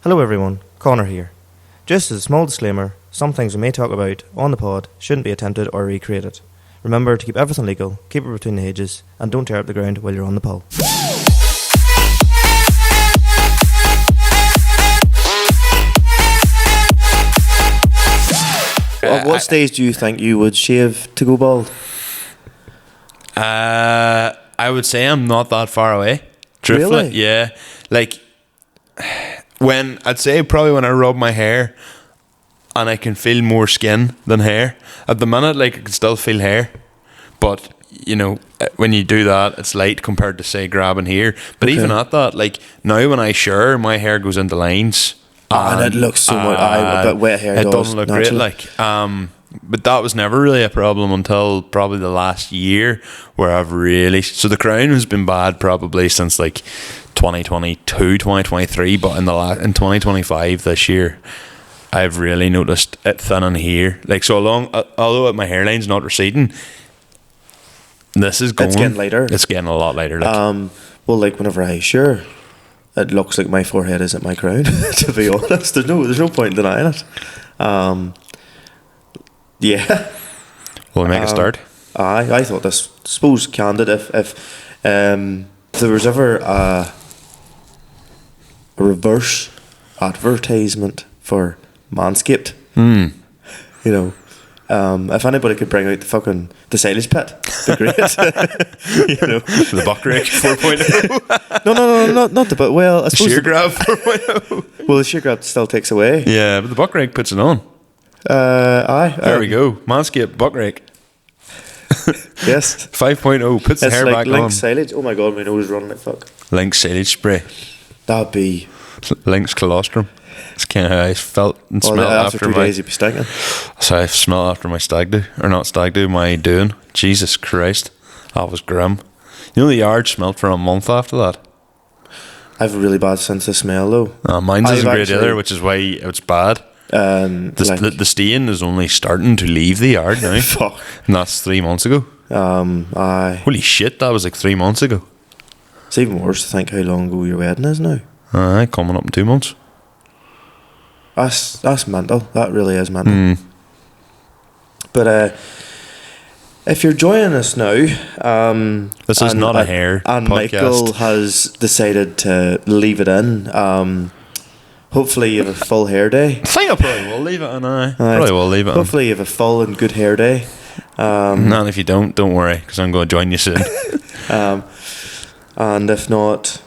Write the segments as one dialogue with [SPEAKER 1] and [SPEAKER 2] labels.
[SPEAKER 1] Hello everyone, Conor here. Just as a small disclaimer, some things we may talk about on the pod shouldn't be attempted or recreated. Remember to keep everything legal, keep it between the hedges, and don't tear up the ground while you're on the pull. At what stage do you think you would shave to go bald?
[SPEAKER 2] I would say I'm not that far away. Truthfully,
[SPEAKER 1] Really?
[SPEAKER 2] yeah. Like, I'd say probably when I rub my hair and I can feel more skin than hair. At the minute, like, I can still feel hair, but you know, when you do that, it's light compared to, say, grabbing here. But even at that, like, now when I shower, my hair goes into lines.
[SPEAKER 1] And it looks so much. But wet hair
[SPEAKER 2] it
[SPEAKER 1] does
[SPEAKER 2] doesn't look
[SPEAKER 1] naturally.
[SPEAKER 2] great. Like, but that was never really a problem until probably the last year, where I've really. So the crown has been bad probably since like 2022, 2023, but in 2025 this year, I've really noticed it thinning here. Like, so although my hairline's not receding, this is going.
[SPEAKER 1] It's getting lighter.
[SPEAKER 2] It's getting a lot lighter. Like.
[SPEAKER 1] Well, like whenever I share, it looks like my forehead is at my crown. To be honest, there's no point in denying it. Yeah.
[SPEAKER 2] Will we make a start?
[SPEAKER 1] I thought this. Suppose candid if there was ever a reverse advertisement for Manscaped, you know, if anybody could bring out the silage pit, it'd be great. You know,
[SPEAKER 2] The buck rake 4.0.
[SPEAKER 1] no, not the but. Well, I suppose
[SPEAKER 2] Shear grab 4.0.
[SPEAKER 1] well, the shear grab still takes away.
[SPEAKER 2] Yeah, but the buck rake puts it on.
[SPEAKER 1] Aye.
[SPEAKER 2] There we go. Manscaped buck rake.
[SPEAKER 1] Yes.
[SPEAKER 2] 5.0 puts the
[SPEAKER 1] It's
[SPEAKER 2] hair
[SPEAKER 1] like
[SPEAKER 2] back
[SPEAKER 1] Lynx
[SPEAKER 2] on.
[SPEAKER 1] silage. Oh my god, my nose is running like fuck.
[SPEAKER 2] Lynx silage spray.
[SPEAKER 1] That'd be.
[SPEAKER 2] Lynx colostrum. It's kind of how I felt and smelled
[SPEAKER 1] after
[SPEAKER 2] after
[SPEAKER 1] 2
[SPEAKER 2] my.
[SPEAKER 1] days, you'd be stinking.
[SPEAKER 2] So I smelled after my stag do, or not stag do, my doing. Jesus Christ, that was grim. You know, the yard smelled for a month after that.
[SPEAKER 1] I have a really bad sense of smell though.
[SPEAKER 2] Mine isn't
[SPEAKER 1] I've
[SPEAKER 2] great
[SPEAKER 1] actually-
[SPEAKER 2] either, which is why it's bad.
[SPEAKER 1] Like,
[SPEAKER 2] The stain is only starting to leave the yard now.
[SPEAKER 1] fuck.
[SPEAKER 2] And that's 3 months ago.
[SPEAKER 1] Aye.
[SPEAKER 2] Holy shit, that was like 3 months ago.
[SPEAKER 1] It's even worse to think how long ago your wedding is now.
[SPEAKER 2] Aye, coming up in 2 months.
[SPEAKER 1] That's mental. That really is mental. But if you're joining us now,
[SPEAKER 2] This is not a hair
[SPEAKER 1] and
[SPEAKER 2] podcast.
[SPEAKER 1] Michael has decided to leave it in. Hopefully you have a full hair day.
[SPEAKER 2] I think I probably will leave it on. Probably will leave it on.
[SPEAKER 1] Hopefully you have a full and good hair day.
[SPEAKER 2] And if you don't worry, because I'm going to join you soon.
[SPEAKER 1] And if not,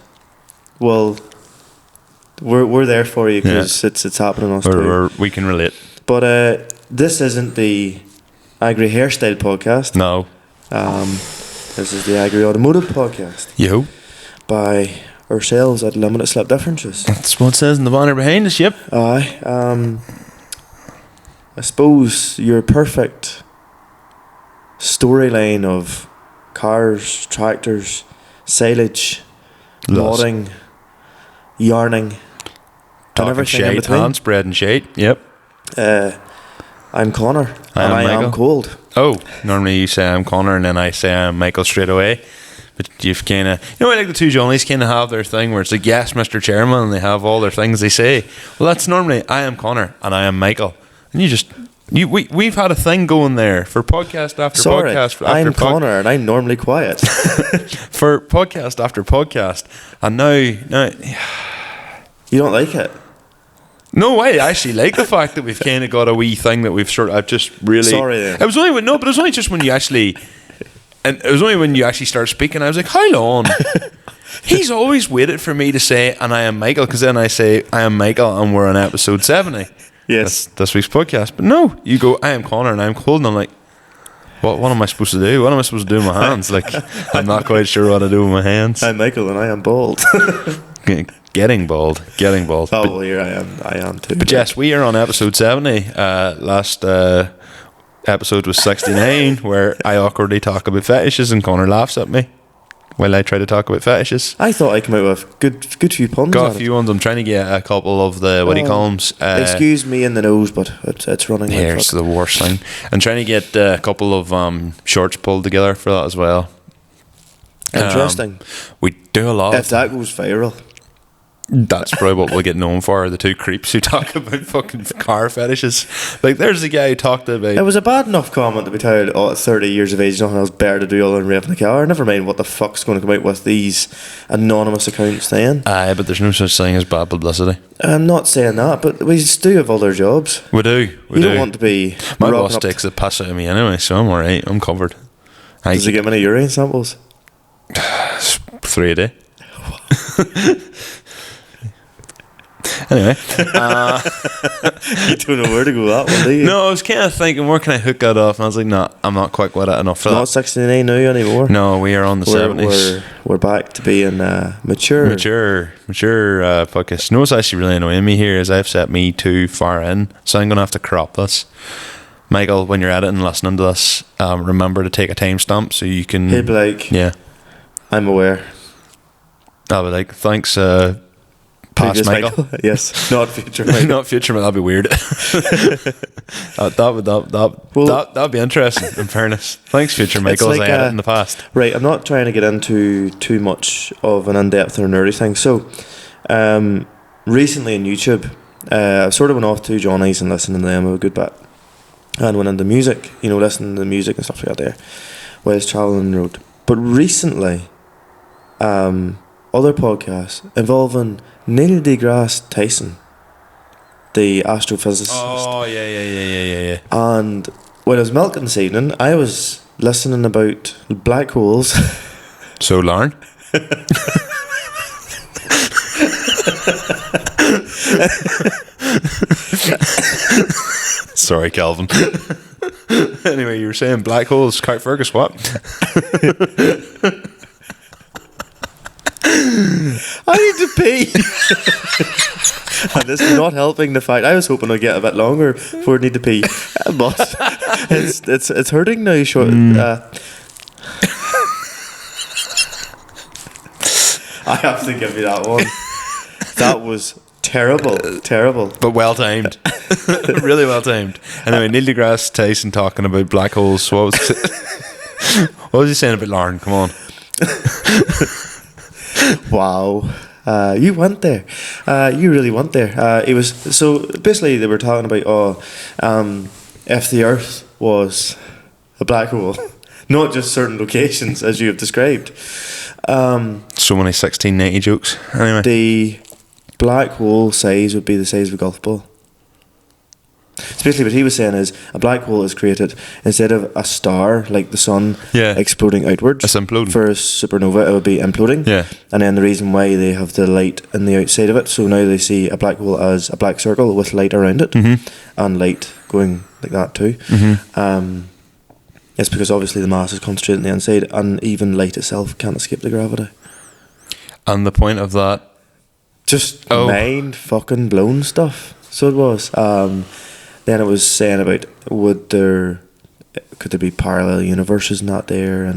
[SPEAKER 1] well, we're there for you because it's happening us too.
[SPEAKER 2] We can relate.
[SPEAKER 1] But this isn't the Agri Hairstyle podcast.
[SPEAKER 2] No.
[SPEAKER 1] This is the Agri Automotive podcast
[SPEAKER 2] Yo.
[SPEAKER 1] by ourselves at Limited Slip Differences.
[SPEAKER 2] That's what it says in the banner behind us, yep.
[SPEAKER 1] Aye. I suppose your perfect storyline of cars, tractors, silage,
[SPEAKER 2] Lots.
[SPEAKER 1] modding, yarning, and
[SPEAKER 2] Talking
[SPEAKER 1] everything in
[SPEAKER 2] shite,
[SPEAKER 1] between.
[SPEAKER 2] hand spread and shite, yep.
[SPEAKER 1] I'm Conor,
[SPEAKER 2] I
[SPEAKER 1] and
[SPEAKER 2] am
[SPEAKER 1] I am
[SPEAKER 2] Michael.
[SPEAKER 1] cold.
[SPEAKER 2] Oh, normally you say I'm Conor and then I say I'm Michael straight away. But you've kind of, you know, like the two Johnnies kind of have their thing where it's like, yes, Mr. Chairman, and they have all their things they say. Well, that's normally, I am Conor and I am Michael. And we've had a thing going there for podcast after
[SPEAKER 1] Sorry,
[SPEAKER 2] podcast after
[SPEAKER 1] I'm Conor, and I'm normally quiet.
[SPEAKER 2] for podcast after podcast. And now,
[SPEAKER 1] You don't like it?
[SPEAKER 2] no, I actually like the fact that we've kind of got a wee thing that we've I've just really.
[SPEAKER 1] Sorry then.
[SPEAKER 2] It was only just when you actually. And it was only when you actually start speaking, I was like, how long? He's always waited for me to say, and I am Michael, because then I say, I am Michael, and we're on episode 70.
[SPEAKER 1] Yes.
[SPEAKER 2] That's this week's podcast. But no, you go, I am Conor, and I'm cold, and I'm like, what am I supposed to do? What am I supposed to do with my hands? Like, I'm not quite sure what to do with my hands.
[SPEAKER 1] I'm Michael, and I am bald.
[SPEAKER 2] Getting bald.
[SPEAKER 1] Oh, well, here I am too.
[SPEAKER 2] But yes, we are on episode 70. Last episode was 69, where I awkwardly talk about fetishes and Conor laughs at me while I try to talk about fetishes.
[SPEAKER 1] I thought I came out with good few puns.
[SPEAKER 2] Got
[SPEAKER 1] on
[SPEAKER 2] a few ones. I'm trying to get a couple of the, what do you call them?
[SPEAKER 1] Excuse me in the nose, but it's running like
[SPEAKER 2] Here's
[SPEAKER 1] fuck.
[SPEAKER 2] the worst thing. I'm trying to get a couple of shorts pulled together for that as well.
[SPEAKER 1] Interesting.
[SPEAKER 2] We do a lot.
[SPEAKER 1] If that goes viral,
[SPEAKER 2] That's probably what we'll get known for, the two creeps who talk about fucking car fetishes. Like, there's the guy who talked about...
[SPEAKER 1] It was a bad enough comment to be tired at 30 years of age, nothing else better to do other than raving the car. Never mind what the fuck's going to come out with these anonymous accounts then.
[SPEAKER 2] Aye, but there's no such thing as bad publicity.
[SPEAKER 1] I'm not saying that, but we do have other jobs.
[SPEAKER 2] We do.
[SPEAKER 1] You don't want to be...
[SPEAKER 2] My boss takes the piss out of me anyway, so I'm alright. I'm covered.
[SPEAKER 1] Does he get many urine samples?
[SPEAKER 2] 3 a day. Anyway,
[SPEAKER 1] you don't know where to go that one, do you?
[SPEAKER 2] No, I was kind of thinking, where can I hook that off? And I was like, nah, I'm not quite with it enough for
[SPEAKER 1] not
[SPEAKER 2] that.
[SPEAKER 1] 69 now anymore.
[SPEAKER 2] No, we are on the 70s.
[SPEAKER 1] We're back to being mature
[SPEAKER 2] podcast. You know what's actually really annoying me here is I've set me too far in, so I'm gonna have to crop this. Michael, when you're editing and listening to this, remember to take a timestamp so you can.
[SPEAKER 1] He'd be like,
[SPEAKER 2] yeah,
[SPEAKER 1] I'm aware.
[SPEAKER 2] I'll be like, thanks, past Michael.
[SPEAKER 1] Yes, not future Michael.
[SPEAKER 2] Not future, but that'd be weird. That'd be interesting, in fairness. Thanks, future Michael, as I had it in the past.
[SPEAKER 1] Right, I'm not trying to get into too much of an in-depth or nerdy thing. So, recently on YouTube, I sort of went off to Johnny's and listened to them a good bit. And went into music, listening to music and stuff like that there while I was travelling on the road. But recently, other podcasts involving Neil deGrasse Tyson, the astrophysicist.
[SPEAKER 2] Oh, yeah.
[SPEAKER 1] And when I was milking this evening, I was listening about black holes.
[SPEAKER 2] So, Lauren? Sorry, Calvin. Anyway, you were saying black holes, Kurt Fergus, what?
[SPEAKER 1] I need to pee. And this is not helping the fact I was hoping I'd get a bit longer before I need to pee, but it's hurting now. Short. I have to give you that one. That was terrible.
[SPEAKER 2] But well timed. Really well timed. Anyway, Neil deGrasse Tyson talking about black holes. What was he saying about Lauren? Come on.
[SPEAKER 1] Wow. You went there. You really went there. It was so basically they were talking about if the Earth was a black hole, not just certain locations as you have described.
[SPEAKER 2] So many 1690 jokes. Anyway,
[SPEAKER 1] the black hole size would be the size of a golf ball. So basically what he was saying is a black hole is created instead of a star like the sun exploding outwards.
[SPEAKER 2] It's imploding.
[SPEAKER 1] For a supernova it would be imploding.
[SPEAKER 2] Yeah.
[SPEAKER 1] And then the reason why they have the light in the outside of it, so now they see a black hole as a black circle with light around it, and light going like that too. It's because obviously the mass is concentrated on the inside, and even light itself can't escape the gravity.
[SPEAKER 2] And the point of that,
[SPEAKER 1] just mind fucking blown stuff. So it was. Then it was saying about could there be parallel universes not there,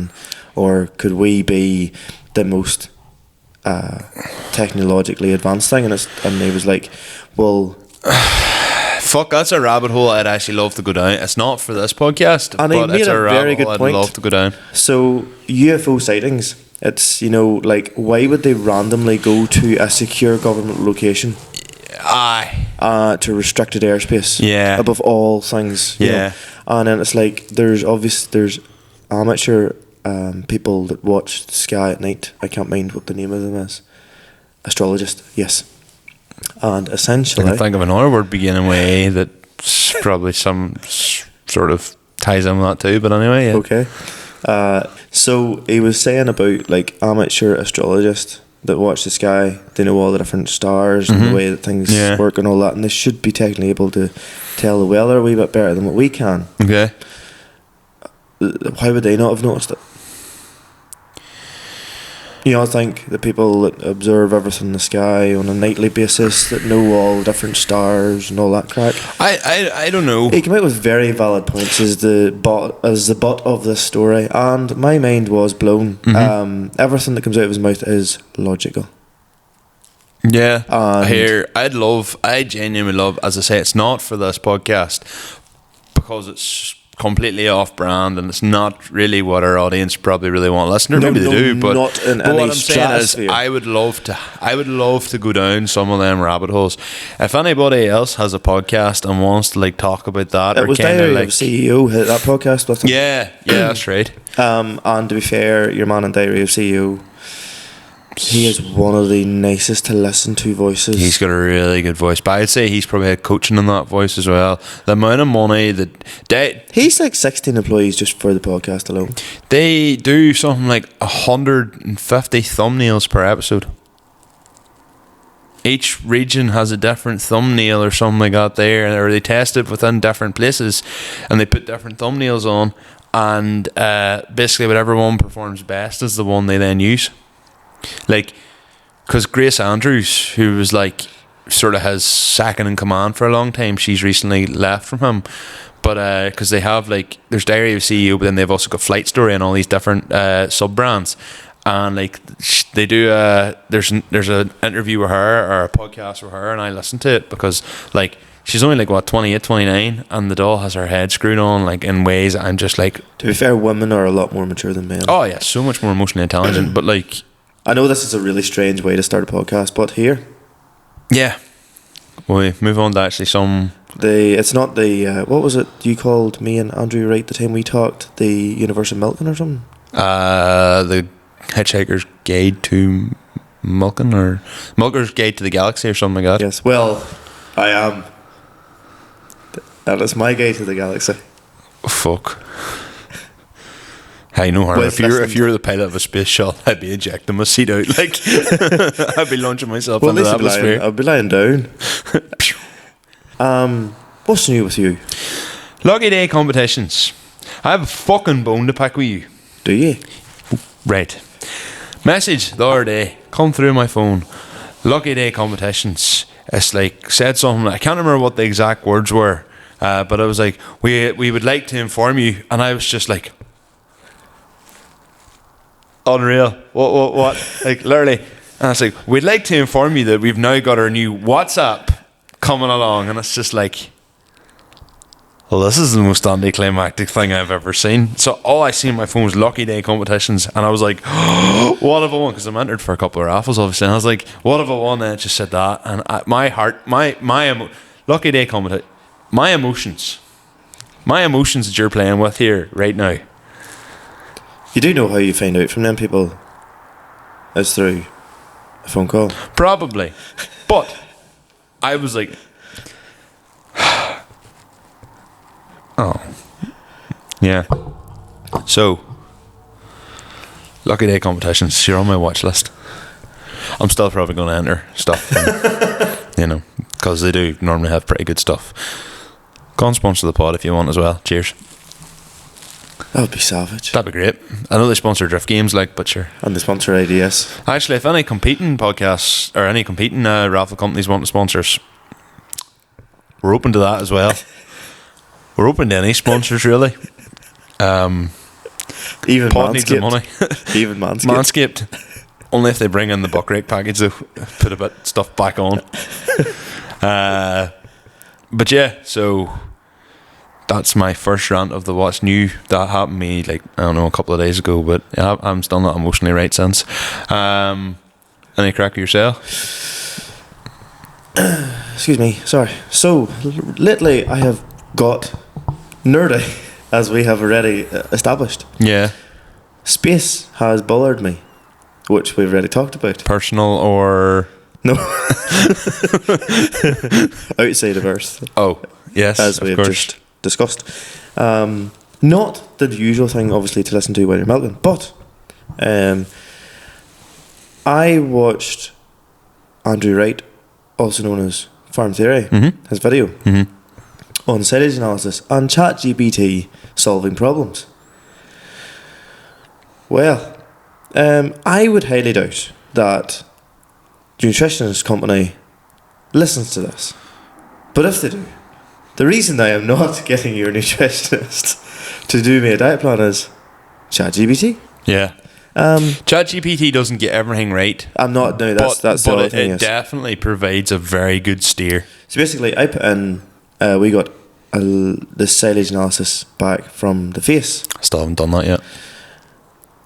[SPEAKER 1] or could we be the most technologically advanced thing? And he was like, well,
[SPEAKER 2] fuck, that's a rabbit hole I'd actually love to go down. It's not for this podcast,
[SPEAKER 1] and
[SPEAKER 2] but it's a rabbit hole I'd love to go down.
[SPEAKER 1] So UFO sightings, it's like why would they randomly go to a secure government location?
[SPEAKER 2] Aye.
[SPEAKER 1] To restricted airspace.
[SPEAKER 2] Yeah.
[SPEAKER 1] Above all things. You know? And then it's like there's amateur people that watch the sky at night. I can't mind what the name of them is. Astrologist. Yes. And essentially,
[SPEAKER 2] I can think of another word beginning with A that's probably some sort of ties in with that too. But anyway, yeah.
[SPEAKER 1] Okay. So he was saying about like amateur astrologists that watch the sky, they know all the different stars and the way that things work and all that, and they should be technically able to tell the weather a wee bit better than what we can.
[SPEAKER 2] Okay.
[SPEAKER 1] Why would they not have noticed it? I think the people that observe everything in the sky on a nightly basis, that know all the different stars and all that crack.
[SPEAKER 2] I don't know.
[SPEAKER 1] He came out with very valid points as the butt of this story, and my mind was blown. Everything that comes out of his mouth is logical.
[SPEAKER 2] Yeah. I genuinely love, as I say, it's not for this podcast because it's completely off brand, and it's not really what our audience probably really want to listen to. Maybe they do, but
[SPEAKER 1] not in
[SPEAKER 2] but
[SPEAKER 1] any
[SPEAKER 2] what I'm saying is,
[SPEAKER 1] stratosphere.
[SPEAKER 2] I would love to go down some of them rabbit holes. If anybody else has a podcast and wants to like talk about that,
[SPEAKER 1] It
[SPEAKER 2] or
[SPEAKER 1] was
[SPEAKER 2] kind of
[SPEAKER 1] Diary
[SPEAKER 2] like
[SPEAKER 1] of CEO, that podcast with him.
[SPEAKER 2] yeah, that's right.
[SPEAKER 1] And to be fair, your man in Diary of CEO, he is one of the nicest to listen to voices.
[SPEAKER 2] He's got a really good voice, but I'd say he's probably had coaching in that voice as well. The amount of money that
[SPEAKER 1] he's like 16 employees just for the podcast alone.
[SPEAKER 2] they do something like 150 thumbnails per episode. Each region has a different thumbnail or something like that there, or they test it within different places, and they put different thumbnails on, and basically whatever one performs best is the one they then use. Like, because Grace Andrews, who was like sort of his second in command for a long time, she's recently left from him. But because they have like, there's Diary of CEO, but then they've also got Flight Story and all these different sub brands. And like they do, there's an interview with her or a podcast with her, and I listen to it because like she's only like what 28, 29, and the doll has her head screwed on like in ways I'm just like.
[SPEAKER 1] To be fair, women are a lot more mature than men.
[SPEAKER 2] Oh yeah, so much more emotionally intelligent. But like,
[SPEAKER 1] I know this is a really strange way to start a podcast, but here,
[SPEAKER 2] yeah, we move on to actually some.
[SPEAKER 1] It's not the what was it you called me and Andrew Wright the time we talked, the Universal Milking or something?
[SPEAKER 2] The Hitchhiker's Guide to Milking, or Milker's Guide to the Galaxy, or something like that.
[SPEAKER 1] Yes. Well, I am. That is my guide to the galaxy.
[SPEAKER 2] Fuck. Hey, no harm. If you're the pilot of a space shuttle, I'd be ejecting my seat out. Like, I'd be launching myself into the atmosphere.
[SPEAKER 1] I'll be lying down. What's new with you?
[SPEAKER 2] Lucky Day competitions. I have a fucking bone to pick with you.
[SPEAKER 1] Do you?
[SPEAKER 2] Right. Message the other day come through my phone. Lucky Day competitions. It's like said something. I can't remember what the exact words were, but it was like we would like to inform you, and I was just like. Unreal. What? Like, literally. And it's like, we'd like to inform you that we've now got our new WhatsApp coming along. And it's just like, well, this is the most anticlimactic thing I've ever seen. So all I see on my phone was Lucky Day competitions. And I was like, what if I won? Because I'm entered for a couple of raffles, obviously. And I was like, what if I won? And it just said that. And my heart, Lucky Day competition, my emotions that you're playing with here right now.
[SPEAKER 1] You do know how you find out from them people? It's through a phone call.
[SPEAKER 2] Probably. But I was like, oh. Yeah. So, Lucky Day competitions, you're on my watch list. I'm still probably going to enter stuff. And, because they do normally have pretty good stuff. Go and sponsor the pod if you want as well. Cheers.
[SPEAKER 1] That would be savage.
[SPEAKER 2] That'd be great. I know they sponsor drift games, like, but sure.
[SPEAKER 1] And they sponsor IDS.
[SPEAKER 2] Actually, if any competing podcasts or any competing raffle companies want to sponsor us, we're open to that as well. We're open to any sponsors, really.
[SPEAKER 1] Even
[SPEAKER 2] Pod needs the money.
[SPEAKER 1] Even Manscaped.
[SPEAKER 2] Only if they bring in the buck rake package, they'll put a bit of stuff back on. But yeah, so that's my first rant of the what's new. That happened to me, like, I don't know, a couple of days ago, but yeah, I'm still not emotionally right since. Any crack of yourself?
[SPEAKER 1] Excuse me, sorry. So, lately I have got nerdy, as we have already established.
[SPEAKER 2] Yeah.
[SPEAKER 1] Space has bothered me, which we've already talked about.
[SPEAKER 2] Personal or...
[SPEAKER 1] No. Outside of Earth.
[SPEAKER 2] Oh, yes,
[SPEAKER 1] as we have just discussed. Not the usual thing, obviously, to listen to when you're milking, but I watched Andrew Wright, also known as Farm Theory, his video on silage analysis and ChatGPT solving problems. Well, I would highly doubt that the nutritionist company listens to this. But if they do, the reason I am not getting your nutritionist to do me a diet plan is ChatGPT.
[SPEAKER 2] Yeah. ChatGPT doesn't get everything right.
[SPEAKER 1] I'm not. No, that's the other thing.
[SPEAKER 2] It definitely provides a very good steer.
[SPEAKER 1] So basically, I put in. We got the silage analysis back from the face.
[SPEAKER 2] Still haven't done that yet.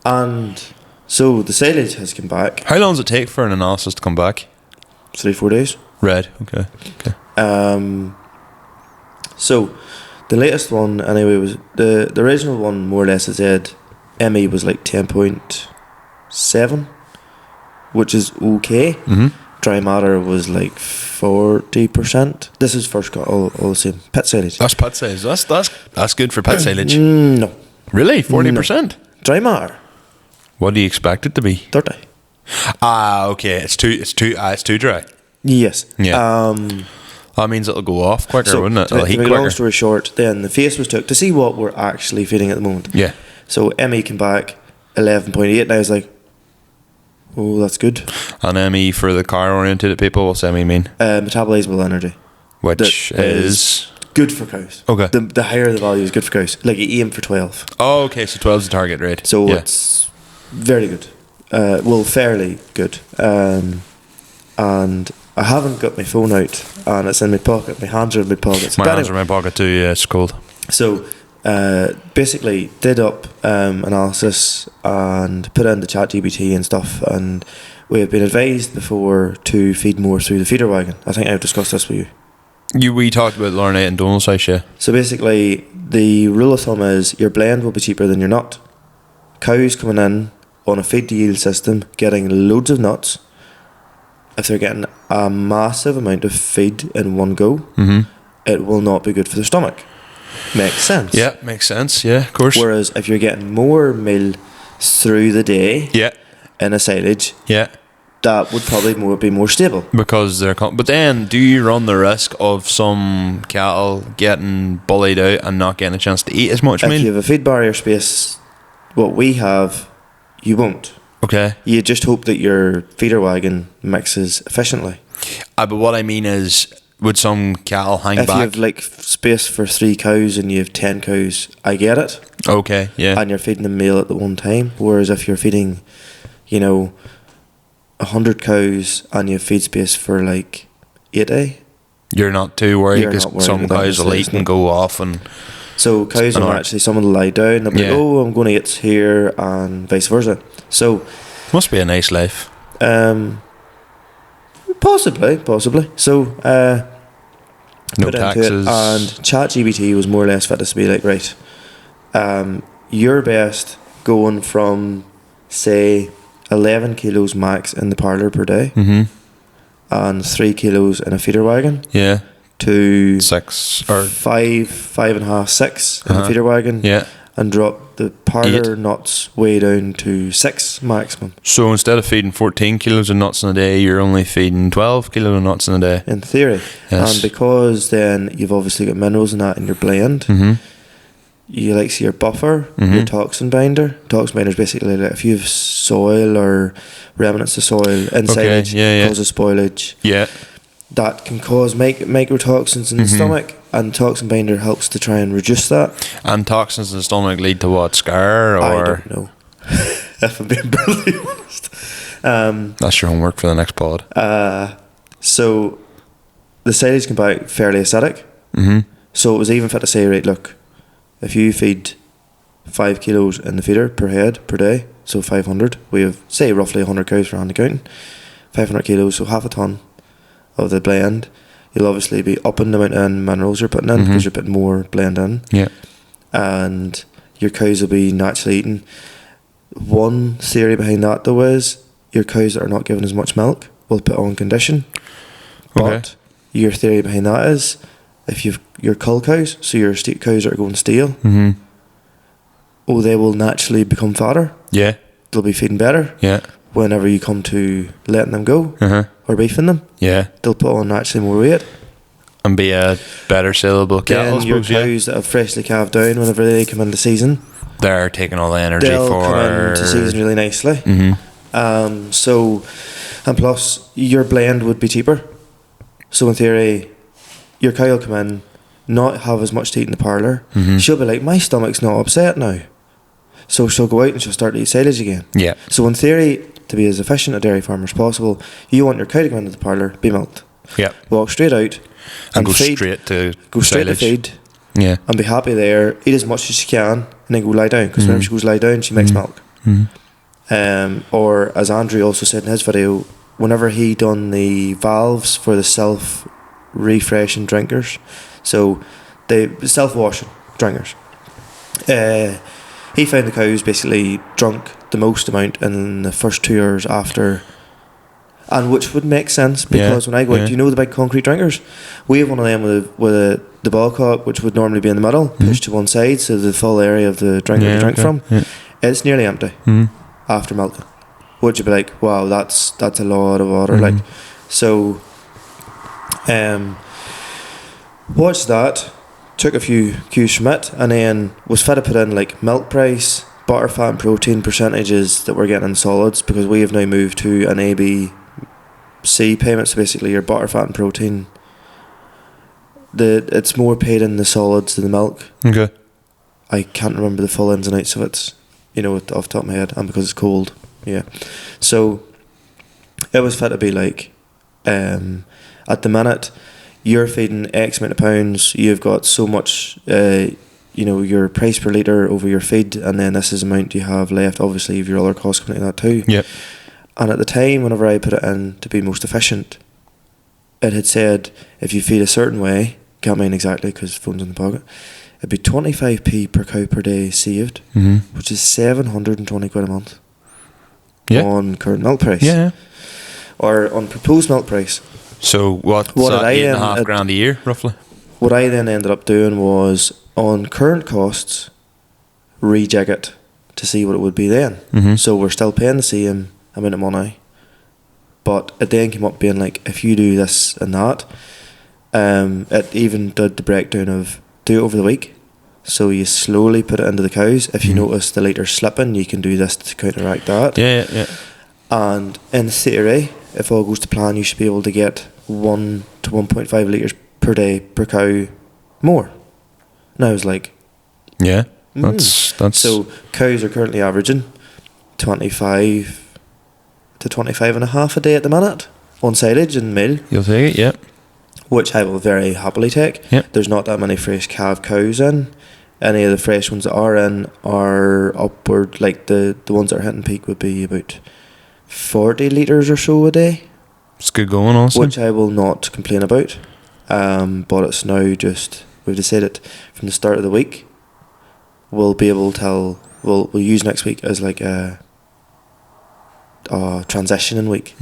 [SPEAKER 1] And so the silage has come back.
[SPEAKER 2] How long does it take for an analysis to come back?
[SPEAKER 1] 3-4 days.
[SPEAKER 2] Right. Okay.
[SPEAKER 1] So the latest one anyway was the original one, more or less, it said ME was like 10.7, which is okay.
[SPEAKER 2] Mm-hmm.
[SPEAKER 1] Dry matter was like 40%. This is first cut, all the same. Pit silage.
[SPEAKER 2] That's pit silage. That's good for pit silage.
[SPEAKER 1] No.
[SPEAKER 2] Really? 40%?
[SPEAKER 1] No. Dry matter.
[SPEAKER 2] What do you expect it to be?
[SPEAKER 1] 30.
[SPEAKER 2] Okay. It's too dry.
[SPEAKER 1] Yes.
[SPEAKER 2] Yeah. That means it'll go off quicker, wouldn't it?
[SPEAKER 1] To
[SPEAKER 2] It'll heat
[SPEAKER 1] make a
[SPEAKER 2] quicker.
[SPEAKER 1] long story short, then the face was took to see what we're actually feeding at the moment.
[SPEAKER 2] Yeah.
[SPEAKER 1] So ME came back 11.8, and I was like, oh, that's good.
[SPEAKER 2] And ME for the car-oriented people, what's ME mean?
[SPEAKER 1] Metabolizable energy.
[SPEAKER 2] Which
[SPEAKER 1] That
[SPEAKER 2] is
[SPEAKER 1] good for cows.
[SPEAKER 2] Okay.
[SPEAKER 1] The higher the value is good for cows. Like you aim for 12.
[SPEAKER 2] Oh, okay. So 12 is the target rate.
[SPEAKER 1] So
[SPEAKER 2] yeah.
[SPEAKER 1] it's very good. Fairly good. And I haven't got my phone out, and it's in my pocket. My hands are in my pockets.
[SPEAKER 2] My hands are in my pocket too. Yeah, it's cold.
[SPEAKER 1] So basically did up analysis and put in the ChatGPT and stuff, and we have been advised before to feed more through the feeder wagon. I think I've discussed this with you.
[SPEAKER 2] We talked about Lauren and Donald's house, yeah.
[SPEAKER 1] So basically the rule of thumb is your blend will be cheaper than your nut. Cows coming in on a feed to yield system getting loads of nuts, if they're getting a massive amount of feed in one go, it will not be good for their stomach. Makes sense.
[SPEAKER 2] Yeah, makes sense. Yeah, of course.
[SPEAKER 1] Whereas if you're getting more meal through the day, in a silage, that would probably be more stable.
[SPEAKER 2] Because they're but then, do you run the risk of some cattle getting bullied out and not getting a chance to eat as much meal?
[SPEAKER 1] If you have a feed barrier space, what we have, you won't.
[SPEAKER 2] Okay.
[SPEAKER 1] You just hope that your feeder wagon mixes efficiently.
[SPEAKER 2] But what I mean is, would some cattle hang
[SPEAKER 1] if
[SPEAKER 2] back?
[SPEAKER 1] You have like space for 3 cows and you have 10 cows, I get it.
[SPEAKER 2] Okay, yeah.
[SPEAKER 1] And you're feeding them meal at the one time. Whereas if you're feeding, 100 cows and you have feed space for like 80,
[SPEAKER 2] you're not too worried because some cows will eat and go off and.
[SPEAKER 1] So cows will actually, some will lie down, they'll be like, oh, I'm going to eat here, and vice versa. So
[SPEAKER 2] must be a nice life.
[SPEAKER 1] Possibly. So
[SPEAKER 2] no taxes.
[SPEAKER 1] And ChatGPT was more or less fit to be like, right, you're best going from say 11 kilos max in the parlour per day, and 3 kilos in a feeder wagon.
[SPEAKER 2] Yeah.
[SPEAKER 1] To
[SPEAKER 2] 6 or
[SPEAKER 1] 5.5, 6 in the feeder wagon.
[SPEAKER 2] Yeah.
[SPEAKER 1] And drop the parlour nuts way down to 6 maximum.
[SPEAKER 2] So instead of feeding 14 kilos of nuts in a day, you're only feeding 12 kilos of nuts in a day.
[SPEAKER 1] In theory.
[SPEAKER 2] Yes.
[SPEAKER 1] And because then you've obviously got minerals in that in your blend, you like see your buffer, your toxin binder. Toxin binder is basically like if you have soil or remnants of soil inside causes spoilage.
[SPEAKER 2] Yeah.
[SPEAKER 1] That can cause microtoxins in the stomach, and toxin binder helps to try and reduce that. And
[SPEAKER 2] toxins in the stomach lead to what? Scar or?
[SPEAKER 1] I don't know. If I'm being brutally honest.
[SPEAKER 2] That's your homework for the next pod.
[SPEAKER 1] So the silage can be fairly acidic. So it was even fit to say, right, look, if you feed 5 kilos in the feeder per head per day, so 500, we have say roughly 100 cows for hand accounting, 500 kilos, so half a ton of the blend, you'll obviously be upping the amount of minerals you're putting in because you're putting more blend in. Yeah. And your cows will be naturally eating. One theory behind that though is your cows that are not given as much milk will put on condition. But your theory behind that is if you've your cull cows, so your cows that are going stale, they will naturally become fatter. Yeah. They'll be feeding better. Yeah. Whenever you come to letting them go or beefing them, they'll put on actually more weight
[SPEAKER 2] and be a better saleable cattle.
[SPEAKER 1] Then your cows that have freshly calved down, whenever they come into season,
[SPEAKER 2] they're taking all the energy
[SPEAKER 1] they'll come into season really nicely. So, and plus your blend would be cheaper. So in theory, your cow will come in, not have as much to eat in the parlour. She'll be like, my stomach's not upset now. So she'll go out and she'll start to eat silage again. Yeah. So in theory, to be as efficient a dairy farmer as possible, you want your cow to go into the parlour, be milked. Yeah. Walk straight out
[SPEAKER 2] and go feed, straight to
[SPEAKER 1] feed,
[SPEAKER 2] Yeah.
[SPEAKER 1] and be happy there. Eat as much as you can, and then go lie down. Because whenever she goes lie down, she makes milk. Or as Andrew also said in his video, whenever he done the valves for the self-refreshing drinkers, so the self-washing drinkers, he found the cows basically drunk the most amount in the first 2 hours after. And which would make sense, because when I go out, do you know the big concrete drinkers? We have one of them with the ball cock, which would normally be in the middle, pushed to one side, so the full area of the drinker to drink from. It's nearly empty after milking. Would you be like, wow, that's a lot of water? Like, so, watched that, took a few cues from it, and then was fed to put in like milk price, butter, fat, and protein percentages that we're getting in solids, because we have now moved to an ABC payment. So basically your butter, fat, and protein, it's more paid in the solids than the milk.
[SPEAKER 2] Okay.
[SPEAKER 1] I can't remember the full ins and outs of it, off the top of my head, and because it's cold. Yeah. So it was fit to be like, at the minute you're feeding X amount of pounds, you've got so much your price per litre over your feed, and then this is the amount you have left. Obviously you've your other costs coming into that too.
[SPEAKER 2] Yep.
[SPEAKER 1] And at the time, whenever I put it in to be most efficient, it had said if you feed a certain way, can't mind exactly because phone's in the pocket, it'd be 25p per cow per day saved, which is 720 quid a month on current milk price. Yeah. Or on proposed milk price.
[SPEAKER 2] So what's that, $8.5 a year, roughly?
[SPEAKER 1] What I then ended up doing was, on current costs, rejig it to see what it would be then. So we're still paying the same amount of money, but it then came up being like, if you do this and that, it even did the breakdown of do it over the week. So you slowly put it into the cows. If you notice the litre slipping, you can do this to counteract that.
[SPEAKER 2] Yeah.
[SPEAKER 1] And in theory, if all goes to plan, you should be able to get 1 to 1.5 litres per day per cow more. And I was like, that's so cows are currently averaging 25 to 25 and a half a day at the minute on silage and meal.
[SPEAKER 2] You'll take it, yeah.
[SPEAKER 1] Which I will very happily take.
[SPEAKER 2] Yep.
[SPEAKER 1] There's not that many fresh calf cows in. Any of the fresh ones that are in are upward, like the ones that are hitting peak would be about 40 litres or so a day.
[SPEAKER 2] It's good going, also.
[SPEAKER 1] Which I will not complain about. But it's now just, we've decided from the start of the week, we'll be able to we'll use next week as like a transitioning week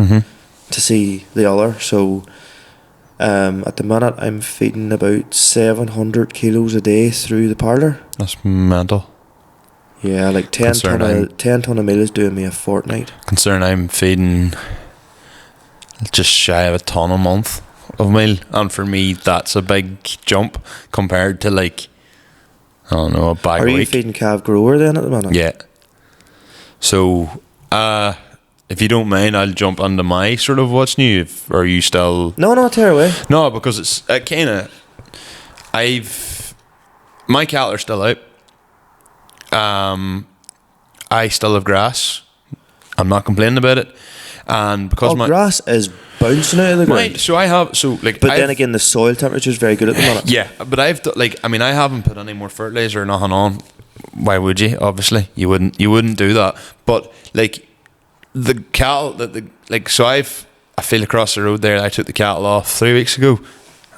[SPEAKER 1] to see the other. So at the minute I'm feeding about 700 kilos a day through the parlour.
[SPEAKER 2] That's mental.
[SPEAKER 1] Yeah, like 10 ton of meal is doing me a fortnight.
[SPEAKER 2] Concerned I'm feeding just shy of a ton a month of meal, and for me that's a big jump compared to like, I don't know, a bag a week. Are you
[SPEAKER 1] feeding calf grower then at the minute?
[SPEAKER 2] Yeah. So if you don't mind, I'll jump onto my sort of what's new. Are you still...
[SPEAKER 1] No, tear away.
[SPEAKER 2] No, because it's kind of... My cattle are still out. I still have grass. I'm not complaining about it. And because
[SPEAKER 1] grass is bouncing out of the ground.
[SPEAKER 2] But
[SPEAKER 1] then again, the soil temperature is very good at the moment.
[SPEAKER 2] Yeah, but I haven't put any more fertilizer or nothing on. Why would you? Obviously, you wouldn't do that. But like the cattle I feel across the road there. I took the cattle off 3 weeks ago.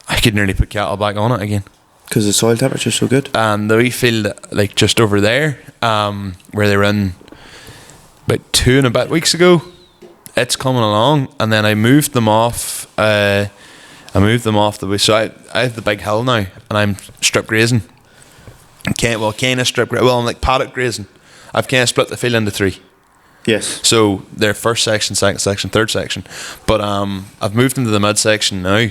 [SPEAKER 2] I could nearly put cattle back on it again
[SPEAKER 1] because the soil temperature is so good.
[SPEAKER 2] And the wee field like just over there, where they were in about 2 and a bit weeks ago, it's coming along. And then I moved them off. The way. So I have the big hill now, and I'm strip grazing. Kind of strip grazing. Well, I'm like paddock grazing. I've kind of split the field into 3.
[SPEAKER 1] Yes.
[SPEAKER 2] So they're first section, second section, third section. But I've moved into the mid section now.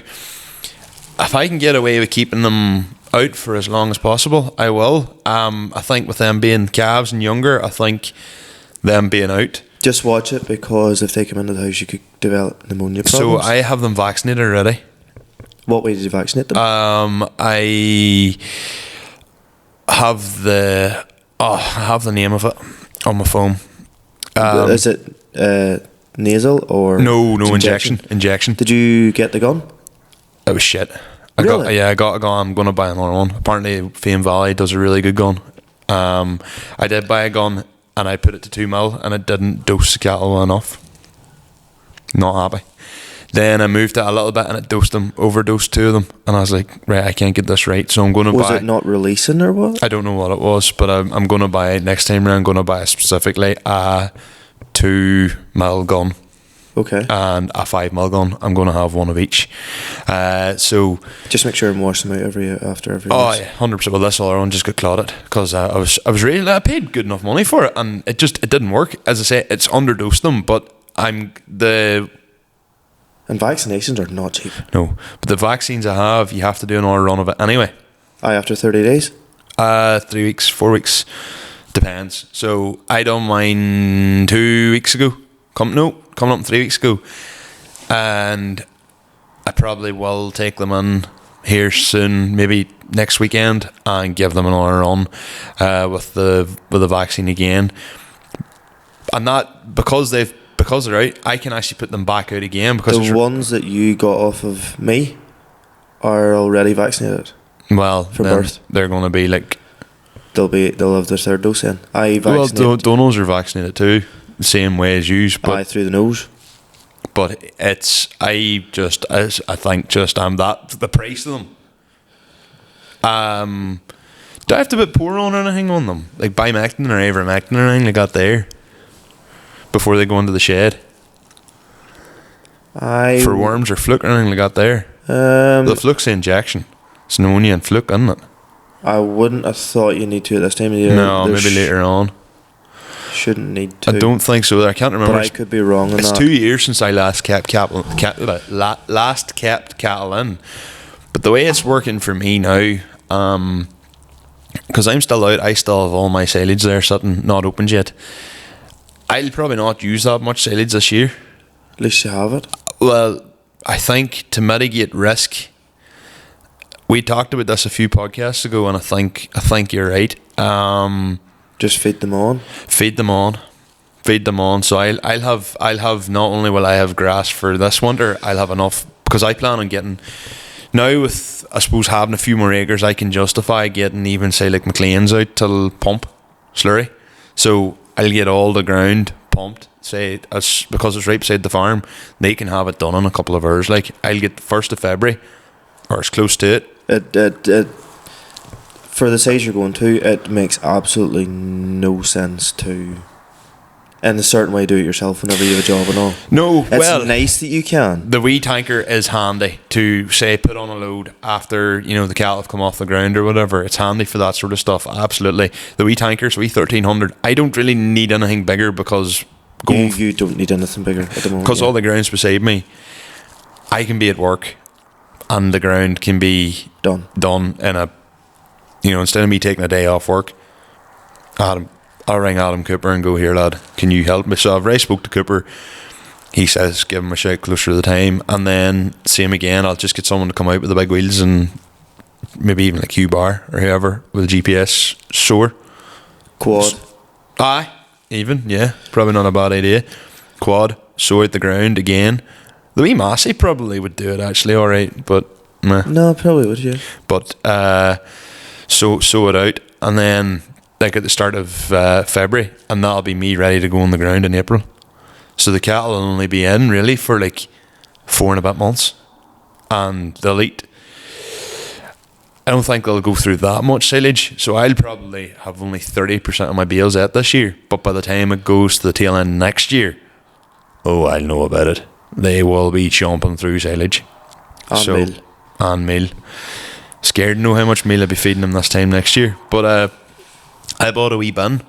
[SPEAKER 2] If I can get away with keeping them out for as long as possible, I will. I think with them being calves and younger, I think them being out.
[SPEAKER 1] Just watch it, because if they come into the house, you could develop pneumonia problems.
[SPEAKER 2] So I have them vaccinated already.
[SPEAKER 1] What way did you vaccinate them?
[SPEAKER 2] I have the name of it on my phone.
[SPEAKER 1] Is it nasal or
[SPEAKER 2] no injection? Injection.
[SPEAKER 1] Did you get the gun?
[SPEAKER 2] It was shit.
[SPEAKER 1] Really?
[SPEAKER 2] I got a gun. I'm going to buy another one. Apparently, Fame Valley does a really good gun. I did buy a gun and I put it to 2 mil and it didn't dose the cattle enough. Not happy. Then I moved it a little bit and it overdosed 2 of them. And I was like, right, I can't get this right. So I'm going to buy...
[SPEAKER 1] Was it not releasing or what?
[SPEAKER 2] I don't know what it was, but I'm going to buy, next time around, I'm going to buy specifically a 2 mil gun.
[SPEAKER 1] Okay.
[SPEAKER 2] And a 5 mil gun. I'm going to have one of each. So
[SPEAKER 1] just make sure and wash them out after every
[SPEAKER 2] oh
[SPEAKER 1] use.
[SPEAKER 2] yeah, 100%. Well, this other one just got clotted because I was really, I paid good enough money for it and it didn't work. As I say, it's underdosed them, but
[SPEAKER 1] And vaccinations are not cheap.
[SPEAKER 2] no, but the vaccines I have, you have to do another run of it anyway.
[SPEAKER 1] After 30 days?
[SPEAKER 2] 3 weeks, 4 weeks, depends. So I done mine 2 weeks ago. Coming up 3 weeks ago, and I probably will take them in here soon, maybe next weekend, and give them another run with the vaccine again. And that because they're out, I can actually put them back out again because
[SPEAKER 1] the ones that you got off of me are already vaccinated.
[SPEAKER 2] Well,
[SPEAKER 1] for birth,
[SPEAKER 2] they're going to be like
[SPEAKER 1] they'll have their 3rd dose in. I vaccinated.
[SPEAKER 2] Well, donos are vaccinated too, the same way as you. But
[SPEAKER 1] through the nose.
[SPEAKER 2] But I think the price of them. Do I have to put pour on or anything on them? Like bimectin or ivermectin or anything like that there? Before they go into the shed? For worms or fluke or anything like that there? The fluke's the injection. It's pneumonia and fluke, isn't it?
[SPEAKER 1] I wouldn't have thought you need to at this time of year.
[SPEAKER 2] No, maybe later on.
[SPEAKER 1] Shouldn't need to.
[SPEAKER 2] I don't think so. I can't remember.
[SPEAKER 1] But I could be wrong on that.
[SPEAKER 2] It's 2 years since I last kept cattle in. But the way it's working for me now, because I'm still out, I still have all my silage there sitting, not opened yet. I'll probably not use that much silage this year.
[SPEAKER 1] At least you have it.
[SPEAKER 2] Well, I think to mitigate risk, we talked about this a few podcasts ago, and I think you're right.
[SPEAKER 1] Just feed them on.
[SPEAKER 2] So I'll have not only will I have grass for this winter, I'll have enough because I plan on getting now with I suppose having a few more acres. I can justify getting even say like McLean's out till pump slurry. So I'll get all the ground pumped. Say because it's right beside the farm, they can have it done in a couple of hours. Like I'll get the 1st of February or as close to it.
[SPEAKER 1] It for the size you're going to, it makes absolutely no sense to, in a certain way, do it yourself whenever you have a job and all.
[SPEAKER 2] No,
[SPEAKER 1] it's nice that you can.
[SPEAKER 2] The wee tanker is handy to say put on a load after the cattle have come off the ground or whatever. It's handy for that sort of stuff. Absolutely, the wee tankers, wee 1300. I don't really need anything bigger because
[SPEAKER 1] you don't need anything bigger at the moment.
[SPEAKER 2] Because all the ground's beside me. I can be at work, and the ground can be done in a. Instead of me taking a day off work, I'll ring Adam Cooper and go, here lad, can you help me? So I've already spoke to Cooper. He says give him a shout closer to the time, and then same again, I'll just get someone to come out with the big wheels and maybe even like Hugh Barr or whoever with a GPS soar.
[SPEAKER 1] Quad.
[SPEAKER 2] Probably not a bad idea. Quad, soar at the ground again. The wee Massey probably would do it actually alright, but meh.
[SPEAKER 1] No, probably would, yeah.
[SPEAKER 2] But sow it out, and then like at the start of February, and that'll be me ready to go on the ground in April. So the cattle will only be in really for like 4 and a bit months, and they'll eat. I don't think they'll go through that much silage, so I'll probably have only 30% of my bales out this year. But by the time it goes to the tail end next year, I'll know about it. They will be chomping through silage and meal. Scared to know how much meal I'll be feeding them this time next year. But I bought a wee bin,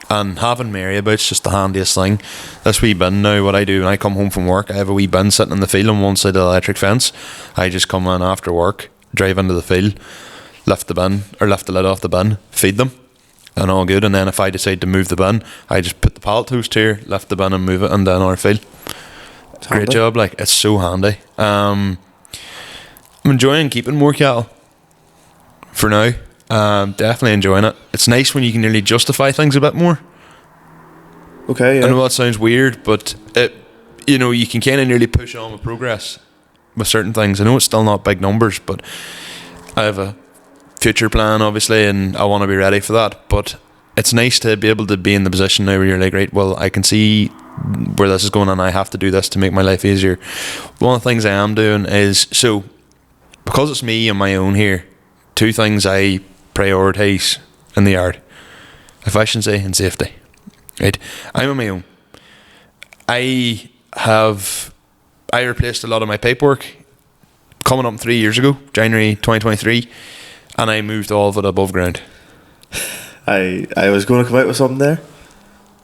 [SPEAKER 2] and having Mary about's just the handiest thing. This wee bin now, what I do when I come home from work, I have a wee bin sitting in the field on one side of the electric fence. I just come in after work, drive into the field, lift the lid off the bin, feed them, and all good. And then if I decide to move the bin, I just put the pallet toast here, lift the bin and move it into our field. Great job, like it's so handy. I'm enjoying keeping more cattle for now. Definitely enjoying it. It's nice when you can nearly justify things a bit more.
[SPEAKER 1] Okay, yeah.
[SPEAKER 2] I know that sounds weird, but you can kind of nearly push on with progress with certain things. I know it's still not big numbers, but I have a future plan, obviously, and I want to be ready for that. But it's nice to be able to be in the position now where you're like, right, well, I can see where this is going and I have to do this to make my life easier. One of the things I am doing is, so because it's me on my own here, 2 things I prioritise in the yard: efficiency and safety. Right, I'm on my own. I replaced a lot of my paperwork coming up 3 years ago, January 2023, and I moved all of it above ground.
[SPEAKER 1] I was going to come out with something there,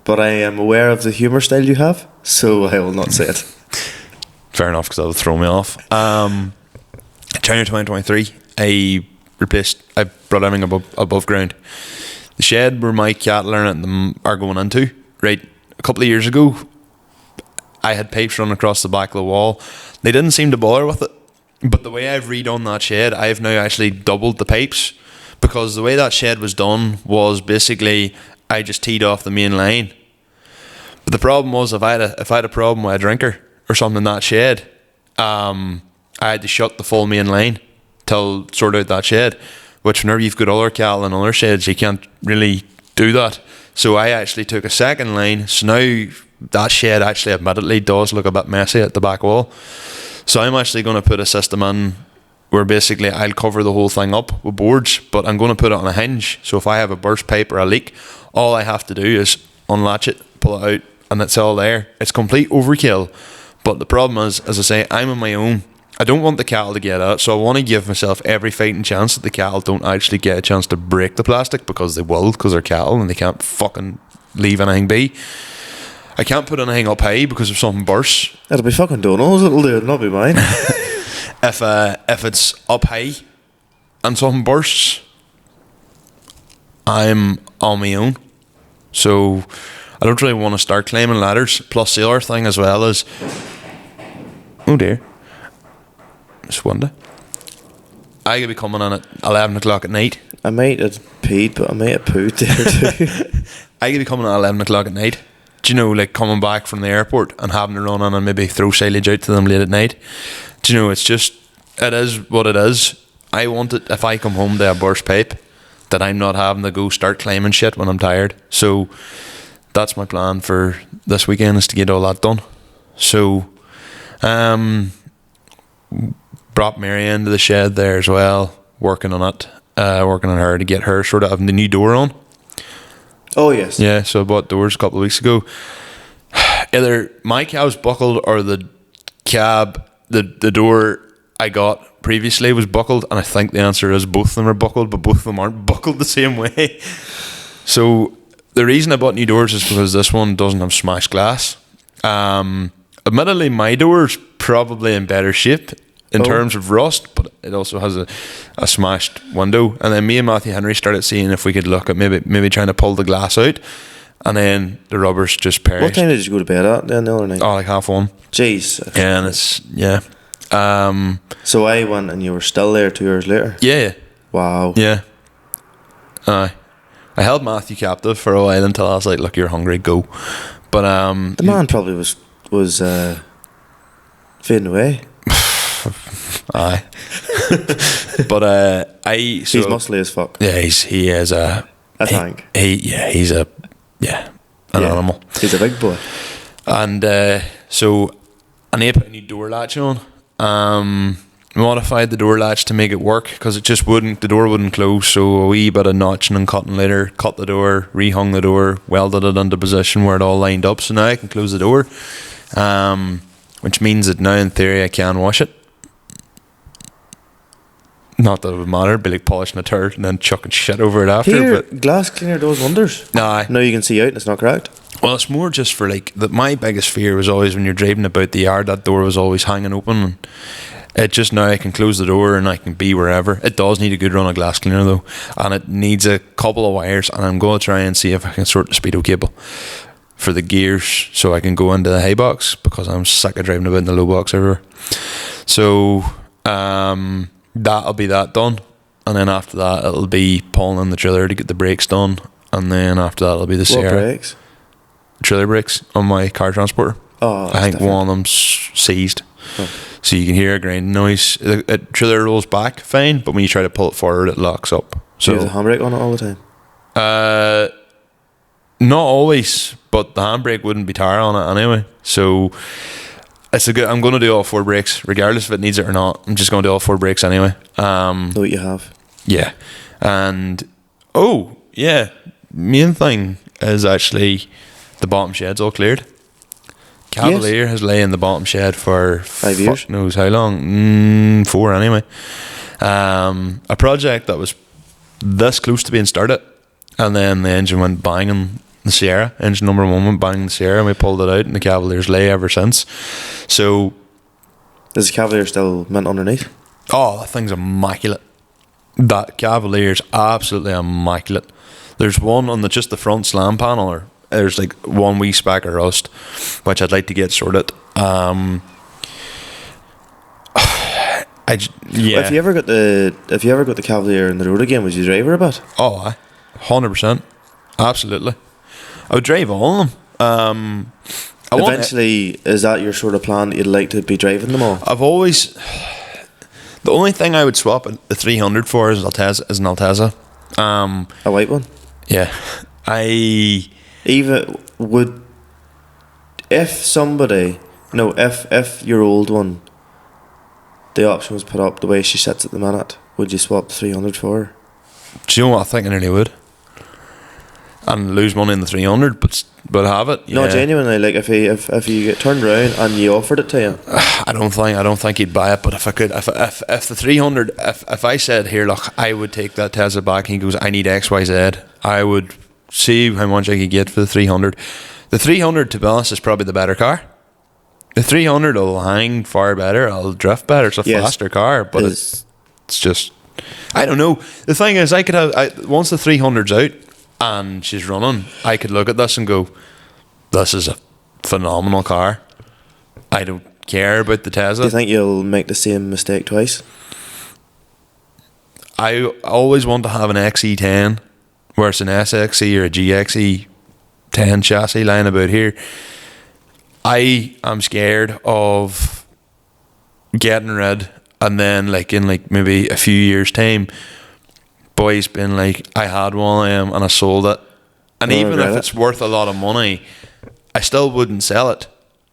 [SPEAKER 1] but I am aware of the humour style you have, so I will not say it.
[SPEAKER 2] Fair enough, because that would throw me off. January 2023, I brought everything above ground. The shed where my cattle are going into, right, a couple of years ago, I had pipes running across the back of the wall. They didn't seem to bother with it, but the way I've redone that shed, I've now actually doubled the pipes, because the way that shed was done was basically I just teed off the main line. But the problem was, if I had a problem with a drinker or something in that shed, I had to shut the full main line till sort out that shed, which whenever you've got other cattle and other sheds, you can't really do that. So I actually took a second line. So now that shed actually admittedly does look a bit messy at the back wall. So I'm actually going to put a system in where basically I'll cover the whole thing up with boards, but I'm going to put it on a hinge. So if I have a burst pipe or a leak, all I have to do is unlatch it, pull it out, and it's all there. It's complete overkill. But the problem is, as I say, I'm on my own. I don't want the cattle to get out, so I want to give myself every fighting chance that the cattle don't actually get a chance to break the plastic, because they will, because they're cattle and they can't fucking leave anything be. I can't put anything up high because if something bursts,
[SPEAKER 1] it'll be fucking Donald's, it'll do it, not be mine.
[SPEAKER 2] if it's up high and something bursts, I'm on my own. So I don't really want to start climbing ladders. Plus the other thing as well is, oh dear, it's windy. I could be coming in at 11 o'clock at night.
[SPEAKER 1] I might have peed, but I might have pooed there too.
[SPEAKER 2] I could be coming at 11 o'clock at night. Do you know, like coming back from the airport and having to run in and maybe throw silage out to them late at night. Do you know, it's just, it is what it is. I want it, if I come home to a burst pipe, that I'm not having to go start climbing shit when I'm tired. So that's my plan for this weekend, is to get all that done. So brought Mary into the shed there as well, working on it, working on her to get her sort of having the new door on.
[SPEAKER 1] Oh yes.
[SPEAKER 2] Yeah, so I bought doors a couple of weeks ago. Either my cab's buckled or the cab, the door I got previously was buckled, and I think the answer is both of them are buckled, but both of them aren't buckled the same way. So the reason I bought new doors is because this one doesn't have smashed glass. Admittedly, my door's probably in better shape in terms of rust, but it also has a smashed window. And then me and Matthew Henry started seeing if we could look at maybe trying to pull the glass out, and then the rubbers just perished.
[SPEAKER 1] What time did you go to bed at then the other night?
[SPEAKER 2] Oh, like 1:30.
[SPEAKER 1] Jeez.
[SPEAKER 2] Yeah, and it's, yeah.
[SPEAKER 1] So I went and you were still there 2 hours later?
[SPEAKER 2] Yeah.
[SPEAKER 1] Wow.
[SPEAKER 2] Yeah. I held Matthew captive for a while until I was like, look, you're hungry, go. But
[SPEAKER 1] the man probably was fading away.
[SPEAKER 2] Aye. But
[SPEAKER 1] he's muscly as fuck.
[SPEAKER 2] Yeah, he is a
[SPEAKER 1] tank.
[SPEAKER 2] He's an animal.
[SPEAKER 1] He's a big boy.
[SPEAKER 2] And so I need to put a new door latch on. Modified the door latch to make it work, because the door wouldn't close. So a wee bit of notching and cutting later, cut the door, rehung the door, welded it into position where it all lined up. So now I can close the door, which means that now in theory I can wash it. Not that it would matter, it'd be like polishing a turd and then chucking shit over it after.
[SPEAKER 1] Here,
[SPEAKER 2] but
[SPEAKER 1] glass cleaner does wonders.
[SPEAKER 2] Nah.
[SPEAKER 1] Now you can see out and it's not cracked.
[SPEAKER 2] Well, it's more just for like that. My biggest fear was always when you're driving about the yard, that door was always hanging open. And it just, now I can close the door and I can be wherever. It does need a good run of glass cleaner though, and it needs a couple of wires. And I'm going to try and see if I can sort the speedo cable for the gears so I can go into the high box, because I'm sick of driving about in the low box everywhere. So that'll be that done, and then after that it'll be pulling in the trailer to get the brakes done, and then after that it'll be the
[SPEAKER 1] What
[SPEAKER 2] Sierra
[SPEAKER 1] brakes?
[SPEAKER 2] Trailer brakes on my car transporter.
[SPEAKER 1] Oh,
[SPEAKER 2] I think one of them's seized. So you can hear a grinding noise. It truly rolls back fine, but when you try to pull it forward, it locks up.
[SPEAKER 1] So
[SPEAKER 2] So
[SPEAKER 1] you have the handbrake on it all the time?
[SPEAKER 2] not always, but the handbrake wouldn't be tired on it anyway. So it's a good. I'm going to do all 4 brakes, regardless if it needs it or not. I'm just going to do all 4 brakes anyway.
[SPEAKER 1] Know what you have.
[SPEAKER 2] Yeah, and main thing is actually the bottom shed's all cleared. Cavalier has lay in the bottom shed for
[SPEAKER 1] 5 years.
[SPEAKER 2] Fuck knows how long. 4 anyway. A project that was this close to being started, and then the engine went bang in the Sierra. Engine number 1 went bang in the Sierra, and we pulled it out, and the Cavalier's lay ever since. So,
[SPEAKER 1] Is the Cavalier still mint underneath?
[SPEAKER 2] oh, that thing's immaculate. That Cavalier's absolutely immaculate. There's one on just the front slam panel, or there's like one wee speck of rust, which I'd like to get sorted.
[SPEAKER 1] If you ever got the Cavalier in the road again, would you drive her a bit?
[SPEAKER 2] Oh, 100%, absolutely. I would drive all of them.
[SPEAKER 1] Eventually, is that your sort of plan that you'd like to be driving them all?
[SPEAKER 2] The only thing I would swap the 300 for is an Altezza.
[SPEAKER 1] A white one?
[SPEAKER 2] Yeah, if
[SPEAKER 1] your old one, the option was put up the way she sits at the minute, would you swap the 300 for her?
[SPEAKER 2] Do you know what? I think I nearly would. And lose money in the 300, but have it. Yeah.
[SPEAKER 1] No, genuinely, like if you get turned around and you offered it to you,
[SPEAKER 2] I don't think he'd buy it. But if I could, if the 300, if I said, here, look, I would take that Tesla back, and he goes, I need XYZ, I would see how much I could get for the 300. The 300, to be honest, is probably the better car. The 300 will hang far better, it'll drift better. It's a faster car, but it's just, I don't know. The thing is, I could have once the 300's out and she's running, I could look at this and go, this is a phenomenal car. I don't care about the Tesla.
[SPEAKER 1] Do you think you'll make the same mistake twice?
[SPEAKER 2] I always want to have an XE10, where it's an SXE or a GXE10 chassis lying about here. I am scared of getting rid, and then in maybe a few years' time, boys being like, I had one of them and I sold it. And even if it's worth a lot of money, I still wouldn't sell it.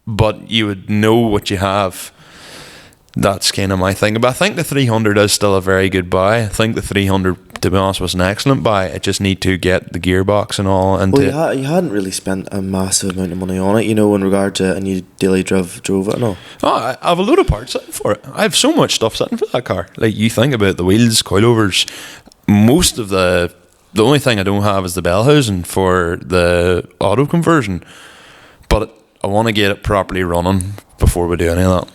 [SPEAKER 2] But you would know what you have. That's kind of my thing. But I think the 300 is still a very good buy. I think the 300, to be honest, was an excellent buy. I just need to get the gearbox and all.
[SPEAKER 1] Well, you hadn't really spent a massive amount of money on it, in regard to, and you daily drove it and all.
[SPEAKER 2] Oh, I have a load of parts sitting for it. I have so much stuff sitting for that car. Like, you think about the wheels, coilovers, most of the only thing I don't have is the bell housing for the auto conversion. But I want to get it properly running before we do any of that.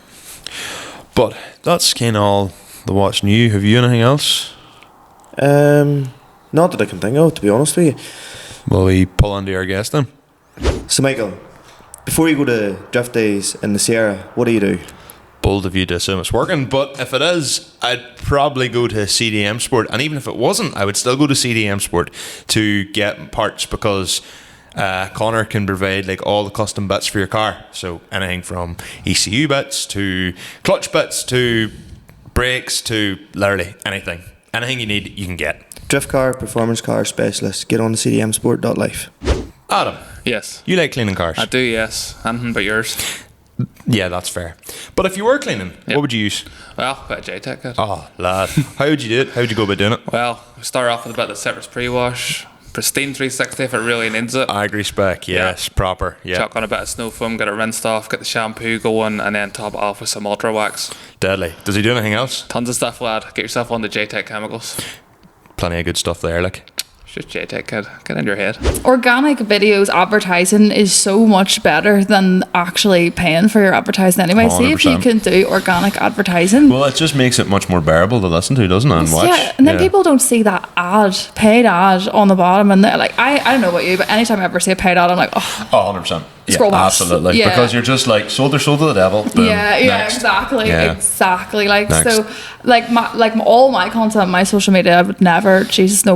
[SPEAKER 2] But that's kind of all the what's new. Have you anything else?
[SPEAKER 1] Not that I can think of, to be honest with you.
[SPEAKER 2] Will we pull on to our guest then?
[SPEAKER 1] So, Michael, before you go to drift days in the Sierra, what do you do?
[SPEAKER 2] Bold of you to assume it's working, but if it is, I'd probably go to CDM Sport. And even if it wasn't, I would still go to CDM Sport to get parts, because Conor can provide all the custom bits for your car. So anything from ECU bits to clutch bits to brakes to literally anything you need, you can get.
[SPEAKER 1] Drift car, performance car specialist. Get on to cdmsport.life.
[SPEAKER 2] Adam,
[SPEAKER 3] yes,
[SPEAKER 2] you like cleaning cars?
[SPEAKER 3] I do, yes. Anything but yours.
[SPEAKER 2] Yeah, that's fair. But if you were cleaning, what would you use?
[SPEAKER 3] Well, a bit of JTech kit.
[SPEAKER 2] Oh, lad. How would you do it? How would you go about doing it?
[SPEAKER 3] Well, we start off with a bit of citrus pre-wash, pristine 360 if it really needs it.
[SPEAKER 2] Agri spec, yes, proper. Yeah.
[SPEAKER 3] Chuck on a bit of snow foam, get it rinsed off, get the shampoo going, and then top it off with some ultra wax.
[SPEAKER 2] Deadly. Does he do anything else?
[SPEAKER 3] Tons of stuff, lad. Get yourself on the JTech chemicals.
[SPEAKER 2] Plenty of good stuff there,
[SPEAKER 3] Just JTech, kid. Get in your head.
[SPEAKER 4] Organic videos advertising is so much better than actually paying for your advertising anyway.
[SPEAKER 2] 100%.
[SPEAKER 4] See if you can do organic advertising.
[SPEAKER 2] Well, it just makes it much more bearable to listen to, doesn't it, and watch?
[SPEAKER 4] Yeah, and then people don't see that paid ad on the bottom, and they're like, I don't know about you, but anytime I ever see a paid ad, I'm like, oh,
[SPEAKER 2] 100%.
[SPEAKER 4] Scroll
[SPEAKER 2] Yeah,
[SPEAKER 4] past.
[SPEAKER 2] absolutely.
[SPEAKER 4] Yeah.
[SPEAKER 2] Because you're just like, sold to the devil. Boom, next.
[SPEAKER 4] Exactly.
[SPEAKER 2] Yeah.
[SPEAKER 4] Exactly.
[SPEAKER 2] Next.
[SPEAKER 4] So, all my content, my social media, I would never,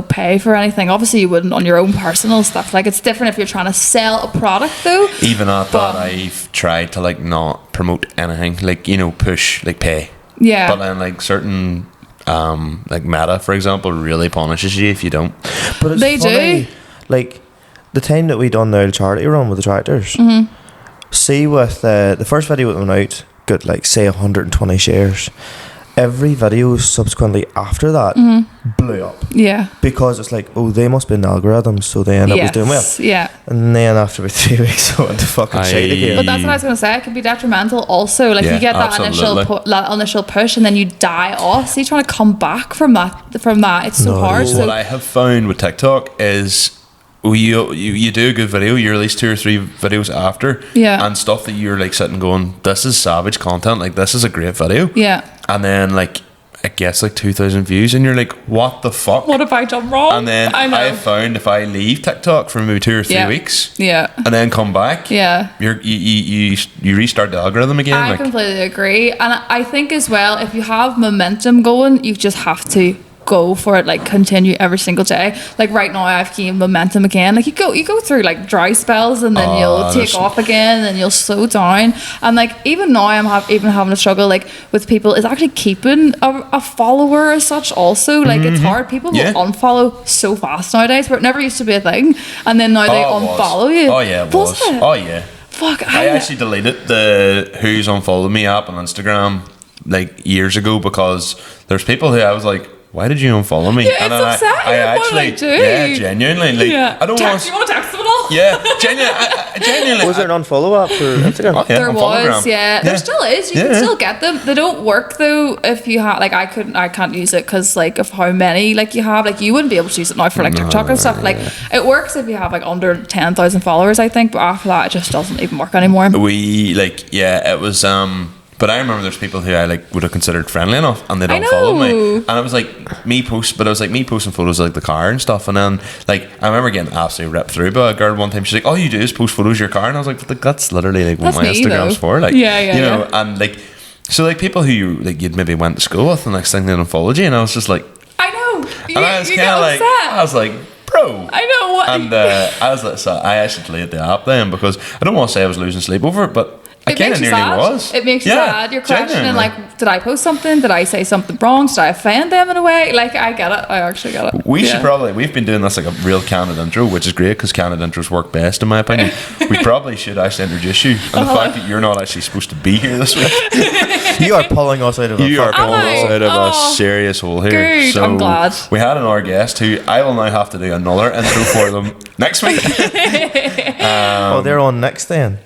[SPEAKER 4] pay for anything. Obviously, you wouldn't on your own personal stuff. It's different if you're trying to sell a product, though.
[SPEAKER 2] Even at that, I've tried to not promote anything, like, you know, push, like, pay.
[SPEAKER 4] Yeah.
[SPEAKER 2] But then, like, certain, like Meta, for example, really punishes you if you don't.
[SPEAKER 1] But it's
[SPEAKER 4] They
[SPEAKER 1] funny,
[SPEAKER 4] do.
[SPEAKER 1] like, the time that we done the charity run with the tractors, see with the first video that went out, got, like, say 120 shares. Every video subsequently after that blew up.
[SPEAKER 4] Yeah.
[SPEAKER 1] Because it's like, oh, they must be in the algorithm, so then it was doing well.
[SPEAKER 4] Yeah.
[SPEAKER 1] And then after about 3 weeks, I went to fucking shite again.
[SPEAKER 4] But that's what I was going to say. It can be detrimental also. Like,
[SPEAKER 2] Yeah,
[SPEAKER 4] you get that initial push and then you die off. So you're trying to come back from that. It's so hard.
[SPEAKER 2] What I have found with TikTok is you do a good video, you release 2 or 3 videos after, and stuff that you're like sitting going, this is savage content, like this is a great video, and then like it gets like 2,000 views and you're like, what the fuck,
[SPEAKER 4] what have I done wrong?
[SPEAKER 2] And then I have found if I leave TikTok for maybe 2 or 3 weeks and then come back, you restart the algorithm again.
[SPEAKER 4] I completely agree. And I think as well, if you have momentum going, you just have to go for it, like continue every single day. Like right now I've gained momentum again. Like you go through like dry spells and then you'll take off again and you'll slow down, and like even now I'm having a struggle like with people is actually keeping a follower as such also. Like it's hard. People will unfollow so fast nowadays, where it never used to be a thing, and then now they unfollow you.
[SPEAKER 2] It was. Oh yeah.
[SPEAKER 4] Fuck,
[SPEAKER 2] I actually deleted the Who's Unfollowed Me app on Instagram like years ago because there's people who I was like, why did you unfollow me?
[SPEAKER 4] Yeah,
[SPEAKER 2] and
[SPEAKER 4] it's upsetting.
[SPEAKER 2] I actually, genuinely, like, I don't want.
[SPEAKER 4] You want to text them at all?
[SPEAKER 2] Yeah, genuinely.
[SPEAKER 1] Was there an unfollow app for Instagram?
[SPEAKER 2] Oh, yeah,
[SPEAKER 4] there was, there still is. You can still get them. They don't work though. If you have, like, I can't use it because like of how many like you have. Like you wouldn't be able to use it now for like TikTok and stuff. Like it works if you have like under 10,000 followers, I think. But after that, it just doesn't even work anymore.
[SPEAKER 2] It was But I remember there's people who I like would have considered friendly enough, and they don't follow me. And it was like me posting photos of like the car and stuff. And then like I remember getting absolutely ripped through by a girl one time. She's like, "All you do is post photos of your car," and I was like that's literally like what my Instagram's for. Like, you know, and like so like people who you'd maybe went to school with, and next thing they unfollowed you, and I was just like,
[SPEAKER 4] I know.
[SPEAKER 2] And I was kind of like, I was like, bro.
[SPEAKER 4] I know what.
[SPEAKER 2] And I was like, so I actually deleted the app then because I don't want to say I was losing sleep over it, but I kind of nearly was.
[SPEAKER 4] It makes you sad. You're questioning, like, did I post something? Did I say something wrong? Did I offend them in a way? Like, I get it. I actually get it.
[SPEAKER 2] We've been doing this like a real candid intro, which is great because candid intros work best in my opinion. We probably should actually introduce you. And the fact that you're not actually supposed to be here this week.
[SPEAKER 1] You are pulling us out of
[SPEAKER 2] a serious hole here.
[SPEAKER 4] Good. So I'm glad.
[SPEAKER 2] We had another guest who I will now have to do another intro for them next week.
[SPEAKER 1] They're on next then.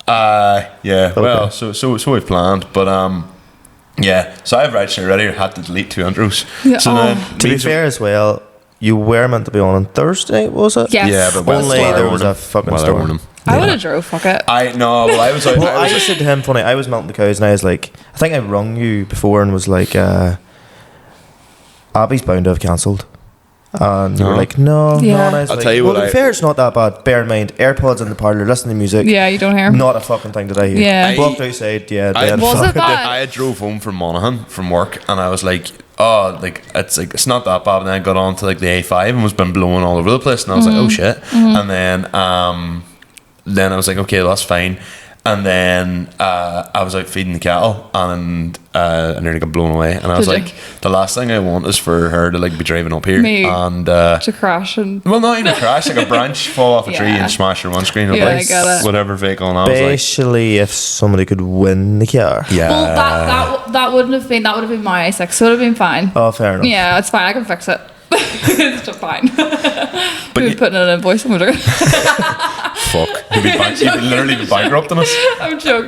[SPEAKER 2] Okay. Well, so we've planned, but so I've actually already had to delete 2 intros. So then,
[SPEAKER 1] to be fair as well, you were meant to be on Thursday, was it?
[SPEAKER 4] Yes.
[SPEAKER 2] Yeah, but
[SPEAKER 1] only there was a fucking storm.
[SPEAKER 4] I would have drove. Fuck it.
[SPEAKER 2] I was like,
[SPEAKER 1] I just said to him, funny, I was milking the cows, and I was like, I think I rung you before and was like, Abby's bound to have cancelled. And you were like, no. And I was
[SPEAKER 2] I'll
[SPEAKER 1] like,
[SPEAKER 2] tell you
[SPEAKER 1] well,
[SPEAKER 2] what,
[SPEAKER 1] to be fair, it's not that bad. Bear in mind, AirPods in the parlour, listen to music.
[SPEAKER 4] Yeah, you don't hear.
[SPEAKER 1] Not a fucking thing that I hear.
[SPEAKER 4] Yeah.
[SPEAKER 1] Walked outside,
[SPEAKER 2] I drove home from Monaghan from work, and I was like, it's not that bad. And then I got on to like the A5 and was been blowing all over the place, and I was like, oh shit. And then I was like, okay, well, that's fine. And then I was out feeding the cattle, and I nearly got blown away. And I was like, the last thing I want is for her to like be driving up here and
[SPEAKER 4] to crash and
[SPEAKER 2] not even crash, like a branch fall off a tree and smash her windscreen or
[SPEAKER 4] I get it.
[SPEAKER 2] whatever vehicle. And I was
[SPEAKER 1] especially if somebody could win the car.
[SPEAKER 2] Yeah.
[SPEAKER 4] Well, that would have been my A6, so it would have been fine.
[SPEAKER 1] Oh, fair enough.
[SPEAKER 4] Yeah, it's fine. I can fix it. It's just fine. But we're putting an invoice on it.
[SPEAKER 2] Fuck. You'd literally be bankrupting us.
[SPEAKER 4] I'm joking.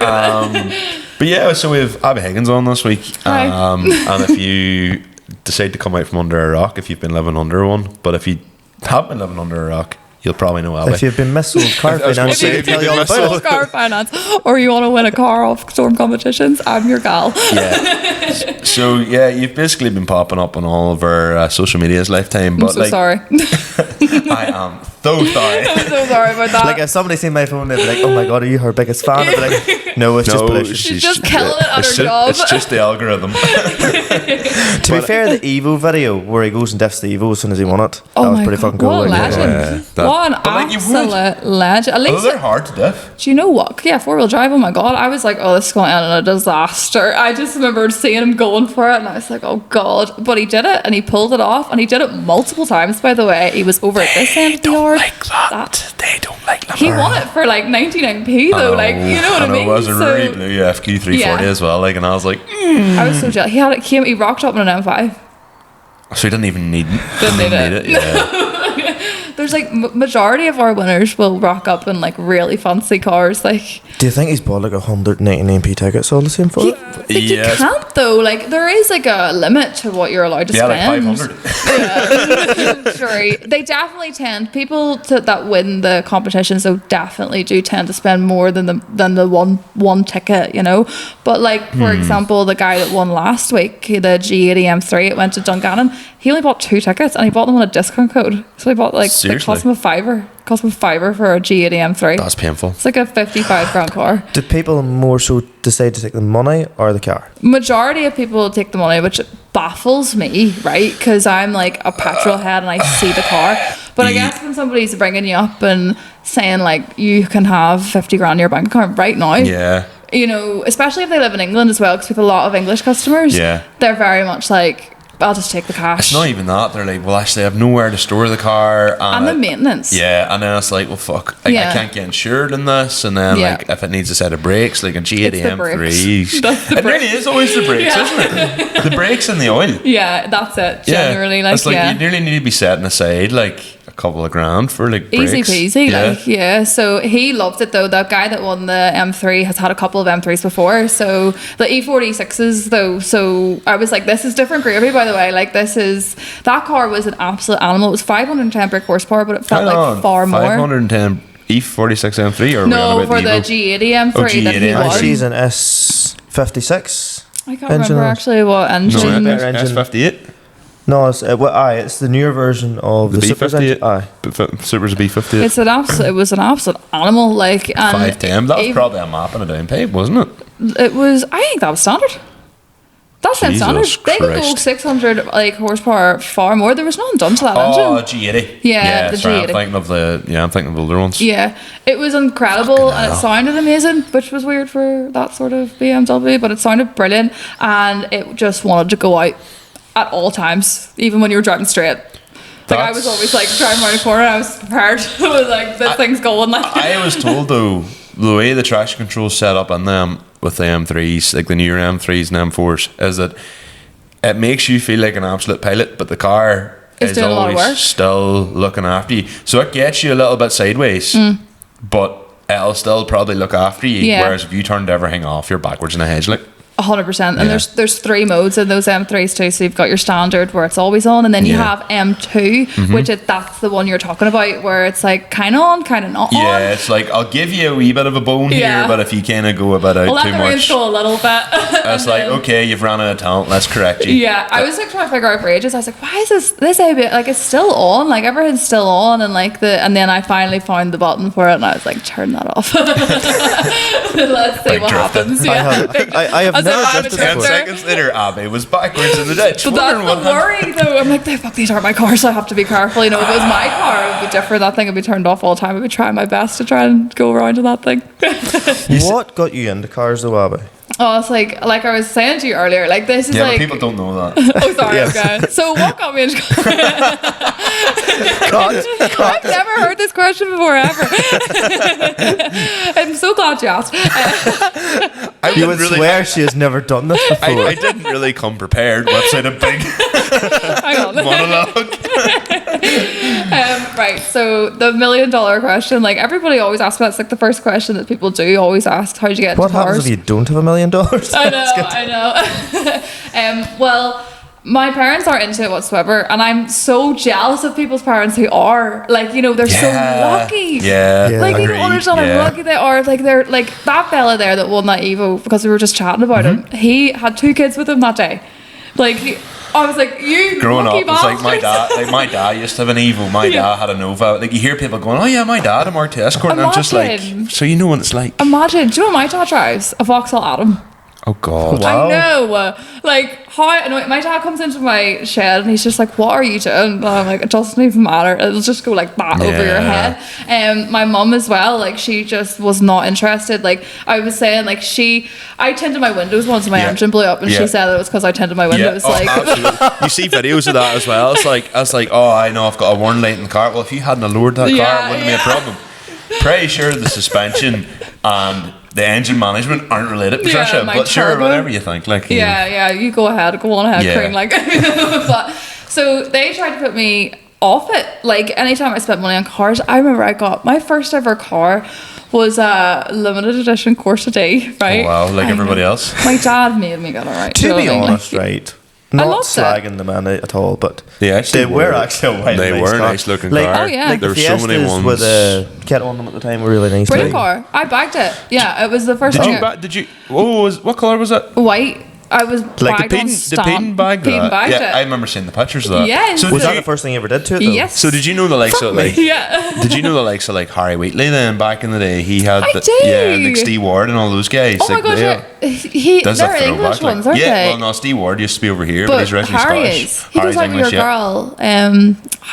[SPEAKER 2] But yeah, so we have Abby Higgins on this week. And if you decide to come out from under a rock, if you've been living under one, but if you have been living under a rock, you'll probably know Abby.
[SPEAKER 1] If you've been missold car finance,
[SPEAKER 4] car finance, or you want to win a car off storm competitions, I'm your gal.
[SPEAKER 2] Yeah. So yeah, you've basically been popping up on all of our social media's lifetime. But
[SPEAKER 4] I'm so sorry.
[SPEAKER 2] I am So sorry.
[SPEAKER 4] I'm so sorry about that.
[SPEAKER 1] Like if somebody seen my phone, they'd be like, "Oh my god, are you her biggest fan?" I'd be like, "No, it's just pollution."
[SPEAKER 4] She's just killing it at her job.
[SPEAKER 2] It's just the algorithm.
[SPEAKER 1] To be fair, the Evo video where he goes and diffs the Evo as soon as he won it, that was pretty fucking cool.
[SPEAKER 4] What a
[SPEAKER 1] like,
[SPEAKER 4] legend.
[SPEAKER 2] Yeah,
[SPEAKER 4] What an
[SPEAKER 2] but, like, you would.
[SPEAKER 4] absolute legend. At
[SPEAKER 2] Oh,
[SPEAKER 4] least,
[SPEAKER 2] they're hard to diff.
[SPEAKER 4] do you know what? Yeah, 4-wheel drive. Oh my god, I was like, oh, this is going to end in a disaster. I just remembered seeing him going for it, and I was like, oh god. But he did it, and he pulled it off, and he did it multiple times. By the way, he was over at this end of the yard.
[SPEAKER 2] They don't like that.
[SPEAKER 4] He won it for like 99p though, like, you know what I mean?
[SPEAKER 2] It was a
[SPEAKER 4] So-
[SPEAKER 2] really blue FQ 340
[SPEAKER 4] Yeah.
[SPEAKER 2] as well, like, and I was like,
[SPEAKER 4] I was so jealous. He rocked up in an M5.
[SPEAKER 2] so he didn't even need it.
[SPEAKER 4] Didn't need it.
[SPEAKER 2] Yeah.
[SPEAKER 4] There's like majority of our winners will rock up in like really fancy cars. Like,
[SPEAKER 1] do you think he's bought like 199p tickets all the same for it?
[SPEAKER 4] like you can't though. Like there is like a limit to what you're allowed to
[SPEAKER 2] Yeah, like
[SPEAKER 4] spend.
[SPEAKER 2] 500.
[SPEAKER 4] Yeah. Sorry, they definitely tend that win the competition. So definitely do tend to spend more than the one ticket, you know. But like for example, the guy that won last week, the G80 M3, it went to Dungannon. He only bought 2 tickets, and he bought them on a discount code. So he bought like it cost him a fiver. Cost him a fiver for a G80 M3.
[SPEAKER 2] That's painful.
[SPEAKER 4] It's like a 55 grand car.
[SPEAKER 1] Do people more so decide to take the money or the car?
[SPEAKER 4] Majority of people take the money, which baffles me, right? Because I'm like a petrol head and I see the car. But I guess when somebody's bringing you up and saying like you can have 50 grand in your bank account right now,
[SPEAKER 2] Yeah.
[SPEAKER 4] you know, especially if they live in England as well, because we have a lot of English customers.
[SPEAKER 2] Yeah.
[SPEAKER 4] They're very much like, I'll just take the cash.
[SPEAKER 2] It's not even that. They're like, well, actually, I have nowhere to store the car.
[SPEAKER 4] And the maintenance.
[SPEAKER 2] Yeah, and then it's like, well, fuck, I can't get insured in this. And then, like, if it needs a set of brakes, like a G80
[SPEAKER 4] It's the
[SPEAKER 2] M3.
[SPEAKER 4] brakes. That's the
[SPEAKER 2] It really is always the brakes,
[SPEAKER 4] Yeah.
[SPEAKER 2] isn't it? The brakes and the oil.
[SPEAKER 4] Yeah, that's it. Generally, like,
[SPEAKER 2] it's like you nearly need to be setting aside like a couple of grand for like brakes.
[SPEAKER 4] easy peasy, like, yeah. So he loved it though. That guy that won the M3 has had a couple of M3s before. So the E46s though. So I was like, this is different gravy, by the way. Like that car was an absolute animal. It was 510 brake horsepower, but it felt like far more.
[SPEAKER 2] 510 E46 M3 or
[SPEAKER 4] No, for the G80 M3 that he
[SPEAKER 2] G80.
[SPEAKER 4] won.
[SPEAKER 1] She's an S56.
[SPEAKER 4] I canent
[SPEAKER 1] engine
[SPEAKER 4] remember
[SPEAKER 1] on.
[SPEAKER 4] actually what engine.
[SPEAKER 1] No, better engine.
[SPEAKER 2] S58.
[SPEAKER 1] No, it's the newer version of the Super's engine. Aye.
[SPEAKER 2] Super's a B58.
[SPEAKER 4] It was an absolute animal. Like, and
[SPEAKER 2] 510. That was
[SPEAKER 4] even-
[SPEAKER 2] probably a map and a down pipe, wasn't it?
[SPEAKER 4] It was. I think that was standard. That sounds standard.
[SPEAKER 2] Jesus
[SPEAKER 4] They could go
[SPEAKER 2] Christ.
[SPEAKER 4] 600 like horsepower far more. There was nothing done to that
[SPEAKER 2] Oh,
[SPEAKER 4] engine.
[SPEAKER 2] G80.
[SPEAKER 4] Yeah, the
[SPEAKER 2] sorry,
[SPEAKER 4] G80.
[SPEAKER 2] I'm thinking of the older ones.
[SPEAKER 4] Yeah, it was incredible and it
[SPEAKER 2] hell.
[SPEAKER 4] sounded amazing, which was weird for that sort of BMW, but it sounded brilliant and it just wanted to go out at all times, even when you were driving straight. Like I was always like driving around a corner and I was prepared. I was like, this thing's going like.
[SPEAKER 2] I was told though, the way the traction control's set up on them with the M3s, like the newer M3s and M4s, is that it makes you feel like an absolute pilot, but the car
[SPEAKER 4] It's
[SPEAKER 2] is
[SPEAKER 4] doing a lot of
[SPEAKER 2] always
[SPEAKER 4] work.
[SPEAKER 2] still looking after you. So it gets you a little bit sideways, but it'll still probably look after you.
[SPEAKER 4] Yeah.
[SPEAKER 2] Whereas if you turned everything off, you're backwards in a hedge. Like,
[SPEAKER 4] 100%. And
[SPEAKER 2] Yeah.
[SPEAKER 4] there's 3 modes in those M3s too. So you've got your standard where it's always on, and then you
[SPEAKER 2] Yeah.
[SPEAKER 4] have M2, which that's the one you're talking about, where it's like kind of on, kind of not on.
[SPEAKER 2] yeah, it's like, I'll give you a wee bit of a bone
[SPEAKER 4] Yeah.
[SPEAKER 2] here, but if you kind of go a bit out
[SPEAKER 4] I'll let
[SPEAKER 2] too
[SPEAKER 4] the reins
[SPEAKER 2] much,
[SPEAKER 4] go a little bit.
[SPEAKER 2] it's like, okay, you've run out of talent, let's correct you.
[SPEAKER 4] Yeah, I was like trying to figure out for ages. I was like, why is this a bit like it's still on? Like everything's still on, and like and then I finally found the button for it, and I was like, turn that off. Let's see
[SPEAKER 2] Big
[SPEAKER 4] what
[SPEAKER 2] drifting.
[SPEAKER 4] happens. Yeah,
[SPEAKER 1] I have
[SPEAKER 4] As a
[SPEAKER 1] never
[SPEAKER 4] rabbit
[SPEAKER 1] drifted
[SPEAKER 4] drifter.
[SPEAKER 2] 10
[SPEAKER 1] before.
[SPEAKER 2] seconds later, Abby was backwards in the ditch.
[SPEAKER 4] But
[SPEAKER 2] wondering
[SPEAKER 4] that's the
[SPEAKER 2] what happened.
[SPEAKER 4] worry though. I'm like, fuck, these aren't my cars, so I have to be careful. You know, if it was my car, it would be different. That thing would be turned off all the time. I would try my best to try and go around to that thing.
[SPEAKER 1] What got you into cars though, Abby?
[SPEAKER 4] Oh, it's like I was saying to you earlier, like this is
[SPEAKER 2] Yeah,
[SPEAKER 4] like.
[SPEAKER 2] but people don't know that.
[SPEAKER 4] Oh, sorry,
[SPEAKER 1] Yes.
[SPEAKER 4] okay. So what got me into I've never heard this question before ever. I'm so glad you asked.
[SPEAKER 1] You would swear she has never done this before.
[SPEAKER 2] I didn't really come prepared. Website a big
[SPEAKER 4] Hang on.
[SPEAKER 2] monologue.
[SPEAKER 4] Right, so the $1 million question, like everybody always asks me, that's like the first question that people do always ask, how'd you get into
[SPEAKER 1] What happens
[SPEAKER 4] cars?
[SPEAKER 1] if you don't have $1 million?
[SPEAKER 4] I know. Well, my parents aren't into it whatsoever, and I'm so jealous of people's parents who are. Like, you know, they're so lucky.
[SPEAKER 2] Yeah.
[SPEAKER 1] Yeah.
[SPEAKER 4] Like, you
[SPEAKER 2] agreed.
[SPEAKER 4] don't understand how lucky they are. Like, they're like that fella there that won that Evo, because we were just chatting about him. He had 2 kids with him that day. Like, I was like, you
[SPEAKER 2] Growing up,
[SPEAKER 4] lucky
[SPEAKER 2] it's like my
[SPEAKER 4] bastards.
[SPEAKER 2] dad. Like my dad used to have an Evo. My dad had a Nova. Like you hear people going, "Oh yeah, my dad a Mark Escort," and I'm just like,
[SPEAKER 4] Imagine.
[SPEAKER 2] so you know what it's like.
[SPEAKER 4] Imagine, do you know what my dad drives? A Vauxhall Atom.
[SPEAKER 2] Oh God.
[SPEAKER 1] Wow.
[SPEAKER 4] I know. Like, how annoying. My dad comes into my shed and he's just like, what are you doing? And I'm like, it doesn't even matter. It'll just go like that over your
[SPEAKER 2] Yeah.
[SPEAKER 4] head. My mum as well, like, she just was not interested. Like, I was saying, like, I tinted my windows once and my
[SPEAKER 2] Yeah.
[SPEAKER 4] engine blew up and
[SPEAKER 2] Yeah.
[SPEAKER 4] she said it was because I tinted my windows.
[SPEAKER 2] Oh,
[SPEAKER 4] Like,
[SPEAKER 2] absolutely. You see videos of that as well. It's like, I was like, oh, I know I've got a warning light in the car. Well, if you hadn't lowered that car,
[SPEAKER 4] Yeah,
[SPEAKER 2] it wouldn't be a
[SPEAKER 4] yeah.
[SPEAKER 2] problem. Pretty sure the suspension and the engine management aren't related,
[SPEAKER 4] Yeah,
[SPEAKER 2] Patricia.
[SPEAKER 4] my
[SPEAKER 2] But sure,
[SPEAKER 4] turbo.
[SPEAKER 2] whatever you think. Like, you know.
[SPEAKER 4] yeah, you go on ahead,
[SPEAKER 2] Yeah.
[SPEAKER 4] cream. Like, but so they tried to put me off it. Like, anytime I spent money on cars, I remember I got my first ever car was a limited edition Corsa D, right?
[SPEAKER 2] Oh, wow, like
[SPEAKER 4] I
[SPEAKER 2] everybody
[SPEAKER 4] know.
[SPEAKER 2] else.
[SPEAKER 4] My dad made me get it right.
[SPEAKER 1] To
[SPEAKER 4] you know
[SPEAKER 1] be
[SPEAKER 4] what I mean?
[SPEAKER 1] honest,
[SPEAKER 4] Like,
[SPEAKER 1] right? Not
[SPEAKER 4] loved it.
[SPEAKER 1] slagging the man out at all, but
[SPEAKER 2] They actually
[SPEAKER 1] were actually a wild
[SPEAKER 2] They
[SPEAKER 1] nice
[SPEAKER 2] were a
[SPEAKER 1] car.
[SPEAKER 2] nice looking
[SPEAKER 1] Like,
[SPEAKER 2] car.
[SPEAKER 4] Oh, yeah.
[SPEAKER 1] Like
[SPEAKER 2] There
[SPEAKER 1] the
[SPEAKER 2] were so many
[SPEAKER 1] Fiestas
[SPEAKER 2] ones.
[SPEAKER 1] with a kit on them at the time were really nice.
[SPEAKER 4] brilliant
[SPEAKER 1] too.
[SPEAKER 4] car. I bagged it. Yeah, it was the first
[SPEAKER 2] Did
[SPEAKER 4] thing.
[SPEAKER 2] you? Did you? What color was it?
[SPEAKER 4] White. I was
[SPEAKER 2] Like
[SPEAKER 4] bagged
[SPEAKER 2] the
[SPEAKER 4] on
[SPEAKER 2] pin
[SPEAKER 4] stamp.
[SPEAKER 2] bag.
[SPEAKER 4] Pin bagged
[SPEAKER 2] Yeah,
[SPEAKER 4] it.
[SPEAKER 2] I remember seeing the pictures of that.
[SPEAKER 4] Yes.
[SPEAKER 2] So
[SPEAKER 1] Was
[SPEAKER 2] did
[SPEAKER 1] that
[SPEAKER 2] you,
[SPEAKER 1] the first thing you ever did to it? Though?
[SPEAKER 4] Yes.
[SPEAKER 2] So did you know the likes of like?
[SPEAKER 4] Yeah.
[SPEAKER 2] Did you know the likes of like Harry Wheatley then back in the day? He had
[SPEAKER 4] I
[SPEAKER 2] the,
[SPEAKER 4] do.
[SPEAKER 2] yeah, like Steve Ward and all those guys.
[SPEAKER 4] Oh my
[SPEAKER 2] like,
[SPEAKER 4] gosh,
[SPEAKER 2] they- That's a
[SPEAKER 4] they're
[SPEAKER 2] throwback,
[SPEAKER 4] English
[SPEAKER 2] like-
[SPEAKER 4] ones, aren't
[SPEAKER 2] yeah,
[SPEAKER 4] they?
[SPEAKER 2] well, no, Steve Ward used to be over here, but
[SPEAKER 4] But
[SPEAKER 2] he's originally
[SPEAKER 4] Harry
[SPEAKER 2] Scottish.
[SPEAKER 4] is. He
[SPEAKER 2] Harry's
[SPEAKER 4] goes out with
[SPEAKER 2] English,
[SPEAKER 4] your
[SPEAKER 2] yeah.
[SPEAKER 4] girl.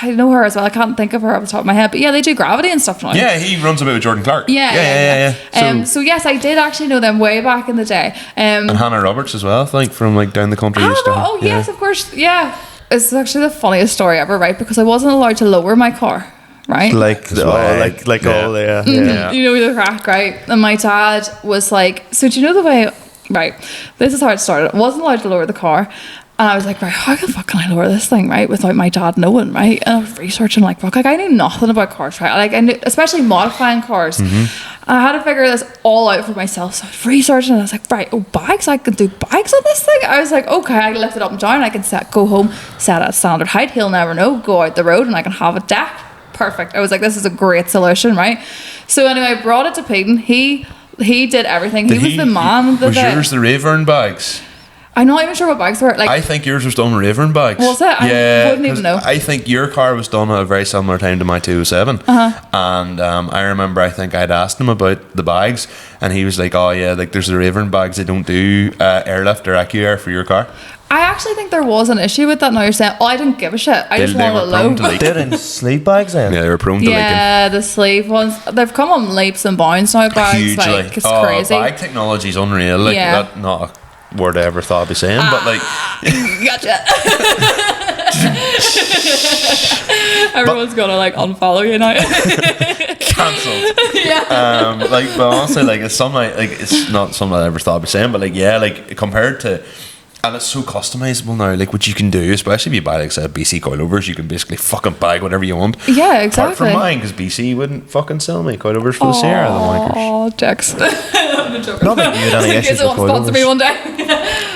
[SPEAKER 4] I know her as well. I can't think of her off the top of my head. But yeah, they do Gravity and stuff now.
[SPEAKER 2] Yeah, he runs about with Jordan Clark.
[SPEAKER 4] Yeah.
[SPEAKER 2] So,
[SPEAKER 4] So yes, I did actually know them way back in the day.
[SPEAKER 2] and Hannah Roberts as well, I think, from like down the country. used to-
[SPEAKER 4] Oh
[SPEAKER 2] yeah.
[SPEAKER 4] yes, of course. Yeah. It's actually the funniest story ever, right? Because I wasn't allowed to lower my car, right?
[SPEAKER 1] Like,
[SPEAKER 2] That's
[SPEAKER 1] oh,
[SPEAKER 2] why-
[SPEAKER 1] like
[SPEAKER 2] yeah.
[SPEAKER 1] all there.
[SPEAKER 4] Mhm.
[SPEAKER 1] Yeah.
[SPEAKER 4] You know the crack, right? And my dad was like, so do you know the way, right, this is how it started. I wasn't allowed to lower the car. And I was like, right, how the fuck can I lower this thing, right, without my dad knowing, right? And I was researching, like, fuck, like, I knew nothing about cars, right? Like, I knew, especially modifying cars. And I had to figure this all out for myself. So I was researching, and I was like, right, bags, I can do bags on this thing. I was like, okay, I can lift it up and down. I can go home, set at standard height. He'll never know. Go out the road, and I can have a deck. Perfect. I was like, this is a great solution, right? So anyway, I brought it to Peyton. He did everything. He was the man.
[SPEAKER 2] Was yours the Rayburn bags?
[SPEAKER 4] I'm not even sure what bags were. Like,
[SPEAKER 2] I think yours was done Rayburn bags.
[SPEAKER 4] Was it? I
[SPEAKER 2] Yeah,
[SPEAKER 4] wouldn't even
[SPEAKER 2] 'cause
[SPEAKER 4] know.
[SPEAKER 2] I think your car was done at a very similar time to my 207. And I remember, I think I'd asked him about the bags, and he was like, oh yeah, like there's the Rayburn bags, they don't do airlift or AccuAir for your car.
[SPEAKER 4] I actually think there was an issue with that. Now you're saying, oh, I didn't give a shit. I just
[SPEAKER 2] They
[SPEAKER 4] wanted
[SPEAKER 2] were
[SPEAKER 4] it low.
[SPEAKER 2] prone to leak.
[SPEAKER 1] They're in sleeve bags then.
[SPEAKER 2] Yeah, they were prone to leaking.
[SPEAKER 4] Yeah, the sleeve ones. They've come on leaps and bounds now. Bags,
[SPEAKER 2] Hugely.
[SPEAKER 4] like, it's
[SPEAKER 2] oh,
[SPEAKER 4] crazy.
[SPEAKER 2] Bag technology is unreal. Like,
[SPEAKER 4] Yeah.
[SPEAKER 2] that, not a word I ever thought I'd be saying, but like,
[SPEAKER 4] Gotcha. Everyone's gonna like unfollow you now.
[SPEAKER 2] cancelled.
[SPEAKER 4] Yeah.
[SPEAKER 2] Like, but honestly, like, it's something like it's not something I ever thought I'd be saying, but like, yeah, like compared to, and it's so customizable now. Like, what you can do, especially if you buy like say BC coilovers, you can basically fucking bag whatever you want.
[SPEAKER 4] Yeah,
[SPEAKER 2] Apart
[SPEAKER 4] exactly.
[SPEAKER 2] from mine, because BC wouldn't fucking sell me coilovers for the Sierra. The wankers.
[SPEAKER 4] Oh, dicks.
[SPEAKER 1] Not that you had any
[SPEAKER 4] In case
[SPEAKER 1] issues
[SPEAKER 4] they
[SPEAKER 1] with
[SPEAKER 4] want to sponsor me
[SPEAKER 1] coilovers.
[SPEAKER 4] one day.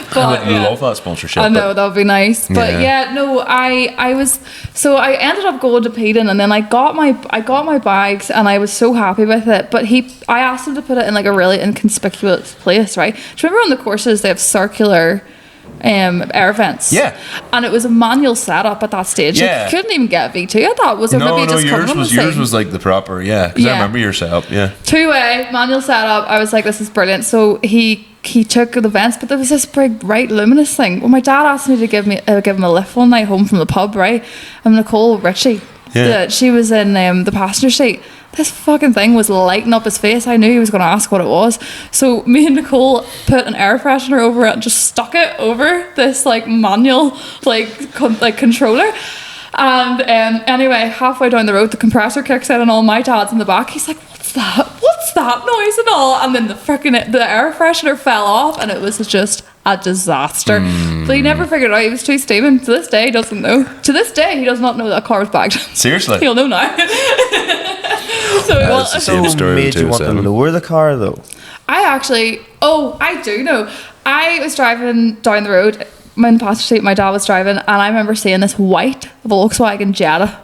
[SPEAKER 2] I
[SPEAKER 4] But,
[SPEAKER 2] would
[SPEAKER 4] yeah.
[SPEAKER 2] love that sponsorship.
[SPEAKER 4] I know
[SPEAKER 2] but-
[SPEAKER 4] that would be nice, but
[SPEAKER 2] Yeah.
[SPEAKER 4] yeah, no, I was, so I ended up going to Peyton, and then I got my bags, and I was so happy with it. But I asked him to put it in like a really inconspicuous place, right? Do you remember on the courses they have circular air vents?
[SPEAKER 2] Yeah.
[SPEAKER 4] And it was a manual setup at that stage.
[SPEAKER 2] Yeah.
[SPEAKER 4] You couldn't even get V2 at that. Was it
[SPEAKER 2] No,
[SPEAKER 4] maybe just coming on the
[SPEAKER 2] yours
[SPEAKER 4] scene?
[SPEAKER 2] was like the proper, yeah. Because I
[SPEAKER 4] Yeah.
[SPEAKER 2] remember your setup, yeah.
[SPEAKER 4] Two-way manual setup. I was like, this is brilliant. So he took the vents, but there was this big bright luminous thing. Well, my dad asked me to give him a lift one night home from the pub, right? And Nicole Ritchie,
[SPEAKER 2] Yeah.
[SPEAKER 4] she was in the passenger seat. This fucking thing was lighting up his face. I knew he was going to ask what it was. So me and Nicole put an air freshener over it and just stuck it over this like manual like controller. And anyway, halfway down the road, the compressor kicks in, and all my dad's in the back. He's like, "What's that? What's that noise and all?" And then the air freshener fell off, and it was just a disaster. But he never figured it out. He was too steaming. To this day, he doesn't know. To this day, he does not know that a car was bagged.
[SPEAKER 2] Seriously?
[SPEAKER 4] He'll know now. So
[SPEAKER 2] That's
[SPEAKER 4] well,
[SPEAKER 2] the
[SPEAKER 1] So
[SPEAKER 2] same story with
[SPEAKER 1] made you want to
[SPEAKER 2] 207.
[SPEAKER 1] lower the car though?
[SPEAKER 4] I do know. I was driving down the road in the passenger seat. My dad was driving, and I remember seeing this white Volkswagen Jetta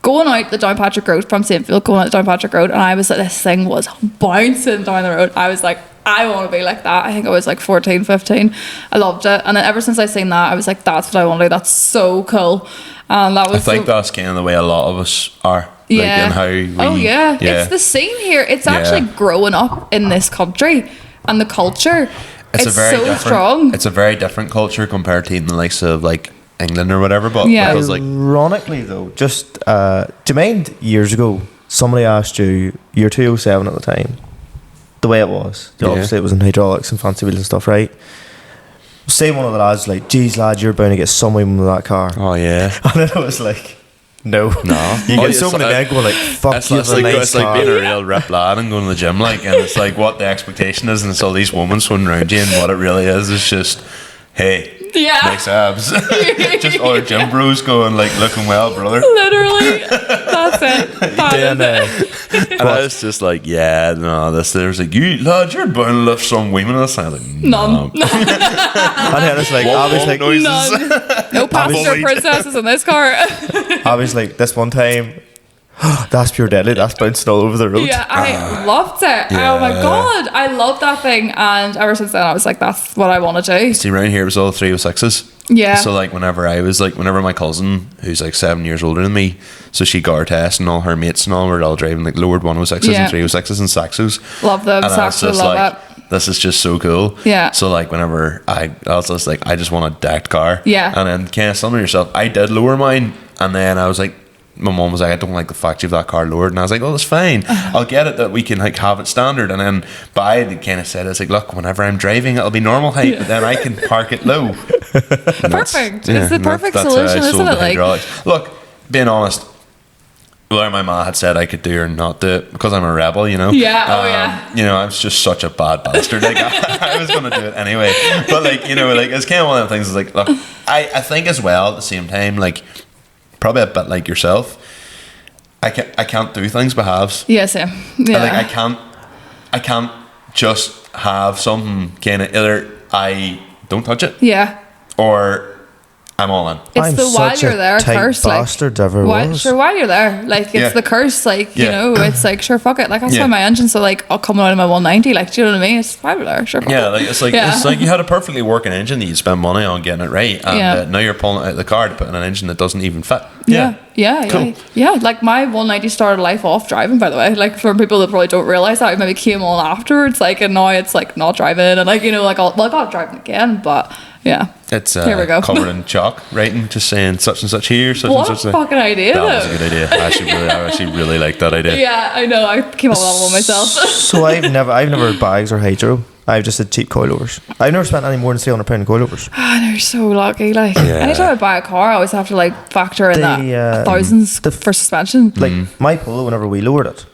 [SPEAKER 4] going out the Downpatrick Road from Saintfield, going out the Downpatrick Road, and I was like, this thing was bouncing down the road. I was like, I want to be like that. I think I was like 14, 15. I loved it. And then ever since I seen that, I was like, that's what I want to do. That's so cool. And that was
[SPEAKER 2] I think that's kind of the way a lot of us are. Like, and how we,
[SPEAKER 4] it's the scene here. It's actually growing up in this country, and the culture. It's so strong.
[SPEAKER 2] It's a very different culture compared to the likes of like England or whatever. But because like,
[SPEAKER 1] ironically though, just do you mind years ago somebody asked you, you're 207 at the time, the way it was. Obviously it was in hydraulics and fancy wheels and stuff, right? Say one of the lads like, geez lad, you're bound to get some women with that car.
[SPEAKER 2] Oh yeah.
[SPEAKER 1] And then I was like, no. You get so many men going like, fuck,
[SPEAKER 2] it's
[SPEAKER 1] you
[SPEAKER 2] like,
[SPEAKER 1] have a nice
[SPEAKER 2] it's like
[SPEAKER 1] car.
[SPEAKER 2] being a real rip lad and going to the gym, like, and it's like what the expectation is, and it's all these women swimming around you, and what it really is just, hey, nice abs. Just all gym bros going like, looking well, brother.
[SPEAKER 4] Literally, that's it.
[SPEAKER 2] And I was just like, there's like, you lad, you're bound to lift some women. And I was like,
[SPEAKER 4] none.
[SPEAKER 1] And then it's like, obviously,
[SPEAKER 2] noises.
[SPEAKER 4] No passenger princesses in this car.
[SPEAKER 1] obviously, this one time, that's pure deadly. That's bouncing all over the road.
[SPEAKER 4] Yeah, I loved it. Oh my god, I love that thing. And ever since then, I was like, that's what I want to do.
[SPEAKER 2] See, around here it was all 306s.
[SPEAKER 4] Yeah.
[SPEAKER 2] So like whenever my cousin, who's like 7 years older than me, so she got her test and all her mates and all were all driving like lowered 106s and 306s and Saxos.
[SPEAKER 4] Love them.
[SPEAKER 2] And
[SPEAKER 4] Saxos, love it.
[SPEAKER 2] This is just so cool.
[SPEAKER 4] Yeah.
[SPEAKER 2] So like whenever I was just like, I just want a decked car.
[SPEAKER 4] Yeah.
[SPEAKER 2] And then kind of some of yourself, I did lower mine, and then I was like, my mum was like, I don't like the fact you've that car lowered, and I was like, oh, that's fine. I'll get it that we can like have it standard. And then I kind of said, it's like, look, whenever I'm driving, it'll be normal height, but then I can park it low.
[SPEAKER 4] Perfect. It's the perfect solution, isn't it? Like,
[SPEAKER 2] look, being honest, whether my ma had said I could do or not do it, because I'm a rebel, you know.
[SPEAKER 4] Yeah.
[SPEAKER 2] You know, I was just such a bad bastard. Like I was gonna do it anyway. But like, you know, like it's kind of one of the things. Is like, look, I think as well at the same time, like, probably a bit like yourself, I can't do things by halves.
[SPEAKER 4] Yeah, same. Yeah.
[SPEAKER 2] Like I can't just have something kind of either I don't touch it.
[SPEAKER 4] Yeah.
[SPEAKER 2] Or I'm all in.
[SPEAKER 4] It's the while you're there curse,
[SPEAKER 1] bastard
[SPEAKER 4] like,
[SPEAKER 1] ever was.
[SPEAKER 4] Sure, while you're there, like, it's the curse, like, you know, it's like, sure, fuck it, like, I saw my engine, so like, I'll come out of my 190, like, do you know what I mean? It's while you're there, sure, fuck it.
[SPEAKER 2] Like it's like you had a perfectly working engine that you spend money on getting it right, and now you're pulling it out of the car to put in an engine that doesn't even fit.
[SPEAKER 4] Yeah. Like my 190 started life off driving, by the way. Like for people that probably don't realize that, it maybe came on afterwards. Like, and now it's like not driving, and like, you know, like I got driving again, but yeah,
[SPEAKER 2] it's
[SPEAKER 4] here we go.
[SPEAKER 2] covered in chalk writing, just saying such and such here, such
[SPEAKER 4] what
[SPEAKER 2] and such.
[SPEAKER 4] What a fucking idea!
[SPEAKER 2] That was a good idea. I actually really like that idea.
[SPEAKER 4] Yeah, I know. I came up with that one myself.
[SPEAKER 1] So I've never had bags or hydro. I've just had cheap coilovers. I've never spent any more than £300 in coilovers.
[SPEAKER 4] Oh, you're so lucky. Like, anytime I buy a car, I always have to like factor in that thousands for suspension.
[SPEAKER 1] Like my Polo, whenever we lowered it,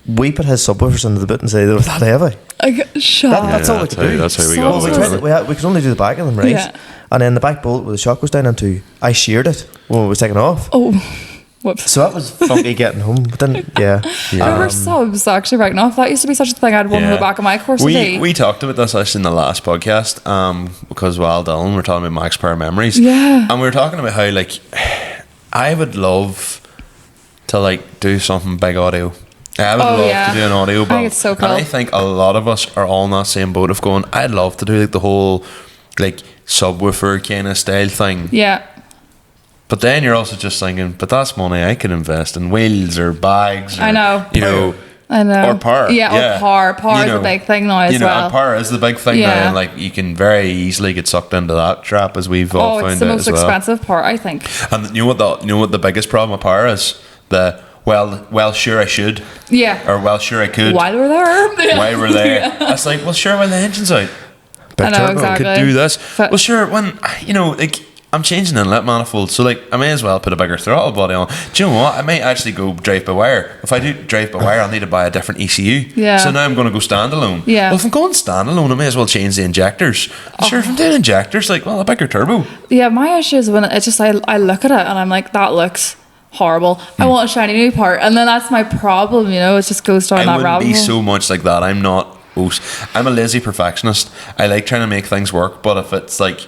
[SPEAKER 1] we put his subwoofers into the boot and say they were that heavy.
[SPEAKER 4] I get shocked.
[SPEAKER 1] That's all we could do.
[SPEAKER 2] That's how we
[SPEAKER 1] got it. We could only do the back of them, right?
[SPEAKER 4] Yeah.
[SPEAKER 1] And then the back bolt where the shock was down into, I sheared it when it was taken off.
[SPEAKER 4] Oh, whoops.
[SPEAKER 1] So that was funky getting home. But then,
[SPEAKER 4] Rubber subs actually breaking off. That used to be such a thing. I had one in the back of my course.
[SPEAKER 2] We talked about this actually in the last podcast, because while Dylan, we're talking about Max Power Memories.
[SPEAKER 4] Yeah.
[SPEAKER 2] And we were talking about how like I would love to like do something big audio. I would love to do an audio book.
[SPEAKER 4] I think it's so cool.
[SPEAKER 2] And I think a lot of us are all in that same boat of going, I'd love to do like the whole like subwoofer kind of style thing.
[SPEAKER 4] Yeah.
[SPEAKER 2] But then you're also just thinking, but that's money I can invest in wheels or bags. Or,
[SPEAKER 4] I know.
[SPEAKER 2] You know.
[SPEAKER 4] I know.
[SPEAKER 2] Or power.
[SPEAKER 4] Yeah, or power. Power is a big thing now as well.
[SPEAKER 2] And power is the big thing now. And like you can very easily get sucked into that trap, as we've all found out as well.
[SPEAKER 4] it's the most expensive part, I think.
[SPEAKER 2] And you know what the biggest problem with power is? Well, sure I should.
[SPEAKER 4] Yeah.
[SPEAKER 2] Or well, sure I could.
[SPEAKER 4] While we're there.
[SPEAKER 2] While we're there. It's like, well, sure, when the engine's out.
[SPEAKER 4] I know, exactly.
[SPEAKER 2] Could do this. Well, sure, when, you know, like, I'm changing the inlet manifold, so like I may as well put a bigger throttle body on. Do you know what? I might actually go drive by wire. If I do drive by wire, I'll need to buy a different ECU.
[SPEAKER 4] Yeah.
[SPEAKER 2] So now I'm going to go standalone.
[SPEAKER 4] Yeah.
[SPEAKER 2] Well, if I'm going standalone, I may as well change the injectors. Sure, if I'm doing injectors, like, well, a bigger turbo.
[SPEAKER 4] Yeah, my issue is when it's just I look at it and I'm like, that looks horrible. I want a shiny new part, and then that's my problem. You know, it just goes down that rabbit hole.
[SPEAKER 2] I wouldn't be so much like that. I'm a lazy perfectionist. I like trying to make things work, but if it's like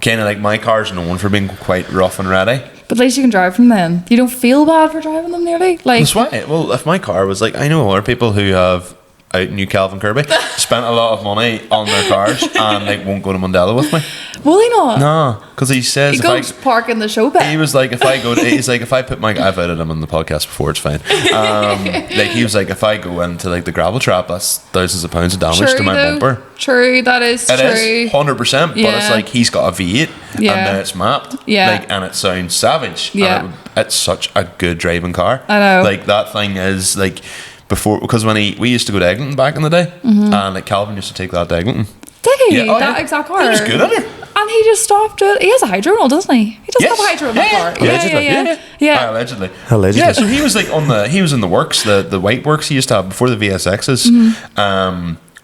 [SPEAKER 2] kind of like my car's known for being quite rough and ready.
[SPEAKER 4] But at least you can drive them then. You don't feel bad for driving them nearly. Like,
[SPEAKER 2] that's why. Well, if my car was like, I know other people who have out New Calvin Kirby spent a lot of money on their cars and like won't go to Mandela with me.
[SPEAKER 4] Will he not?
[SPEAKER 2] No, because he says
[SPEAKER 4] He goes park in the show pit.
[SPEAKER 2] he was like, if I go to, he's like, if I put my, I've outed him on the podcast before, it's fine. Like he was like, if I go into like the gravel trap, that's thousands of pounds of damage to my bumper.
[SPEAKER 4] True, that is
[SPEAKER 2] It
[SPEAKER 4] true.
[SPEAKER 2] is 100%, but it's
[SPEAKER 4] Yeah.
[SPEAKER 2] like he's got a V8
[SPEAKER 4] Yeah.
[SPEAKER 2] and now it's mapped.
[SPEAKER 4] Yeah.
[SPEAKER 2] Like, and it sounds savage.
[SPEAKER 4] Yeah.
[SPEAKER 2] And it's such a good driving car.
[SPEAKER 4] I know.
[SPEAKER 2] Like that thing is like before, because when we used to go to Eglinton back in the day, and like Calvin used to take that to Eglinton.
[SPEAKER 4] Did he?
[SPEAKER 2] Yeah. Oh,
[SPEAKER 4] that
[SPEAKER 2] yeah.
[SPEAKER 4] exact car.
[SPEAKER 2] He was good at it.
[SPEAKER 4] And he just stopped it. He has a hydro roll, doesn't he? He does
[SPEAKER 2] Yes.
[SPEAKER 4] have a hydro in the
[SPEAKER 2] Yeah,
[SPEAKER 4] car.
[SPEAKER 2] yeah.
[SPEAKER 4] Yeah.
[SPEAKER 2] Allegedly.
[SPEAKER 1] Allegedly.
[SPEAKER 2] Yeah, so he was like he was in the works, the white works he used to have before the VSXs.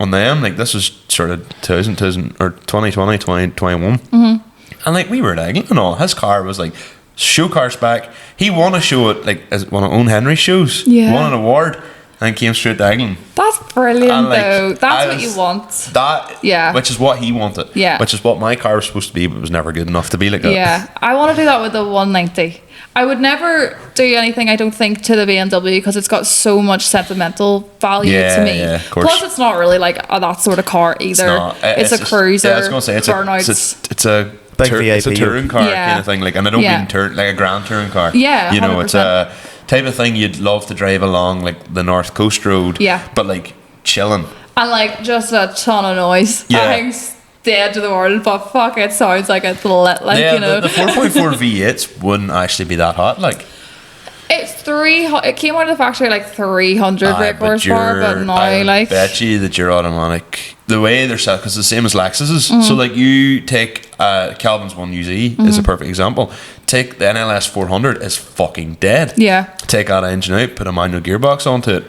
[SPEAKER 2] On them, like this was sort of 2000 or 2020, 2021. And like we were at Eglinton and all. His car was like show car spec. He won a show at like as one of Owen Henry's shows.
[SPEAKER 4] Yeah.
[SPEAKER 2] Won an award and came straight to Eglinton.
[SPEAKER 4] That's brilliant,
[SPEAKER 2] And, like,
[SPEAKER 4] though. That's
[SPEAKER 2] I
[SPEAKER 4] what
[SPEAKER 2] was-
[SPEAKER 4] you want.
[SPEAKER 2] That
[SPEAKER 4] Yeah.
[SPEAKER 2] which is what he wanted.
[SPEAKER 4] Yeah.
[SPEAKER 2] Which is what my car was supposed to be, but was never good enough to be like that.
[SPEAKER 4] Yeah, I want to do that with the 190. I would never do anything, I don't think, to the BMW because it's got so much sentimental value
[SPEAKER 2] Yeah,
[SPEAKER 4] to me.
[SPEAKER 2] yeah, of course.
[SPEAKER 4] Plus, it's not really like that sort of car either.
[SPEAKER 2] not.
[SPEAKER 4] It's a
[SPEAKER 2] just-
[SPEAKER 4] cruiser.
[SPEAKER 2] Yeah, I was gonna say it's
[SPEAKER 4] burnouts.
[SPEAKER 2] a
[SPEAKER 1] Big
[SPEAKER 2] it's a
[SPEAKER 1] VIP.
[SPEAKER 2] touring car
[SPEAKER 4] Yeah.
[SPEAKER 2] kind of thing. Like, and I don't
[SPEAKER 4] Yeah.
[SPEAKER 2] mean like a grand touring car.
[SPEAKER 4] Yeah,
[SPEAKER 2] you know, it's
[SPEAKER 4] 100%.
[SPEAKER 2] a type of thing you'd love to drive along like the North Coast Road.
[SPEAKER 4] Yeah.
[SPEAKER 2] but like chilling.
[SPEAKER 4] And like just a ton of noise.
[SPEAKER 2] Yeah.
[SPEAKER 4] That thing's dead to the world, but fuck, it sounds like it's lit. Like,
[SPEAKER 2] Yeah,
[SPEAKER 4] you know.
[SPEAKER 2] the 4.4 V8s wouldn't actually be that hot. Like,
[SPEAKER 4] It's it came out of the factory like 300 brake horsepower, but now
[SPEAKER 2] I
[SPEAKER 4] like
[SPEAKER 2] bet you that your automatic, the way they're set, because it's the same as Lexus's.
[SPEAKER 4] Mm-hmm.
[SPEAKER 2] So like you take Calvin's 1UZ is a perfect example. Take the NLS 400 is fucking dead.
[SPEAKER 4] yeah.
[SPEAKER 2] Take that engine out, put a manual gearbox onto it.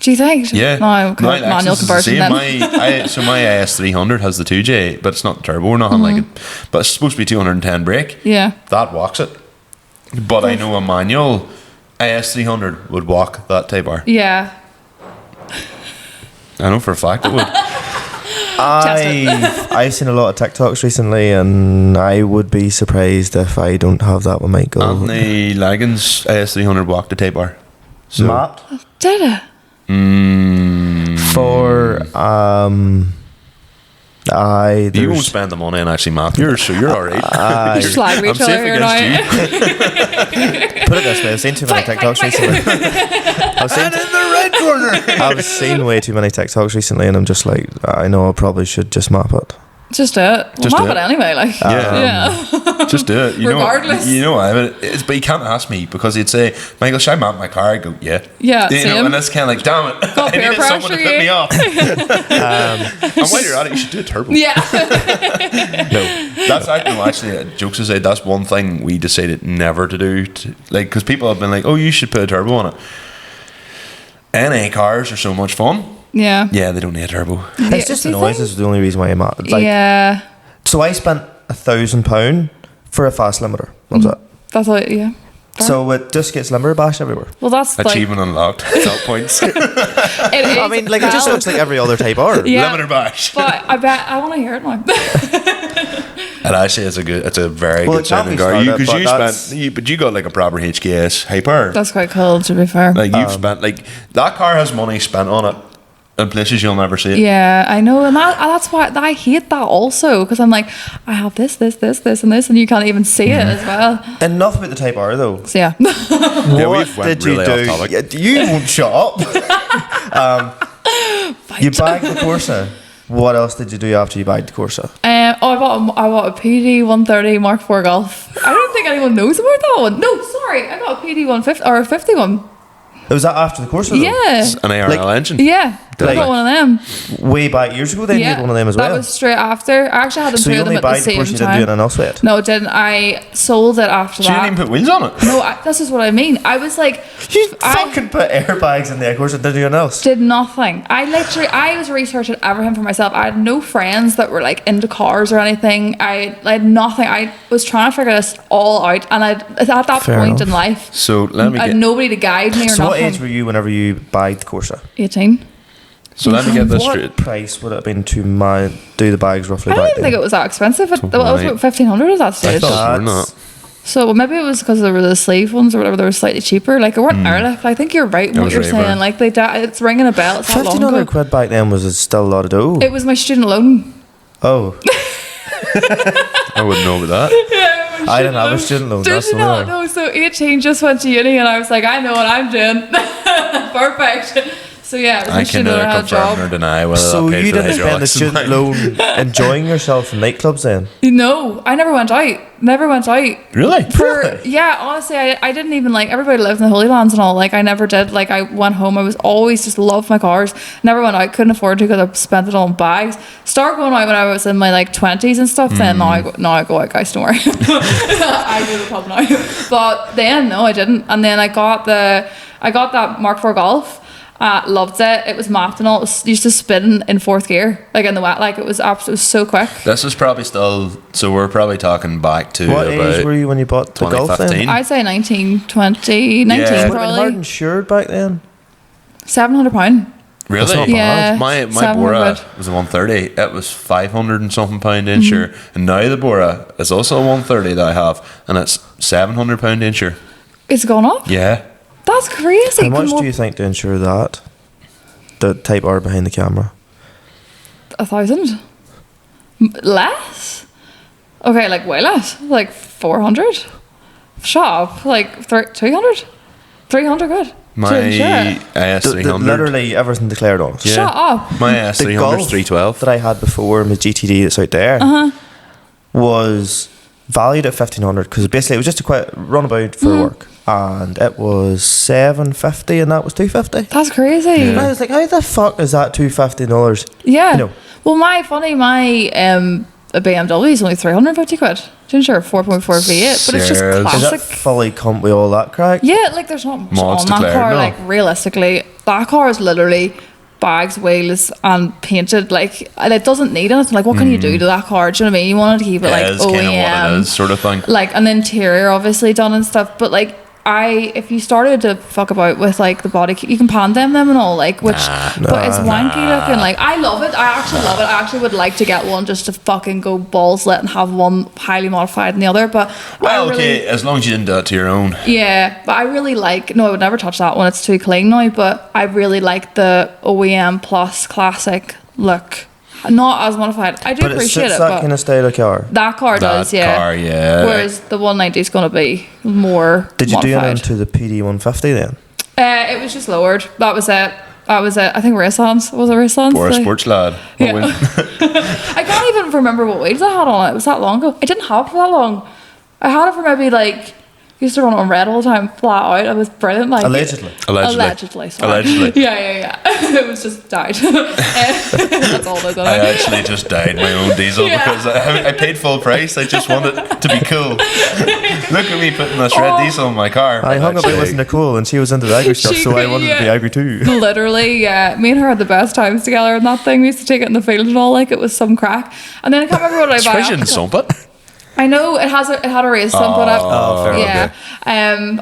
[SPEAKER 4] Do you think?
[SPEAKER 2] Yeah,
[SPEAKER 4] No, okay.
[SPEAKER 2] my
[SPEAKER 4] Manual
[SPEAKER 2] Lexus is the
[SPEAKER 4] conversion
[SPEAKER 2] same.
[SPEAKER 4] then.
[SPEAKER 2] So my AS 300 has the 2J, but it's not turbo or nothing like it. But it's supposed to be 210 brake.
[SPEAKER 4] Yeah.
[SPEAKER 2] That walks it. But I know a manual AS 300 would walk that Type R.
[SPEAKER 4] Yeah.
[SPEAKER 2] I know for a fact it would.
[SPEAKER 1] I've seen a lot of TikToks recently, and I would be surprised if I don't have that with my goal.
[SPEAKER 2] Anthony Lagan's AS 300 walked the Type R. So,
[SPEAKER 1] Matt
[SPEAKER 4] Did it?
[SPEAKER 1] for
[SPEAKER 2] you won't spend the money on actually map yours, so you're alright.
[SPEAKER 4] Slag
[SPEAKER 2] I'm
[SPEAKER 4] each other
[SPEAKER 2] safe
[SPEAKER 4] here
[SPEAKER 2] against
[SPEAKER 4] now.
[SPEAKER 2] you.
[SPEAKER 1] put it this way, I've seen too many
[SPEAKER 4] Fight,
[SPEAKER 1] TikToks
[SPEAKER 4] fight, fight.
[SPEAKER 1] recently.
[SPEAKER 2] And in the red corner.
[SPEAKER 1] I've seen way too many TikToks recently, and I'm just like, I know I probably should just map it.
[SPEAKER 4] Just do it. We'll
[SPEAKER 2] Just
[SPEAKER 4] map
[SPEAKER 2] do
[SPEAKER 4] it
[SPEAKER 2] it.
[SPEAKER 4] anyway. Like,
[SPEAKER 2] Yeah. Just do it.
[SPEAKER 4] Regardless.
[SPEAKER 2] You know why? But you can't ask me because he'd say, Michael, should I map my car? I go, yeah.
[SPEAKER 4] Yeah,
[SPEAKER 2] You know,
[SPEAKER 4] same.
[SPEAKER 2] and that's kind of like, damn it. I
[SPEAKER 4] peer
[SPEAKER 2] needed someone to
[SPEAKER 4] pressure
[SPEAKER 2] put me
[SPEAKER 4] you.
[SPEAKER 2] off. And while you're at it, you should do a turbo.
[SPEAKER 4] Yeah.
[SPEAKER 2] No, that's actually jokes aside, that's one thing we decided never to do. Like, because people have been like, oh, you should put a turbo on it. NA cars are so much fun.
[SPEAKER 4] Yeah.
[SPEAKER 2] Yeah, they don't need a turbo.
[SPEAKER 1] It's just the
[SPEAKER 4] do you
[SPEAKER 1] noise
[SPEAKER 4] think?
[SPEAKER 1] is the only reason why I'm at it. Like,
[SPEAKER 4] Yeah.
[SPEAKER 1] so I spent £1,000 for a fast limiter. That's it.
[SPEAKER 4] That's all. Yeah.
[SPEAKER 1] So it just gets limiter bash everywhere.
[SPEAKER 4] Well, that's
[SPEAKER 2] Achievement unlocked. Top points.
[SPEAKER 4] like. It is
[SPEAKER 1] I mean, like, it just looks like every other Type R.
[SPEAKER 4] Yeah.
[SPEAKER 2] Limiter bash.
[SPEAKER 4] But I bet I want to hear it now.
[SPEAKER 2] And actually, it's a very
[SPEAKER 1] Well,
[SPEAKER 2] good
[SPEAKER 1] it can't
[SPEAKER 2] sounding
[SPEAKER 1] be
[SPEAKER 2] car.
[SPEAKER 1] started,
[SPEAKER 2] Because
[SPEAKER 1] but
[SPEAKER 2] you
[SPEAKER 1] that's-
[SPEAKER 2] spent, but you got like a proper HKS hyper.
[SPEAKER 4] That's quite cool, to be fair.
[SPEAKER 2] Like you've spent like that car has money spent on it in places you'll never see it.
[SPEAKER 4] Yeah, I know, and that's why I hate that also, because I'm like, I have this, and this, and you can't even see it as well.
[SPEAKER 1] Enough about the Type R though.
[SPEAKER 4] So yeah,
[SPEAKER 2] Yeah,
[SPEAKER 1] What
[SPEAKER 2] we've went
[SPEAKER 1] did you
[SPEAKER 2] really
[SPEAKER 1] do?
[SPEAKER 2] off topic.
[SPEAKER 1] Yeah, you won't shut up. You bagged the Corsa. What else did you do after you bagged the Corsa?
[SPEAKER 4] I bought a PD 130 Mark IV Golf. I don't think anyone knows about that one. No, sorry, I got a PD 150 or a 51.
[SPEAKER 1] Was that after the Corsa though?
[SPEAKER 4] Yeah,
[SPEAKER 2] It's an ARL
[SPEAKER 1] Like-
[SPEAKER 2] engine.
[SPEAKER 4] yeah, I
[SPEAKER 1] Like-
[SPEAKER 4] got one of them.
[SPEAKER 1] Way back years ago, then you
[SPEAKER 4] Yeah,
[SPEAKER 1] had one of them as
[SPEAKER 4] that
[SPEAKER 1] well.
[SPEAKER 4] was straight after. I actually had them
[SPEAKER 1] So
[SPEAKER 4] two
[SPEAKER 1] you
[SPEAKER 4] of them
[SPEAKER 1] only
[SPEAKER 4] at the
[SPEAKER 1] bagged the
[SPEAKER 4] same
[SPEAKER 1] Corsa, you didn't do
[SPEAKER 4] time.
[SPEAKER 1] anything else with it?
[SPEAKER 4] No, it didn't. I sold it after
[SPEAKER 2] So you
[SPEAKER 4] that.
[SPEAKER 2] didn't even put wheels on it.
[SPEAKER 4] No, this is what I mean. I was like,
[SPEAKER 1] You
[SPEAKER 4] I
[SPEAKER 1] fucking put airbags in the Corsa, didn't do anything else.
[SPEAKER 4] did nothing. I was researching everything for myself. I had no friends that were like into cars or anything. I had nothing. I was trying to figure this all out, and at that
[SPEAKER 1] Fair
[SPEAKER 4] point
[SPEAKER 1] enough.
[SPEAKER 4] in life,
[SPEAKER 2] So let me
[SPEAKER 4] I had
[SPEAKER 2] get.
[SPEAKER 4] nobody to guide me or
[SPEAKER 1] So what
[SPEAKER 4] nothing.
[SPEAKER 1] age were you whenever you bagged the Corsa?
[SPEAKER 4] 18.
[SPEAKER 2] So let me get this
[SPEAKER 1] What
[SPEAKER 2] straight.
[SPEAKER 1] price would it have been to do the bags roughly
[SPEAKER 4] I
[SPEAKER 1] back
[SPEAKER 4] don't even
[SPEAKER 1] then?
[SPEAKER 4] think it was that expensive. It was
[SPEAKER 2] Right.
[SPEAKER 4] about 1,500 at that
[SPEAKER 2] I
[SPEAKER 4] stage.
[SPEAKER 2] thought- Or
[SPEAKER 1] That's
[SPEAKER 2] not.
[SPEAKER 4] So well, maybe it was because they were the sleeve ones or whatever. They were slightly cheaper. Like it weren't airlift. I think you're right in what
[SPEAKER 2] was
[SPEAKER 4] you're
[SPEAKER 2] Rayburn.
[SPEAKER 4] saying. Like it's ringing a bell. It's not long ago.
[SPEAKER 1] £1,500 back then was still a lot of dough.
[SPEAKER 4] It was my student loan.
[SPEAKER 1] Oh,
[SPEAKER 2] I wouldn't know about that.
[SPEAKER 1] I didn't have a student loan.
[SPEAKER 4] Did
[SPEAKER 1] That's
[SPEAKER 4] you
[SPEAKER 1] the
[SPEAKER 4] not
[SPEAKER 1] way.
[SPEAKER 4] know? So 18 just went to uni, and I was like, I know what I'm doing. Perfect. So yeah, it was my
[SPEAKER 2] I can
[SPEAKER 4] student loan. I
[SPEAKER 2] neither
[SPEAKER 4] had a
[SPEAKER 2] confirm nor
[SPEAKER 4] job.
[SPEAKER 2] deny whether
[SPEAKER 1] So
[SPEAKER 2] that paid
[SPEAKER 1] you
[SPEAKER 2] for the
[SPEAKER 1] didn't spend the
[SPEAKER 2] hydraulics in
[SPEAKER 1] student
[SPEAKER 2] mine.
[SPEAKER 1] loan enjoying yourself in nightclubs then?
[SPEAKER 4] No, I never went out. Never went out.
[SPEAKER 2] Really?
[SPEAKER 4] Yeah, honestly, I didn't even like, everybody lived in the Holy Lands and all. Like, I never did. Like, I went home. I was always just loved my cars. Never went out. Couldn't afford to because I spent it on bags. Started going out when I was in my like 20s and stuff. Then now I go out, guys. Don't worry. I go to the pub now. But then no, I didn't. And then I got that Mark IV Golf. Loved it. It was mapped and all. It was used to spin in fourth gear, like in the wet. Like it was so quick.
[SPEAKER 2] This was probably still, so we're probably talking back to
[SPEAKER 1] What age
[SPEAKER 2] about
[SPEAKER 1] were you when you bought the Golf then?
[SPEAKER 2] 2015.
[SPEAKER 4] I'd say 19, 20, 19
[SPEAKER 2] Yeah.
[SPEAKER 1] Would have been hard
[SPEAKER 4] probably.
[SPEAKER 1] insured back then.
[SPEAKER 4] £700.
[SPEAKER 2] Really?
[SPEAKER 1] That's not
[SPEAKER 4] Yeah.
[SPEAKER 2] My
[SPEAKER 4] 700
[SPEAKER 2] Bora
[SPEAKER 4] quid.
[SPEAKER 2] was a 130. It was 500 and something pound to insure. And now the Bora is also a 130 that I have, and it's £700 to insure.
[SPEAKER 4] It's gone up.
[SPEAKER 2] Yeah.
[SPEAKER 4] That's crazy.
[SPEAKER 1] How much
[SPEAKER 4] Come
[SPEAKER 1] do you think to insure that? The Type R behind the camera.
[SPEAKER 4] 1,000? Less? Okay, like way less. Like 400? Shut up. Like 200? 300 quid.
[SPEAKER 2] My
[SPEAKER 4] To insure it.
[SPEAKER 2] AS300.
[SPEAKER 1] Literally everything declared on.
[SPEAKER 2] Yeah.
[SPEAKER 4] Shut up.
[SPEAKER 2] My
[SPEAKER 1] The
[SPEAKER 2] AS300
[SPEAKER 1] Golf
[SPEAKER 2] is 312.
[SPEAKER 1] that I had before, my GTD that's out there, was valued at 1,500 because basically it was just a quick runabout for work, and it was 750, and that was 250.
[SPEAKER 4] That's crazy.
[SPEAKER 1] And I was like, how the fuck is that $250?
[SPEAKER 4] Yeah.
[SPEAKER 1] You know.
[SPEAKER 4] Well, my a BMW is only 350 quid to insure 4.4 V8, but it's just
[SPEAKER 2] Serious? Is
[SPEAKER 1] Is that
[SPEAKER 4] classic.
[SPEAKER 1] fully come with all that crack?
[SPEAKER 4] Yeah, like there's not much
[SPEAKER 2] Mods
[SPEAKER 4] on that
[SPEAKER 2] declared,
[SPEAKER 4] car.
[SPEAKER 2] no.
[SPEAKER 4] Like realistically, that car is literally bags, wheels, and painted. Like, and it doesn't need anything. Like, what can you do to that car? Do you know what I mean? You wanted to keep it like
[SPEAKER 2] It is kind of what it
[SPEAKER 4] OEM,
[SPEAKER 2] is, sort of thing.
[SPEAKER 4] like an interior obviously done and stuff. But like, if you started to fuck about with like the body, you can pandem them and all, like, which, but it's wanky looking. Like, I love it. I actually love it. I actually would like to get one just to fucking go balls lit and have one highly modified and the other. But
[SPEAKER 2] Well,
[SPEAKER 4] I
[SPEAKER 2] okay,
[SPEAKER 4] really,
[SPEAKER 2] as long as you didn't do it to your own.
[SPEAKER 4] yeah, but I really like. No, I would never touch that one. It's too clean now. But I really like the OEM plus classic look. Not as modified. I do
[SPEAKER 1] But it
[SPEAKER 4] appreciate
[SPEAKER 1] suits
[SPEAKER 4] it,
[SPEAKER 1] that
[SPEAKER 4] but
[SPEAKER 1] kind of style of car.
[SPEAKER 4] that car does,
[SPEAKER 2] That
[SPEAKER 4] yeah.
[SPEAKER 2] car, yeah.
[SPEAKER 4] Whereas the 190 is going to be more.
[SPEAKER 1] Did you do
[SPEAKER 4] modified.
[SPEAKER 1] it into the PD 150 then?
[SPEAKER 4] It was just lowered. That was it. I think Racelands. Was it Racelands?
[SPEAKER 2] Or a sports lad.
[SPEAKER 4] Yeah.
[SPEAKER 2] Oh, well.
[SPEAKER 4] I can't even remember what wheels I had on it. It was that long ago. I didn't have it for that long. I had it for maybe like, used to run it on red all the time, flat out. It was brilliant. Like
[SPEAKER 1] Allegedly.
[SPEAKER 4] Allegedly. Sorry.
[SPEAKER 2] Allegedly.
[SPEAKER 4] Yeah. It was just died. That's all I done.
[SPEAKER 2] I actually just died my own diesel
[SPEAKER 4] Yeah.
[SPEAKER 2] because I paid full price. I just wanted to be cool. Look at me putting this red
[SPEAKER 4] Oh.
[SPEAKER 2] diesel in my car.
[SPEAKER 1] I hung about with Nicole and she was into the agri stuff,
[SPEAKER 4] She
[SPEAKER 1] so I
[SPEAKER 4] could-
[SPEAKER 1] wanted to be
[SPEAKER 4] yeah.
[SPEAKER 1] agri too.
[SPEAKER 4] Literally, yeah. Me and her had the best times together in that thing. We used to take it in the field and all, like it was some crack. And then I can't remember what I
[SPEAKER 2] Surprised you
[SPEAKER 4] bought.
[SPEAKER 2] didn't sump it.
[SPEAKER 4] I know it had a race stump on it.
[SPEAKER 2] Oh, fair
[SPEAKER 4] Yeah.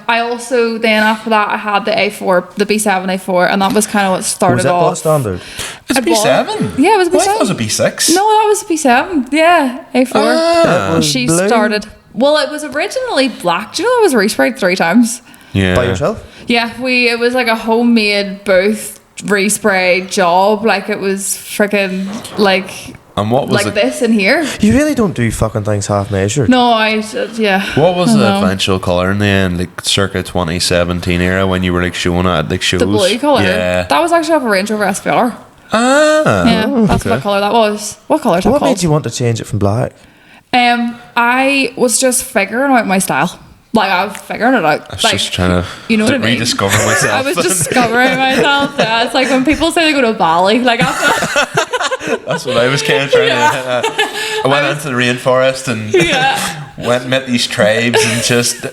[SPEAKER 4] I also then after that I had the A4, the B7 A4, and that was kind of what started
[SPEAKER 1] Was it
[SPEAKER 4] off.
[SPEAKER 1] that standard?
[SPEAKER 2] It's
[SPEAKER 4] I bought-
[SPEAKER 2] B7.
[SPEAKER 4] Yeah, it was a
[SPEAKER 2] I thought
[SPEAKER 4] B7.
[SPEAKER 2] it was a B6.
[SPEAKER 4] No, that was B7. Yeah, A4.
[SPEAKER 1] That was
[SPEAKER 4] She
[SPEAKER 1] blue.
[SPEAKER 4] started. Well, it was originally black. Do you know it was resprayed 3 times?
[SPEAKER 2] Yeah.
[SPEAKER 1] By yourself?
[SPEAKER 4] Yeah, it was like a homemade booth respray job. Like it was freaking like
[SPEAKER 2] And what was
[SPEAKER 4] like
[SPEAKER 2] it?
[SPEAKER 4] this in here.
[SPEAKER 1] You really don't do fucking things half measured.
[SPEAKER 4] No, yeah.
[SPEAKER 2] What was
[SPEAKER 4] I
[SPEAKER 2] the
[SPEAKER 4] know.
[SPEAKER 2] eventual colour in the end, like circa 2017 era when you were like showing it at like shows?
[SPEAKER 4] The blue colour.
[SPEAKER 2] Yeah.
[SPEAKER 4] That was actually off a Range Rover SPR.
[SPEAKER 2] Ah.
[SPEAKER 4] Yeah, that's
[SPEAKER 2] okay.
[SPEAKER 4] what colour that was. What colour is that
[SPEAKER 1] What
[SPEAKER 4] called?
[SPEAKER 1] made you want to change it from black?
[SPEAKER 4] I was just figuring out my style. Like I was figuring it out.
[SPEAKER 2] I was
[SPEAKER 4] like,
[SPEAKER 2] just trying to,
[SPEAKER 4] you know what I mean?
[SPEAKER 2] rediscover myself.
[SPEAKER 4] I was discovering myself. Yeah, it's like when people say they go to Bali. Like after,
[SPEAKER 2] That's what I was kind of trying to. I went into the rainforest and
[SPEAKER 4] yeah.
[SPEAKER 2] went and met these tribes and just,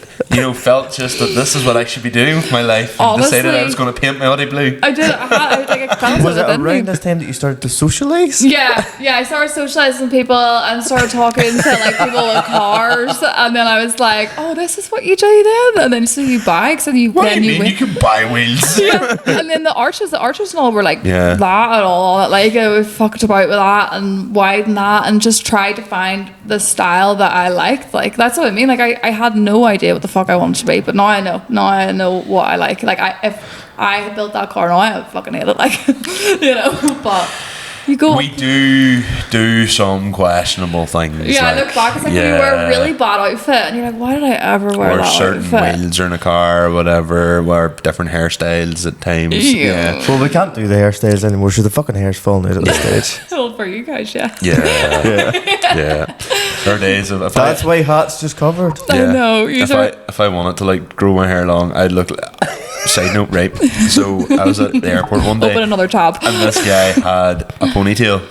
[SPEAKER 2] felt just that this is what I should be doing with my life. And
[SPEAKER 4] Honestly,
[SPEAKER 2] decided I was going to paint my body blue.
[SPEAKER 4] I did. I felt
[SPEAKER 1] Was it
[SPEAKER 4] didn't
[SPEAKER 1] around
[SPEAKER 4] I?
[SPEAKER 1] this time that you started to socialise?
[SPEAKER 4] Yeah. I started socializing people and started talking to like people with cars, and then I was like, "Oh, this is what you do then." And then so you bags and you
[SPEAKER 2] What
[SPEAKER 4] then
[SPEAKER 2] do you mean? You can buy wheels.
[SPEAKER 4] yeah. And then the arches and all were like
[SPEAKER 2] Yeah.
[SPEAKER 4] that and all. Like I fucked about with that and widen that and just tried to find the style that I liked. Like, that's what I mean. Like, I had no idea what the fuck I wanted to be, but now I know. Now I know what I like. Like, if I had built that car now, I would fucking hate it. Like, you know, but you go.
[SPEAKER 2] We do some questionable things.
[SPEAKER 4] Yeah,
[SPEAKER 2] like,
[SPEAKER 4] I look back, it's like you wear a really bad outfit, and you're like, why did I ever wear
[SPEAKER 2] or
[SPEAKER 4] that
[SPEAKER 2] certain
[SPEAKER 4] outfit?
[SPEAKER 2] wheels are in a car or whatever, wear different hairstyles at times.
[SPEAKER 4] Yeah.
[SPEAKER 1] Well, we can't do the hairstyles anymore, so the fucking hair's falling out at this stage.
[SPEAKER 4] Well, for you guys, yeah.
[SPEAKER 2] Yeah. There are days of
[SPEAKER 1] That's why hat's just covered.
[SPEAKER 4] I know.
[SPEAKER 2] If I wanted to like grow my hair long, I'd look. Side note, right? So I was at the airport one day.
[SPEAKER 4] Open another tab.
[SPEAKER 2] And this guy had a ponytail,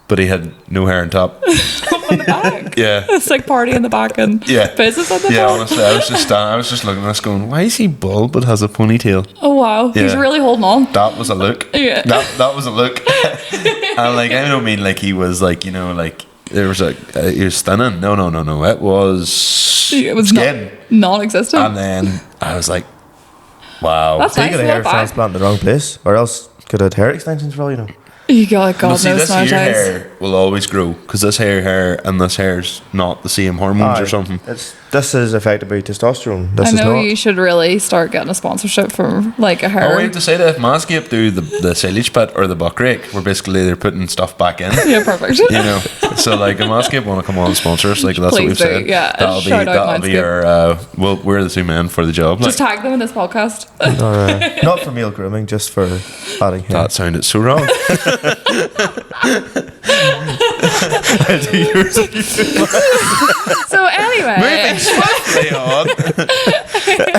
[SPEAKER 2] but he had no hair on top.
[SPEAKER 4] On the back.
[SPEAKER 2] Yeah.
[SPEAKER 4] It's like party in the back and business on the
[SPEAKER 2] Yeah,
[SPEAKER 4] back.
[SPEAKER 2] honestly, I was just looking at this going, why is he bald but has a ponytail?
[SPEAKER 4] Oh wow, he's
[SPEAKER 2] Yeah.
[SPEAKER 4] really holding on.
[SPEAKER 2] That was a look.
[SPEAKER 4] Yeah.
[SPEAKER 2] That was a look. And like, I don't mean like he was like, you know, like there was he was thinning. No. It was skin.
[SPEAKER 4] Non-existent.
[SPEAKER 2] And then I was like, wow.
[SPEAKER 4] That's
[SPEAKER 1] So you
[SPEAKER 4] nice.
[SPEAKER 1] got a
[SPEAKER 4] Well,
[SPEAKER 1] hair
[SPEAKER 4] back.
[SPEAKER 1] transplant in the wrong place, or else could have hair extensions for all you know.
[SPEAKER 4] You got God
[SPEAKER 2] Well, see,
[SPEAKER 4] knows
[SPEAKER 2] this your
[SPEAKER 4] nowadays.
[SPEAKER 2] hair will always grow because this hair and this hair's not the same hormones or something.
[SPEAKER 1] This is effectively testosterone. This
[SPEAKER 4] I
[SPEAKER 1] is
[SPEAKER 4] know
[SPEAKER 1] not.
[SPEAKER 4] you should really start getting a sponsorship from like a hair.
[SPEAKER 2] Oh, we have to say that if Manscaped do the silage pit or the buck rake, where basically they're putting stuff back in.
[SPEAKER 4] Yeah, perfect.
[SPEAKER 2] You know, so like if Manscaped want to come on and sponsor us, like that's
[SPEAKER 4] Please
[SPEAKER 2] what we've
[SPEAKER 4] do,
[SPEAKER 2] said.
[SPEAKER 4] yeah.
[SPEAKER 2] That'll
[SPEAKER 4] Shout out
[SPEAKER 2] be
[SPEAKER 4] Manscaped.
[SPEAKER 2] our. We're the two men for the job.
[SPEAKER 4] Just
[SPEAKER 2] Like,
[SPEAKER 4] tag them in this podcast.
[SPEAKER 1] Not for male grooming, just for adding hair.
[SPEAKER 2] that sounded so wrong.
[SPEAKER 4] So anyway,
[SPEAKER 2] Moving swiftly on.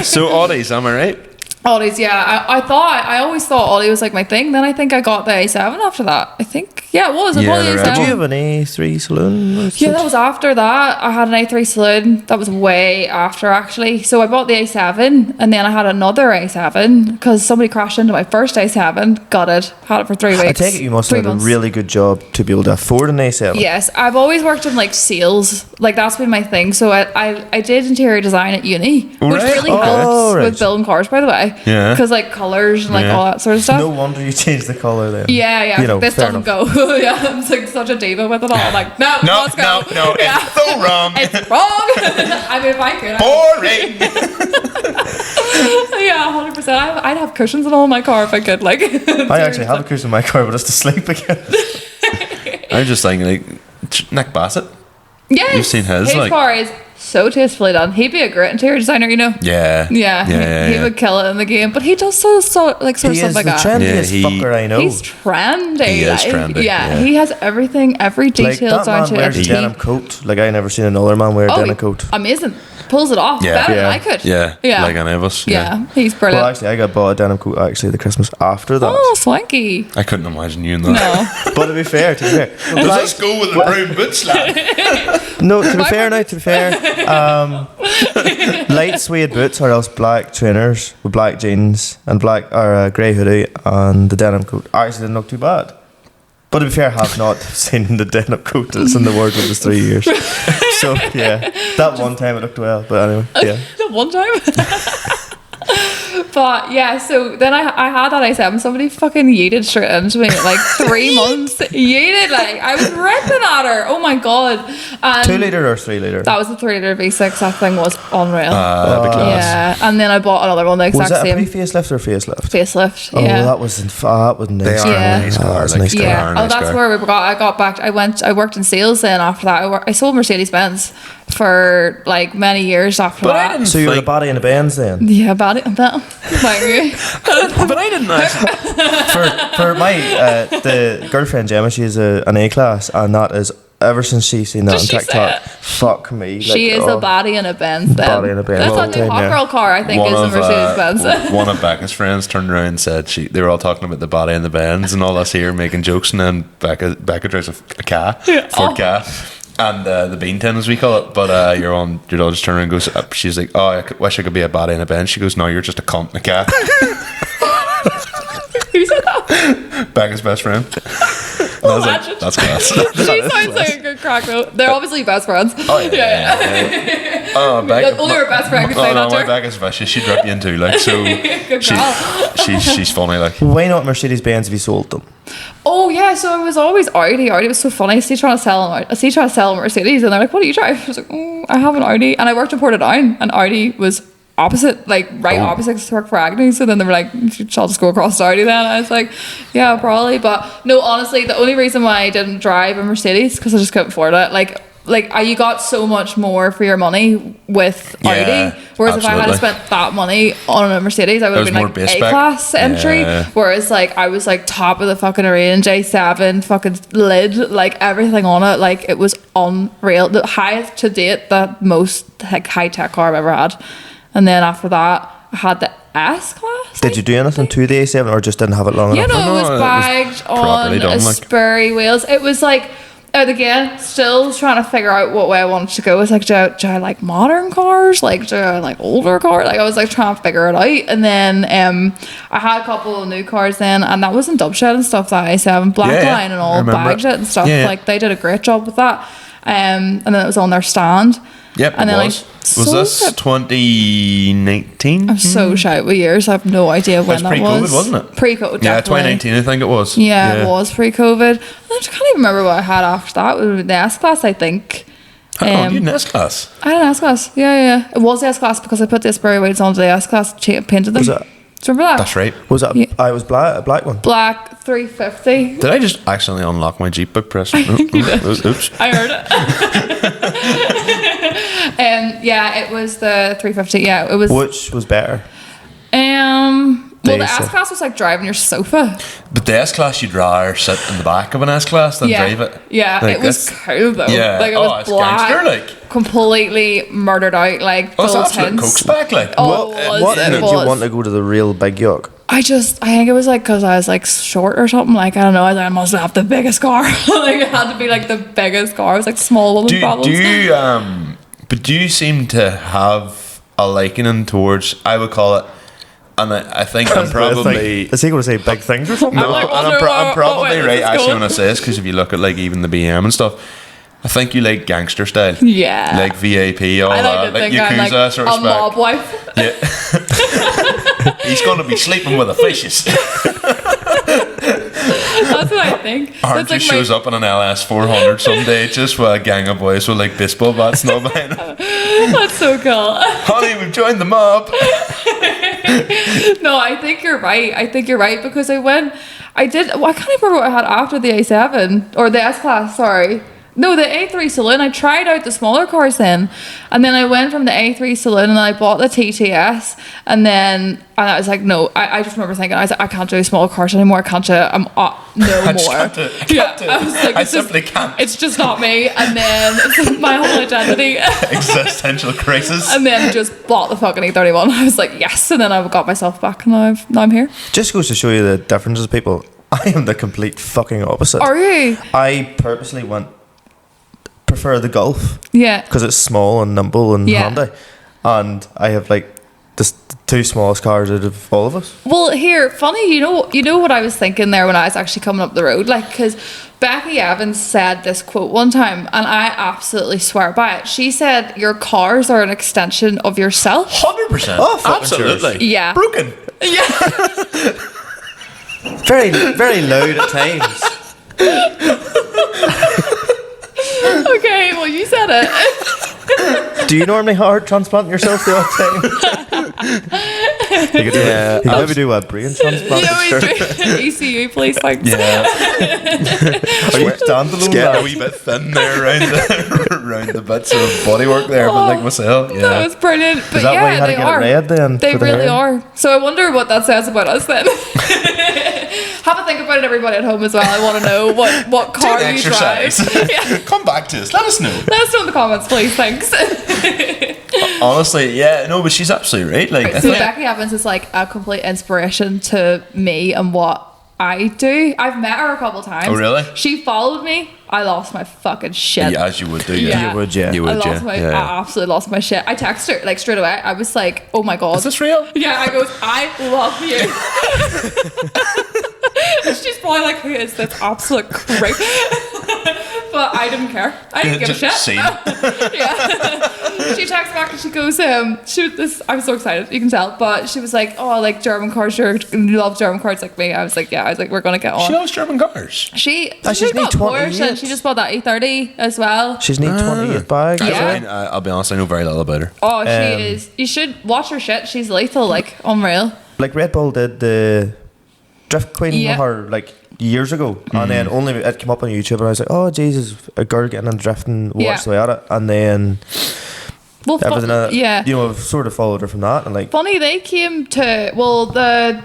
[SPEAKER 2] So Oddies, am I right?
[SPEAKER 4] Ollies, yeah. I always thought Ollie was like my thing. Then I think I got the A7 after that. I think, yeah, it was. I
[SPEAKER 2] Yeah,
[SPEAKER 4] bought the
[SPEAKER 2] right.
[SPEAKER 4] A7.
[SPEAKER 1] Did you have an A3 saloon?
[SPEAKER 4] Yeah, that was after that. I had an A3 saloon. That was way after, actually. So I bought the A7, and then I had another A7 because somebody crashed into my first A7. Got it. Had it for 3 weeks.
[SPEAKER 1] I take it you must
[SPEAKER 4] 3
[SPEAKER 1] have had a
[SPEAKER 4] months.
[SPEAKER 1] really good job to be able to afford an A7.
[SPEAKER 4] Yes, I've always worked in like sales. Like that's been my thing. So I did interior design at uni, which
[SPEAKER 2] Right.
[SPEAKER 4] really
[SPEAKER 1] Oh,
[SPEAKER 4] helps
[SPEAKER 1] right.
[SPEAKER 4] with building cars, by the way.
[SPEAKER 2] Yeah.
[SPEAKER 4] Because like colors and like
[SPEAKER 2] Yeah.
[SPEAKER 4] all that sort of stuff.
[SPEAKER 1] No wonder you changed the colour then.
[SPEAKER 4] Yeah,
[SPEAKER 1] You know,
[SPEAKER 4] this
[SPEAKER 1] fair
[SPEAKER 4] doesn't go. Yeah, I'm like such a diva with it all. I'm like, no,
[SPEAKER 2] No,
[SPEAKER 4] let's go.
[SPEAKER 2] no,
[SPEAKER 4] Yeah.
[SPEAKER 2] it's so wrong.
[SPEAKER 4] It's wrong. I mean, if I could,
[SPEAKER 2] Boring.
[SPEAKER 4] yeah, 100%. I'd have cushions and all in my car if I could. Like,
[SPEAKER 1] I actually have a cushion in my car, but it's to sleep again.
[SPEAKER 2] I'm just thinking like Nick Bassett.
[SPEAKER 4] yes,
[SPEAKER 2] You've seen his, like-
[SPEAKER 4] car is so tastefully done. He'd be a great interior designer, you know.
[SPEAKER 2] Yeah.
[SPEAKER 4] Yeah, he would kill it in the game. But he does so like sort of
[SPEAKER 1] He
[SPEAKER 4] stuff
[SPEAKER 1] is
[SPEAKER 4] like
[SPEAKER 1] the
[SPEAKER 4] that.
[SPEAKER 1] trendiest
[SPEAKER 2] Yeah,
[SPEAKER 1] fucker I know.
[SPEAKER 4] He's trendy.
[SPEAKER 2] He is
[SPEAKER 4] like.
[SPEAKER 2] trendy,
[SPEAKER 4] Yeah,
[SPEAKER 2] yeah.
[SPEAKER 4] he has everything, every
[SPEAKER 1] Like
[SPEAKER 4] detail
[SPEAKER 1] that
[SPEAKER 4] down
[SPEAKER 1] man
[SPEAKER 4] to
[SPEAKER 1] wears a
[SPEAKER 4] every
[SPEAKER 1] denim coat. Like I never seen another man wear a denim coat.
[SPEAKER 4] amazing. Pulls it off
[SPEAKER 2] Yeah.
[SPEAKER 4] better than
[SPEAKER 1] Yeah.
[SPEAKER 4] I could.
[SPEAKER 2] Yeah.
[SPEAKER 4] Yeah.
[SPEAKER 2] Like any of us.
[SPEAKER 4] Yeah, he's brilliant.
[SPEAKER 1] Well, actually, I got bought a denim coat actually the Christmas after that.
[SPEAKER 4] Oh, swanky.
[SPEAKER 2] I couldn't imagine you in that.
[SPEAKER 4] No.
[SPEAKER 1] But to be fair,
[SPEAKER 2] Does this go with the brown boots, lad?
[SPEAKER 1] no, to be fair, light suede boots or else black trainers with black jeans and black or grey hoodie and the denim coat actually didn't look too bad. But to be fair, I have not seen the denim coat that's in the wardrobe this 3 years. So yeah, that one time it looked well. But anyway, yeah.
[SPEAKER 4] One time. But yeah, so then I had that A7. Somebody fucking yeeted straight into me like 3 months. Yeeted, like I was ripping at her. Oh my god. And
[SPEAKER 1] 2 litre or 3 litre?
[SPEAKER 4] that was the 3 litre V6. That thing was unreal.
[SPEAKER 2] That'd be class.
[SPEAKER 4] Yeah, and then I bought another one, the
[SPEAKER 1] Was
[SPEAKER 4] exact
[SPEAKER 1] that a
[SPEAKER 4] same
[SPEAKER 1] pre-facelift or facelift?
[SPEAKER 4] facelift.
[SPEAKER 1] Oh,
[SPEAKER 4] Yeah.
[SPEAKER 1] that was nice.
[SPEAKER 2] They are
[SPEAKER 4] Yeah.
[SPEAKER 2] a nice
[SPEAKER 1] Oh,
[SPEAKER 2] car.
[SPEAKER 1] that's
[SPEAKER 2] Like,
[SPEAKER 1] nice
[SPEAKER 2] they
[SPEAKER 1] car.
[SPEAKER 2] are a
[SPEAKER 4] Yeah. Oh,
[SPEAKER 2] nice
[SPEAKER 4] that's
[SPEAKER 2] car.
[SPEAKER 4] where we got. I worked in sales then after that. I sold Mercedes Benz for like many years after
[SPEAKER 2] But I
[SPEAKER 4] that.
[SPEAKER 2] didn't
[SPEAKER 1] So you were a
[SPEAKER 2] think-
[SPEAKER 1] body in the Benz then?
[SPEAKER 4] Yeah, about it. Thank you.
[SPEAKER 2] But I didn't actually.
[SPEAKER 1] for my the girlfriend Gemma, she's an A class, and that is ever since she's seen that
[SPEAKER 4] Does
[SPEAKER 1] on
[SPEAKER 4] she say
[SPEAKER 1] TikTok.
[SPEAKER 4] it?
[SPEAKER 1] Fuck me.
[SPEAKER 4] She is a body in a Benz then.
[SPEAKER 1] Body in a Benz.
[SPEAKER 4] That's
[SPEAKER 1] Well,
[SPEAKER 4] a new hot
[SPEAKER 1] yeah.
[SPEAKER 4] girl car, I think, is a Mercedes Benz.
[SPEAKER 2] One of Becca's friends turned around and said they were all talking about the body and the Benz and all us here making jokes, and then Becca drives a car, Ford car. And the bean tin, as we call it, but your dad just turned around and goes, she's like, oh, I wish I could be a body in a Benz. She goes, no, you're just a cunt in a car.
[SPEAKER 4] Who said that?
[SPEAKER 2] Becca's best friend. And I was like,
[SPEAKER 4] Imagine.
[SPEAKER 2] that's class.
[SPEAKER 4] She sounds like a good crack though. They're obviously best friends.
[SPEAKER 2] Oh, yeah.
[SPEAKER 4] Only her best friend could say that to
[SPEAKER 2] my
[SPEAKER 4] her.
[SPEAKER 2] Becca's vicious. She'd rip you in two, like, so
[SPEAKER 4] Good
[SPEAKER 2] she,
[SPEAKER 4] girl.
[SPEAKER 2] she's funny, like.
[SPEAKER 1] Why not Mercedes-Benz if you sold them?
[SPEAKER 4] Oh yeah, so it was always Audi. Audi was so funny. I see trying to sell Mercedes, and they're like, "What do you drive?" I was like, "I have an Audi," and I worked in Portadown, and Audi was opposite, like opposite to work for Agnew. So then they were like, "I'll just go across to Audi then." And I was like, "Yeah, probably," but no, honestly, the only reason why I didn't drive a Mercedes because I just couldn't afford it. You got so much more for your money with Audi, whereas if I had spent that money on a Mercedes, I would have been like A-class entry. Whereas like I was like top of the fucking range, A7, fucking lid, like everything on it, like it was unreal. The highest to date, the most like high tech car I've ever had. And then after that, I had the S-Class.
[SPEAKER 1] Did you do anything to the A7 or just didn't have it long enough?
[SPEAKER 4] Yeah, no, it was bagged on a spurry wheels. It was like, again, still trying to figure out what way I wanted to go. It was like, do I like modern cars? Like, do I like older cars? Like, I was like trying to figure it out. And then I had a couple of new cars then, and that was in Dubshed and stuff, that A7, Blackline and all, bagged it and stuff.
[SPEAKER 2] Yeah.
[SPEAKER 4] Like, they did a great job with that. And then it was on their stand.
[SPEAKER 2] Yep,
[SPEAKER 4] and
[SPEAKER 2] it
[SPEAKER 4] then
[SPEAKER 2] was. Was this 2019?
[SPEAKER 4] I'm so shy with years. I have no idea when that was.
[SPEAKER 2] Pre-COVID, wasn't it?
[SPEAKER 4] Pre-COVID,
[SPEAKER 2] yeah,
[SPEAKER 4] definitely.
[SPEAKER 2] 2019, I think it was.
[SPEAKER 4] Yeah, it was pre-COVID. I can't even remember what I had after that. It was the S-Class, I think.
[SPEAKER 2] You had an S-Class?
[SPEAKER 4] I had an S-Class. Yeah. It was the S-Class because I put the spray weights onto the S-Class, painted them.
[SPEAKER 1] Was it?
[SPEAKER 4] Do you remember that?
[SPEAKER 2] That's right.
[SPEAKER 1] Was that I was a black one?
[SPEAKER 4] Black 350.
[SPEAKER 2] Did I just accidentally unlock my Jeep book press? Oops.
[SPEAKER 4] I heard it. Yeah, it was the 350. Yeah, it was.
[SPEAKER 1] Which was better?
[SPEAKER 4] Well, the S-Class was like driving your sofa.
[SPEAKER 2] But the S-Class, you'd rather sit in the back of an S-Class than drive it.
[SPEAKER 4] Yeah,
[SPEAKER 2] like,
[SPEAKER 4] it was cool though.
[SPEAKER 2] Yeah.
[SPEAKER 4] Like it was black,
[SPEAKER 2] gangster, like.
[SPEAKER 4] completely murdered out, like full
[SPEAKER 2] it's absolute
[SPEAKER 4] tints.
[SPEAKER 2] Coke's back, like.
[SPEAKER 1] What made you want to go to the real big yacht?
[SPEAKER 4] I think it was like because I was like short or something. Like I don't know. I must have the biggest car. Like it had to be like the biggest car. It was like small woman problems.
[SPEAKER 2] But do you seem to have a likening towards? I would call it. And I think I'm probably...
[SPEAKER 1] Is he going to say big things or something?
[SPEAKER 2] No, I'm probably right actually when I say this, because if you look at like even the BM and stuff, I think you like gangster style.
[SPEAKER 4] Yeah.
[SPEAKER 2] Like VIP, all that. Like Yakuza sort of spec.
[SPEAKER 4] Mob wife.
[SPEAKER 2] Yeah. He's going to be sleeping with the fishes.
[SPEAKER 4] That's what I think.
[SPEAKER 2] Art just shows up in an LS 400 someday just with a gang of boys with like baseball bats and all behind him.
[SPEAKER 4] That's so cool.
[SPEAKER 2] Honey, we've joined the mob.
[SPEAKER 4] No, I think you're right because I can't remember what I had after the A7 or the S-Class, sorry. No, the A3 Saloon. I tried out the smaller cars then, and then I went from the A3 Saloon and I bought the TTS, and I was like, no. I just remember thinking, I was like, I can't do small cars anymore. I can't do it. I'm no more.
[SPEAKER 2] I was like, I simply can't.
[SPEAKER 4] It's just not me. And then it's my whole identity.
[SPEAKER 2] Existential crisis.
[SPEAKER 4] And then just bought the fucking E31. I was like, yes. And then I got myself back, and now I'm here.
[SPEAKER 1] Just goes to show you the differences of people. I am the complete fucking opposite.
[SPEAKER 4] Are you?
[SPEAKER 1] I purposely prefer the Golf.
[SPEAKER 4] Yeah.
[SPEAKER 1] Because it's small and nimble and handy. And I have like the two smallest cars out of all of us.
[SPEAKER 4] Well, here, funny, you know what I was thinking there when I was actually coming up the road? Like, because Becky Evans said this quote one time, and I absolutely swear by it. She said, your cars are an extension of yourself.
[SPEAKER 2] 100%.
[SPEAKER 1] Oh,
[SPEAKER 2] absolutely.
[SPEAKER 4] Yeah.
[SPEAKER 2] Broken.
[SPEAKER 4] Yeah.
[SPEAKER 1] Very, very loud at times.
[SPEAKER 4] Okay, well, you said it.
[SPEAKER 1] Do you normally heart transplant yourself the odd time? You could maybe do a brain transplant.
[SPEAKER 4] ECU, please, thanks.
[SPEAKER 2] Yeah.
[SPEAKER 1] Are you standalone?
[SPEAKER 2] Getting a wee bit thin there around the bits of bodywork there, but like myself. Yeah.
[SPEAKER 4] That was brilliant. But
[SPEAKER 1] Is that why you had to get it red then?
[SPEAKER 4] They really are. So I wonder what that says about us then. Have a think about it, everybody at home as well. I want to know what car you drive. Yeah.
[SPEAKER 2] Come back to us. Let us know.
[SPEAKER 4] Let us know in the comments, please. Thanks.
[SPEAKER 2] Honestly, yeah, no, but she's absolutely right. Like,
[SPEAKER 4] so Becky Evans is like a complete inspiration to me and what I do. I've met her a couple of times.
[SPEAKER 2] Oh, really?
[SPEAKER 4] She followed me. I lost my fucking shit.
[SPEAKER 2] Yeah, as you would do. Yeah.
[SPEAKER 1] You would, yeah.
[SPEAKER 4] I absolutely lost my shit. I texted her like straight away. I was like, oh my God.
[SPEAKER 2] Is this real?
[SPEAKER 4] Yeah, I goes, I love you. And she's probably like, who is this absolute creep? But I didn't care. I didn't give a shit.
[SPEAKER 2] Scene.
[SPEAKER 4] Yeah. She texts back and she goes, I'm so excited, you can tell. But she was like, oh, like German cars, you love German cars like me. I was like, yeah. I was like, we're gonna get on.
[SPEAKER 2] She loves German cars.
[SPEAKER 4] She
[SPEAKER 1] she's
[SPEAKER 4] got
[SPEAKER 1] neat
[SPEAKER 4] Porsche
[SPEAKER 1] 28.
[SPEAKER 4] and she just bought that E30 as well.
[SPEAKER 1] She's neat 28 bag.
[SPEAKER 4] Yeah.
[SPEAKER 2] I'll be honest, I know very little about her.
[SPEAKER 4] Oh, she is. You should watch her shit. She's lethal, like unreal.
[SPEAKER 1] Like Red Bull did the Drift Queen
[SPEAKER 4] Yeah.
[SPEAKER 1] with her like years ago, and then only it came up on YouTube, and I was like, oh Jesus, a girl getting into drifting, watched the way at it, and then
[SPEAKER 4] Well,
[SPEAKER 1] everything
[SPEAKER 4] yeah.
[SPEAKER 1] you know, I've sort of followed her from that, and like
[SPEAKER 4] Funny, they came to the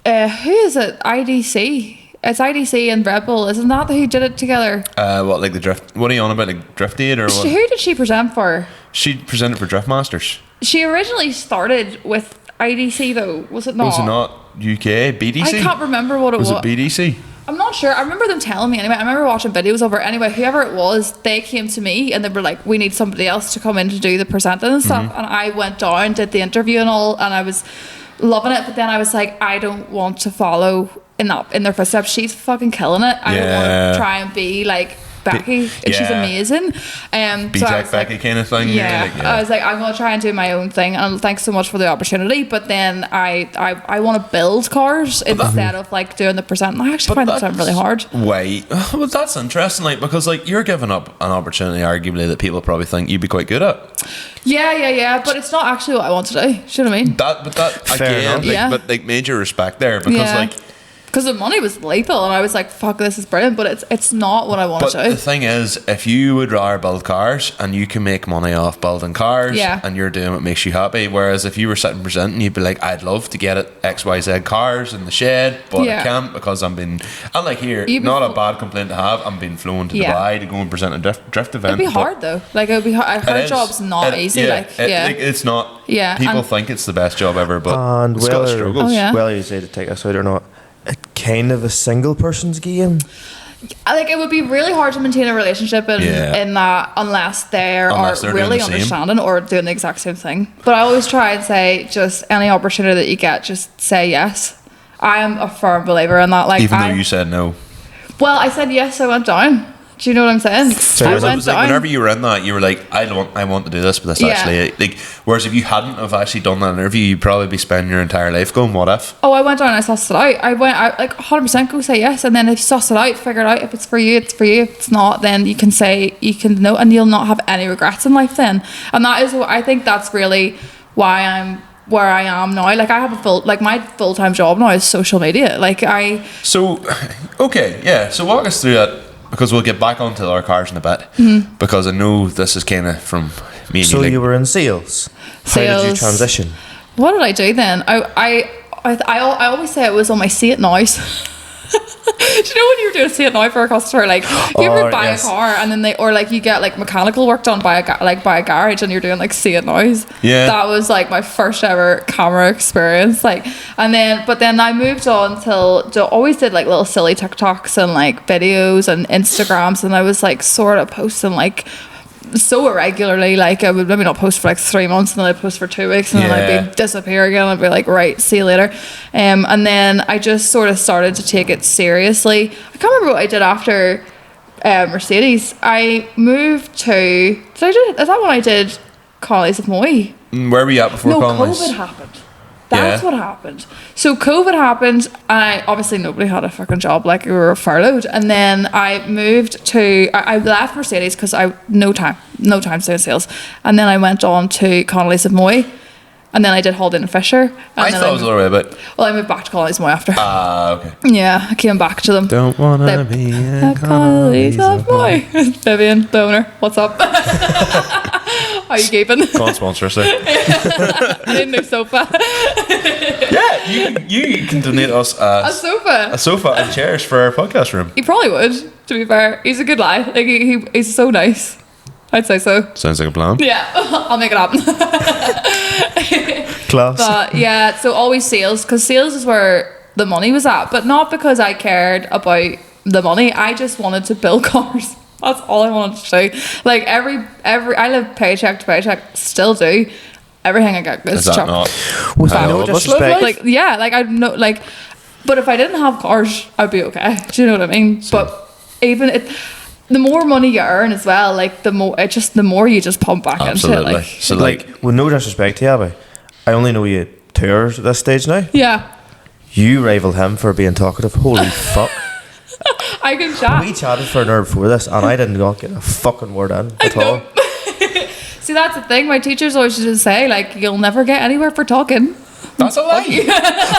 [SPEAKER 4] who is it? IDC. It's IDC and Red Bull, isn't that who did it together?
[SPEAKER 2] What, like the drift? What are you on about, like Drift Aid or what?
[SPEAKER 4] Who did she present for?
[SPEAKER 2] She presented for Drift Masters.
[SPEAKER 4] She originally started with IDC though, was it not?
[SPEAKER 2] Was it not UK? BDC?
[SPEAKER 4] I can't remember what it was.
[SPEAKER 2] Was it BDC?
[SPEAKER 4] I'm not sure. I remember them telling me anyway. I remember watching videos of her. Anyway, whoever it was, they came to me and they were like, we need somebody else to come in to do the presenting and stuff. And I went down, did the interview and all, and I was loving it. But then I was like, I don't want to follow in their footsteps. She's fucking killing it. I don't want to try and be like Becky, and she's amazing.
[SPEAKER 2] B-Tech Becky kind of thing.
[SPEAKER 4] Yeah, I was like, I'm gonna try and do my own thing, and thanks so much for the opportunity. But then I want to build cars instead of like doing the presenting. I actually find that sound really hard.
[SPEAKER 2] Wait, well, that's interesting. Like, because like you're giving up an opportunity, arguably, that people probably think you'd be quite good at.
[SPEAKER 4] Yeah. But it's not actually what I want to do. Do you know what I mean?
[SPEAKER 2] But that
[SPEAKER 1] Fair
[SPEAKER 2] again,
[SPEAKER 1] enough.
[SPEAKER 2] like,
[SPEAKER 4] Yeah.
[SPEAKER 2] but like major respect there, because like.
[SPEAKER 4] Because the money was lethal, and I was like, "Fuck, this is brilliant," but it's not what I want
[SPEAKER 2] But
[SPEAKER 4] to do.
[SPEAKER 2] the thing is, if you would rather build cars and you can make money off building cars, and you're doing what makes you happy, whereas if you were sitting presenting, you'd be like, I'd love to get it XYZ cars in the shed, but I can't because I'm being, and like here, not a bad complaint to have, I'm being flown to Dubai to go and present a drift event.
[SPEAKER 4] It'd be hard though. Like it'd be hard. Her job's not easy.
[SPEAKER 2] It's not.
[SPEAKER 4] Yeah,
[SPEAKER 2] people think it's the best job ever, but
[SPEAKER 1] and
[SPEAKER 2] it's got its struggles.
[SPEAKER 1] whether you say to take this out or not, it's kind of a single person's game.
[SPEAKER 4] Like it would be really hard to maintain a relationship in that unless they're really understanding or doing the exact same thing. But I always try and say, just any opportunity that you get, just say yes. I am a firm believer in that. Like
[SPEAKER 2] even though you said no.
[SPEAKER 4] Well, I said yes. I went down. Do you know what I'm saying?
[SPEAKER 2] So it was like whenever you were in that, you were like, I want to do this, but that's actually like. Whereas if you hadn't have actually done that interview, you'd probably be spending your entire life going, what if?
[SPEAKER 4] Oh, I went down and I sussed it out. I like 100% go say yes, and then if you suss it out, figure it out. If it's for you, it's for you. If it's not, then you can say no, and you'll not have any regrets in life then. And that is what I think. That's really why I'm where I am now. Like I have my full-time job now is social media.
[SPEAKER 2] So walk us through that. Because we'll get back onto our cars in a bit. Because I know this is kind of from me and
[SPEAKER 1] so
[SPEAKER 2] you. Like,
[SPEAKER 1] you were in sales. How did you transition?
[SPEAKER 4] What did I do then? I always say it was on my see it nows. Do you know when you were doing see it now for a customer, like you would buy a car and then you get like mechanical work done by a garage and you're doing like see it nows.
[SPEAKER 2] Yeah,
[SPEAKER 4] that was like my first ever camera experience. But then I moved on till always did like little silly TikToks and like videos and Instagrams, and I was like sort of posting like so irregularly. Like I would maybe not post for like 3 months and then I'd post for 2 weeks and then I'd disappear again. I'd be like, right, see you later. And then I just sort of started to take it seriously. I can't remember what I did after Mercedes. I moved to is that when I did Connolly's of Moy?
[SPEAKER 2] Where were you at before Connolly's?
[SPEAKER 4] COVID happened. That's what happened. So COVID happened, and obviously nobody had a fucking job, like we were furloughed. And then I moved to, I left Mercedes because I no time doing sales. And then I went on to Connolly's of Moy, and then I did Haldane and Fisher. And
[SPEAKER 2] I thought it was a little bit.
[SPEAKER 4] Well, I moved back to Connolly's of Moy after.
[SPEAKER 2] Okay.
[SPEAKER 4] Yeah, I came back to them.
[SPEAKER 2] Don't wanna be a
[SPEAKER 4] Connolly's of Moy. Vivian, the owner, what's up? How are you keeping?
[SPEAKER 2] Go on, sponsor us there.
[SPEAKER 4] I didn't know sofa.
[SPEAKER 2] Yeah, you can donate us a sofa and chairs for our podcast room.
[SPEAKER 4] He probably would, to be fair. He's a good lad. Like he's so nice. I'd say so.
[SPEAKER 2] Sounds like a plan.
[SPEAKER 4] Yeah, I'll make it happen.
[SPEAKER 1] Class.
[SPEAKER 4] But yeah, so always sales, because sales is where the money was at, but not because I cared about the money. I just wanted to build cars. That's all I wanted to do. Like every I live paycheck to paycheck, still do. Everything I get
[SPEAKER 2] is
[SPEAKER 4] is
[SPEAKER 2] that
[SPEAKER 4] chucked.
[SPEAKER 2] not?
[SPEAKER 1] With no disrespect.
[SPEAKER 4] I know, but if I didn't have cars, I'd be okay. Do you know what I mean? But even the more money you earn as well, like the more you just pump back
[SPEAKER 2] Absolutely.
[SPEAKER 4] into it. Like,
[SPEAKER 2] So like,
[SPEAKER 1] with no disrespect to you, Abby, I only know you 2 hours at this stage now.
[SPEAKER 4] yeah,
[SPEAKER 1] You rival him for being talkative. Holy fuck.
[SPEAKER 4] I can chat.
[SPEAKER 1] We chatted for an hour before this, and I didn't get a fucking word in at all.
[SPEAKER 4] See, that's the thing. My teachers always used to say, like, you'll never get anywhere for talking.
[SPEAKER 2] that's a lie.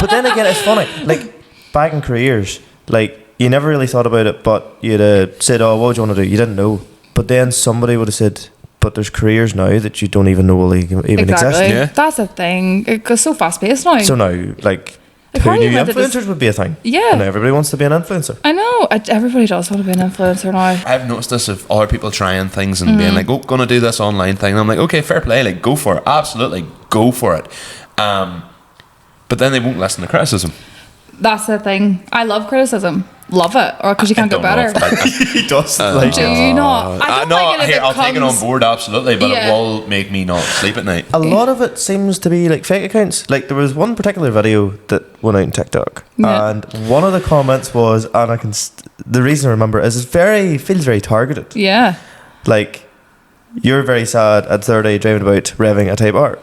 [SPEAKER 1] But then again, it's funny. Like, back in careers, like, you never really thought about it, but you'd said, oh, what do you want to do? You didn't know. But then somebody would have said, but there's careers now that you don't even know will even exist.
[SPEAKER 2] Yeah.
[SPEAKER 4] That's the thing. It goes so fast paced now.
[SPEAKER 1] So now, like
[SPEAKER 4] Like,
[SPEAKER 1] who
[SPEAKER 4] how
[SPEAKER 1] knew
[SPEAKER 4] you went to this-
[SPEAKER 1] influencers would be a thing?
[SPEAKER 4] Yeah.
[SPEAKER 1] And everybody wants to be an influencer.
[SPEAKER 4] I know. Everybody does want to be an influencer now.
[SPEAKER 2] I've noticed this of other people trying things and being like, oh, gonna do this online thing. And I'm like, okay, fair play, like go for it. Absolutely, go for it. But then they won't listen to criticism.
[SPEAKER 4] That's the thing. I love criticism. Love it. Or because you can't get better.
[SPEAKER 1] He does.
[SPEAKER 4] Do you not? I don't like it if
[SPEAKER 2] I'll
[SPEAKER 4] it
[SPEAKER 2] take it on
[SPEAKER 4] comes...
[SPEAKER 2] board, absolutely, but
[SPEAKER 4] Yeah.
[SPEAKER 2] it will make me not sleep at night.
[SPEAKER 1] A lot of it seems to be like fake accounts. Like there was one particular video that went out on TikTok,
[SPEAKER 4] Yeah.
[SPEAKER 1] and one of the comments was, and I can, the reason I remember is it feels very targeted.
[SPEAKER 4] Yeah.
[SPEAKER 1] Like, you're very sad at 30 driving about revving a Type R.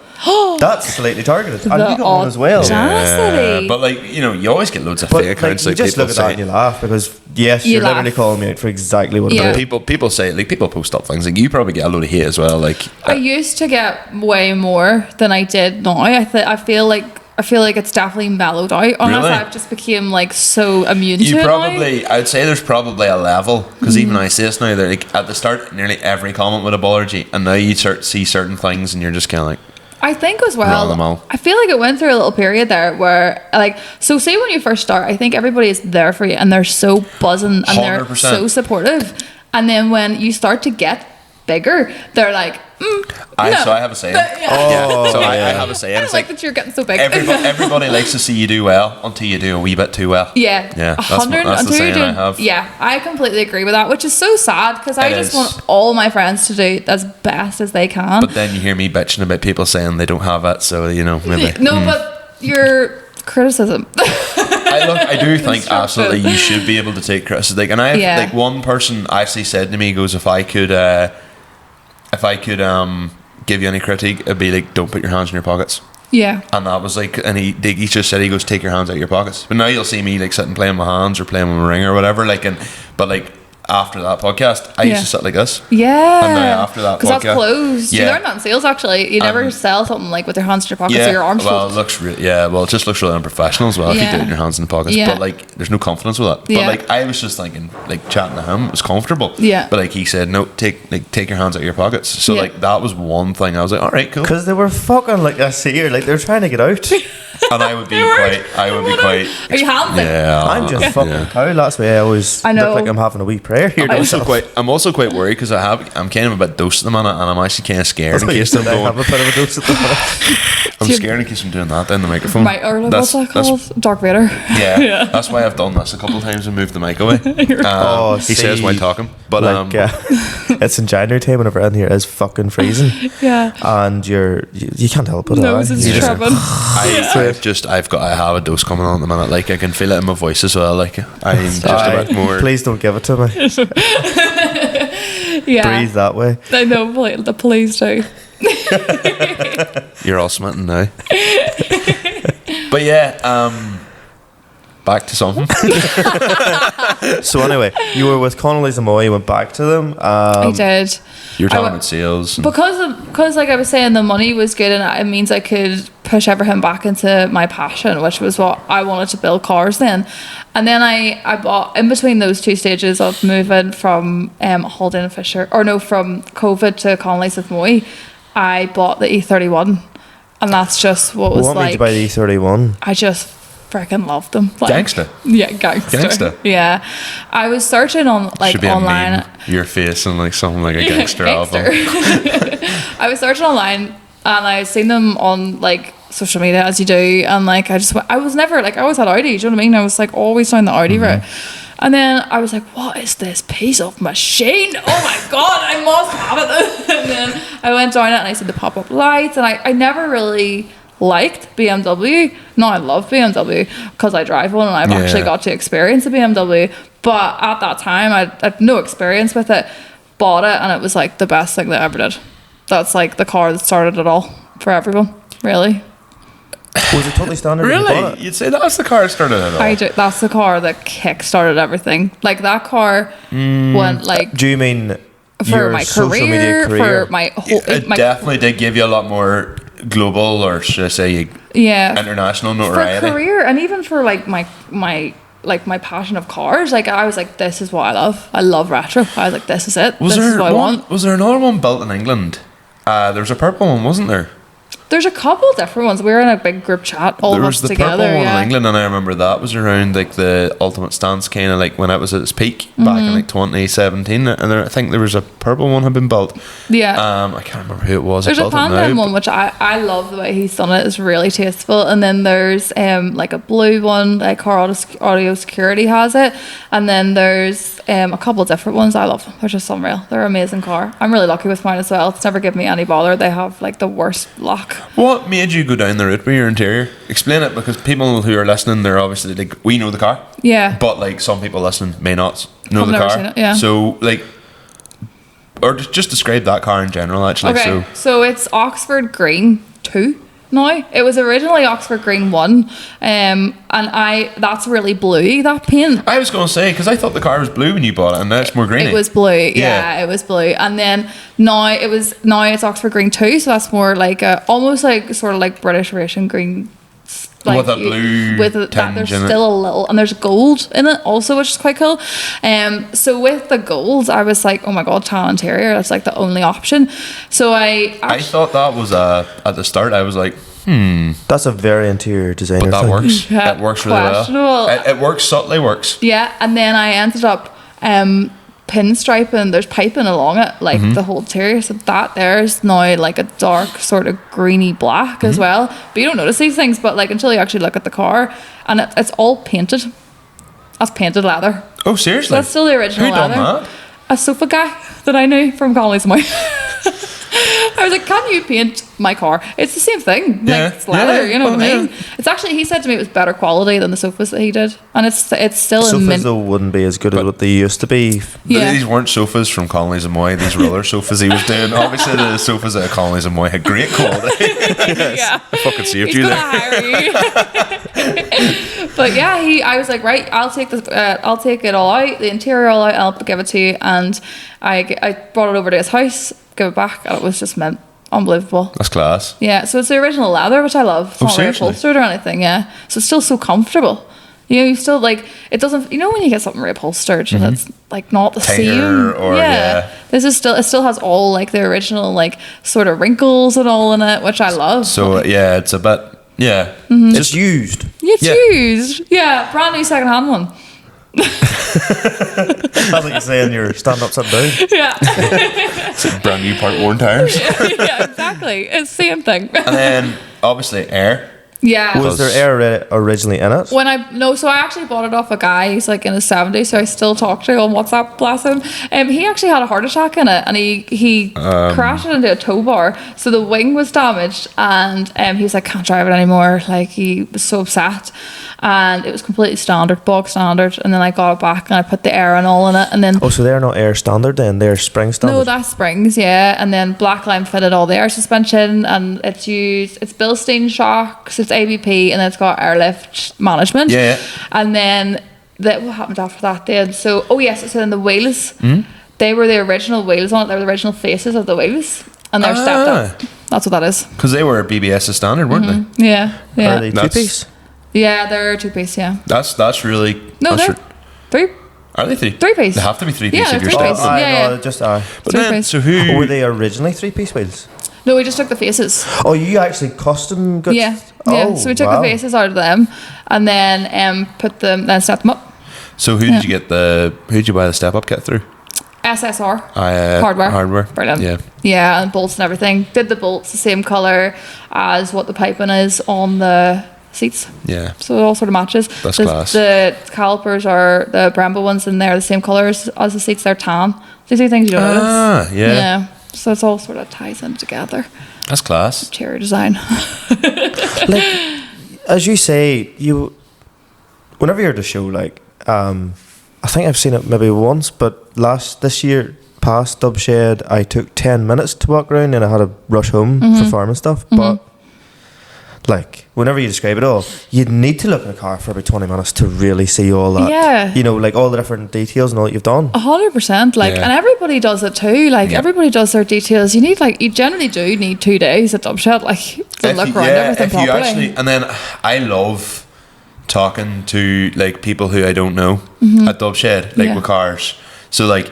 [SPEAKER 1] That's slightly targeted, and
[SPEAKER 4] The
[SPEAKER 1] you got one as well.
[SPEAKER 4] audacity.
[SPEAKER 2] But like, you know, you always get loads of
[SPEAKER 1] But
[SPEAKER 2] fake
[SPEAKER 1] like,
[SPEAKER 2] accounts.
[SPEAKER 1] you
[SPEAKER 2] Like,
[SPEAKER 1] just
[SPEAKER 2] people
[SPEAKER 1] look at that
[SPEAKER 2] say,
[SPEAKER 1] and you laugh because yes,
[SPEAKER 4] You
[SPEAKER 1] you're
[SPEAKER 4] laugh.
[SPEAKER 1] literally calling me out for exactly what
[SPEAKER 4] Yeah.
[SPEAKER 1] it is.
[SPEAKER 2] people say, like, people post up things like you probably get a load of hate as well. Like,
[SPEAKER 4] I used to get way more than I did now. I feel like it's definitely mellowed out. Unless
[SPEAKER 2] Really?
[SPEAKER 4] I've just became like so immune to
[SPEAKER 2] you
[SPEAKER 4] it now.
[SPEAKER 2] probably, I'd say there's probably a level because even I say this now. They're like at the start, nearly every comment would have bothered you, and now you see certain things, and you're just kind of like,
[SPEAKER 4] I think as
[SPEAKER 2] Wrong them all.
[SPEAKER 4] well, I feel like it went through a little period there where, like, so say when you first start, I think everybody is there for you and they're so buzzing and they're
[SPEAKER 2] 100%.
[SPEAKER 4] so supportive. And then when you start to get bigger, they're like, no.
[SPEAKER 2] So I have a saying.
[SPEAKER 1] Oh,
[SPEAKER 2] So I
[SPEAKER 1] yeah.
[SPEAKER 2] have a saying.
[SPEAKER 4] I don't
[SPEAKER 2] It's
[SPEAKER 4] like
[SPEAKER 2] like
[SPEAKER 4] that you're getting so big.
[SPEAKER 2] everybody likes to see you do well until you do a wee bit too well.
[SPEAKER 4] Yeah,
[SPEAKER 2] Yeah, that's
[SPEAKER 4] 100
[SPEAKER 2] the
[SPEAKER 4] until you're
[SPEAKER 2] saying I
[SPEAKER 4] doing.
[SPEAKER 2] have.
[SPEAKER 4] Yeah, I completely agree with that, which is so sad because I
[SPEAKER 2] It
[SPEAKER 4] just
[SPEAKER 2] is.
[SPEAKER 4] want all my friends to do as best as they can.
[SPEAKER 2] But then you hear me bitching about people saying they don't have it, so you know maybe.
[SPEAKER 4] No, but your criticism.
[SPEAKER 2] I do think
[SPEAKER 4] Constructive.
[SPEAKER 2] absolutely you should be able to take criticism. Like, and I have
[SPEAKER 4] Yeah.
[SPEAKER 2] like one person actually said to me, he goes, if I could give you any critique, it'd be like, don't put your hands in your pockets.
[SPEAKER 4] Yeah.
[SPEAKER 2] And that was like, and he just said, he goes, take your hands out of your pockets. But now you'll see me like sitting playing my hands or playing with my ring or whatever. Like, but like after that podcast, I used
[SPEAKER 4] Yeah.
[SPEAKER 2] to sit like this.
[SPEAKER 4] Yeah.
[SPEAKER 2] And now after that
[SPEAKER 4] because that's
[SPEAKER 2] podcast-
[SPEAKER 4] closed. You
[SPEAKER 2] Yeah.
[SPEAKER 4] learn that in sales actually. You never sell something like with your hands in your pockets or your arms
[SPEAKER 2] well, it
[SPEAKER 4] folded.
[SPEAKER 2] looks it just looks really unprofessional as well if you do it in your hands in the pockets.
[SPEAKER 4] Yeah.
[SPEAKER 2] But like, there's no confidence with that.
[SPEAKER 4] Yeah.
[SPEAKER 2] But like, I was just thinking, like chatting to him, it was comfortable.
[SPEAKER 4] Yeah.
[SPEAKER 2] But like, he said, no, take your hands out of your pockets. So
[SPEAKER 4] Yeah.
[SPEAKER 2] like, that was one thing. I was like, all right, cool.
[SPEAKER 1] Because they were fucking like this here, like they were trying to get out.
[SPEAKER 2] And I would be quite.
[SPEAKER 4] Are you hands in?
[SPEAKER 2] Yeah.
[SPEAKER 1] I'm just fucking a cow. That's why I always
[SPEAKER 4] I know.
[SPEAKER 1] look like I'm having a wee prayer here.
[SPEAKER 2] I'm also quite worried because I'm kind of a bit dosed at the minute, and I'm actually kind of scared in case I'm
[SPEAKER 1] I have
[SPEAKER 2] going.
[SPEAKER 1] a bit of a dose at the minute.
[SPEAKER 2] I'm scared in case I'm doing that down the microphone.
[SPEAKER 4] Or what's that called? Dark Vader.
[SPEAKER 2] Yeah, that's why I've done this a couple of times and moved the mic away.
[SPEAKER 1] Oh,
[SPEAKER 2] he says
[SPEAKER 1] see,
[SPEAKER 2] while talking, but
[SPEAKER 1] Like, it's in January time whenever in here is fucking freezing,
[SPEAKER 4] Yeah.
[SPEAKER 1] and you can't help it.
[SPEAKER 4] Nose is
[SPEAKER 1] You just-
[SPEAKER 4] trapping.
[SPEAKER 2] I have a dose coming on at the minute. Like, I can feel it in my voice as well. Like, I'm just a
[SPEAKER 1] Aye,
[SPEAKER 2] bit more.
[SPEAKER 1] Please don't give it to me.
[SPEAKER 4] Yeah.
[SPEAKER 1] Breathe that way.
[SPEAKER 4] I know, the police do.
[SPEAKER 2] You're all smitten now. But yeah, back to something.
[SPEAKER 1] So anyway, you were with Connolly's and Moy. You went back to them.
[SPEAKER 4] I did.
[SPEAKER 2] You're talking
[SPEAKER 4] I
[SPEAKER 2] about sales. And
[SPEAKER 4] Because like I was saying, the money was good and it means I could push everything back into my passion, which was what I wanted to build cars then. And then I bought, in between those two stages of moving from Haldane and Fisher, from COVID to Connolly's with Moy, I bought the E31. And that's just what was
[SPEAKER 1] What made you buy the E31?
[SPEAKER 4] I just freaking loved them. Like,
[SPEAKER 2] Gangsta.
[SPEAKER 4] Yeah, gangster. Yeah. I was searching on
[SPEAKER 2] Should be
[SPEAKER 4] online.
[SPEAKER 2] a meme, your face and like something like a gangster album.
[SPEAKER 4] I was searching online and I seen them on like social media as you do, and like I just went, I was never like, I always had Audi, do you know what I mean? I was like always down the Audi route. And then I was like, what is this piece of machine? Oh my god, I must have it. And then I went down it and I seen the pop-up lights, and I never really liked BMW. Now I love BMW because I drive one and I've actually got to experience a BMW. But at that time, I had no experience with it. Bought it and it was like the best thing that I ever did. That's like the car that started it all for everyone, really.
[SPEAKER 1] Was it totally standard? when you bought
[SPEAKER 2] Really?
[SPEAKER 1] it?
[SPEAKER 2] You'd say that's the car that started it all?
[SPEAKER 4] That's the car that kick-started everything. Like that car went like
[SPEAKER 1] Do you mean
[SPEAKER 4] for
[SPEAKER 1] your
[SPEAKER 4] my
[SPEAKER 1] social media career?
[SPEAKER 4] for my whole
[SPEAKER 2] It
[SPEAKER 4] my,
[SPEAKER 2] definitely did give you a lot more global, or should I say,
[SPEAKER 4] yeah,
[SPEAKER 2] international
[SPEAKER 4] for
[SPEAKER 2] notoriety.
[SPEAKER 4] career and even for like my passion of cars. Like I was like, this is what I love. I love retro. I was like, this is it. This is what I want.
[SPEAKER 2] Was there another one built in England? There was a purple one, wasn't there?
[SPEAKER 4] There's a couple different ones. We were in a big group chat, all
[SPEAKER 2] There
[SPEAKER 4] of
[SPEAKER 2] was
[SPEAKER 4] us
[SPEAKER 2] the
[SPEAKER 4] together.
[SPEAKER 2] purple one
[SPEAKER 4] Yeah.
[SPEAKER 2] in England, and I remember that was around like the Ultimate Stance, kind of like when it was at its peak back in like 2017. And I think there was a purple one had been built.
[SPEAKER 4] Yeah.
[SPEAKER 2] I can't remember who it was.
[SPEAKER 4] There's
[SPEAKER 2] I
[SPEAKER 4] a
[SPEAKER 2] built it
[SPEAKER 4] Pan Am
[SPEAKER 2] now,
[SPEAKER 4] one which I love the way he's done it. It's really tasteful. And then there's like a blue one, like Car Audio Security has it. And then there's a couple of different ones. I love them. They're just unreal. They're an amazing car. I'm really lucky with mine as well. It's never given me any bother. They have like the worst luck.
[SPEAKER 2] What made you go down the route with your interior? Explain it, because people who are listening, they're obviously like, we know the car,
[SPEAKER 4] Yeah.
[SPEAKER 2] but like some people listening may not know
[SPEAKER 4] I've
[SPEAKER 2] the
[SPEAKER 4] never
[SPEAKER 2] car.
[SPEAKER 4] seen it, yeah.
[SPEAKER 2] So like, or just describe that car in general. Actually,
[SPEAKER 4] Okay, so it's Oxford Green 2 now. It was originally Oxford Green 1, and that's really bluey, that paint.
[SPEAKER 2] I was going to say, because I thought the car was blue when you bought it, and now it's more greeny.
[SPEAKER 4] It was blue,
[SPEAKER 2] Yeah.
[SPEAKER 4] yeah, it was blue. And then now it's Oxford Green 2, so that's more like almost like sort of like British racing green. Like
[SPEAKER 2] With a blue
[SPEAKER 4] there's
[SPEAKER 2] tinge in it.
[SPEAKER 4] still a little, and there's gold in it also, which is quite cool. So with the gold, I was like, oh my god, tan interior, that's like the only option. So
[SPEAKER 2] I thought that was at the start. I was like,
[SPEAKER 1] That's a very interior designer
[SPEAKER 2] but that
[SPEAKER 1] thing.
[SPEAKER 2] works.
[SPEAKER 4] Yeah,
[SPEAKER 2] It works really well.
[SPEAKER 4] questionable.
[SPEAKER 2] It works subtly. Works.
[SPEAKER 4] Yeah, and then I ended up pinstriping. There's piping along it, like the whole interior. So that there's now like a dark sort of greeny black as well. But you don't notice these things, but like until you actually look at the car, and it's all painted. That's painted leather.
[SPEAKER 2] Oh, seriously?
[SPEAKER 4] So that's still the original
[SPEAKER 2] Who done
[SPEAKER 4] leather.
[SPEAKER 2] that?
[SPEAKER 4] A sofa guy that I knew from Connolly's Moy. I was like, can you paint my car? It's the same thing.
[SPEAKER 2] Yeah.
[SPEAKER 4] Like, it's leather,
[SPEAKER 2] Yeah,
[SPEAKER 4] you know what I
[SPEAKER 2] well,
[SPEAKER 4] mean? It's actually, he said to me it was better quality than the sofas that he did. And it's still in
[SPEAKER 1] Sofas
[SPEAKER 4] mint.
[SPEAKER 1] though wouldn't be as good as what they used to be.
[SPEAKER 4] Yeah.
[SPEAKER 2] These weren't sofas from Connolly's and Moy. These roller sofas he was doing. Obviously, the sofas at Connolly's and Moy had great quality.
[SPEAKER 4] Yeah.
[SPEAKER 2] I fucking saved
[SPEAKER 4] He's
[SPEAKER 2] you
[SPEAKER 4] gonna
[SPEAKER 2] there.
[SPEAKER 4] hire you. But yeah, I was like, right, I'll take it all out, the interior all out, I'll give it to you. And I brought it over to his house, give it back, and it was just mint. Unbelievable.
[SPEAKER 2] That's class.
[SPEAKER 4] Yeah, so it's the original leather, which I love. It's
[SPEAKER 2] Oh,
[SPEAKER 4] not
[SPEAKER 2] seriously?
[SPEAKER 4] reupholstered or anything, yeah. So it's still so comfortable. You know, you still like, it doesn't, you know, when you get something reupholstered and it's like not the
[SPEAKER 2] Tighter
[SPEAKER 4] same.
[SPEAKER 2] or, yeah.
[SPEAKER 4] This is still, it still has all like the original like sort of wrinkles and all in it, which I love.
[SPEAKER 2] So yeah, it's a bit. Yeah.
[SPEAKER 1] It's used.
[SPEAKER 4] It's
[SPEAKER 2] yeah.
[SPEAKER 4] used. Yeah, brand new second-hand one.
[SPEAKER 1] That's like you say in your stand up, sit down.
[SPEAKER 4] Yeah.
[SPEAKER 2] It's like brand new part worn tires.
[SPEAKER 4] Yeah, exactly. It's the same thing.
[SPEAKER 2] And then obviously air.
[SPEAKER 4] Yeah.
[SPEAKER 1] Was there air originally in it?
[SPEAKER 4] So I actually bought it off a guy. He's like in his 70s, so I still talk to him on WhatsApp. Bless him. He actually had a heart attack in it, and he crashed it into a tow bar, so the wing was damaged, and he was like, can't drive it anymore. Like he was so upset, and it was completely standard, bog standard. And then I got it back, and I put the air and all in it, and then.
[SPEAKER 1] Oh, so they're not air standard then? They're spring standard?
[SPEAKER 4] No, that's springs, yeah. And then Blackline fitted all the air suspension, and it's Bilstein shocks, it's ABP, and then it's got airlift management.
[SPEAKER 2] Yeah.
[SPEAKER 4] And then what happened after that then? So then the wheels, they were the original wheels on it. They were the original faces of the wheels, and they're stepped up. That's what that is.
[SPEAKER 2] Because they were BBS standard, weren't they?
[SPEAKER 4] Yeah, yeah.
[SPEAKER 1] Are they
[SPEAKER 2] That's-
[SPEAKER 1] two-piece?
[SPEAKER 4] Yeah, they're two-piece, yeah.
[SPEAKER 2] That's really.
[SPEAKER 4] No,
[SPEAKER 2] that's
[SPEAKER 4] they're
[SPEAKER 2] Are they
[SPEAKER 4] three-piece.
[SPEAKER 2] They have to be three-piece
[SPEAKER 4] Yeah,
[SPEAKER 2] if
[SPEAKER 4] they're
[SPEAKER 2] you're
[SPEAKER 4] three-piece.
[SPEAKER 2] stopping.
[SPEAKER 4] Yeah,
[SPEAKER 1] no,
[SPEAKER 4] yeah.
[SPEAKER 1] just
[SPEAKER 2] But then,
[SPEAKER 4] Three-piece.
[SPEAKER 2] so who?
[SPEAKER 1] Were they originally three-piece wheels?
[SPEAKER 4] No, we just took the faces.
[SPEAKER 1] Oh, you actually custom got.
[SPEAKER 4] Yeah,
[SPEAKER 1] Oh,
[SPEAKER 4] yeah. So we took
[SPEAKER 1] wow.
[SPEAKER 4] the faces out of them, and then then stepped them up.
[SPEAKER 2] So who did you get who did you buy the step up kit through?
[SPEAKER 4] SSR
[SPEAKER 2] Hardware.
[SPEAKER 4] Brilliant.
[SPEAKER 2] Yeah.
[SPEAKER 4] Yeah, and bolts and everything. Did the bolts the same color as what the piping is on the seats.
[SPEAKER 2] Yeah.
[SPEAKER 4] So it all sort of matches.
[SPEAKER 2] That's class.
[SPEAKER 4] The calipers are the Brembo ones, and they're the same colors as the seats. They're tan. These are things you don't notice.
[SPEAKER 2] Yeah.
[SPEAKER 4] So it's all sort of ties in together.
[SPEAKER 2] That's class.
[SPEAKER 4] Interior design.
[SPEAKER 1] Like, as you say, whenever you're at the show, like, I think I've seen it maybe once, but this year past Dub Shed, I took 10 minutes to walk around and I had to rush home for farm and stuff. But like, whenever you describe it all, you'd need to look in a car for about 20 minutes to really see all that.
[SPEAKER 4] Yeah.
[SPEAKER 1] You know, like all the different details and all that you've done.
[SPEAKER 4] 100%. Like,
[SPEAKER 2] Yeah.
[SPEAKER 4] and everybody does it too. Like,
[SPEAKER 2] Yeah.
[SPEAKER 4] everybody does their details. You generally do need 2 days at Dub Shed, like, to look around everything properly.
[SPEAKER 2] And then I love talking to like people who I don't know at Dub Shed, like
[SPEAKER 4] Yeah.
[SPEAKER 2] with cars. So like,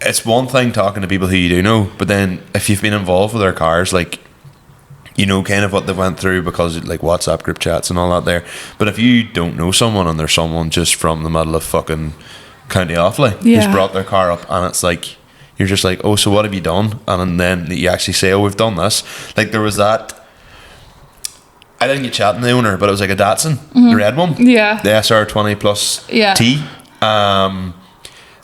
[SPEAKER 2] it's one thing talking to people who you do know, but then if you've been involved with their cars, like, you know kind of what they went through because like WhatsApp group chats and all that there. But if you don't know someone and there's someone just from the middle of fucking County Offaly who's
[SPEAKER 4] Yeah.
[SPEAKER 2] brought their car up, and it's like, you're just like, oh, so what have you done? And then you actually say, oh, we've done this. Like, there was that, I didn't get chatting to the owner, but it was like a Datsun, the red one,
[SPEAKER 4] Yeah.
[SPEAKER 2] the SR20 plus
[SPEAKER 4] Yeah.
[SPEAKER 2] T, and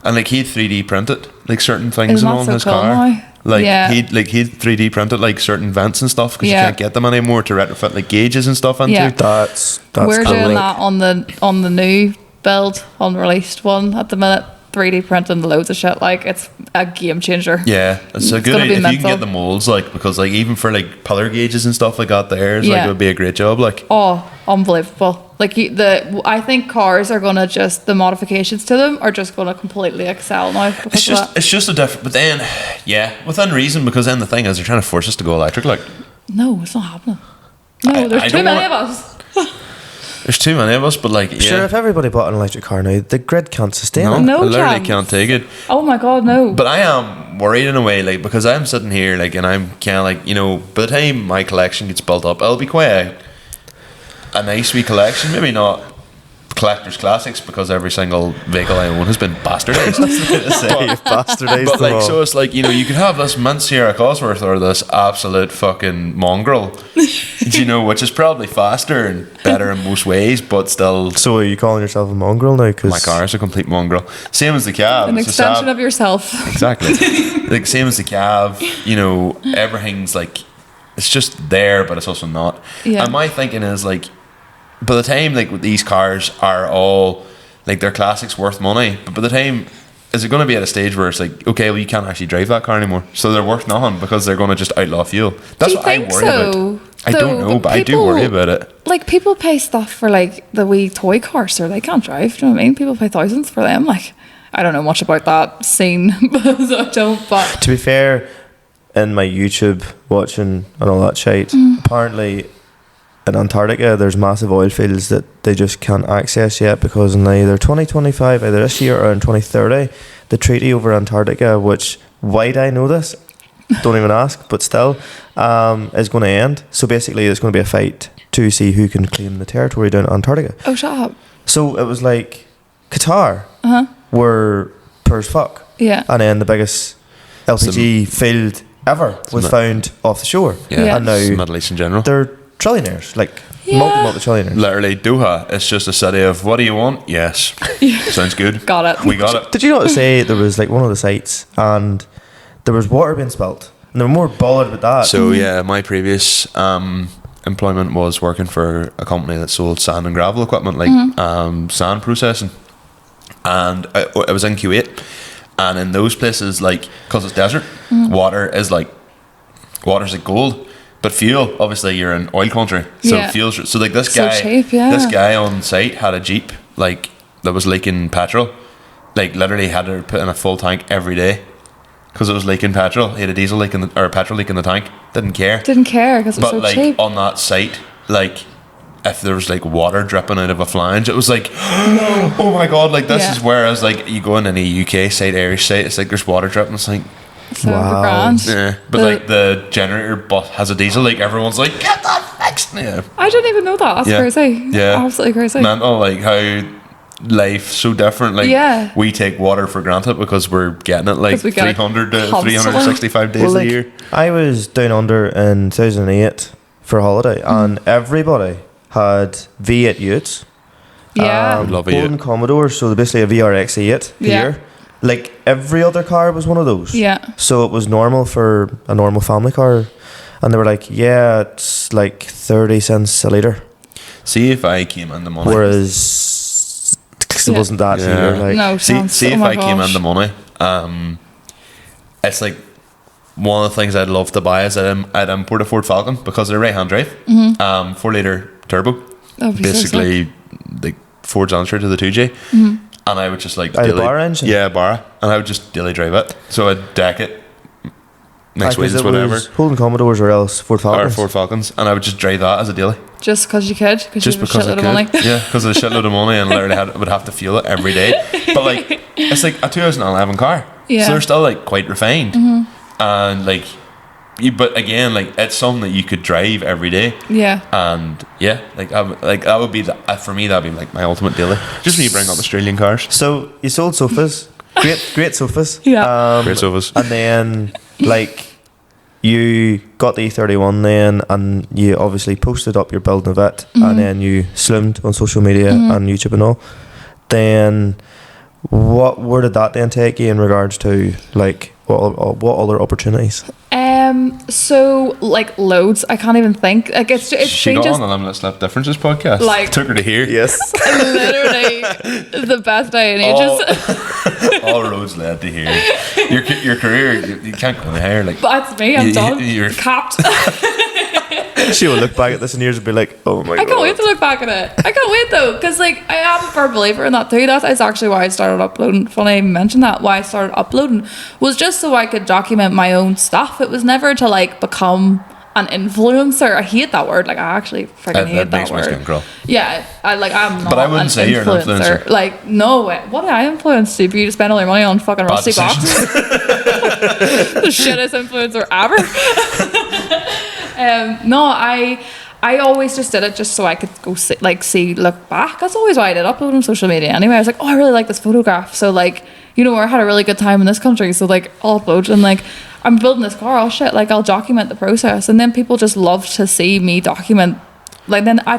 [SPEAKER 2] like he'd 3D printed like certain things
[SPEAKER 4] Isn't that
[SPEAKER 2] on
[SPEAKER 4] so
[SPEAKER 2] his
[SPEAKER 4] cool
[SPEAKER 2] car.
[SPEAKER 4] now?
[SPEAKER 2] Like
[SPEAKER 4] Yeah.
[SPEAKER 2] he'd 3D printed like certain vents and stuff because
[SPEAKER 4] Yeah.
[SPEAKER 2] you can't get them anymore to retrofit like gauges and stuff into.
[SPEAKER 4] Yeah.
[SPEAKER 1] That's
[SPEAKER 4] We're
[SPEAKER 1] cool.
[SPEAKER 4] doing
[SPEAKER 1] Like,
[SPEAKER 4] that on the new build, unreleased one at the minute. 3D printing loads of shit. Like, it's a game changer.
[SPEAKER 2] Yeah, it's a good
[SPEAKER 4] gonna
[SPEAKER 2] idea
[SPEAKER 4] be
[SPEAKER 2] if you can
[SPEAKER 4] mental.
[SPEAKER 2] get the molds, like, because like even for like pillar gauges and stuff like that, like
[SPEAKER 4] Yeah.
[SPEAKER 2] it would be a great job. Like,
[SPEAKER 4] Oh, unbelievable. Like, I think cars are going to the modifications to them are just going to completely excel now because of that.
[SPEAKER 2] it's just a different. But then, yeah, within reason, because then the thing is they're trying to force us to go electric. Like,
[SPEAKER 4] No, it's not happening. No,
[SPEAKER 2] I
[SPEAKER 4] there's too
[SPEAKER 2] don't
[SPEAKER 4] many
[SPEAKER 2] wanna-
[SPEAKER 4] of us.
[SPEAKER 2] there's too many of us, but like, yeah,
[SPEAKER 1] Sure, if everybody bought an electric car now, the grid can't sustain
[SPEAKER 2] no,
[SPEAKER 1] it.
[SPEAKER 4] No
[SPEAKER 2] I literally
[SPEAKER 4] chance.
[SPEAKER 2] can't take it.
[SPEAKER 4] Oh my god, no.
[SPEAKER 2] But I am worried in a way, like, because I'm sitting here, like, and I'm kind of like, you know, by the time my collection gets built up, it'll be quite a nice wee collection. Maybe not collector's classics because every single vehicle I own has been bastardized.
[SPEAKER 1] You've bastardized
[SPEAKER 2] But
[SPEAKER 1] them
[SPEAKER 2] like,
[SPEAKER 1] all.
[SPEAKER 2] so it's like, you know, you could have this mint Sierra Cosworth or this absolute fucking mongrel, you know, which is probably faster and better in most ways, but still,
[SPEAKER 1] So are you calling yourself a mongrel now? Cause
[SPEAKER 2] my car is a complete mongrel. Same as the cab.
[SPEAKER 4] An
[SPEAKER 2] It's a
[SPEAKER 4] extension
[SPEAKER 2] Saab.
[SPEAKER 4] of yourself.
[SPEAKER 2] Exactly. Like, same as the cab, you know, everything's like, it's just there, but it's also not.
[SPEAKER 4] Yeah.
[SPEAKER 2] And my thinking is like, by the time like these cars are all like their classics worth money, but by the time, is it going to be at a stage where it's like, okay, well, you can't actually drive that car anymore, so they're worth nothing because they're going to just outlaw fuel. That's
[SPEAKER 4] you
[SPEAKER 2] what I
[SPEAKER 4] think
[SPEAKER 2] worry
[SPEAKER 4] so?
[SPEAKER 2] about. I
[SPEAKER 4] Though,
[SPEAKER 2] don't know, but I do
[SPEAKER 4] people-
[SPEAKER 2] worry about it.
[SPEAKER 4] Like, people pay stuff for like the wee toy cars, so they can't drive. Do you know what I mean? People pay thousands for them. Like, I don't know much about that scene, so I don't. But
[SPEAKER 1] to be fair, in my YouTube watching and all that shit, apparently in Antarctica there's massive oil fields that they just can't access yet because in either 2025, either this year or in 2030, the treaty over Antarctica, which, why do I know this? Don't even ask, but still, is going to end. So basically there's going to be a fight to see who can claim the territory down in Antarctica.
[SPEAKER 4] oh, shut up.
[SPEAKER 1] So it was like Qatar
[SPEAKER 4] Uh huh.
[SPEAKER 1] were poor as fuck.
[SPEAKER 4] Yeah.
[SPEAKER 1] And then the biggest LPG field ever was
[SPEAKER 2] mi-
[SPEAKER 1] found off the shore.
[SPEAKER 4] Yeah.
[SPEAKER 1] And
[SPEAKER 2] It's
[SPEAKER 1] now
[SPEAKER 2] Middle East in general.
[SPEAKER 1] they're trillionaires, like
[SPEAKER 4] Yeah.
[SPEAKER 1] multi-trillionaires.
[SPEAKER 2] Literally, Doha, it's just a city of, what do you want? Yes. Sounds good.
[SPEAKER 4] Got it.
[SPEAKER 2] We got it.
[SPEAKER 1] Did you not say there was like one of the sites and there was water being spilt? And they were more bothered with that.
[SPEAKER 2] So yeah, my previous employment was working for a company that sold sand and gravel equipment, like sand processing, and I was in Kuwait, and in those places, like, because it's desert, water's like gold, but fuel, obviously you're in oil country, so
[SPEAKER 4] Yeah.
[SPEAKER 2] fuel's so like this
[SPEAKER 4] So
[SPEAKER 2] guy,
[SPEAKER 4] cheap, yeah.
[SPEAKER 2] this guy on site had a Jeep like that was leaking petrol, like literally had to put in a full tank every day. Because it was leaking petrol, he had a diesel leak or petrol leak in the tank. Didn't care.
[SPEAKER 4] Didn't care because it was
[SPEAKER 2] But
[SPEAKER 4] so
[SPEAKER 2] like
[SPEAKER 4] cheap.
[SPEAKER 2] on that site, like if there was like water dripping out of a flange, it was like, oh my god! Like this
[SPEAKER 4] Yeah.
[SPEAKER 2] is whereas like you go in any UK site, Irish site, it's like there's water dripping. It's like,
[SPEAKER 4] So
[SPEAKER 1] Wow.
[SPEAKER 4] grand.
[SPEAKER 2] yeah. But like the generator bus has a diesel leak. Everyone's like, get that fixed. Yeah,
[SPEAKER 4] I didn't even know that. That's
[SPEAKER 2] Yeah.
[SPEAKER 4] crazy.
[SPEAKER 2] Yeah.
[SPEAKER 4] Absolutely crazy.
[SPEAKER 2] mental. Like how life so different. Like
[SPEAKER 4] Yeah.
[SPEAKER 2] we take water for granted because we're getting it like
[SPEAKER 4] 'Cause we get it
[SPEAKER 2] 300 to
[SPEAKER 4] constantly.
[SPEAKER 2] 365 days
[SPEAKER 1] Well,
[SPEAKER 2] a
[SPEAKER 1] like,
[SPEAKER 2] year.
[SPEAKER 1] I was down under in 2008 for a holiday and everybody had V8 utes.
[SPEAKER 4] Yeah.
[SPEAKER 2] Love a
[SPEAKER 1] Golden
[SPEAKER 2] ute.
[SPEAKER 1] Commodore, so they're basically a VRX8
[SPEAKER 4] Yeah.
[SPEAKER 1] here. like every other car was one of those.
[SPEAKER 4] Yeah.
[SPEAKER 1] So it was normal for a normal family car, and they were like, yeah, it's like 30 cents a litre.
[SPEAKER 2] See if I came in the money.
[SPEAKER 1] Whereas it
[SPEAKER 4] Yeah.
[SPEAKER 1] wasn't that
[SPEAKER 2] Yeah.
[SPEAKER 1] either. Like,
[SPEAKER 4] No,
[SPEAKER 2] See
[SPEAKER 4] sounds,
[SPEAKER 2] if
[SPEAKER 4] oh my
[SPEAKER 2] I came in
[SPEAKER 4] gosh.
[SPEAKER 2] the money. It's like one of the things I'd love to buy is I'd import a Ford Falcon because they're right-hand drive. 4-litre turbo.
[SPEAKER 4] That'd be so sick.
[SPEAKER 2] Basically, like Ford's answer to the 2J. And I would just like
[SPEAKER 1] the Barra engine?
[SPEAKER 2] Yeah, Barra. And I would just daily drive it. So I'd deck it next week, whatever.
[SPEAKER 1] Holden Commodores or else Ford
[SPEAKER 2] Or
[SPEAKER 1] Falcons.
[SPEAKER 2] Ford Falcons. And I would just drive that as a daily.
[SPEAKER 4] Just because you could? Because you
[SPEAKER 2] Just
[SPEAKER 4] have a
[SPEAKER 2] because I
[SPEAKER 4] shitload of money?
[SPEAKER 2] could. Yeah, because of the shitload of money and literally would have to fuel it every day. But like, it's like a 2011 car.
[SPEAKER 4] Yeah.
[SPEAKER 2] So they're still like quite refined. And like, but again, like it's something that you could drive every day.
[SPEAKER 4] Yeah.
[SPEAKER 2] And yeah, like that would be for me. That'd be like my ultimate daily. Just when you bring up Australian cars,
[SPEAKER 1] So you sold sofas. Great sofas.
[SPEAKER 4] Yeah.
[SPEAKER 2] great sofas.
[SPEAKER 1] And then, like, you got the E31 then, and you obviously posted up your building of it, and then you slimmed on social media and YouTube and all. Then, where did that then take you in regards to, like, what other opportunities?
[SPEAKER 4] So like loads. I can't even think. Like it's
[SPEAKER 2] She
[SPEAKER 4] been
[SPEAKER 2] got
[SPEAKER 4] just
[SPEAKER 2] on the Limitless Lap Differences podcast.
[SPEAKER 4] Like-
[SPEAKER 2] took her to here.
[SPEAKER 1] Yes.
[SPEAKER 4] literally the best day in ages.
[SPEAKER 2] All roads led to here. Your career, you can't go any higher. Like
[SPEAKER 4] That's me. I'm done.
[SPEAKER 2] You're
[SPEAKER 4] Capped.
[SPEAKER 1] She will look back at this in years and be like, oh my god.
[SPEAKER 4] I can't wait to look back at it. I can't wait though, because like I am a firm believer in that too. That is actually why I started uploading. Funny I even mentioned that. Why I started uploading was just so I could document my own stuff. It was never to like become an influencer. I hate that word. Like I actually freaking hate
[SPEAKER 2] that
[SPEAKER 4] that
[SPEAKER 2] makes my
[SPEAKER 4] word.
[SPEAKER 2] skin crawl.
[SPEAKER 4] Yeah, I'm not.
[SPEAKER 2] But I wouldn't
[SPEAKER 4] an
[SPEAKER 2] say you're an influencer.
[SPEAKER 4] Like no way. What did I influence you? You to spend all your money on fucking rusty
[SPEAKER 2] decisions.
[SPEAKER 4] boxes. The shittest influencer ever. No, I always just did it just so I could go look back. That's always why I did upload on social media anyway. I was like, oh, I really like this photograph. So like, I had a really good time in this country. So like, I'll upload and like, I'm building this car. Oh shit, like I'll document the process. And then people just love to see me document. Like then I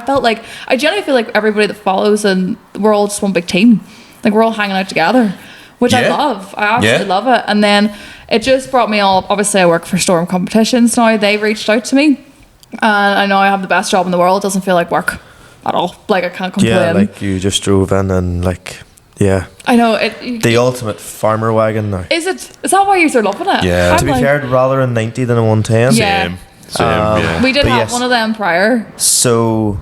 [SPEAKER 4] generally feel like everybody that follows and we're all just one big team. Like we're all hanging out together, which I
[SPEAKER 2] Yeah.
[SPEAKER 4] love. I absolutely
[SPEAKER 2] Yeah.
[SPEAKER 4] love it. And then it just brought me all, obviously I work for Storm Competitions now. They reached out to me. And I know I have the best job in the world. It doesn't feel like work at all. Like I can't complain.
[SPEAKER 1] Yeah, like you just drove in and like, yeah.
[SPEAKER 4] I know it.
[SPEAKER 1] The ultimate farmer wagon now.
[SPEAKER 4] Is that why you're loving it?
[SPEAKER 2] Yeah.
[SPEAKER 4] I'm
[SPEAKER 1] To be
[SPEAKER 4] like-
[SPEAKER 1] fair, I'd rather a 90 than a 110.
[SPEAKER 4] Yeah.
[SPEAKER 2] Same. Yeah.
[SPEAKER 4] we did
[SPEAKER 1] But
[SPEAKER 4] have
[SPEAKER 1] yes.
[SPEAKER 4] one of them prior.
[SPEAKER 1] So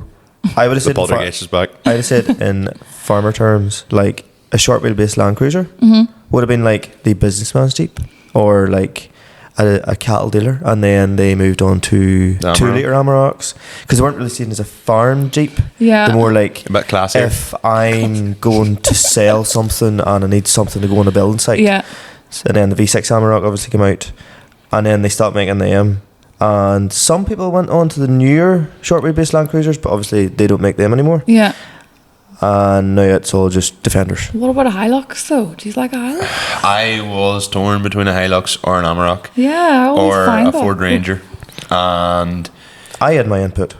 [SPEAKER 1] I would have
[SPEAKER 2] The
[SPEAKER 1] said
[SPEAKER 2] poltergeist is back.
[SPEAKER 1] I'd have said in farmer terms, like a short wheelbase Land Cruiser would have been like the businessman's Jeep or like a cattle dealer, and then they moved on to
[SPEAKER 2] The
[SPEAKER 1] 2
[SPEAKER 2] Amarok.
[SPEAKER 1] litre Amaroks because they weren't really seen as a farm Jeep.
[SPEAKER 4] Yeah.
[SPEAKER 1] They're more like
[SPEAKER 2] A bit classier.
[SPEAKER 1] if I'm going to sell something and I need something to go on a building site.
[SPEAKER 4] Yeah.
[SPEAKER 1] And then the V6 Amarok obviously came out, and then they stopped making them. And some people went on to the newer short wheelbase Land Cruisers, but obviously they don't make them anymore.
[SPEAKER 4] Yeah.
[SPEAKER 1] And now it's all just Defenders.
[SPEAKER 4] What about a Hilux though? Do you like a Hilux?
[SPEAKER 2] I was torn between a Hilux or an Amarok
[SPEAKER 4] Yeah. I always
[SPEAKER 2] or
[SPEAKER 4] find
[SPEAKER 2] a
[SPEAKER 4] that.
[SPEAKER 2] Ford Ranger, and
[SPEAKER 1] I had my input.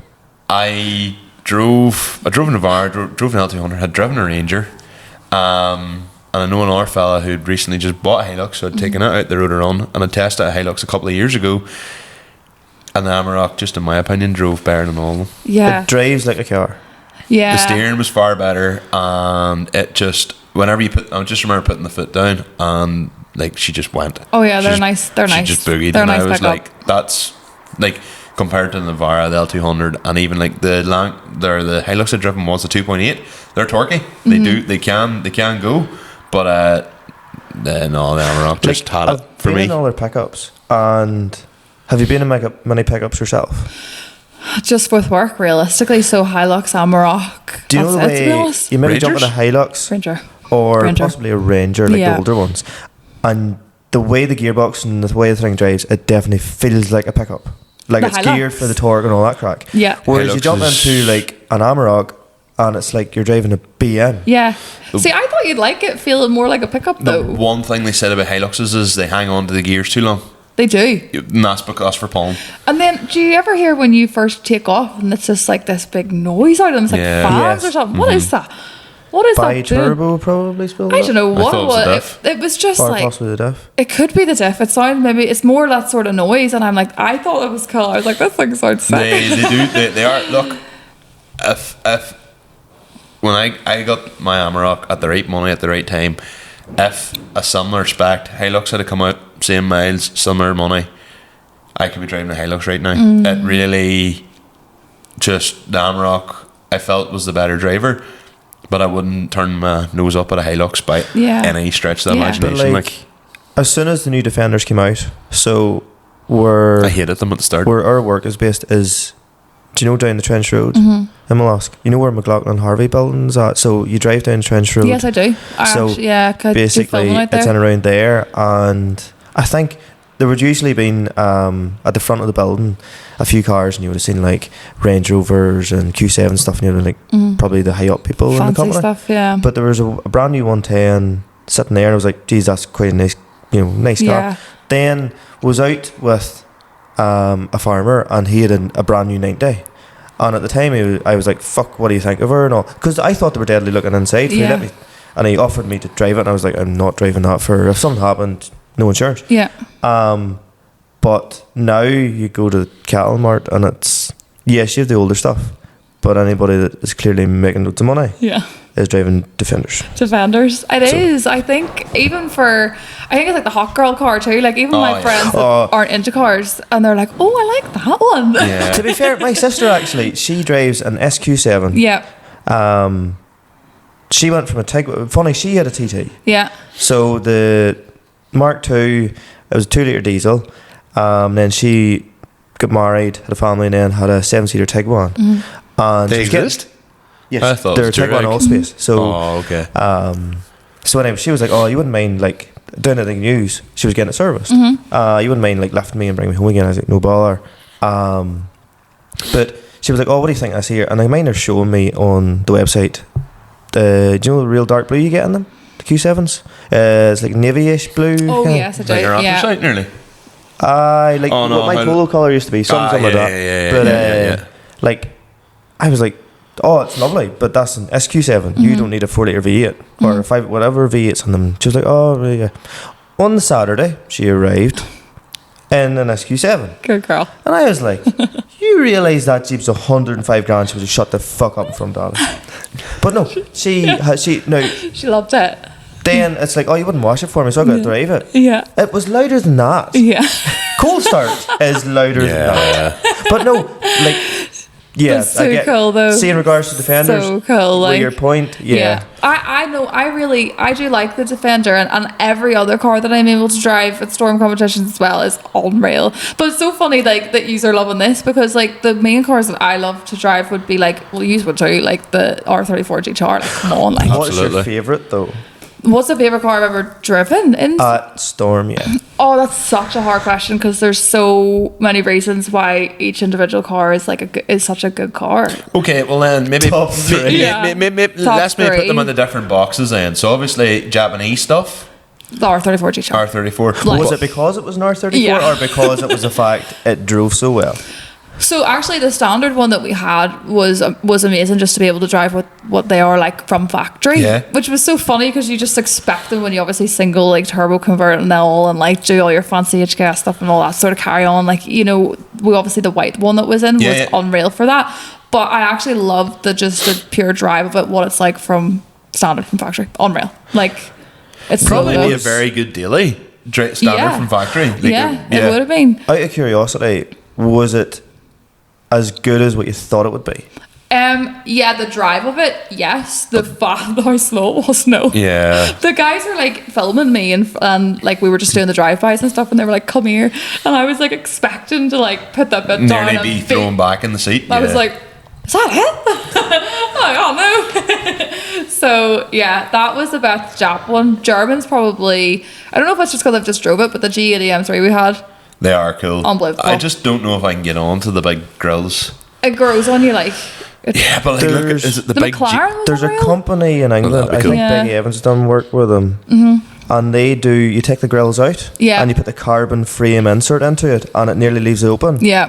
[SPEAKER 2] I drove a Navara, drove an L200, had driven a Ranger, and I know another fella who'd recently just bought a Hilux, so I'd taken it out the road to run, and I tested a Hilux a couple of years ago, and the Amarok, just in my opinion, drove better than all of them.
[SPEAKER 4] Yeah.
[SPEAKER 1] It drives like a car.
[SPEAKER 4] Yeah.
[SPEAKER 2] The steering was far better, and it just, whenever I just remember putting the foot down, and like she just went.
[SPEAKER 4] Oh yeah,
[SPEAKER 2] She
[SPEAKER 4] they're
[SPEAKER 2] just-
[SPEAKER 4] nice. They're
[SPEAKER 2] she
[SPEAKER 4] nice.
[SPEAKER 2] just boogied,
[SPEAKER 4] They're
[SPEAKER 2] and
[SPEAKER 4] nice
[SPEAKER 2] I was
[SPEAKER 4] pickup.
[SPEAKER 2] like, that's like compared to the Navara, the L200, and even like the Hilux I've driven was a 2.8. They're torquey. They can go, but no, the Amarok just had it
[SPEAKER 1] I've
[SPEAKER 2] for
[SPEAKER 1] been
[SPEAKER 2] me.
[SPEAKER 1] in all their pickups, and have you been in many pickups yourself?
[SPEAKER 4] Just with work, realistically. So Hilux, Amarok.
[SPEAKER 1] Do you know the
[SPEAKER 4] That's it, to be
[SPEAKER 1] way
[SPEAKER 4] honest.
[SPEAKER 1] you maybe jump in a
[SPEAKER 2] Rangers?
[SPEAKER 1] Hilux
[SPEAKER 4] Ranger.
[SPEAKER 1] or
[SPEAKER 4] Ranger.
[SPEAKER 1] possibly a Ranger, like
[SPEAKER 4] Yeah.
[SPEAKER 1] the older ones, and the way the gearbox and the way the thing drives, it definitely feels like a pickup. Like
[SPEAKER 4] The
[SPEAKER 1] it's
[SPEAKER 4] Hilux.
[SPEAKER 1] geared for the torque and all that crack.
[SPEAKER 4] Yeah.
[SPEAKER 1] Whereas you
[SPEAKER 2] Hilux
[SPEAKER 1] jump
[SPEAKER 2] is-
[SPEAKER 1] into like an Amarok and it's like you're driving a BM.
[SPEAKER 4] Yeah. See, I thought you'd like it feeling more like a pickup
[SPEAKER 2] The
[SPEAKER 4] though.
[SPEAKER 2] one thing they said about Hiluxes is they hang on to the gears too long.
[SPEAKER 4] They do.
[SPEAKER 2] And that's because for pulling.
[SPEAKER 4] And then, do you ever hear when you first take off and it's just like this big noise out of them? It's like
[SPEAKER 2] Yeah.
[SPEAKER 4] fans
[SPEAKER 1] Yes.
[SPEAKER 4] or something? What is that? What is that doing?
[SPEAKER 1] Bi-turbo probably spilled
[SPEAKER 4] I
[SPEAKER 1] up.
[SPEAKER 4] don't know what
[SPEAKER 2] thought
[SPEAKER 4] it
[SPEAKER 2] it was the
[SPEAKER 4] was.
[SPEAKER 2] diff.
[SPEAKER 4] It was just
[SPEAKER 1] Or
[SPEAKER 4] like,
[SPEAKER 1] possibly the diff.
[SPEAKER 4] it could be the diff. It sounded maybe, it's more that sort of noise. And I'm like, I thought it was cool. I was like, this thing sounds sick.
[SPEAKER 2] They are. Look, if when I got my Amarok at the right money at the right time, if a similar spec Hilux had come out, same miles, similar money, I could be driving a Hilux right now. It really, just the Amarok I felt was the better driver, but I wouldn't turn my nose up at a Hilux by any stretch of the
[SPEAKER 4] Yeah.
[SPEAKER 2] imagination.
[SPEAKER 1] But like, as soon as the new Defenders came out, so
[SPEAKER 2] I hated them at the start.
[SPEAKER 1] where our work is based is, do you know down the Trench Road in Mollusk? You know where McLaughlin Harvey building's at? So you drive down Trench Road.
[SPEAKER 4] Yes, I do.
[SPEAKER 1] So basically,
[SPEAKER 4] out
[SPEAKER 1] it's
[SPEAKER 4] there.
[SPEAKER 1] in around there, and I think there would usually been at the front of the building a few cars, and you would have seen like Range Rovers and Q7 stuff, and you would like probably the high up people in the
[SPEAKER 4] fancy
[SPEAKER 1] company.
[SPEAKER 4] stuff, yeah.
[SPEAKER 1] But there was a brand new 110 sitting there, and I was like, geez, that's quite a nice, nice
[SPEAKER 4] Yeah.
[SPEAKER 1] car. Then was out with a farmer, and he had a brand new 90. And at the time, I was like, fuck, what do you think of her and all? Because I thought they were deadly looking inside. So
[SPEAKER 4] Yeah.
[SPEAKER 1] and he offered me to drive it, and I was like, I'm not driving that for, if something happened, no insurance.
[SPEAKER 4] Yeah.
[SPEAKER 1] But now you go to Cattle Mart, and it's, yes, you have the older stuff, but anybody that is clearly making loads of money
[SPEAKER 4] Yeah.
[SPEAKER 1] is driving Defenders.
[SPEAKER 4] Defenders. It
[SPEAKER 1] So-
[SPEAKER 4] is. I think even for, I think it's like the hot girl car too. Like even my
[SPEAKER 2] yeah.
[SPEAKER 4] friends that
[SPEAKER 1] Oh.
[SPEAKER 4] aren't into cars, and they're like, oh, I like that one.
[SPEAKER 2] Yeah.
[SPEAKER 1] To be fair, my sister actually, she drives an SQ7.
[SPEAKER 4] Yeah.
[SPEAKER 1] She went from a Tig. Funny, she had a TT.
[SPEAKER 4] Yeah.
[SPEAKER 1] So the Mark II, it was a 2-litre diesel. Then she got married, had a family, and then had a 7-seater Tiguan. And
[SPEAKER 2] They
[SPEAKER 1] she was getting-
[SPEAKER 2] exist?
[SPEAKER 1] Yes,
[SPEAKER 2] I thought it
[SPEAKER 1] they're
[SPEAKER 2] was
[SPEAKER 1] Tiguan
[SPEAKER 2] Touareg.
[SPEAKER 1] Allspace. So,
[SPEAKER 2] Oh, okay.
[SPEAKER 1] so anyway, she was like, "Oh, you wouldn't mind like doing anything news?" She was getting it serviced. You wouldn't mind like lifting me and bringing me home again? I was like, "No bother." But she was like, "Oh, what do you think I see here?" And I mind her showing me on the website. Do you know the real dark blue you get in them? The Q7s. It's like navy-ish blue.
[SPEAKER 4] Oh
[SPEAKER 1] kinda.
[SPEAKER 4] yes, I do.
[SPEAKER 2] Like your
[SPEAKER 4] Yeah.
[SPEAKER 2] anthracite nearly.
[SPEAKER 1] I like
[SPEAKER 2] Oh, no,
[SPEAKER 1] what my
[SPEAKER 2] how-
[SPEAKER 1] polo colour used to be, something like that.
[SPEAKER 2] Yeah,
[SPEAKER 1] But
[SPEAKER 2] yeah.
[SPEAKER 1] like, I was like, oh, it's lovely, but that's an SQ7. You don't need a 4-litre V8 or a 5, whatever V8's on them. She was like, oh, really? Yeah. On the Saturday, she arrived in an SQ7,
[SPEAKER 4] Good girl.
[SPEAKER 1] and I was like, you realise that Jeep's 105 grand? She was like, shut the fuck up in front of it. But no, no.
[SPEAKER 4] She loved it.
[SPEAKER 1] Then it's like, oh, you wouldn't wash it for me, so I got to drive it.
[SPEAKER 4] Yeah.
[SPEAKER 1] It was louder than that.
[SPEAKER 4] Yeah.
[SPEAKER 1] Cold start is louder than that. But no, like, yeah,
[SPEAKER 4] That's so cool, though.
[SPEAKER 1] See, in regards to Defenders,
[SPEAKER 4] So cool,
[SPEAKER 1] with
[SPEAKER 4] like-
[SPEAKER 1] your point, yeah.
[SPEAKER 4] I know, I do like the Defender, and every other car that I'm able to drive at storm competitions as well is unreal. But it's so funny like that you are loving this, because like the main cars that I love to drive would be like, well, you would too, like the R34 GTR, like come on, like
[SPEAKER 1] What's your
[SPEAKER 2] Absolutely.
[SPEAKER 1] favourite though?
[SPEAKER 4] what's the favourite car I've ever driven in?
[SPEAKER 1] Storm, yeah.
[SPEAKER 4] Oh, that's such a hard question, because there's so many reasons why each individual car is like is such a good car.
[SPEAKER 2] Okay, well then maybe
[SPEAKER 1] Top three.
[SPEAKER 4] Yeah. Top
[SPEAKER 2] let's maybe put
[SPEAKER 4] three.
[SPEAKER 2] them in the different boxes then. So obviously Japanese stuff,
[SPEAKER 4] The R34 GTR.
[SPEAKER 2] R34.
[SPEAKER 4] Like-
[SPEAKER 1] Was it because it was an R34
[SPEAKER 4] Yeah.
[SPEAKER 1] or because it was the fact it drove so well?
[SPEAKER 4] So actually, the standard one that we had was amazing, just to be able to drive what they are like from factory.
[SPEAKER 2] Yeah.
[SPEAKER 4] Which was so funny, because you just expect them when you obviously single like turbo convert and all, and like do all your fancy HKS stuff and all that sort of carry on. Like, we obviously the white one that was in was
[SPEAKER 2] Yeah.
[SPEAKER 4] unreal for that. But I actually loved the pure drive of it, what it's like from standard from factory. Unreal. Like, it's
[SPEAKER 2] Probably
[SPEAKER 4] so
[SPEAKER 2] be
[SPEAKER 4] good.
[SPEAKER 2] a very good daily standard
[SPEAKER 4] Yeah.
[SPEAKER 2] from factory. Like
[SPEAKER 4] Yeah, it would have been.
[SPEAKER 1] Out of curiosity, was it as good as what you thought it would be?
[SPEAKER 4] Yeah, the drive of it, yes. How slow it was, no.
[SPEAKER 2] Yeah.
[SPEAKER 4] The guys were like filming me, and like we were just doing the drive-bys and stuff, and they were like, come here, and I was like expecting to like put that bit down
[SPEAKER 2] Nearly
[SPEAKER 4] and
[SPEAKER 2] be
[SPEAKER 4] beat-
[SPEAKER 2] thrown back in the seat.
[SPEAKER 4] I was
[SPEAKER 2] yeah.
[SPEAKER 4] like, is that it? Oh no. So yeah, that was the best Jap one. German's probably, I don't know if it's just because I've just drove it, but the G80 M3 we had,
[SPEAKER 2] They are cool.
[SPEAKER 4] Unbelievable.
[SPEAKER 2] I just don't know if I can get on to the big grills.
[SPEAKER 4] it grows on you like. It's,
[SPEAKER 2] Yeah, but like, look,
[SPEAKER 1] There's-
[SPEAKER 2] is it the
[SPEAKER 4] the
[SPEAKER 2] big
[SPEAKER 4] McLaren was
[SPEAKER 1] There's a
[SPEAKER 4] unreal.
[SPEAKER 1] company in England,
[SPEAKER 2] that'd be
[SPEAKER 1] I
[SPEAKER 2] cool.
[SPEAKER 1] think
[SPEAKER 4] Yeah.
[SPEAKER 1] Biggie Evans done work with them. and you take the grills out,
[SPEAKER 4] Yeah.
[SPEAKER 1] and you put the carbon frame insert into it, and it nearly leaves it open.
[SPEAKER 4] Yeah.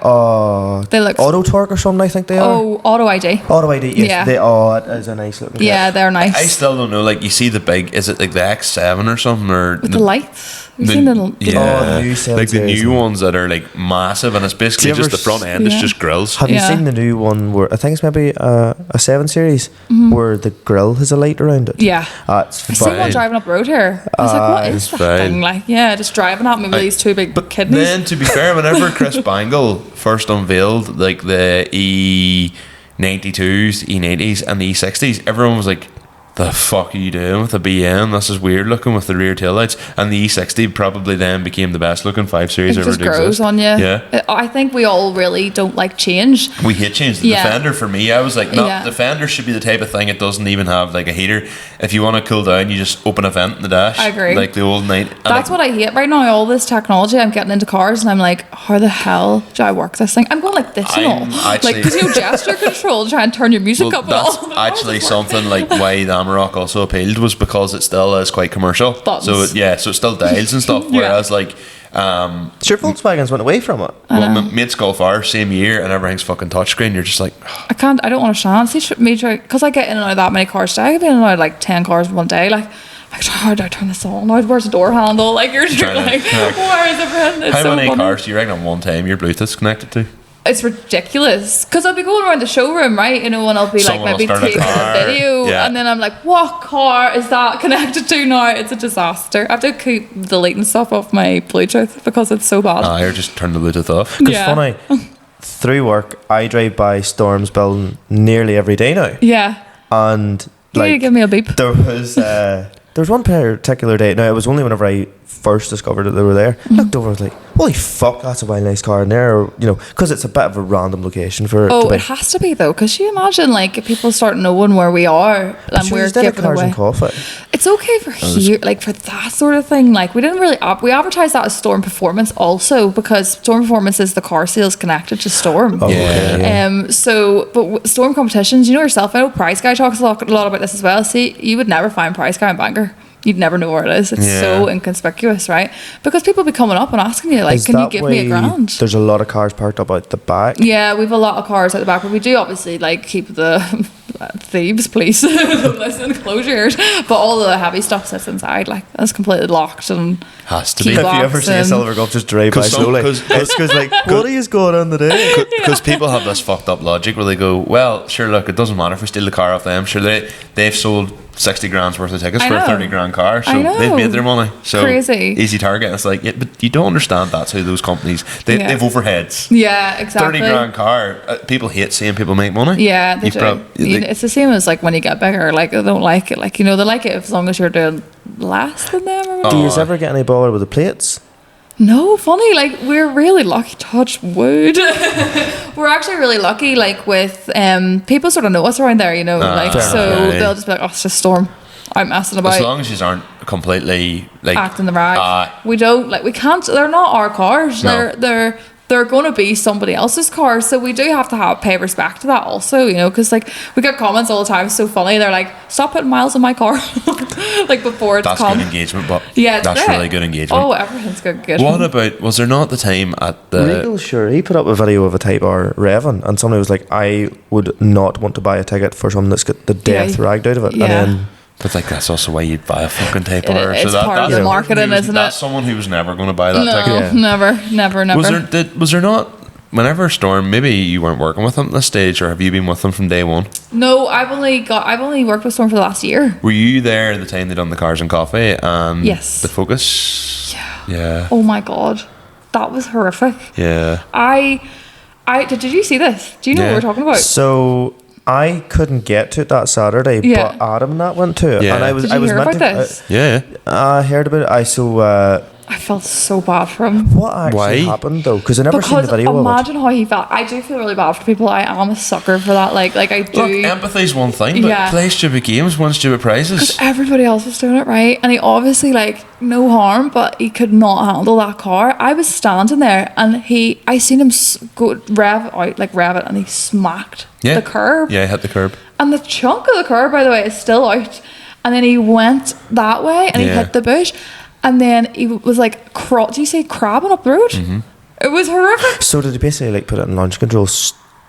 [SPEAKER 4] They look
[SPEAKER 1] Auto Torque or something, I think they are.
[SPEAKER 4] Oh, Auto ID.
[SPEAKER 1] Auto ID, yes.
[SPEAKER 4] Yeah.
[SPEAKER 1] It is a nice looking
[SPEAKER 4] Yeah, they're nice.
[SPEAKER 2] I still don't know. Like, you see the big, is it like the X7 or something, or
[SPEAKER 4] With the lights. Have you seen the
[SPEAKER 1] Oh, the new 7
[SPEAKER 2] like the
[SPEAKER 1] series.
[SPEAKER 2] new ones that are like massive, and it's basically
[SPEAKER 1] Do you
[SPEAKER 2] just the
[SPEAKER 1] ever
[SPEAKER 2] front end. It's
[SPEAKER 4] Yeah.
[SPEAKER 2] just grills.
[SPEAKER 1] Have you
[SPEAKER 4] Yeah.
[SPEAKER 1] seen the new one where I think it's maybe a 7 series where the grill has a light around it?
[SPEAKER 4] Yeah.
[SPEAKER 1] It's
[SPEAKER 4] I seen one
[SPEAKER 2] Fine.
[SPEAKER 4] driving up the road here. I was like, what is
[SPEAKER 2] it's
[SPEAKER 4] that
[SPEAKER 2] fine.
[SPEAKER 4] thing? Like, yeah, just driving at me with these two big kidneys.
[SPEAKER 2] Then, to be fair, whenever Chris Bangle first unveiled like the E92s, E90s, and the E60s, everyone was like, "The fuck are you doing with the BM? This is weird looking with the rear taillights." And the E60 probably then became the best looking 5 Series
[SPEAKER 4] It
[SPEAKER 2] ever
[SPEAKER 4] just
[SPEAKER 2] to
[SPEAKER 4] grows
[SPEAKER 2] exist.
[SPEAKER 4] on you.
[SPEAKER 2] Yeah.
[SPEAKER 4] I think we all really don't like change.
[SPEAKER 2] We hate change. The
[SPEAKER 4] Yeah.
[SPEAKER 2] Defender, for me, I was like, no,
[SPEAKER 4] Yeah.
[SPEAKER 2] the Defender should be the type of thing it doesn't even have like a heater. If you want to cool down, you just open a vent in the dash.
[SPEAKER 4] I agree.
[SPEAKER 2] Like the old night.
[SPEAKER 4] That's what I hate right now. All this technology, I'm getting into cars, and I'm like, how the hell do I work this thing? I'm going like this and all,
[SPEAKER 2] I'm
[SPEAKER 4] like
[SPEAKER 2] actually-
[SPEAKER 4] because you gesture control, try and turn your music
[SPEAKER 2] Well,
[SPEAKER 4] up and
[SPEAKER 2] that's
[SPEAKER 4] all.
[SPEAKER 2] actually something like why the Amarok also appealed, was because it still is quite commercial.
[SPEAKER 4] Buttons.
[SPEAKER 2] So so it still dials and stuff.
[SPEAKER 4] Yeah.
[SPEAKER 2] Whereas like,
[SPEAKER 1] Sure, Volkswagens went away from it.
[SPEAKER 2] well, my mate's Golf R, same year, and everything's fucking touchscreen. You're just like,
[SPEAKER 4] I don't understand. See, me try, because I get in and out of that many cars today. I get in and out of like 10 cars in one day. Like, how do I turn this on? Where's the door handle? Like, you're just
[SPEAKER 2] Trying to
[SPEAKER 4] like,
[SPEAKER 2] connect.
[SPEAKER 4] where is it? It's
[SPEAKER 2] how
[SPEAKER 4] so
[SPEAKER 2] many
[SPEAKER 4] funny.
[SPEAKER 2] cars do you reckon at one time your Bluetooth's connected to?
[SPEAKER 4] It's ridiculous, because I'll be going around the showroom, right, and I'll be
[SPEAKER 2] Someone
[SPEAKER 4] like maybe
[SPEAKER 2] will start a
[SPEAKER 4] taking a
[SPEAKER 2] car.
[SPEAKER 4] video,
[SPEAKER 2] Yeah.
[SPEAKER 4] and then I'm like, what car is that connected to now? It's a disaster. I have to keep deleting stuff off my Bluetooth because it's so bad.
[SPEAKER 2] Or just turn the Bluetooth off.
[SPEAKER 1] Because
[SPEAKER 4] Yeah.
[SPEAKER 1] funny, through work, I drive by Storms building nearly every day now.
[SPEAKER 4] Yeah,
[SPEAKER 1] And
[SPEAKER 4] you need to
[SPEAKER 1] like,
[SPEAKER 4] give me a beep.
[SPEAKER 1] there was one particular day. Now, it was only whenever I first discovered that they were there.
[SPEAKER 4] Mm-hmm.
[SPEAKER 1] Looked over, I was like, holy fuck, that's a wild nice car in there. Or, because it's a bit of a random location for it to
[SPEAKER 4] Oh,
[SPEAKER 1] be.
[SPEAKER 4] it has to be though, because you imagine like if people start knowing where we are and
[SPEAKER 1] Sure,
[SPEAKER 4] we're
[SPEAKER 1] instead of
[SPEAKER 4] giving
[SPEAKER 1] cars
[SPEAKER 4] away.
[SPEAKER 1] and coffee.
[SPEAKER 4] It's okay for here, like for that sort of thing. Like we didn't really we advertised that as Storm Performance also, because Storm Performance is the car sales connected to Storm.
[SPEAKER 1] Oh,
[SPEAKER 2] Yeah.
[SPEAKER 1] okay, yeah.
[SPEAKER 4] But Storm competitions, you know yourself. I know Price Guy talks a lot about this as well. See, you would never find Price Guy in Bangor. You'd never know where it is. It's
[SPEAKER 2] Yeah.
[SPEAKER 4] so inconspicuous, right? Because people be coming up and asking you, like,
[SPEAKER 1] Is
[SPEAKER 4] can you
[SPEAKER 1] that
[SPEAKER 4] give me a
[SPEAKER 1] why
[SPEAKER 4] grand?
[SPEAKER 1] There's a lot of cars parked up out the back.
[SPEAKER 4] Yeah, we've a lot of cars at the back, but we do obviously like keep the thieves, please, don't listen, close your ears. But all the heavy stuff sits inside, like that's completely locked and
[SPEAKER 2] Has to
[SPEAKER 4] Keep
[SPEAKER 2] be.
[SPEAKER 1] If you ever see a
[SPEAKER 4] Boxing.
[SPEAKER 1] silver Golf just drive by
[SPEAKER 2] 'Cause some-
[SPEAKER 1] slowly,
[SPEAKER 2] 'cause-
[SPEAKER 1] it's because like, what is going on today?
[SPEAKER 2] Because people have this fucked up logic where they go, well, sure, look, it doesn't matter if we steal the car off them. Sure, they've sold 60 grand's worth of tickets
[SPEAKER 4] I
[SPEAKER 2] for a
[SPEAKER 4] know.
[SPEAKER 2] 30 grand car, so
[SPEAKER 4] I know.
[SPEAKER 2] they've made their money. So
[SPEAKER 4] Crazy.
[SPEAKER 2] easy target. It's like, yeah, but you don't understand that's how those companies, they've overheads.
[SPEAKER 4] yeah, exactly.
[SPEAKER 2] 30 grand car, people hate seeing people make money.
[SPEAKER 4] Yeah, they
[SPEAKER 2] You've
[SPEAKER 4] do. It's the same as like when you get bigger, like they don't like it. Like, they like it as long as you're doing less than them or whatever.
[SPEAKER 1] Do you
[SPEAKER 2] Oh.
[SPEAKER 1] ever get any bother with the plates?
[SPEAKER 4] No, funny. Like we're really lucky. Touch wood. We're actually really lucky. Like with people sort of know us around there, like
[SPEAKER 2] fair
[SPEAKER 4] so
[SPEAKER 2] enough, yeah.
[SPEAKER 4] they'll just be like, "Oh, it's just Storm. I'm messing about."
[SPEAKER 2] As long as you aren't completely like
[SPEAKER 4] Acting the rag. We don't like. We can't. They're not our cars.
[SPEAKER 2] No.
[SPEAKER 4] They're going to be somebody else's cars. So we do have to pay respect to that also. Because like we get comments all the time. It's so funny. They're like, "Stop putting miles on my car." Like before it's
[SPEAKER 2] that's
[SPEAKER 4] come.
[SPEAKER 2] good engagement, but
[SPEAKER 4] Yeah, it's
[SPEAKER 2] that's
[SPEAKER 4] great.
[SPEAKER 2] really good engagement.
[SPEAKER 4] Oh, everything's good.
[SPEAKER 2] What about, was there not the time at the
[SPEAKER 1] Regal, sure. He put up a video of a Type R revving, and somebody was like, I would not want to buy a ticket for something that's got the death ragged out of it.
[SPEAKER 4] Yeah.
[SPEAKER 1] And then
[SPEAKER 2] But like that's also why you'd buy a fucking Type
[SPEAKER 4] It-
[SPEAKER 2] R.
[SPEAKER 4] it's part of
[SPEAKER 2] that's
[SPEAKER 4] the marketing,
[SPEAKER 2] someone who was-
[SPEAKER 4] isn't
[SPEAKER 2] That's
[SPEAKER 4] it?
[SPEAKER 2] someone who was never going to buy that
[SPEAKER 4] No,
[SPEAKER 2] ticket.
[SPEAKER 1] Yeah.
[SPEAKER 4] never.
[SPEAKER 2] Was there not? Whenever Storm, maybe you weren't working with them at this stage, or have you been with them from day one?
[SPEAKER 4] No, I've only worked with Storm for the last year.
[SPEAKER 2] Were you there at the time they done the Cars and Coffee and
[SPEAKER 4] Yes.
[SPEAKER 2] the Focus? Yeah.
[SPEAKER 4] Oh my god, that was horrific.
[SPEAKER 2] Yeah.
[SPEAKER 4] I did you see this? Do you know
[SPEAKER 2] Yeah.
[SPEAKER 4] what we're talking about?
[SPEAKER 1] so I couldn't get to it that Saturday,
[SPEAKER 4] Yeah.
[SPEAKER 1] but Adam and that went to it.
[SPEAKER 2] Yeah.
[SPEAKER 1] And I was
[SPEAKER 4] Did
[SPEAKER 1] I
[SPEAKER 4] you
[SPEAKER 1] was
[SPEAKER 4] hear
[SPEAKER 1] meant
[SPEAKER 4] about
[SPEAKER 1] to,
[SPEAKER 4] this?
[SPEAKER 2] Yeah.
[SPEAKER 1] I heard about it.
[SPEAKER 4] I felt so bad for him.
[SPEAKER 1] What actually
[SPEAKER 2] Why?
[SPEAKER 1] happened though? Because I never seen the
[SPEAKER 4] Because
[SPEAKER 1] video of it.
[SPEAKER 4] imagine how he felt. I do feel really bad for people. I am a sucker for that. Like I do.
[SPEAKER 2] Look, empathy's one thing, but
[SPEAKER 4] Yeah.
[SPEAKER 2] play stupid games, win stupid prizes.
[SPEAKER 4] Everybody else was doing it right, and he obviously no harm, but he could not handle that car. I was standing there, and I seen him go rev it, and he smacked
[SPEAKER 2] Yeah.
[SPEAKER 4] the curb.
[SPEAKER 2] Yeah, hit the curb.
[SPEAKER 4] And the chunk of the curb, by the way, is still out. and then he went that way and he
[SPEAKER 2] Yeah.
[SPEAKER 4] hit the bush, and then he was like, do you say crabbing up the road?
[SPEAKER 2] Mm-hmm.
[SPEAKER 4] It was horrific.
[SPEAKER 1] So did he basically like put it in launch control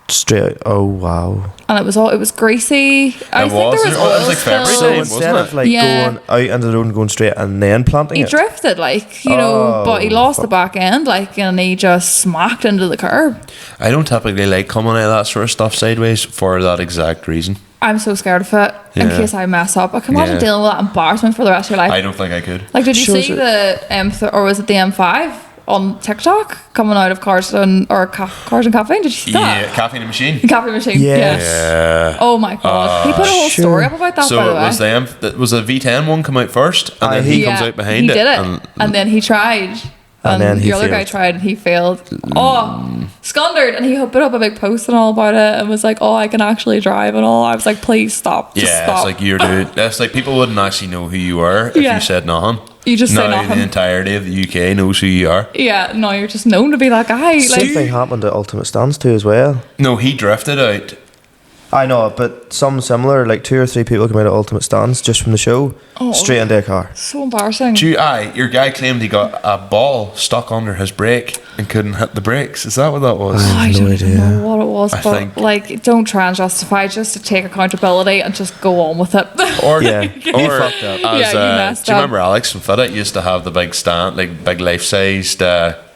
[SPEAKER 1] straight out? Oh wow!
[SPEAKER 4] And it was greasy. I think there was
[SPEAKER 2] It
[SPEAKER 4] oil
[SPEAKER 2] was like
[SPEAKER 4] still.
[SPEAKER 2] February
[SPEAKER 1] So
[SPEAKER 2] time,
[SPEAKER 1] instead
[SPEAKER 2] wasn't
[SPEAKER 1] of
[SPEAKER 2] it?
[SPEAKER 1] like
[SPEAKER 4] Yeah.
[SPEAKER 1] going out into the road and going straight and then planting
[SPEAKER 4] He
[SPEAKER 1] it,
[SPEAKER 4] drifted, like, you know,
[SPEAKER 1] Oh,
[SPEAKER 4] but he lost the
[SPEAKER 1] fuck.
[SPEAKER 4] back end, like, and he just smacked into the curb.
[SPEAKER 2] I don't typically like coming out of that sort of stuff sideways for that exact reason.
[SPEAKER 4] I'm so scared of it in
[SPEAKER 2] Yeah.
[SPEAKER 4] case I mess up. I can imagine
[SPEAKER 2] Yeah.
[SPEAKER 4] dealing with that embarrassment for the rest of your life.
[SPEAKER 2] I don't think I could.
[SPEAKER 4] Like, did you
[SPEAKER 1] Shows
[SPEAKER 4] see
[SPEAKER 1] it.
[SPEAKER 4] the or was it the M5 on TikTok coming out of Carson or Carson Caffeine? Did you see
[SPEAKER 2] Yeah,
[SPEAKER 4] that?
[SPEAKER 2] caffeine machine.
[SPEAKER 4] Caffeine machine.
[SPEAKER 1] Yes.
[SPEAKER 2] Yeah.
[SPEAKER 4] Oh my god. He put a whole
[SPEAKER 1] sure.
[SPEAKER 4] story up about that,
[SPEAKER 2] So
[SPEAKER 4] by the
[SPEAKER 2] it
[SPEAKER 4] way.
[SPEAKER 2] was them. That was a V10 one come out first, and then he comes out behind
[SPEAKER 4] he
[SPEAKER 2] it.
[SPEAKER 4] did it. And then he tried. And,
[SPEAKER 1] then he
[SPEAKER 4] the other guy
[SPEAKER 1] failed.
[SPEAKER 4] tried and he failed. Oh, skundered. And he put up a big post and all about it and was like, oh, I can actually drive and all. I was like, please stop. Just
[SPEAKER 2] yeah,
[SPEAKER 4] stop.
[SPEAKER 2] it's like you're doing. That's like people wouldn't actually know who you were if
[SPEAKER 4] Yeah.
[SPEAKER 2] you said nothing.
[SPEAKER 4] You just say
[SPEAKER 2] now
[SPEAKER 4] nothing.
[SPEAKER 2] the entirety of the UK knows who you are.
[SPEAKER 4] Yeah, no, you're just known to be that guy.
[SPEAKER 1] Same
[SPEAKER 4] Like,
[SPEAKER 1] thing happened at Ultimate Stance too as well.
[SPEAKER 2] No, he drifted out.
[SPEAKER 1] I know, but some similar, like 2 or 3 people came out of Ultimate Stance just from the show,
[SPEAKER 4] Oh.
[SPEAKER 1] straight into a car.
[SPEAKER 4] so embarrassing.
[SPEAKER 2] Your guy claimed he got a ball stuck under his brake and couldn't hit the brakes. Is that what that was?
[SPEAKER 4] I
[SPEAKER 1] no
[SPEAKER 4] don't
[SPEAKER 1] idea.
[SPEAKER 4] know what it was,
[SPEAKER 2] I
[SPEAKER 4] but
[SPEAKER 2] think-
[SPEAKER 4] like, don't try and justify. Just to take accountability and just go on with it.
[SPEAKER 2] Or
[SPEAKER 1] Yeah, you
[SPEAKER 2] or
[SPEAKER 1] fucked up.
[SPEAKER 4] Yeah, you messed
[SPEAKER 2] do you
[SPEAKER 4] up.
[SPEAKER 2] remember Alex from Fit It used to have the big stand, like big life-sized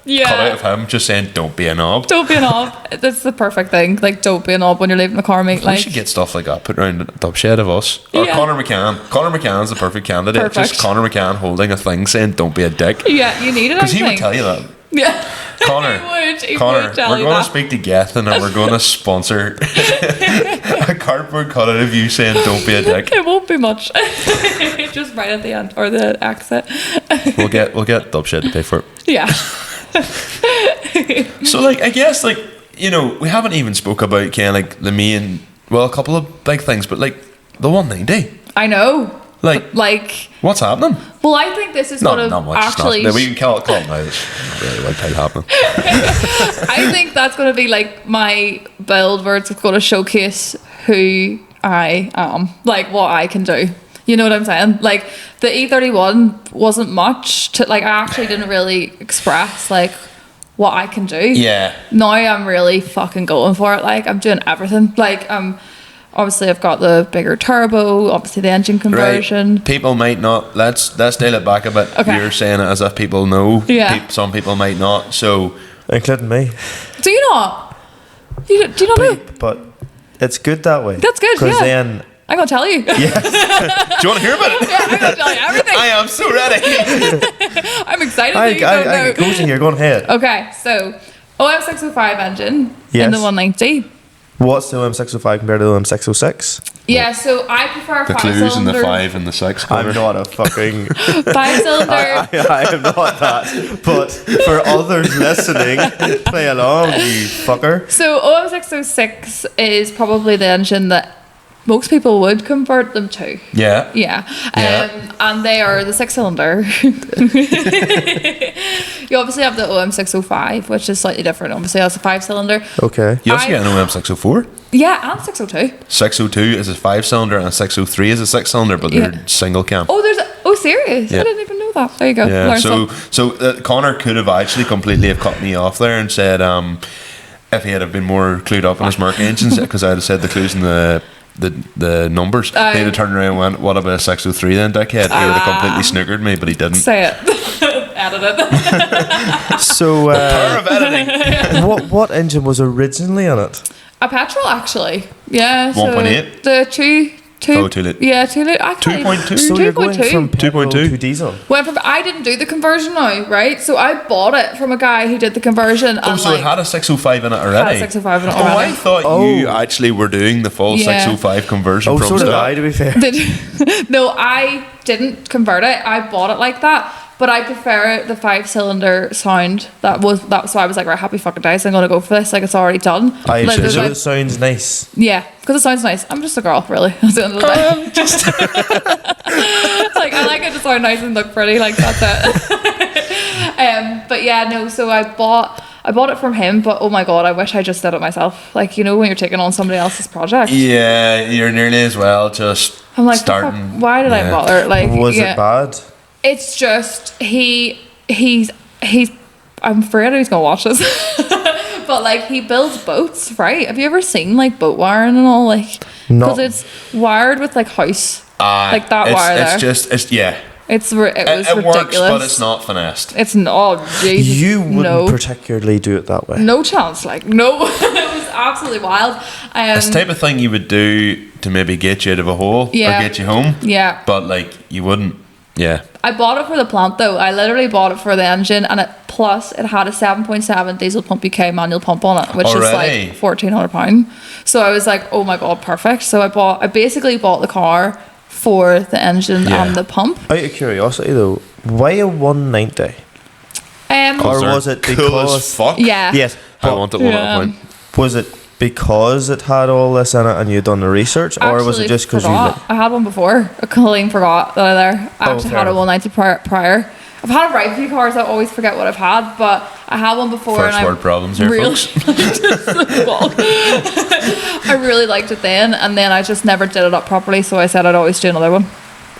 [SPEAKER 4] Yeah.
[SPEAKER 2] cutout of him just saying, "Don't be a knob."
[SPEAKER 4] Don't be a knob. That's the perfect thing. Like, don't be a knob when you're leaving the car, mate.
[SPEAKER 2] We
[SPEAKER 4] Like,
[SPEAKER 2] should get stuff like that put around the dub shed of us. Or
[SPEAKER 4] Yeah.
[SPEAKER 2] Conor McCann. Conor McCann's the perfect candidate.
[SPEAKER 4] Perfect.
[SPEAKER 2] Just Conor McCann holding a thing saying, "Don't be a dick."
[SPEAKER 4] yeah, you need it.
[SPEAKER 2] Because
[SPEAKER 4] I
[SPEAKER 2] he would
[SPEAKER 4] think.
[SPEAKER 2] tell you that.
[SPEAKER 4] Yeah.
[SPEAKER 2] Connor,
[SPEAKER 4] He
[SPEAKER 2] Connor,
[SPEAKER 4] would tell
[SPEAKER 2] we're
[SPEAKER 4] you
[SPEAKER 2] going to
[SPEAKER 4] that.
[SPEAKER 2] speak to Gethin and we're going to sponsor a cardboard cutout of you saying, "Don't be a dick."
[SPEAKER 4] It won't be much. Just right at the end or the exit.
[SPEAKER 2] We'll get Dubshed to pay for it.
[SPEAKER 4] Yeah.
[SPEAKER 2] So like, I guess like, you know, we haven't even spoke about kind of like the main, well, a couple of big things, but like the 190,
[SPEAKER 4] I know.
[SPEAKER 2] like
[SPEAKER 4] Like,
[SPEAKER 2] what's happening?
[SPEAKER 4] well, I think this is
[SPEAKER 2] Not
[SPEAKER 4] going to
[SPEAKER 2] much.
[SPEAKER 4] actually.
[SPEAKER 2] No, we can call it now. There's not really what title happening.
[SPEAKER 4] I think that's going to be like my build where it's going to showcase who I am, like what I can do. You know what I'm saying? Like the E31 wasn't much to like. I actually didn't really express like what I can do.
[SPEAKER 2] Yeah.
[SPEAKER 4] Now I'm really fucking going for it. Like I'm doing everything. Like obviously I've got the bigger turbo. Obviously the engine conversion.
[SPEAKER 2] Right. People might not. Let's dial it back a bit.
[SPEAKER 4] Okay.
[SPEAKER 2] You're saying it as if people know.
[SPEAKER 4] Yeah.
[SPEAKER 2] Some people might not. So
[SPEAKER 1] Including me.
[SPEAKER 4] Do you not? Do you not know?
[SPEAKER 1] But it's good that way.
[SPEAKER 4] That's good,
[SPEAKER 1] Because
[SPEAKER 4] yeah.
[SPEAKER 1] then,
[SPEAKER 4] I'm gonna tell you.
[SPEAKER 2] do you want to hear about it?
[SPEAKER 4] Yeah, I'm gonna tell you everything.
[SPEAKER 2] I am so ready.
[SPEAKER 4] I'm excited that you don't know.
[SPEAKER 1] I goes in here, go on ahead.
[SPEAKER 4] Okay, so OM605 engine in
[SPEAKER 1] Yes.
[SPEAKER 4] the 190.
[SPEAKER 1] What's the OM605 compared to the OM606?
[SPEAKER 4] Yeah, so I prefer
[SPEAKER 2] The
[SPEAKER 4] five
[SPEAKER 2] clues in the
[SPEAKER 4] cylinder.
[SPEAKER 2] 5 and the 6.
[SPEAKER 1] I'm not a fucking...
[SPEAKER 4] Five cylinder.
[SPEAKER 1] I am not that. But for others listening, play along, you fucker.
[SPEAKER 4] So OM606 is probably the engine that most people would convert them to.
[SPEAKER 2] Yeah.
[SPEAKER 4] Yeah.
[SPEAKER 2] Yeah.
[SPEAKER 4] And they are the 6-cylinder. You obviously have the OM605, which is slightly different. Obviously, that's a 5-cylinder.
[SPEAKER 1] Okay.
[SPEAKER 2] You also
[SPEAKER 4] I-
[SPEAKER 2] get an OM604.
[SPEAKER 4] Yeah, and 602.
[SPEAKER 2] 602 is a 5-cylinder and 603 is a 6-cylinder, but they're
[SPEAKER 4] Yeah.
[SPEAKER 2] single cam.
[SPEAKER 4] Oh, serious?
[SPEAKER 2] Yeah.
[SPEAKER 4] I didn't even know that. There you go.
[SPEAKER 2] Yeah,
[SPEAKER 4] Learn
[SPEAKER 2] so
[SPEAKER 4] something.
[SPEAKER 2] Connor could have actually completely have cut me off there and said if he had have been more clued up on his Merc engines, because I'd have said the clues in the numbers, they'd have turned around and went, "What about a 603 then, dickhead?" He would have completely snookered me, but he didn't.
[SPEAKER 4] Say it. Edit it.
[SPEAKER 1] So,
[SPEAKER 2] Power of editing.
[SPEAKER 1] what engine was originally on it?
[SPEAKER 4] A petrol, actually. Yeah. So
[SPEAKER 2] 1.8?
[SPEAKER 4] The two.
[SPEAKER 2] Oh, 2 litre.
[SPEAKER 4] Yeah, 2 litre. Actually,
[SPEAKER 2] 2.2?
[SPEAKER 1] So you're going from
[SPEAKER 4] 2.2.
[SPEAKER 1] petrol
[SPEAKER 2] 2.2.
[SPEAKER 1] to diesel.
[SPEAKER 4] I didn't do the conversion now, right? So I bought it from a guy who did the conversion.
[SPEAKER 2] Oh,
[SPEAKER 4] and
[SPEAKER 2] so it had a 605 in it already?
[SPEAKER 4] Had a 605 in it
[SPEAKER 2] Oh, I
[SPEAKER 4] already.
[SPEAKER 2] thought you actually were doing the full
[SPEAKER 4] Yeah.
[SPEAKER 2] 605 conversion
[SPEAKER 1] Oh,
[SPEAKER 2] from
[SPEAKER 1] so did
[SPEAKER 2] start.
[SPEAKER 1] I, to be fair.
[SPEAKER 4] No, I didn't convert it. I bought it like that. But I prefer the 5-cylinder sound. That so I was like, right, happy fucking days. I'm gonna go for this. Like it's already done.
[SPEAKER 1] I
[SPEAKER 4] Like, there's
[SPEAKER 1] so
[SPEAKER 4] like-
[SPEAKER 1] it sounds nice.
[SPEAKER 4] yeah, because it sounds nice. I'm just a girl, really. At the end of the day. Like I like it to sound nice and look pretty. Like that's it. But yeah, no. So I bought it from him. But oh my god, I wish I just did it myself. Like you know when you're taking on somebody else's project.
[SPEAKER 2] Yeah, you're nearly as well just
[SPEAKER 4] I'm like,
[SPEAKER 2] Starting-
[SPEAKER 4] fuck, why did I
[SPEAKER 2] yeah.
[SPEAKER 4] bother? Like,
[SPEAKER 1] Was
[SPEAKER 4] yeah.
[SPEAKER 1] it bad?
[SPEAKER 4] It's just he's. I'm afraid he's gonna watch this, but like he builds boats, right? Have you ever seen like boat wiring and all, like?
[SPEAKER 1] No.
[SPEAKER 4] Because it's wired with like house, like that
[SPEAKER 2] it's,
[SPEAKER 4] wire there.
[SPEAKER 2] yeah.
[SPEAKER 4] It was
[SPEAKER 2] It
[SPEAKER 4] ridiculous.
[SPEAKER 2] works, but it's not finessed.
[SPEAKER 4] It's not. Oh, Jesus,
[SPEAKER 1] You wouldn't
[SPEAKER 4] no.
[SPEAKER 1] particularly do it that way.
[SPEAKER 4] No chance. Like no, it was absolutely wild.
[SPEAKER 2] It's the type of thing you would do to maybe get you out of a hole
[SPEAKER 4] Yeah.
[SPEAKER 2] or get you home.
[SPEAKER 4] Yeah.
[SPEAKER 2] But like you wouldn't. Yeah.
[SPEAKER 4] I bought it for the plant though. I literally bought it for the engine, and it had a 7.7 diesel pump UK manual pump on it, which is
[SPEAKER 2] Already?
[SPEAKER 4] like £1,400. So I was like, oh my god, perfect. So I basically bought the car for the engine
[SPEAKER 2] Yeah.
[SPEAKER 4] and the pump.
[SPEAKER 1] Out of curiosity though, why a 190? Or
[SPEAKER 2] They're
[SPEAKER 1] was it
[SPEAKER 2] cool
[SPEAKER 1] because?
[SPEAKER 2] as fuck?
[SPEAKER 4] Yeah.
[SPEAKER 1] Yes,
[SPEAKER 2] I
[SPEAKER 1] but
[SPEAKER 2] wanted one at
[SPEAKER 4] Yeah.
[SPEAKER 2] a point.
[SPEAKER 1] was it because it had all this in it and you'd done the research, or was it just because you?
[SPEAKER 4] forgot. I had one before. I clean forgot that I actually
[SPEAKER 1] fair
[SPEAKER 4] had a
[SPEAKER 1] enough.
[SPEAKER 4] 190 prior. I've had a right few cars. I always forget what I've had, but I had one before.
[SPEAKER 2] First
[SPEAKER 4] and
[SPEAKER 2] world problems here, folks.
[SPEAKER 4] I really liked it then, and then I just never did it up properly. So I said I'd always do another one.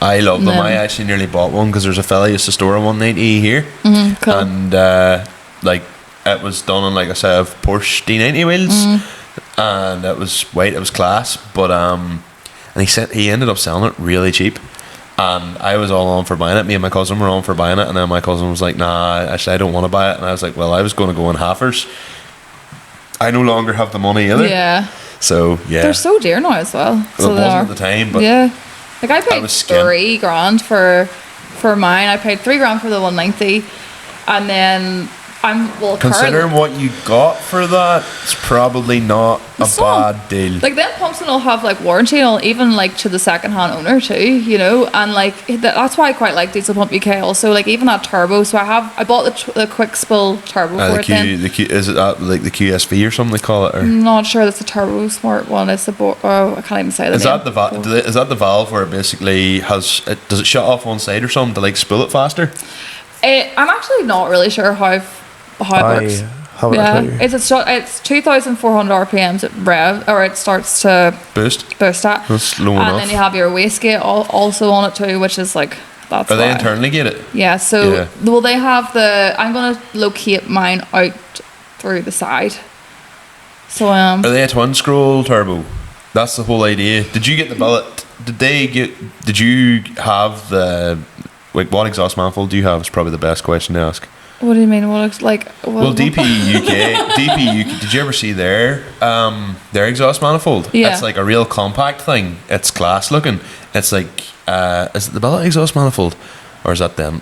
[SPEAKER 2] I love them.
[SPEAKER 4] No.
[SPEAKER 2] I actually nearly bought one because there's a fella who used to store a 190 here.
[SPEAKER 4] Cool.
[SPEAKER 2] And like it was done on, like I said, of Porsche D90 wheels. And it was white, it was class. But and he ended up selling it really cheap. And I was all on for buying it. Me and my cousin were on for buying it, and then my cousin was like, nah, actually I don't want to buy it. And I was like, well, I was going to go in halfers. I no longer have the money either.
[SPEAKER 4] Yeah,
[SPEAKER 2] So yeah.
[SPEAKER 4] they're so dear now as well.
[SPEAKER 2] Well,
[SPEAKER 4] So
[SPEAKER 2] it
[SPEAKER 4] they
[SPEAKER 2] wasn't
[SPEAKER 4] are.
[SPEAKER 2] at the time, but
[SPEAKER 4] Yeah, like I paid
[SPEAKER 2] was skin.
[SPEAKER 4] $3,000 for mine. I paid $3,000 for the 190, and then
[SPEAKER 2] considering what you got for that, it's probably not a
[SPEAKER 4] It's not.
[SPEAKER 2] bad deal.
[SPEAKER 4] like them pumps will have like warranty and all, even like to the second hand owner too, you know. And like that's why I quite like Diesel Pump UK also, like even that turbo. So I bought the quick spill turbo for
[SPEAKER 2] the
[SPEAKER 4] it then.
[SPEAKER 2] is it that, like the QSV or something they call it? Or
[SPEAKER 4] I'm not sure that's a turbo smart one. It's I can't even say the
[SPEAKER 2] is
[SPEAKER 4] name.
[SPEAKER 2] that is that the valve where it basically has it, does it shut off one side or something to like spill it faster?
[SPEAKER 4] I'm actually not really sure how it works.
[SPEAKER 1] Haven't
[SPEAKER 4] Yeah,
[SPEAKER 1] a clue.
[SPEAKER 4] it's 2,400 RPMs at rev, or it starts to
[SPEAKER 2] Boost.
[SPEAKER 4] boost at.
[SPEAKER 2] That's low
[SPEAKER 4] and
[SPEAKER 2] enough.
[SPEAKER 4] then you have your wastegate also on it too, which is like that's
[SPEAKER 2] Are they
[SPEAKER 4] why.
[SPEAKER 2] internally get it?
[SPEAKER 4] Yeah, so
[SPEAKER 2] Yeah.
[SPEAKER 4] well they have I'm gonna locate mine out through the side. So
[SPEAKER 2] Are they a twin scroll turbo? That's the whole idea. Did you get the billet? Did you have the like what exhaust manifold do you have? Is probably the best question to ask.
[SPEAKER 4] what do you mean? What looks like?
[SPEAKER 2] Well, DP UK. Did you ever see their exhaust manifold?
[SPEAKER 4] Yeah.
[SPEAKER 2] It's like a real compact thing. It's class looking. It's like is it the Billet exhaust manifold, or is that them?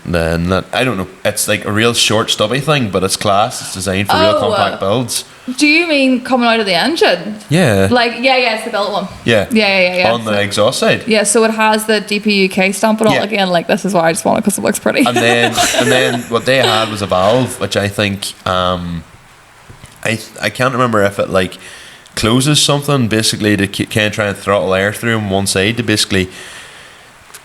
[SPEAKER 2] I don't know. It's like a real short stubby thing, but it's class. It's designed for real compact builds.
[SPEAKER 4] Do you mean coming out of the engine?
[SPEAKER 2] Yeah.
[SPEAKER 4] Like yeah, it's the built one.
[SPEAKER 2] Yeah.
[SPEAKER 4] Yeah.
[SPEAKER 2] On the exhaust side.
[SPEAKER 4] Yeah, so it has the DP UK stamp and all
[SPEAKER 2] Yeah.
[SPEAKER 4] again. Like this is why I just want it because it looks pretty.
[SPEAKER 2] And then what they had was a valve, which I think I can't remember if it like closes something basically to kind of try and throttle air through on one side to basically.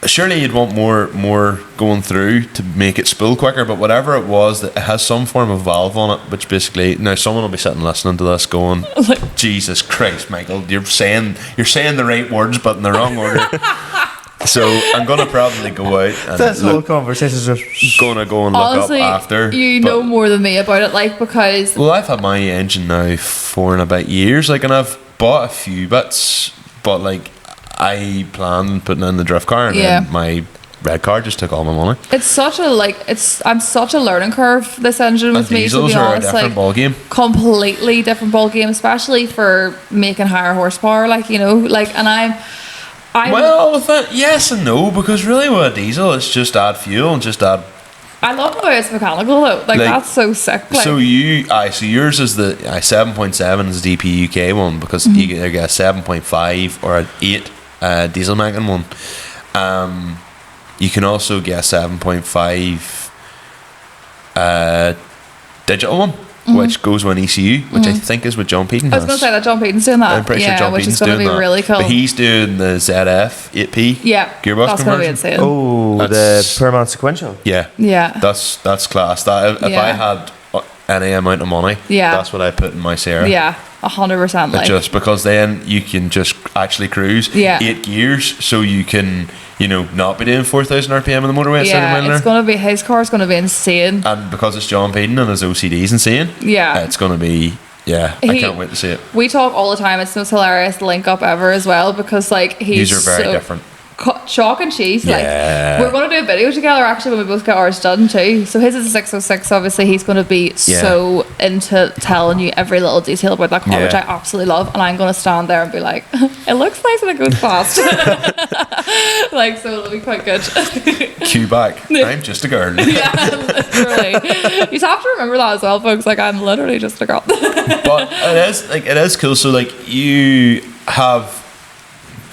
[SPEAKER 2] Surely you'd want more going through to make it spill quicker, but whatever it was, that it has some form of valve on it, which basically now someone will be sitting listening to this going, Jesus Christ, Michael, you're saying the right words but in the wrong order. So I'm gonna probably go out and
[SPEAKER 1] This whole conversation is just
[SPEAKER 2] gonna go and look
[SPEAKER 4] Honestly,
[SPEAKER 2] up after.
[SPEAKER 4] you
[SPEAKER 2] but-
[SPEAKER 4] know more than me about it, like because
[SPEAKER 2] Well, I've had my engine now 4 and a bit years, like, and I've bought a few bits, but like I planned putting in the drift car, and
[SPEAKER 4] Yeah.
[SPEAKER 2] then my red car just took all my money.
[SPEAKER 4] it's such a I'm such a learning curve this engine with
[SPEAKER 2] And
[SPEAKER 4] me, to
[SPEAKER 2] diesels
[SPEAKER 4] be
[SPEAKER 2] are a
[SPEAKER 4] honest.
[SPEAKER 2] different
[SPEAKER 4] Like
[SPEAKER 2] ball game.
[SPEAKER 4] completely different ball game, especially for making higher horsepower. Like you know, like and I'm
[SPEAKER 2] Well, with that, yes and no, because really with a diesel, it's just add fuel and just add.
[SPEAKER 4] I love the way it's mechanical though. Like that's so sick. Like,
[SPEAKER 2] So yours is the 7.7 is the DP UK one because you can either get a 7.5 or an 8 diesel making one. You can also get a 7.5 digital one, which goes with an ECU, which I think is what John Peden has.
[SPEAKER 4] I was gonna say that John Payton's doing that.
[SPEAKER 2] I'm pretty sure John
[SPEAKER 4] which
[SPEAKER 2] Peden's
[SPEAKER 4] is gonna
[SPEAKER 2] doing
[SPEAKER 4] be
[SPEAKER 2] that.
[SPEAKER 4] really cool.
[SPEAKER 2] But he's doing the ZF 8P
[SPEAKER 4] Yeah,
[SPEAKER 2] gearbox
[SPEAKER 4] that's gonna be
[SPEAKER 2] conversion.
[SPEAKER 4] insane.
[SPEAKER 1] oh, the
[SPEAKER 2] That's-
[SPEAKER 1] Paramount sequential.
[SPEAKER 2] Yeah.
[SPEAKER 4] Yeah.
[SPEAKER 2] That's class. That if
[SPEAKER 4] Yeah.
[SPEAKER 2] I had any amount of money,
[SPEAKER 4] Yeah.
[SPEAKER 2] that's what I put in my Sierra.
[SPEAKER 4] Yeah, 100%. Like,
[SPEAKER 2] just because then you can just actually cruise 8 gears, so you can, you know, not be doing 4,000 RPM on the motorway.
[SPEAKER 4] it's going to be, his car's going to be insane.
[SPEAKER 2] And because it's John Peden and his OCD's insane, it's going to be, I can't wait to see it.
[SPEAKER 4] We talk all the time. It's the most hilarious link up ever as well, because like he's
[SPEAKER 2] These are very different.
[SPEAKER 4] Chalk and cheese. Like, we're going to do a video together actually when we both get ours done too. So his is a 606. Obviously he's going to be so into telling you every little detail about that car, which I absolutely love, and I'm going to stand there and be like, it looks nice and it goes fast. Like, so it'll be quite good.
[SPEAKER 2] Cue back. I'm just a girl.
[SPEAKER 4] Yeah, literally. You have to remember that as well, folks. Like, I'm literally just a girl.
[SPEAKER 2] But it is cool. So like, you have,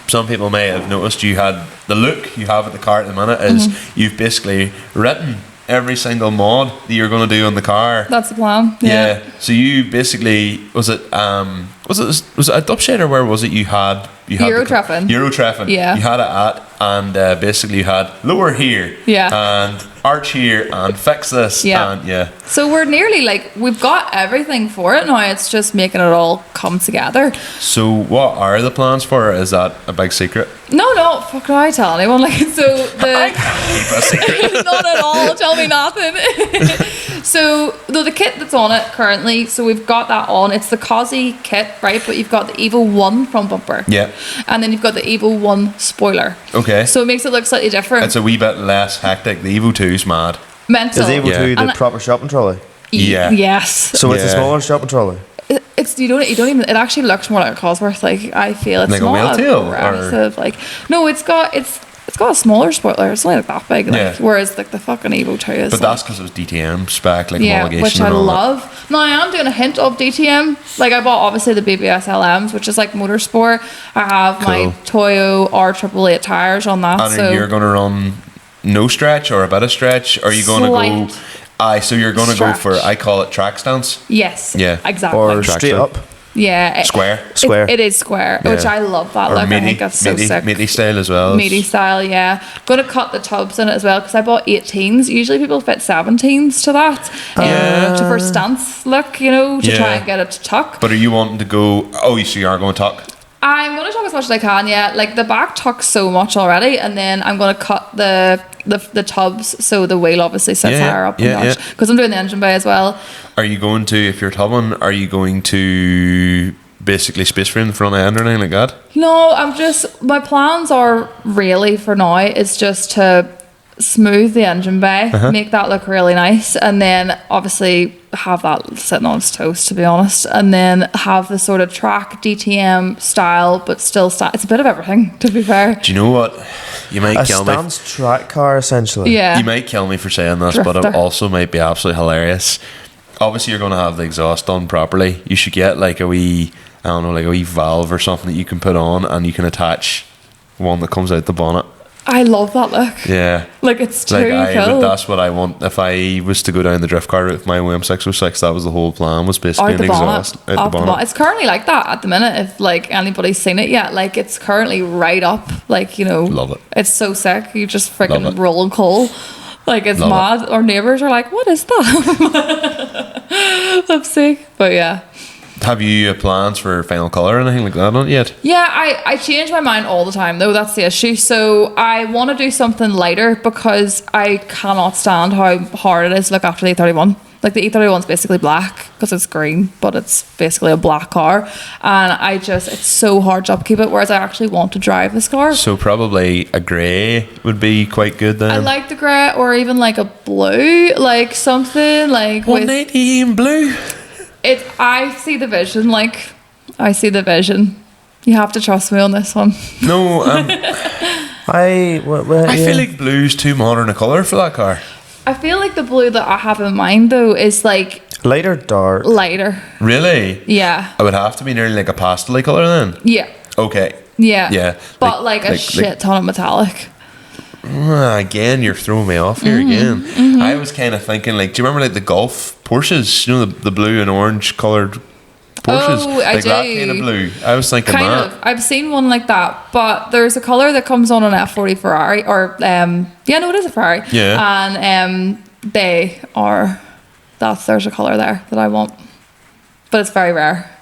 [SPEAKER 2] some people may have noticed, you had the look you have at the car at the minute is you've basically written every single mod that you're going to do on the car.
[SPEAKER 4] That's the plan. Yeah.
[SPEAKER 2] So you basically, was it a dub shade, or where was it you had
[SPEAKER 4] Euro Treffin. Yeah.
[SPEAKER 2] You had it at, and basically you had lower here. And arch here, and fix this. And
[SPEAKER 4] so we're nearly like, we've got everything for it now. It's just making it all come together.
[SPEAKER 2] So what are the plans for it? Is that a big secret?
[SPEAKER 4] No, fuck, do I tell anyone? Like, so
[SPEAKER 2] I can't keep a secret.
[SPEAKER 4] Not at all. Tell me nothing. So the kit that's on it currently, so we've got that on. It's the Cosy kit, right? But you've got the Evo 1 front bumper. Yeah. And then you've got the Evo 1 spoiler.
[SPEAKER 2] Okay.
[SPEAKER 4] So it makes it look slightly different.
[SPEAKER 2] It's a wee bit less hectic. The Evo 2's mad.
[SPEAKER 4] Mental.
[SPEAKER 1] Is Evo 2 the proper shopping trolley?
[SPEAKER 2] Yeah.
[SPEAKER 4] Yes.
[SPEAKER 1] So it's a smaller shopping trolley?
[SPEAKER 4] It's you don't even, it actually looks more like a Cosworth. Like, I feel it's
[SPEAKER 2] like
[SPEAKER 4] not
[SPEAKER 2] a wheel tail,
[SPEAKER 4] aggressive. Like, no, it's got a smaller spoiler. It's only like that big. Like, whereas like the fucking Evo 2 is.
[SPEAKER 2] But that's because it was DTM spec, like homologation,
[SPEAKER 4] which I
[SPEAKER 2] and all
[SPEAKER 4] love.
[SPEAKER 2] That.
[SPEAKER 4] Now I am doing a hint of DTM. Like, I bought obviously the BBS LMs, which is like motorsport. I have my Toyo R888 tires on that.
[SPEAKER 2] And
[SPEAKER 4] so
[SPEAKER 2] you're going to run no stretch or a bit of stretch? Or are you going to go? So you're going to go for, I call it track stance.
[SPEAKER 4] Yes.
[SPEAKER 2] Yeah.
[SPEAKER 4] Exactly.
[SPEAKER 1] Or straight up.
[SPEAKER 4] Yeah.
[SPEAKER 2] Square.
[SPEAKER 4] It is square, which I love that look. I think that's so sick.
[SPEAKER 2] Meaty style as well.
[SPEAKER 4] Meaty style, yeah. Going to cut the tubs in it as well, because I bought 18s. Usually people fit 17s to that. For stance look, you know, to try and get it to tuck.
[SPEAKER 2] But are you wanting to go, so you are going to tuck?
[SPEAKER 4] I'm going to tuck as much as I can, yeah. Like, the back tucks so much already, and then I'm going to cut the tubs so the wheel obviously sits higher up because I'm doing the engine bay as well.
[SPEAKER 2] Are you going to, if you're tubbing, are you going to basically space frame the front end or anything like that?
[SPEAKER 4] No, my plans are really for now is just to smooth the engine bay, make that look really nice, and then obviously have that sitting on its toast, to be honest, and then have the sort of track DTM style, but still it's a bit of everything, to be fair.
[SPEAKER 2] Do you know what? You might kill me.
[SPEAKER 1] A stance track car, essentially.
[SPEAKER 4] Yeah.
[SPEAKER 2] You might kill me for saying this,
[SPEAKER 4] Drifter.
[SPEAKER 2] but it also might be absolutely hilarious. Obviously, you're going to have the exhaust done properly. You should get like a wee valve or something that you can put on, and you can attach one that comes out the bonnet.
[SPEAKER 4] I love that look.
[SPEAKER 2] Yeah.
[SPEAKER 4] Like, it's too cool.
[SPEAKER 2] That's what I want. If I was to go down the drift car route with my WM606, that was the whole plan, was basically an exhaust out the bonnet.
[SPEAKER 4] It's currently like that at the minute, if like anybody's seen it yet. Like, it's currently right up, like, you know.
[SPEAKER 2] Love it.
[SPEAKER 4] It's so sick. You just freaking roll and coal. Like, it's mad. Our neighbours are like, what is that? I'm sick. But yeah.
[SPEAKER 2] Have you plans for final colour or anything like that on it yet?
[SPEAKER 4] Yeah, I change my mind all the time, though. That's the issue. So I want to do something lighter, because I cannot stand how hard it is to look after the E31. Like, the E31's basically black because it's green, but it's basically a black car, and it's so hard to upkeep it, whereas I actually want to drive this car.
[SPEAKER 2] So probably a grey would be quite good then.
[SPEAKER 4] I like the grey, or even like a blue, like something like
[SPEAKER 2] 180 in blue.
[SPEAKER 4] I see the vision. Like, I see the vision. You have to trust me on this one.
[SPEAKER 2] No, I feel like blue's too modern a colour for that car.
[SPEAKER 4] I feel like the blue that I have in mind, though, is like
[SPEAKER 1] lighter, dark.
[SPEAKER 4] Lighter.
[SPEAKER 2] Really?
[SPEAKER 4] Yeah.
[SPEAKER 2] It would have to be nearly like a pastel colour then.
[SPEAKER 4] Yeah.
[SPEAKER 2] Okay.
[SPEAKER 4] Yeah.
[SPEAKER 2] Yeah.
[SPEAKER 4] But like a shit ton of metallic.
[SPEAKER 2] Again, you're throwing me off here again. Mm-hmm. I was kind of thinking, like, do you remember like the Golf Porsches? You know, the blue and orange coloured Porsches?
[SPEAKER 4] Oh, I
[SPEAKER 2] like
[SPEAKER 4] do.
[SPEAKER 2] that kind of blue. I was thinking
[SPEAKER 4] kind
[SPEAKER 2] that.
[SPEAKER 4] of. I've seen one like that, but there's a colour that comes on an F40 Ferrari, or it is a Ferrari.
[SPEAKER 2] Yeah.
[SPEAKER 4] And there's a colour there that I want, but it's very rare.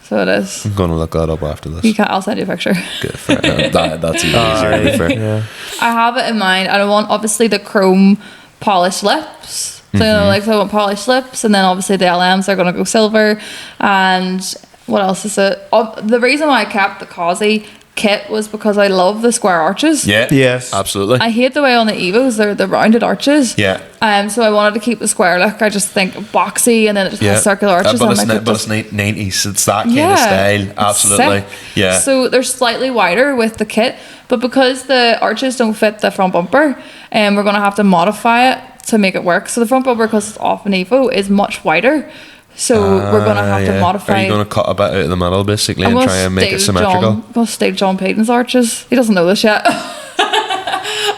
[SPEAKER 4] So it is.
[SPEAKER 2] I'm gonna look that up after this.
[SPEAKER 4] You can't. I'll send you a picture.
[SPEAKER 2] Good, fair enough. That's even easier. To be fair.
[SPEAKER 1] Yeah.
[SPEAKER 4] I have it in mind. I want obviously the chrome polished lips. So you know, like, so I want polished lips, and then obviously the LMs are gonna go silver. And what else is it? The reason why I kept the Causey kit was because I love the square arches.
[SPEAKER 2] Yeah.
[SPEAKER 1] Yes.
[SPEAKER 2] Absolutely.
[SPEAKER 4] I hate the way on the Evos they're the rounded arches.
[SPEAKER 2] Yeah.
[SPEAKER 4] So I wanted to keep the square look. I just think boxy, and then it just has circular arches.
[SPEAKER 2] But
[SPEAKER 4] and I'm like,
[SPEAKER 2] it's 90s. It's that kind of style. Absolutely.
[SPEAKER 4] sick.
[SPEAKER 2] Yeah.
[SPEAKER 4] So they're slightly wider with the kit, but because the arches don't fit the front bumper, we're gonna have to modify it to make it work. So the front bumper, because it's off an Evo, is much wider. So we're gonna have to modify.
[SPEAKER 2] Are you gonna cut a bit out of the middle basically
[SPEAKER 4] I'm
[SPEAKER 2] and
[SPEAKER 4] gonna
[SPEAKER 2] try and make it
[SPEAKER 4] steal
[SPEAKER 2] symmetrical?
[SPEAKER 4] I'm gonna steal John Payton's arches. He doesn't know this yet.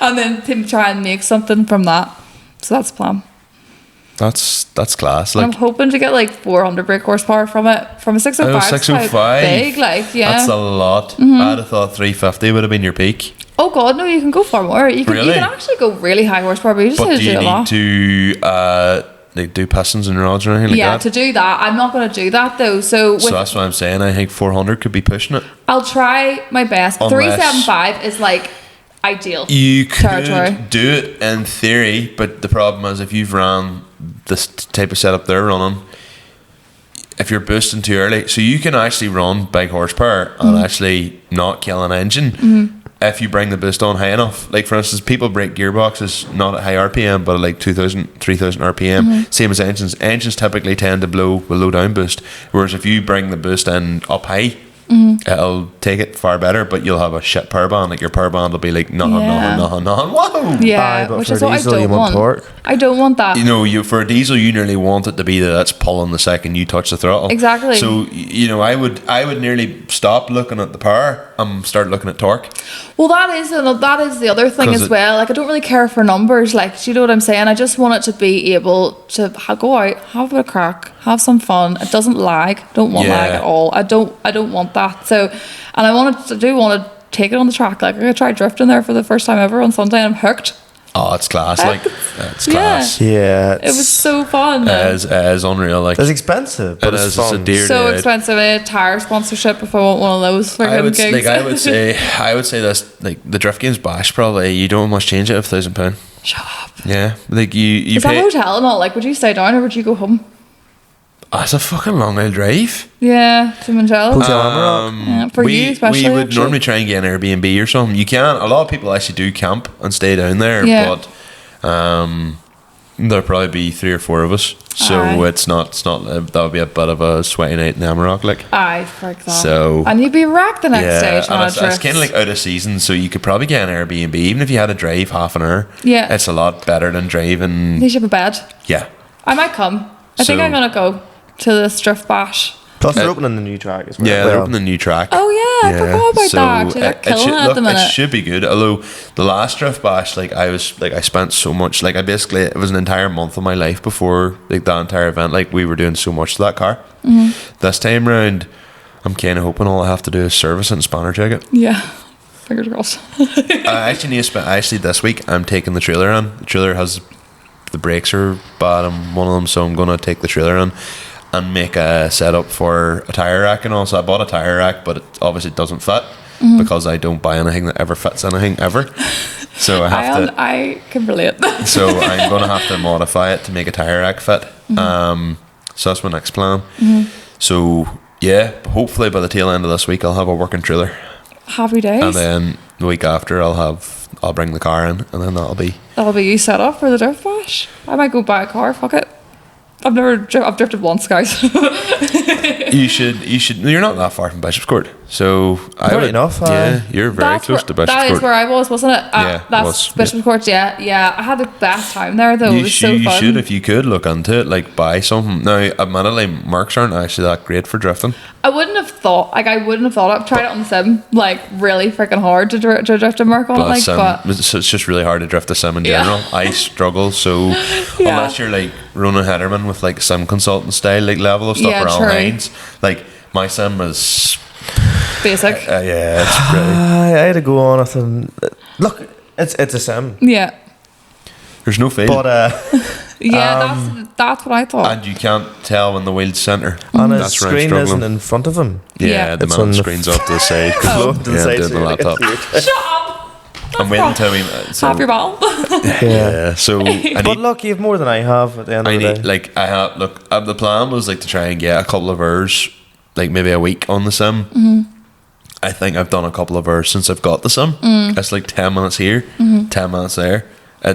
[SPEAKER 4] And then to try and make something from that. So that's the plan.
[SPEAKER 2] That's class.
[SPEAKER 4] And
[SPEAKER 2] Like,
[SPEAKER 4] I'm hoping to get like 400 brake horsepower from it. From a 605.
[SPEAKER 2] oh, 605.
[SPEAKER 4] Big, like, yeah.
[SPEAKER 2] That's a lot. I'd have thought 350 would have been your peak.
[SPEAKER 4] Oh god, no, you can go far more. You can
[SPEAKER 2] Really?
[SPEAKER 4] actually go really high horsepower, but you just
[SPEAKER 2] But
[SPEAKER 4] need
[SPEAKER 2] do
[SPEAKER 4] to
[SPEAKER 2] you
[SPEAKER 4] do a lot.
[SPEAKER 2] need to like do pistons and rods or anything like
[SPEAKER 4] Yeah,
[SPEAKER 2] that?
[SPEAKER 4] to do that. I'm not going to do that though. So,
[SPEAKER 2] So that's what I'm saying. I think 400 could be pushing it.
[SPEAKER 4] I'll try my best.
[SPEAKER 2] Unless-
[SPEAKER 4] 375 is like ideal.
[SPEAKER 2] You could
[SPEAKER 4] Territory.
[SPEAKER 2] do it in theory, but the problem is if you've ran this type of setup they're running, if you're boosting too early, so you can actually run big horsepower and actually not kill an engine if you bring the boost on high enough. Like for instance, people break gearboxes not at high RPM but at like 2000, 3000 RPM. Same as engines. Engines typically tend to blow with low down boost, whereas if you bring the boost in up high, it'll take it far better, but you'll have a shit power band. Like your power band will be like nothing. Whoa!
[SPEAKER 4] Yeah,
[SPEAKER 1] Aye, but
[SPEAKER 4] which
[SPEAKER 1] for
[SPEAKER 4] is what I
[SPEAKER 1] diesel, you
[SPEAKER 4] don't
[SPEAKER 1] want
[SPEAKER 4] want.
[SPEAKER 1] torque.
[SPEAKER 4] I don't want that.
[SPEAKER 2] You know, for a diesel, you nearly want it to be that's pulling the second you touch the throttle.
[SPEAKER 4] Exactly.
[SPEAKER 2] So you know, I would nearly stop looking at the power and start looking at torque.
[SPEAKER 4] Well, that is the other thing
[SPEAKER 2] 'Cause
[SPEAKER 4] as well. Like, I don't really care for numbers. Like, do you know what I'm saying? I just want it to be able to go out, have a crack, have some fun. It doesn't lag. Don't want lag
[SPEAKER 2] Yeah.
[SPEAKER 4] at all. I don't want that. So, and I do want to take it on the track. Like, I tried drifting there for the first time ever on Sunday, and I'm hooked.
[SPEAKER 2] Oh, it's class! Like it's
[SPEAKER 4] Yeah.
[SPEAKER 2] class.
[SPEAKER 1] Yeah.
[SPEAKER 4] It was so fun.
[SPEAKER 2] It is unreal. Like
[SPEAKER 1] It's expensive, but
[SPEAKER 2] it
[SPEAKER 1] it's
[SPEAKER 2] is. It's a
[SPEAKER 1] fun.
[SPEAKER 2] dear
[SPEAKER 4] So
[SPEAKER 2] dude.
[SPEAKER 4] expensive. I need tire sponsorship if I want one of those
[SPEAKER 2] I
[SPEAKER 4] freaking
[SPEAKER 2] would
[SPEAKER 4] gigs.
[SPEAKER 2] I would say this, like the Drift Games bash, probably you don't much change it of £1,000.
[SPEAKER 4] Shut up.
[SPEAKER 2] Yeah, like you
[SPEAKER 4] Is that
[SPEAKER 2] pay.
[SPEAKER 4] a hotel and all? Like, would you stay down or would you go home?
[SPEAKER 2] Oh, it's a fucking long old drive.
[SPEAKER 4] Yeah, to Manchella.
[SPEAKER 1] Hotel Amarok.
[SPEAKER 4] Yeah, for you especially,
[SPEAKER 2] we would
[SPEAKER 4] actually.
[SPEAKER 2] normally try and get an Airbnb or something. You can. A lot of people actually do camp and stay down there,
[SPEAKER 4] Yeah.
[SPEAKER 2] but there'll probably be 3 or 4 of us, so
[SPEAKER 4] Aye.
[SPEAKER 2] it's not. That would be a bit of a sweaty night in Amarok, like.
[SPEAKER 4] Aye, for example.
[SPEAKER 2] So-
[SPEAKER 4] and you'd be wrecked the next day
[SPEAKER 2] Yeah,
[SPEAKER 4] trying
[SPEAKER 2] and
[SPEAKER 4] to
[SPEAKER 2] it's
[SPEAKER 4] drift.
[SPEAKER 2] kind of like out of season, so you could probably get an Airbnb, even if you had to drive half an hour.
[SPEAKER 4] Yeah.
[SPEAKER 2] It's a lot better than driving.
[SPEAKER 4] You should have a bed.
[SPEAKER 2] Yeah.
[SPEAKER 4] I might come. I think
[SPEAKER 2] So-
[SPEAKER 4] I'm gonna go to this drift bash.
[SPEAKER 1] Plus, they're opening the new track as well.
[SPEAKER 2] Yeah, they're opening the new track.
[SPEAKER 4] Oh yeah, I forgot about
[SPEAKER 2] so
[SPEAKER 4] that. Actually, they're killing it at the minute.
[SPEAKER 2] It should be good. Although the last Drift Bash, I spent so much. Like, it was an entire month of my life before like that entire event. Like, we were doing so much to that car.
[SPEAKER 4] Mm-hmm.
[SPEAKER 2] This time round, I'm kind of hoping all I have to do is service it and spanner check it.
[SPEAKER 4] Yeah, fingers crossed.
[SPEAKER 2] I actually need to spend. Actually, this week I'm taking the trailer in. The trailer has the brakes are bad on one of them, so I'm gonna take the trailer in and make a setup for a tire rack and all. So I bought a tire rack, but it obviously doesn't fit because I don't buy anything that ever fits anything ever. So I have to.
[SPEAKER 4] I can relate.
[SPEAKER 2] So I'm gonna have to modify it to make a tire rack fit. So that's my next plan. So yeah, hopefully by the tail end of this week I'll have a working trailer,
[SPEAKER 4] Happy days.
[SPEAKER 2] and then the week after I'll bring the car in, and then that'll be.
[SPEAKER 4] That'll be you set up for the drift bash. I might go buy a car. Fuck it. I've drifted once, guys.
[SPEAKER 2] You should. You're not that far from Bishop's Court, so
[SPEAKER 1] Right enough,
[SPEAKER 2] Yeah, you're very close to Bishop's
[SPEAKER 4] That
[SPEAKER 2] Court.
[SPEAKER 4] is where I was, wasn't it?
[SPEAKER 2] Yeah, it
[SPEAKER 4] that's
[SPEAKER 2] was,
[SPEAKER 4] Bishop's Court. Yeah. I had the best time there though. It
[SPEAKER 2] You
[SPEAKER 4] was so fun.
[SPEAKER 2] should, if you could, look into it. Like, buy something. Now, admittedly, marks aren't actually that great for drifting.
[SPEAKER 4] I wouldn't have thought. I've tried it on the sim, like really freaking hard to drift a mark on it. Like, but
[SPEAKER 2] it's just really hard to drift a sim in
[SPEAKER 4] Yeah.
[SPEAKER 2] general. I struggle, so
[SPEAKER 4] Yeah.
[SPEAKER 2] unless you're like Ronan Hederman with like sim consultant style like level of stuff,
[SPEAKER 4] Yeah,
[SPEAKER 2] or Alan
[SPEAKER 4] true.
[SPEAKER 2] Hines, like my sim is
[SPEAKER 4] basic.
[SPEAKER 2] yeah, it's pretty.
[SPEAKER 1] I had to go on with them. Look, it's a sim,
[SPEAKER 4] Yeah.
[SPEAKER 2] There's no fail.
[SPEAKER 1] but
[SPEAKER 4] Yeah, that's what I thought.
[SPEAKER 2] And you can't tell when the wheel's centre.
[SPEAKER 1] And his
[SPEAKER 2] That's where I'm
[SPEAKER 1] screen
[SPEAKER 2] struggling.
[SPEAKER 1] isn't in front of him.
[SPEAKER 2] Yeah, the
[SPEAKER 1] It's
[SPEAKER 2] man
[SPEAKER 1] on the
[SPEAKER 2] screen's off to the side.
[SPEAKER 1] Oh. To the
[SPEAKER 2] Yeah,
[SPEAKER 1] side,
[SPEAKER 2] doing
[SPEAKER 1] so
[SPEAKER 2] the
[SPEAKER 1] you're
[SPEAKER 2] laptop.
[SPEAKER 4] Shut up.
[SPEAKER 2] I'm waiting until we.
[SPEAKER 4] Half your ball.
[SPEAKER 2] Yeah, so I
[SPEAKER 1] But
[SPEAKER 2] need.
[SPEAKER 1] look, you have more than I have at the end
[SPEAKER 2] I
[SPEAKER 1] of the
[SPEAKER 2] need
[SPEAKER 1] day.
[SPEAKER 2] like I have look. The plan was like to try and get a couple of hours, like maybe a week on the sim.
[SPEAKER 4] Mm-hmm.
[SPEAKER 2] I think I've done a couple of hours since I've got the sim. It's like 10 minutes here,
[SPEAKER 4] Mm-hmm.
[SPEAKER 2] 10 minutes there. I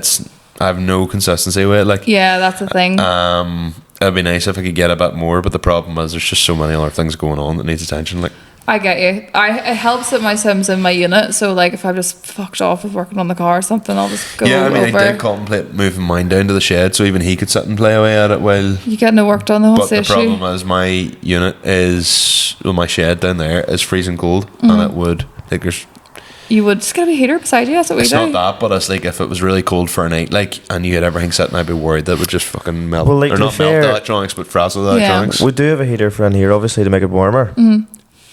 [SPEAKER 2] have no consistency with it. Like,
[SPEAKER 4] Yeah, that's the thing.
[SPEAKER 2] it'd be nice if I could get a bit more, but the problem is there's just so many other things going on that needs attention. Like,
[SPEAKER 4] I get you. It helps that my sim's in my unit, so like if I'm just fucked off with working on the car or something, I'll just go
[SPEAKER 2] yeah, I mean,
[SPEAKER 4] over.
[SPEAKER 2] I did contemplate moving mine down to the shed so even he could sit and play away at it while.
[SPEAKER 4] You get no work done though.
[SPEAKER 2] But
[SPEAKER 4] What's the
[SPEAKER 2] the
[SPEAKER 4] issue?
[SPEAKER 2] problem is my unit is, well, my shed down there is freezing cold,
[SPEAKER 4] Mm-hmm.
[SPEAKER 2] and it would, like, there's.
[SPEAKER 4] You would just get a heater beside you. That's what we
[SPEAKER 2] It's
[SPEAKER 4] do.
[SPEAKER 2] not that, but it's like if it was really cold for a night, like, and you had everything sitting, I'd be worried that it would just fucking melt.
[SPEAKER 1] Well, like,
[SPEAKER 2] or
[SPEAKER 1] to
[SPEAKER 2] not
[SPEAKER 1] be
[SPEAKER 2] melt
[SPEAKER 1] fair-
[SPEAKER 2] the electronics, but frazzle the
[SPEAKER 4] Yeah.
[SPEAKER 2] electronics.
[SPEAKER 1] We do have a heater for in here, obviously, to make it warmer.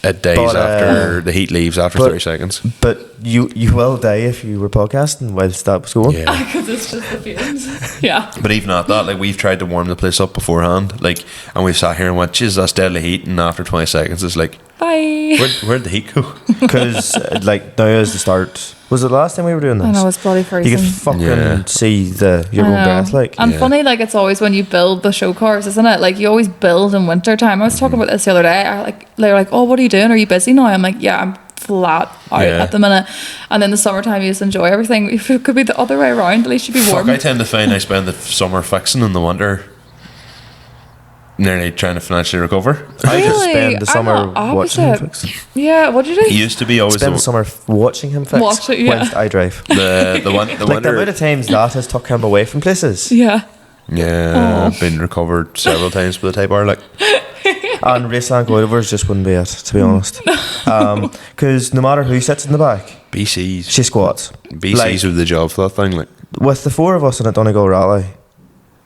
[SPEAKER 2] It dies
[SPEAKER 1] But,
[SPEAKER 2] after the heat leaves after
[SPEAKER 1] but-
[SPEAKER 2] 30 seconds.
[SPEAKER 1] But you will die if you were podcasting whilst that was going.
[SPEAKER 2] Yeah.
[SPEAKER 4] Because it's just the fumes. Yeah.
[SPEAKER 2] But even at that, like, we've tried to warm the place up beforehand, like, and we've sat here and went, "Jeez, that's deadly heat," and after 20 seconds, it's like,
[SPEAKER 4] Bye.
[SPEAKER 2] where'd the heat go?
[SPEAKER 1] Because, like, now is the start. Was it the last time we were doing this?
[SPEAKER 4] I know it's bloody freezing.
[SPEAKER 1] You can fucking
[SPEAKER 2] Yeah.
[SPEAKER 1] see your
[SPEAKER 4] I
[SPEAKER 1] own
[SPEAKER 4] know.
[SPEAKER 1] breath, like.
[SPEAKER 4] And
[SPEAKER 2] Yeah.
[SPEAKER 4] funny, like it's always when you build the show cars, isn't it? Like you always build in winter time. I was talking about this the other day. They're like, "Oh, what are you doing? Are you busy now?" I'm like, "Yeah, I'm flat out
[SPEAKER 2] Yeah.
[SPEAKER 4] at the minute." And then the summertime, you just enjoy everything. If it could be the other way around, at least you'd be
[SPEAKER 2] Fuck,
[SPEAKER 4] warm.
[SPEAKER 2] I tend to find I spend the summer fixing and the winter nearly trying to financially recover.
[SPEAKER 1] I just
[SPEAKER 4] Really?
[SPEAKER 1] spend the
[SPEAKER 4] I'm
[SPEAKER 1] summer
[SPEAKER 4] not
[SPEAKER 1] watching him
[SPEAKER 4] opposite.
[SPEAKER 1] fix.
[SPEAKER 4] Yeah, what did you
[SPEAKER 2] It
[SPEAKER 4] do?
[SPEAKER 2] used to be always
[SPEAKER 1] Spend the
[SPEAKER 2] the,
[SPEAKER 1] summer watching him fix
[SPEAKER 4] Watch it, yeah.
[SPEAKER 1] whilst I drive.
[SPEAKER 2] the one the
[SPEAKER 1] Like the
[SPEAKER 2] winter.
[SPEAKER 1] amount of times that has took him away from places.
[SPEAKER 4] Yeah.
[SPEAKER 2] Yeah,
[SPEAKER 4] Oh.
[SPEAKER 2] I've been recovered several times by the Type R. Like,
[SPEAKER 1] And Raceland Goldovers just wouldn't be it, to be honest. Because no matter who sits in the back,
[SPEAKER 2] BC's
[SPEAKER 1] she squats.
[SPEAKER 2] BC's with the job for that thing. Like,
[SPEAKER 1] With the four of us in a Donegal rally,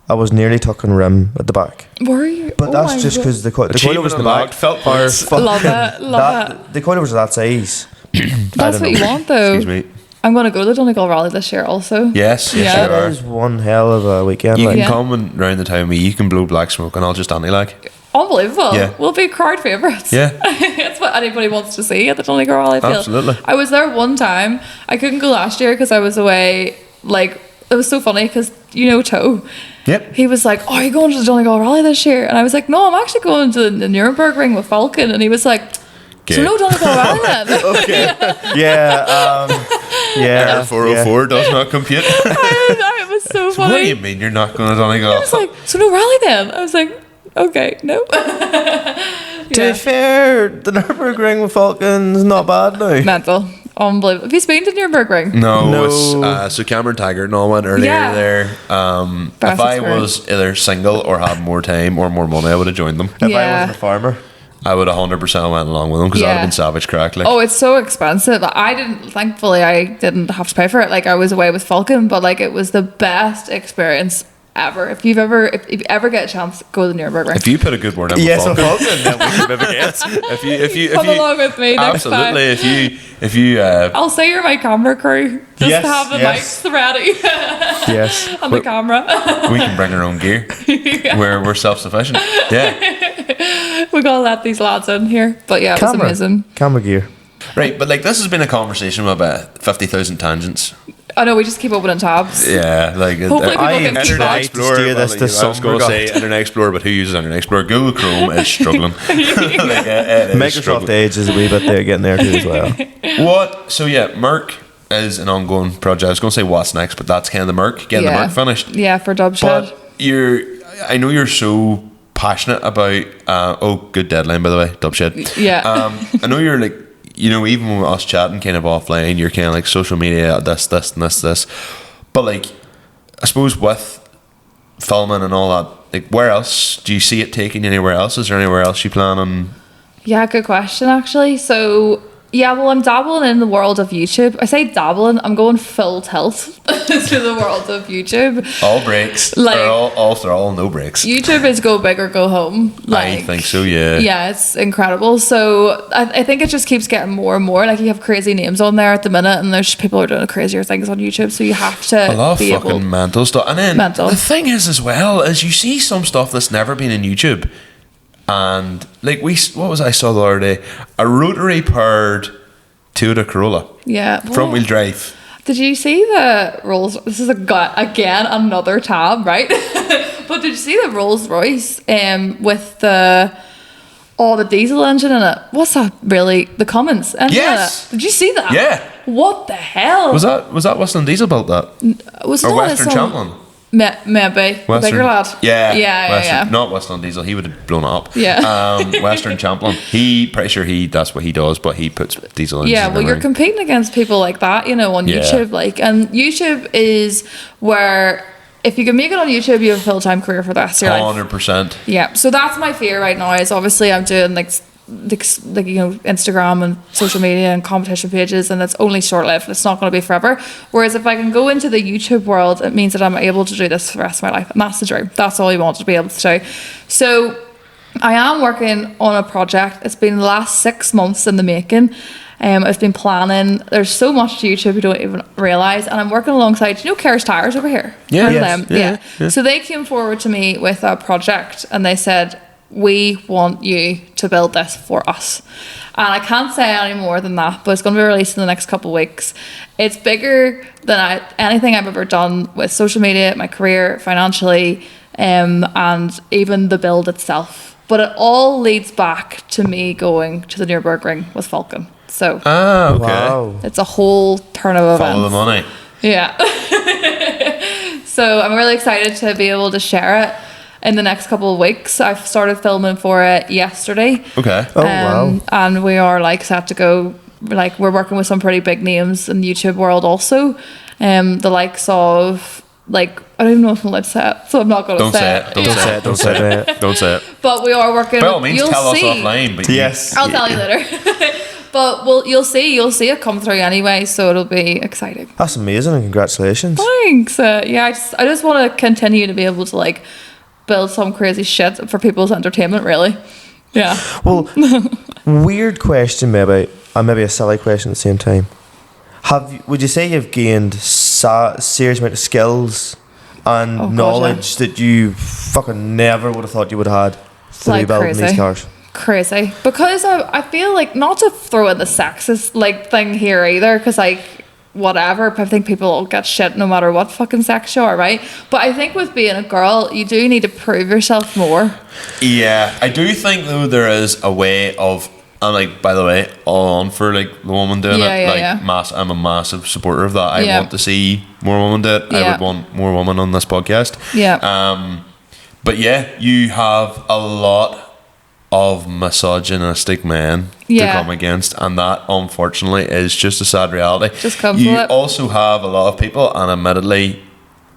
[SPEAKER 1] I was nearly tucking rim at the back.
[SPEAKER 4] Were you?
[SPEAKER 1] But
[SPEAKER 4] Oh
[SPEAKER 1] that's
[SPEAKER 4] my
[SPEAKER 1] just
[SPEAKER 4] God.
[SPEAKER 1] because the coilovers
[SPEAKER 2] Achievement
[SPEAKER 1] in the back
[SPEAKER 2] unlocked, felt
[SPEAKER 1] are
[SPEAKER 2] points.
[SPEAKER 1] fucking-
[SPEAKER 4] Love it, love it.
[SPEAKER 1] The coilovers are that size.
[SPEAKER 4] That's what you want, though.
[SPEAKER 2] excuse me.
[SPEAKER 4] I'm going to go to the Donegal Rally this year, also.
[SPEAKER 2] Yes, yes,
[SPEAKER 4] Yeah.
[SPEAKER 2] you are.
[SPEAKER 1] It is one hell of a weekend.
[SPEAKER 2] You
[SPEAKER 1] like.
[SPEAKER 2] can
[SPEAKER 4] Yeah.
[SPEAKER 2] come and round the town with me. You can blow black smoke, and I'll just anti-lag.
[SPEAKER 4] Unbelievable.
[SPEAKER 2] Yeah.
[SPEAKER 4] We'll be crowd favourites.
[SPEAKER 2] Yeah.
[SPEAKER 4] It's what anybody wants to see at the Donegal Rally, I feel.
[SPEAKER 2] Absolutely.
[SPEAKER 4] I was there one time. I couldn't go last year because I was away. Like, it was so funny because, you know, Toe.
[SPEAKER 2] Yep.
[SPEAKER 4] He was like, "Oh, are you going to the Donegal Rally this year?" And I was like, "No, I'm actually going to the Nuremberg Ring with Falcon." And he was like,
[SPEAKER 2] Okay.
[SPEAKER 4] "So no Donegal Rally then?"
[SPEAKER 1] Yeah, yeah.
[SPEAKER 2] R404 does not compute.
[SPEAKER 4] It was so
[SPEAKER 2] What do
[SPEAKER 4] funny.
[SPEAKER 2] you mean you're not going to Donegal?
[SPEAKER 4] I was like, "So no rally then?" I was like, "Okay, no."
[SPEAKER 1] To
[SPEAKER 4] Yeah.
[SPEAKER 1] be fair, the Nürburgring with Falcons not bad now.
[SPEAKER 4] Mental. Unbelievable. Have you been to Nuremberg Ring?
[SPEAKER 2] No,
[SPEAKER 1] No.
[SPEAKER 2] it's so Cameron Taggart and all went earlier
[SPEAKER 4] Yeah.
[SPEAKER 2] there.
[SPEAKER 4] Best
[SPEAKER 2] If I
[SPEAKER 4] experience.
[SPEAKER 2] was either single or had more time or more money, I would have joined them.
[SPEAKER 1] If I
[SPEAKER 4] Yeah.
[SPEAKER 1] wasn't a farmer.
[SPEAKER 2] I would 100% went along with them because that'd have
[SPEAKER 4] Yeah.
[SPEAKER 2] been savage crack. Like,
[SPEAKER 4] Oh, it's so expensive. Thankfully, I didn't have to pay for it. Like, I was away with Falcon, but like, it was the best experience ever. If you ever get a chance, go to the Nuremberg Ring.
[SPEAKER 2] if you put a good word in
[SPEAKER 1] Yes,
[SPEAKER 2] with
[SPEAKER 1] a
[SPEAKER 2] Falcon,
[SPEAKER 1] Falcon, then we should maybe get.
[SPEAKER 2] if
[SPEAKER 4] Come
[SPEAKER 2] you
[SPEAKER 4] along with me next time.
[SPEAKER 2] absolutely, if you
[SPEAKER 4] I'll say you're my camera crew. Just
[SPEAKER 1] Yes,
[SPEAKER 4] have the
[SPEAKER 1] yes.
[SPEAKER 4] mics ready
[SPEAKER 1] Yes.
[SPEAKER 4] and the camera.
[SPEAKER 2] we can bring our own gear. We're self-sufficient. Yeah.
[SPEAKER 4] We gotta let these lads in here. But yeah, it was amazing.
[SPEAKER 1] Camera gear.
[SPEAKER 2] Right, but like this has been a conversation with about 50,000 tangents.
[SPEAKER 4] I know we just keep opening tabs.
[SPEAKER 2] Yeah, like
[SPEAKER 4] Hopefully people
[SPEAKER 1] I
[SPEAKER 4] can
[SPEAKER 1] tried
[SPEAKER 4] keep
[SPEAKER 1] to
[SPEAKER 4] that.
[SPEAKER 1] steer this to
[SPEAKER 2] I was going to say
[SPEAKER 1] Summergut.
[SPEAKER 2] Internet Explorer, but who uses Internet Explorer? Google Chrome is struggling. Like, it is
[SPEAKER 1] Microsoft
[SPEAKER 2] struggling.
[SPEAKER 1] Edge is a wee bit there, getting there too as well.
[SPEAKER 2] What? So yeah, Merc is an ongoing project. I was going to say what's next, but that's kind of the Merc. Getting the Merc finished.
[SPEAKER 4] Yeah, for Dub Shed.
[SPEAKER 2] But I know you're so passionate about. Good deadline by the way, Dubshed.
[SPEAKER 4] Yeah.
[SPEAKER 2] I know you're like, even with us chatting kind of offline, you're kind of like social media, this, and this. But like, I suppose with filming and all that, like, where else do you see it taking you? Anywhere else? Is there anywhere else you plan on?
[SPEAKER 4] Yeah, good question actually. So Yeah, well, I'm dabbling in the world of YouTube. I say dabbling, I'm going full tilt to the world of YouTube.
[SPEAKER 2] All breaks.
[SPEAKER 4] Like,
[SPEAKER 2] or all throttle, no breaks.
[SPEAKER 4] YouTube is go big or go home.
[SPEAKER 2] I think so, yeah.
[SPEAKER 4] Yeah, it's incredible. So I think it just keeps getting more and more. Like, you have crazy names on there at the minute, and there's people who are doing crazier things on YouTube. So you have to
[SPEAKER 2] A lot of
[SPEAKER 4] be
[SPEAKER 2] fucking
[SPEAKER 4] able.
[SPEAKER 2] mental stuff. And then
[SPEAKER 4] Mental.
[SPEAKER 2] the thing is as well, is you see some stuff that's never been in YouTube. And like what was I saw the other day? A rotary powered Toyota Corolla.
[SPEAKER 4] Yeah.
[SPEAKER 2] Front wheel drive.
[SPEAKER 4] Did you see the Rolls? This is again another tab, right? But did you see the Rolls Royce with the diesel engine in it? What's that really? The Cummins engine
[SPEAKER 2] Yes.
[SPEAKER 4] in it? Did you see that?
[SPEAKER 2] Yeah.
[SPEAKER 4] What the hell?
[SPEAKER 2] Was that Western Diesel built that?
[SPEAKER 4] Was
[SPEAKER 2] Or
[SPEAKER 4] not
[SPEAKER 2] Western
[SPEAKER 4] some-
[SPEAKER 2] Champlain?
[SPEAKER 4] Maybe. The bigger lad.
[SPEAKER 2] Yeah.
[SPEAKER 4] Yeah.
[SPEAKER 2] Not Western Diesel. He would have blown it up.
[SPEAKER 4] Yeah.
[SPEAKER 2] Western Champlain. Pretty sure that's what he does, but he puts diesel engines
[SPEAKER 4] Yeah,
[SPEAKER 2] in
[SPEAKER 4] well, you're
[SPEAKER 2] everything.
[SPEAKER 4] competing against people like that, on
[SPEAKER 2] Yeah.
[SPEAKER 4] YouTube. And YouTube is where if you can make it on YouTube, you have a full-time career for the rest of your life.
[SPEAKER 2] 100%.
[SPEAKER 4] Yeah, so that's my fear right now. Is obviously I'm doing like Instagram and social media and competition pages, and it's only short-lived. It's not going to be forever. Whereas if I can go into the YouTube world, it means that I'm able to do this for the rest of my life, and that's the dream. That's all you want to be able to do. So I am working on a project. It's been the last 6 months in the making. I've been planning. There's so much to YouTube you don't even realise. And I'm working alongside, Kerr's Tires over here?
[SPEAKER 2] Yeah.
[SPEAKER 4] Heard of
[SPEAKER 2] Yes.
[SPEAKER 4] them?
[SPEAKER 2] Yeah.
[SPEAKER 4] So they came forward to me with a project, and they said, we want you to build this for us. And I can't say any more than that, but it's going to be released in the next couple of weeks. It's bigger than anything I've ever done with social media, my career, financially, and even the build itself. But it all leads back to me going to the Nürburgring with Falcon. So
[SPEAKER 2] Okay.
[SPEAKER 1] Wow.
[SPEAKER 4] it's a whole turn of events.
[SPEAKER 2] Follow the money.
[SPEAKER 4] Yeah. So I'm really excited to be able to share it in the next couple of weeks. I've started filming for it yesterday.
[SPEAKER 2] Okay.
[SPEAKER 1] Oh, wow.
[SPEAKER 4] And we are set to go. We're working with some pretty big names in the YouTube world also. The likes of I don't even know if I'm allowed to say it, so I'm not going to
[SPEAKER 2] Don't
[SPEAKER 4] say
[SPEAKER 2] say
[SPEAKER 4] it.
[SPEAKER 2] it. Don't
[SPEAKER 4] Yeah.
[SPEAKER 2] say it.
[SPEAKER 1] Don't say it.
[SPEAKER 2] Don't say it.
[SPEAKER 4] But we are working.
[SPEAKER 2] By all means,
[SPEAKER 4] you'll
[SPEAKER 2] tell
[SPEAKER 4] see.
[SPEAKER 2] us offline. But
[SPEAKER 1] Yes.
[SPEAKER 4] I'll tell you later. But you'll see it come through anyway, so it'll be exciting.
[SPEAKER 1] That's amazing, and congratulations.
[SPEAKER 4] Thanks. I just want to continue to be able to build some crazy shit for people's entertainment, really. Yeah.
[SPEAKER 1] Well, weird question maybe, and maybe a silly question at the same time. Would you say you've gained serious amount of skills and
[SPEAKER 4] God,
[SPEAKER 1] knowledge that you fucking never would have thought you would have had through building these cars?
[SPEAKER 4] Crazy. Because I feel not to throw in the sexist thing here either, because whatever, I think people will get shit no matter what fucking sex you are, right? But I think with being a girl, you do need to prove yourself more.
[SPEAKER 2] Yeah, I do think though there is a way of, and by the way, all on for the woman doing
[SPEAKER 4] Yeah,
[SPEAKER 2] it.
[SPEAKER 4] yeah.
[SPEAKER 2] I'm a massive supporter of that. I
[SPEAKER 4] Yeah.
[SPEAKER 2] want to see more women do it. I
[SPEAKER 4] Yeah.
[SPEAKER 2] would want more women on this podcast.
[SPEAKER 4] Yeah.
[SPEAKER 2] But yeah, you have a lot of misogynistic men to
[SPEAKER 4] Yeah.
[SPEAKER 2] come against, and that unfortunately is just a sad reality.
[SPEAKER 4] Just comes
[SPEAKER 2] you
[SPEAKER 4] with it.
[SPEAKER 2] also have a lot of people, and admittedly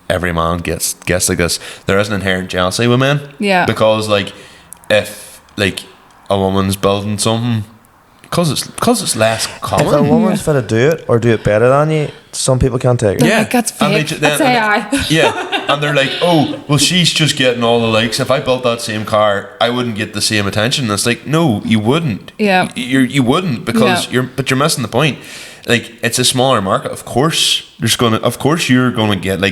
[SPEAKER 2] every man gets like this, there is an inherent jealousy with men.
[SPEAKER 4] Yeah.
[SPEAKER 2] Because if a woman's building something, because it's less common.
[SPEAKER 1] If a woman's fit to do it or do it better than you, some people can't take it.
[SPEAKER 4] Yeah. That's
[SPEAKER 2] And
[SPEAKER 4] fake. That's AI.
[SPEAKER 2] Yeah, and they're like, oh, well, she's just getting all the likes. If I built that same car, I wouldn't get the same attention. And it's like, no, you wouldn't.
[SPEAKER 4] Yeah.
[SPEAKER 2] You wouldn't, because
[SPEAKER 4] Yeah.
[SPEAKER 2] you're missing the point. It's a smaller market. Of course, you're gonna get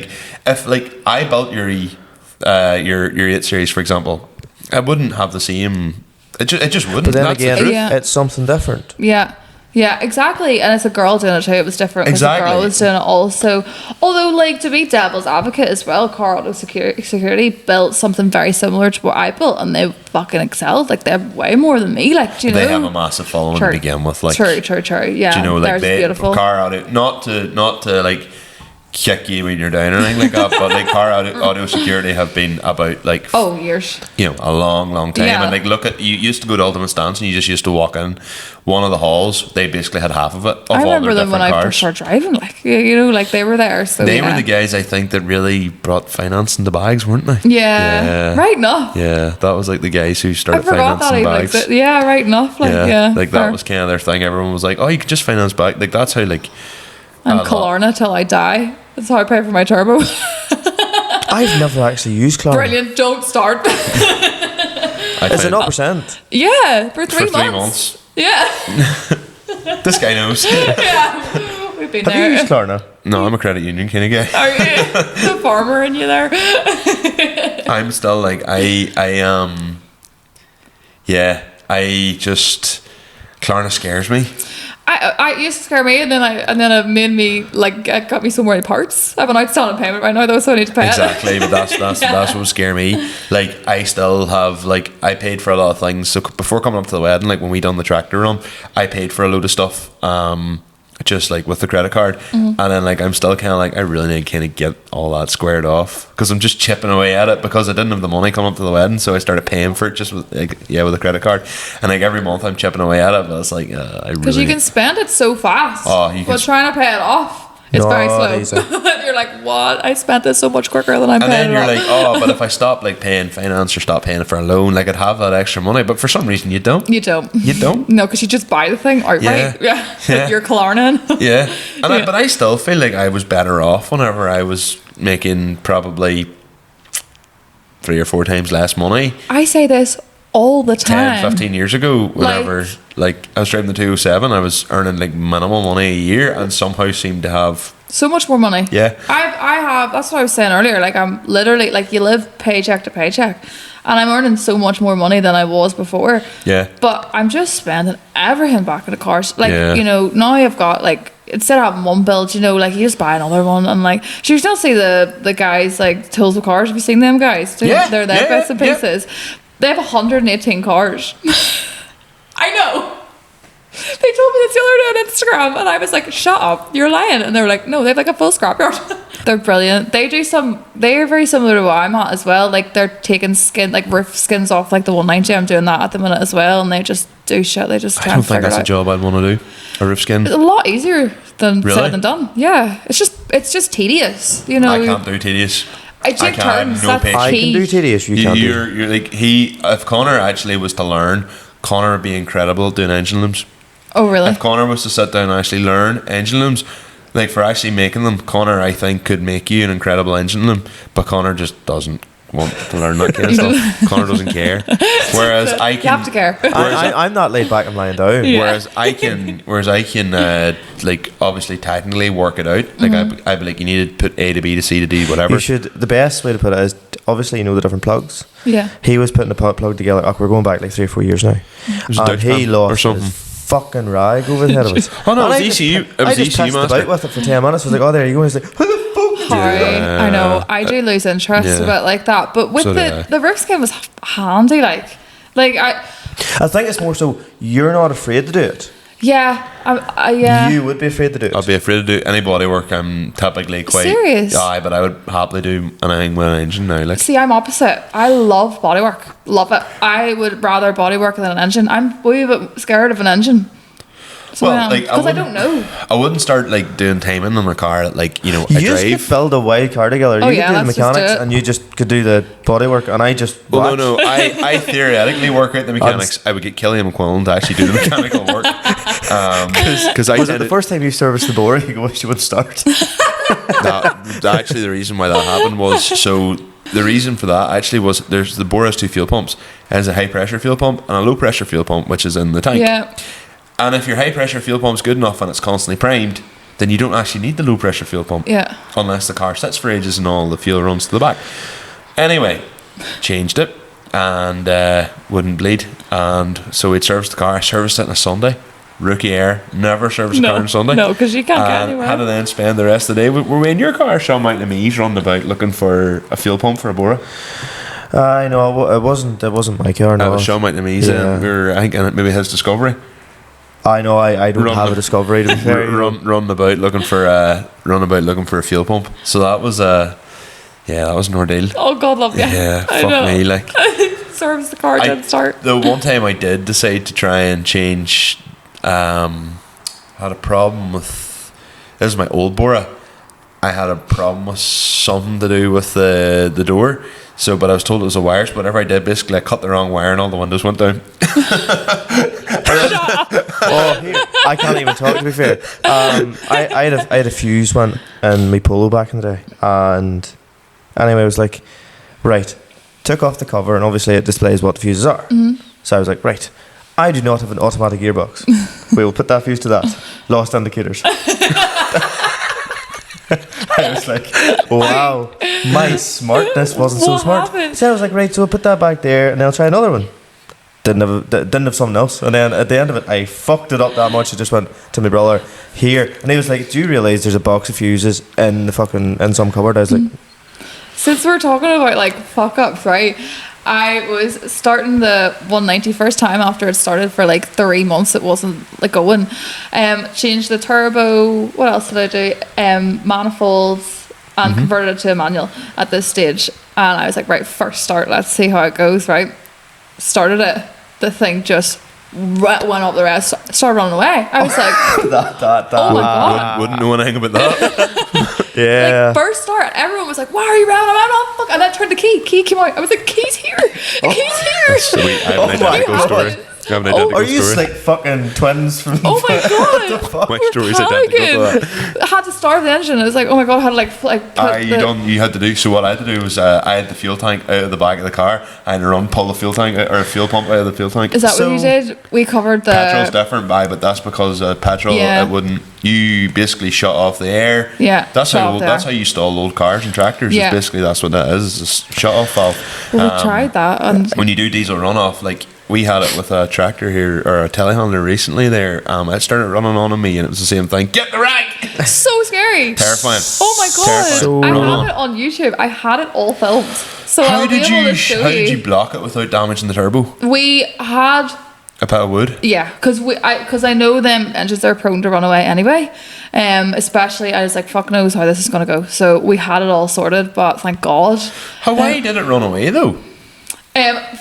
[SPEAKER 2] if I built your 8 Series, for example, I wouldn't have the same. It just wouldn't.
[SPEAKER 1] But then
[SPEAKER 2] That's the
[SPEAKER 1] again,
[SPEAKER 2] truth.
[SPEAKER 4] Yeah.
[SPEAKER 1] it's something different.
[SPEAKER 4] Yeah. Yeah, exactly. And it's a girl doing it too. It was different because
[SPEAKER 2] Exactly.
[SPEAKER 4] a girl was doing it also. Although, to be devil's advocate as well, Car Auto Security built something very similar to what I built, and they fucking excelled. They have way more than me. Do you know?
[SPEAKER 2] They have a massive following to begin with.
[SPEAKER 4] True. Yeah.
[SPEAKER 2] Do you know,
[SPEAKER 4] theirs is
[SPEAKER 2] they
[SPEAKER 4] beautiful.
[SPEAKER 2] Car Auto, not to kick you when you're down or anything like that. But like car audio security have been about like
[SPEAKER 4] years.
[SPEAKER 2] A long time.
[SPEAKER 4] Yeah.
[SPEAKER 2] And like look at, you used to go to Ultimate Stance and you just used to walk in one of the halls. They basically had half of it.
[SPEAKER 4] I remember
[SPEAKER 2] all their
[SPEAKER 4] them when
[SPEAKER 2] different
[SPEAKER 4] I
[SPEAKER 2] cars.
[SPEAKER 4] first started driving. Like like they were there. So
[SPEAKER 2] They were the guys I think that really brought finance into bags, weren't they?
[SPEAKER 4] Yeah. Right enough.
[SPEAKER 2] Yeah, that was like the guys who
[SPEAKER 4] I
[SPEAKER 2] started
[SPEAKER 4] forgot that
[SPEAKER 2] financing
[SPEAKER 4] even
[SPEAKER 2] bags.
[SPEAKER 4] existed. Yeah, right enough. Like
[SPEAKER 2] like that was kind of their thing. Everyone was like, "Oh, you could just finance back." Like that's how like.
[SPEAKER 4] And Klarna till I die. That's how I pay for my turbo.
[SPEAKER 1] I've never actually used Klarna.
[SPEAKER 4] Brilliant. Don't start.
[SPEAKER 1] Is it 0%?
[SPEAKER 4] Yeah, for 3
[SPEAKER 2] for 3 months?
[SPEAKER 4] Yeah.
[SPEAKER 2] This guy knows.
[SPEAKER 4] Yeah. We've been
[SPEAKER 1] Have
[SPEAKER 4] there.
[SPEAKER 1] you used Klarna?
[SPEAKER 2] No, I'm a credit union kind of guy.
[SPEAKER 4] Are you the farmer in you there?
[SPEAKER 2] I'm still like I just Klarna scares me.
[SPEAKER 4] I used to scare me, and then it made me like it got me so many parts. I have an outstanding payment right now though, so I need to pay
[SPEAKER 2] Exactly,
[SPEAKER 4] it.
[SPEAKER 2] but that's what would scare me. Like I still have like I paid for a lot of things. So before coming up to the wedding, like when we done the tractor run, I paid for a load of stuff. Just like with the credit card, and then like I'm still kind of like I really need to kind of get all that squared off because I'm just chipping away at it because I didn't have the money coming up to the wedding, so I started paying for it just with with a credit card, and like every month I'm chipping away at it, but it's like I really
[SPEAKER 4] Because you can spend it so fast.
[SPEAKER 2] Oh, you can
[SPEAKER 4] but trying to pay it off, it's very slow.
[SPEAKER 1] easy.
[SPEAKER 4] You're like, what? I spent this so much quicker than I'm
[SPEAKER 2] and
[SPEAKER 4] paying
[SPEAKER 2] then you're
[SPEAKER 4] it
[SPEAKER 2] like,
[SPEAKER 4] off.
[SPEAKER 2] oh, but if I stop like paying finance or stop paying for a loan, like I'd have that extra money, but for some reason you don't.
[SPEAKER 4] You don't.
[SPEAKER 2] You don't.
[SPEAKER 4] No, because you just buy the thing outright.
[SPEAKER 2] Yeah.
[SPEAKER 4] With your Klarna in.
[SPEAKER 2] Yeah, and
[SPEAKER 4] Yeah.
[SPEAKER 2] but I still feel like I was better off whenever I was making probably 3 or 4 times less money.
[SPEAKER 4] I say this all the time.
[SPEAKER 2] 10, 15 years ago, whenever like I was driving the 207, I was earning like minimal money a year and somehow seemed to have
[SPEAKER 4] So much more money.
[SPEAKER 2] Yeah.
[SPEAKER 4] I have, that's what I was saying earlier. Like, I'm literally, like, you live paycheck to paycheck. And I'm earning so much more money than I was before.
[SPEAKER 2] Yeah.
[SPEAKER 4] But I'm just spending everything back in the cars. Like,
[SPEAKER 2] Yeah.
[SPEAKER 4] now I've got, like, instead of having one build, like, you just buy another one. And, like, so you still see the guys, like, Tools of Cars. Have you seen them guys?
[SPEAKER 2] Yeah.
[SPEAKER 4] They're their
[SPEAKER 2] Yeah,
[SPEAKER 4] bits and
[SPEAKER 2] yeah.
[SPEAKER 4] pieces. They have 118 cars. I know. They told me this the other day on Instagram, and I was like, shut up, you're lying. And they were like, no, they have like a full scrapyard. They're brilliant. They're very similar to what I'm at as well. Like, they're taking roof skins off like the 190. I'm doing that at the minute as well, and they just do shit. They just
[SPEAKER 2] I
[SPEAKER 4] can't
[SPEAKER 2] don't think
[SPEAKER 4] figure
[SPEAKER 2] that's
[SPEAKER 4] it
[SPEAKER 2] a
[SPEAKER 4] out.
[SPEAKER 2] job I'd want to do. A roof skin.
[SPEAKER 4] It's a lot easier than
[SPEAKER 2] Really?
[SPEAKER 4] said than done. Yeah, it's just tedious.
[SPEAKER 2] I can't do tedious.
[SPEAKER 4] I take
[SPEAKER 2] can't, I have
[SPEAKER 4] turns.
[SPEAKER 2] no
[SPEAKER 4] That's
[SPEAKER 2] patience.
[SPEAKER 1] I
[SPEAKER 4] key.
[SPEAKER 1] can do tedious. You can't do.
[SPEAKER 2] You're like if Conor actually was to learn, Conor would be incredible at doing engine looms.
[SPEAKER 4] Oh, really?
[SPEAKER 2] If Conor was to sit down and actually learn engine looms, like for actually making them, Conor I think could make you an incredible engine loom, but Conor just doesn't want to learn that kind of stuff. Conor doesn't care. Whereas I can.
[SPEAKER 4] You have to care.
[SPEAKER 1] I'm not laid back and lying down.
[SPEAKER 4] Yeah.
[SPEAKER 2] Whereas I can like obviously technically work it out. Like I'd be like, you need to put A to B to C to D, whatever.
[SPEAKER 1] You should. The best way to put it is obviously you know the different plugs.
[SPEAKER 4] Yeah.
[SPEAKER 1] He was putting the plug together. We're going back like 3 or 4 years now,
[SPEAKER 2] was a
[SPEAKER 1] and
[SPEAKER 2] Dutch
[SPEAKER 1] he
[SPEAKER 2] man
[SPEAKER 1] lost
[SPEAKER 2] or something.
[SPEAKER 1] his fucking rag over the head of us.
[SPEAKER 2] Oh no,
[SPEAKER 1] And
[SPEAKER 2] it
[SPEAKER 1] I
[SPEAKER 2] was
[SPEAKER 1] just-
[SPEAKER 2] ECU. It
[SPEAKER 1] I
[SPEAKER 2] was
[SPEAKER 1] just
[SPEAKER 2] ECU
[SPEAKER 1] pissed
[SPEAKER 2] master.
[SPEAKER 1] about with it for 10 minutes. I was like, oh, there you go. He's like, who the fuck?
[SPEAKER 4] Sorry,
[SPEAKER 2] Yeah.
[SPEAKER 4] I know. I do lose interest
[SPEAKER 2] Yeah.
[SPEAKER 4] a bit like that. But with
[SPEAKER 2] So do I.
[SPEAKER 4] the roof skin was handy. Like
[SPEAKER 1] I think it's more so you're not afraid to do it.
[SPEAKER 4] yeah, yeah.
[SPEAKER 1] You would be afraid to do it.
[SPEAKER 2] I'd be afraid to do any body work. I'm typically quite
[SPEAKER 4] Serious?
[SPEAKER 2] Aye, but I would happily do anything with an engine now. Like
[SPEAKER 4] See, I'm opposite. I love bodywork. Love it. I would rather bodywork than an engine. I'm way a bit scared of an engine. So
[SPEAKER 2] Well, like, I
[SPEAKER 4] because I
[SPEAKER 2] wouldn't-
[SPEAKER 4] don't know.
[SPEAKER 2] I wouldn't start like doing timing on a car that, like, you know, I
[SPEAKER 1] You just
[SPEAKER 2] drive.
[SPEAKER 1] could build a wild car together.
[SPEAKER 4] Oh,
[SPEAKER 1] You
[SPEAKER 4] yeah,
[SPEAKER 1] could do the
[SPEAKER 4] let's just do
[SPEAKER 1] mechanics
[SPEAKER 4] it.
[SPEAKER 1] and you just could do the bodywork and I just
[SPEAKER 2] Well,
[SPEAKER 1] watch.
[SPEAKER 2] no, I theoretically work out the mechanics. I would get Killian McQuillan to actually do the mechanical work. Because I
[SPEAKER 1] Was it
[SPEAKER 2] tend
[SPEAKER 1] the
[SPEAKER 2] to-
[SPEAKER 1] first time you serviced the bore? You wish you would start.
[SPEAKER 2] actually, the reason why that happened was the reason for that actually was the bore has 2 fuel pumps. It has a high pressure fuel pump and a low pressure fuel pump, which is in the tank.
[SPEAKER 4] Yeah.
[SPEAKER 2] And if your high pressure fuel pump's good enough and it's constantly primed, then you don't actually need the low pressure fuel pump.
[SPEAKER 4] Yeah.
[SPEAKER 2] Unless the car sits for ages and all the fuel runs to the back. Anyway, changed it and wouldn't bleed. And so we'd serviced the car. I serviced it on a Sunday. Rookie air. Never serviced a car on Sunday.
[SPEAKER 4] No, because you can't get
[SPEAKER 2] And had to
[SPEAKER 4] anywhere.
[SPEAKER 2] then spend the rest of the day. Were we in your car, Sean Mountain and me's running about looking for a fuel pump for a Bora?
[SPEAKER 1] I know it wasn't my car.
[SPEAKER 2] That
[SPEAKER 1] No,
[SPEAKER 2] was Sean Mountain and me's.
[SPEAKER 1] Yeah.
[SPEAKER 2] We were, I think, in maybe his Discovery.
[SPEAKER 1] I know I don't have a Discovery, to be fair.
[SPEAKER 2] Run about looking for a fuel pump. So that was that was an ordeal.
[SPEAKER 4] Oh God, love you.
[SPEAKER 2] Yeah,
[SPEAKER 4] I
[SPEAKER 2] fuck
[SPEAKER 4] know.
[SPEAKER 2] me, like.
[SPEAKER 4] Serves the car didn't start.
[SPEAKER 2] The one time I did decide to try and change, had a problem with, this is my old Bora. I had a problem with something to do with the door. So, but I was told it was the wires. But whatever I did, basically, I cut the wrong wire and all the windows went down.
[SPEAKER 1] Oh, here, I can't even talk, to be fair. I had a fuse one in my Polo back in the day, and anyway, I was like, right, took off the cover, and obviously it displays what the fuses are. So I was like, right, I do not have an automatic gearbox. We will put that fuse to that. Lost indicators. I was like, wow, my smartness wasn't so
[SPEAKER 4] What
[SPEAKER 1] smart.
[SPEAKER 4] happened?
[SPEAKER 1] So I was like, right, so I'll put that back there, and then I'll try another one. Didn't have something else, and then at the end of it, I fucked it up that much. I just went to my brother here, and he was like, "Do you realise there's a box of fuses in some cupboard?" I was like,
[SPEAKER 4] Since we're talking about like fuck ups, right? I was starting the 190 first time after it started for like 3 months. It wasn't like going. Changed the turbo. What else did I do? Manifolds, and converted it to a manual at this stage. And I was like, right, first start. Let's see how it goes. Right, started it. The thing just went up the rest. Started running away. I was like, oh my God.
[SPEAKER 2] Wouldn't know anything about that.
[SPEAKER 1] yeah.
[SPEAKER 4] Like first start, everyone was like, "Why are you running?" I'm like, "Fuck!" And I turned the key. Key came out. I was like, "Key's here. Key's here."
[SPEAKER 2] Sweet. I have an
[SPEAKER 1] Oh my
[SPEAKER 2] identical
[SPEAKER 1] God.
[SPEAKER 2] story. I have an identical
[SPEAKER 1] Are you
[SPEAKER 2] story.
[SPEAKER 1] like fucking twins from?
[SPEAKER 4] Oh my God.
[SPEAKER 2] My story's identical to that.
[SPEAKER 4] I had to start the engine. I was like, "Oh my God!" I had to like put
[SPEAKER 2] You had to do. So what I had to do was I had the fuel tank out of the back of the car. I had to pull the fuel tank out, or a fuel pump out of the fuel tank.
[SPEAKER 4] Is that what you did? We covered the
[SPEAKER 2] Petrol's different, but that's because petrol
[SPEAKER 4] Yeah.
[SPEAKER 2] it wouldn't. You basically shut off the air.
[SPEAKER 4] Yeah,
[SPEAKER 2] that's
[SPEAKER 4] shut
[SPEAKER 2] how
[SPEAKER 4] off the
[SPEAKER 2] that's
[SPEAKER 4] air.
[SPEAKER 2] how you stall old cars and tractors.
[SPEAKER 4] Yeah.
[SPEAKER 2] Is basically that's what that is. It's a shut off valve.
[SPEAKER 4] Well, we tried that, and
[SPEAKER 2] When you do diesel runoff, like we had it with a tractor here or a telehandler recently. There, it started running on me, and it was the same thing. Get the rag.
[SPEAKER 4] so scary.
[SPEAKER 2] Terrifying.
[SPEAKER 4] Oh my God!
[SPEAKER 2] Terrifying.
[SPEAKER 4] I
[SPEAKER 1] So
[SPEAKER 4] have it on YouTube. I had it all filmed. So
[SPEAKER 2] How
[SPEAKER 4] I'll
[SPEAKER 2] did
[SPEAKER 4] be able to show
[SPEAKER 2] how did you block it without damaging the turbo?
[SPEAKER 4] We had.
[SPEAKER 2] A pile of wood.
[SPEAKER 4] Yeah, because I know them engines are prone to run away anyway. Especially I was like, fuck knows how this is gonna go. So we had it all sorted, but thank God.
[SPEAKER 2] Why did it run away though?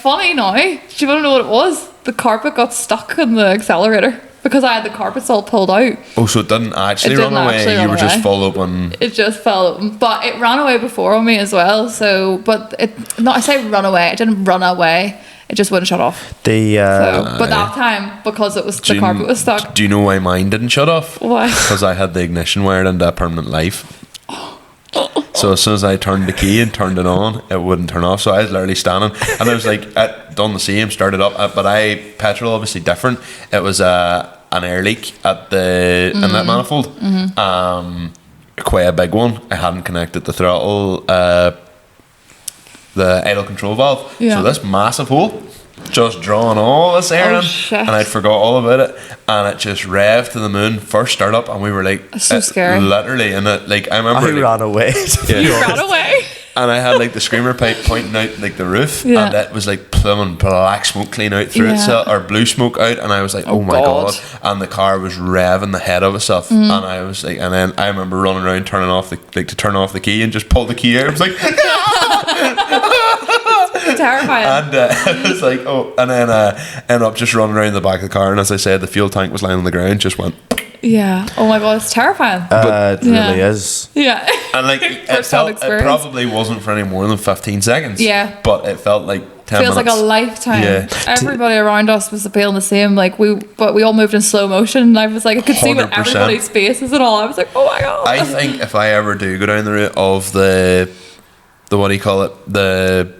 [SPEAKER 4] Funny now, do you want to know what it was? The carpet got stuck in the accelerator because I had the carpets all pulled out.
[SPEAKER 2] Oh, so it didn't actually
[SPEAKER 4] It didn't
[SPEAKER 2] run away.
[SPEAKER 4] actually
[SPEAKER 2] You
[SPEAKER 4] run
[SPEAKER 2] were just
[SPEAKER 4] away.
[SPEAKER 2] full up on.
[SPEAKER 4] It just fell open, but it ran away before on me as well. So, but I say run away. It didn't run away. It just wouldn't shut off.
[SPEAKER 1] The
[SPEAKER 4] So, but that time because it was the carpet was stuck.
[SPEAKER 2] Do you know why mine didn't shut off?
[SPEAKER 4] Why?
[SPEAKER 2] Because I had the ignition wired into a permanent life. So as soon as I turned the key and turned it on, it wouldn't turn off. So I was literally standing, and I was like, done the same, started up, but petrol obviously different. It was an air leak at the inlet manifold, quite a big one. I hadn't connected the throttle, the idle control valve.
[SPEAKER 4] Yeah.
[SPEAKER 2] So this massive hole just drawing all this air in,
[SPEAKER 4] shit.
[SPEAKER 2] and I'd forgot all about it, and it just revved to the moon first start up, and we were like,
[SPEAKER 4] That's so scary.
[SPEAKER 2] literally, and it, like I remember,
[SPEAKER 1] I
[SPEAKER 2] like,
[SPEAKER 1] ran away.
[SPEAKER 4] You ran away.
[SPEAKER 2] and I had like the screamer pipe pointing out like the roof,
[SPEAKER 4] Yeah.
[SPEAKER 2] and it was like pluming black smoke clean out through
[SPEAKER 4] Yeah.
[SPEAKER 2] itself, or blue smoke out, and I was like, oh my
[SPEAKER 4] God.
[SPEAKER 2] God, and the car was revving the head of itself, and I was like, and then I remember running around turning off to turn off the key and just pull the key out. I was like,
[SPEAKER 4] Terrifying.
[SPEAKER 2] and it was like, oh, and then ended up just running around the back of the car, and as I said, the fuel tank was lying on the ground, just went.
[SPEAKER 4] Yeah. Oh my God, it's terrifying.
[SPEAKER 1] It
[SPEAKER 4] Yeah.
[SPEAKER 1] really is.
[SPEAKER 2] And
[SPEAKER 4] Yeah.
[SPEAKER 2] like it
[SPEAKER 4] First-hand experience.
[SPEAKER 2] probably wasn't for any more than 15 seconds.
[SPEAKER 4] Yeah.
[SPEAKER 2] But it felt like 10
[SPEAKER 4] Feels
[SPEAKER 2] minutes.
[SPEAKER 4] like a lifetime.
[SPEAKER 2] Yeah.
[SPEAKER 4] Everybody around us was feeling the same. Like but we all moved in slow motion. And I was like, I could see what
[SPEAKER 2] 100%.
[SPEAKER 4] everybody's faces and all. I was like, oh my God.
[SPEAKER 2] I think if I ever do go down the route of the what do you call it, the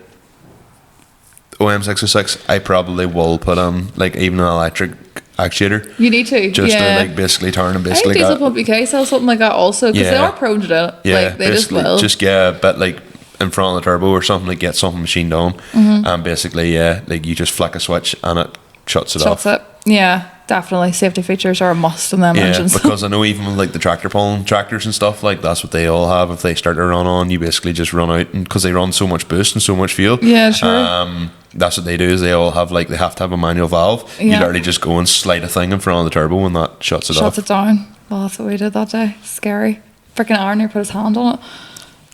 [SPEAKER 2] OM606, I probably will put on like even an electric actuator.
[SPEAKER 4] You need to.
[SPEAKER 2] Just
[SPEAKER 4] yeah.
[SPEAKER 2] to like basically turn and
[SPEAKER 4] I think
[SPEAKER 2] basically
[SPEAKER 4] diesel
[SPEAKER 2] go.
[SPEAKER 4] pump UK sells something like that also because they
[SPEAKER 2] Yeah.
[SPEAKER 4] are prone to do it.
[SPEAKER 2] Yeah,
[SPEAKER 4] Like they just
[SPEAKER 2] basically
[SPEAKER 4] will.
[SPEAKER 2] just get a bit like in front of the turbo or something, like get something machined on, and basically like you just flick a switch and it shuts it off.
[SPEAKER 4] Shuts it. Yeah. definitely. Safety features are a must in them
[SPEAKER 2] Yeah,
[SPEAKER 4] engines.
[SPEAKER 2] because I know even with like the tractor pulling tractors and stuff, like that's what they all have. If they start to run on, you basically just run out, and because they run so much boost and so much fuel.
[SPEAKER 4] Yeah, sure.
[SPEAKER 2] That's what they do. Is they all have like they have to have a manual valve. You
[SPEAKER 4] Yeah.
[SPEAKER 2] literally just go and slide a thing in front of the turbo, and that shuts it off.
[SPEAKER 4] Shuts it down. Well, that's what we did that day. Scary. Freaking Aaron here put his hand on it.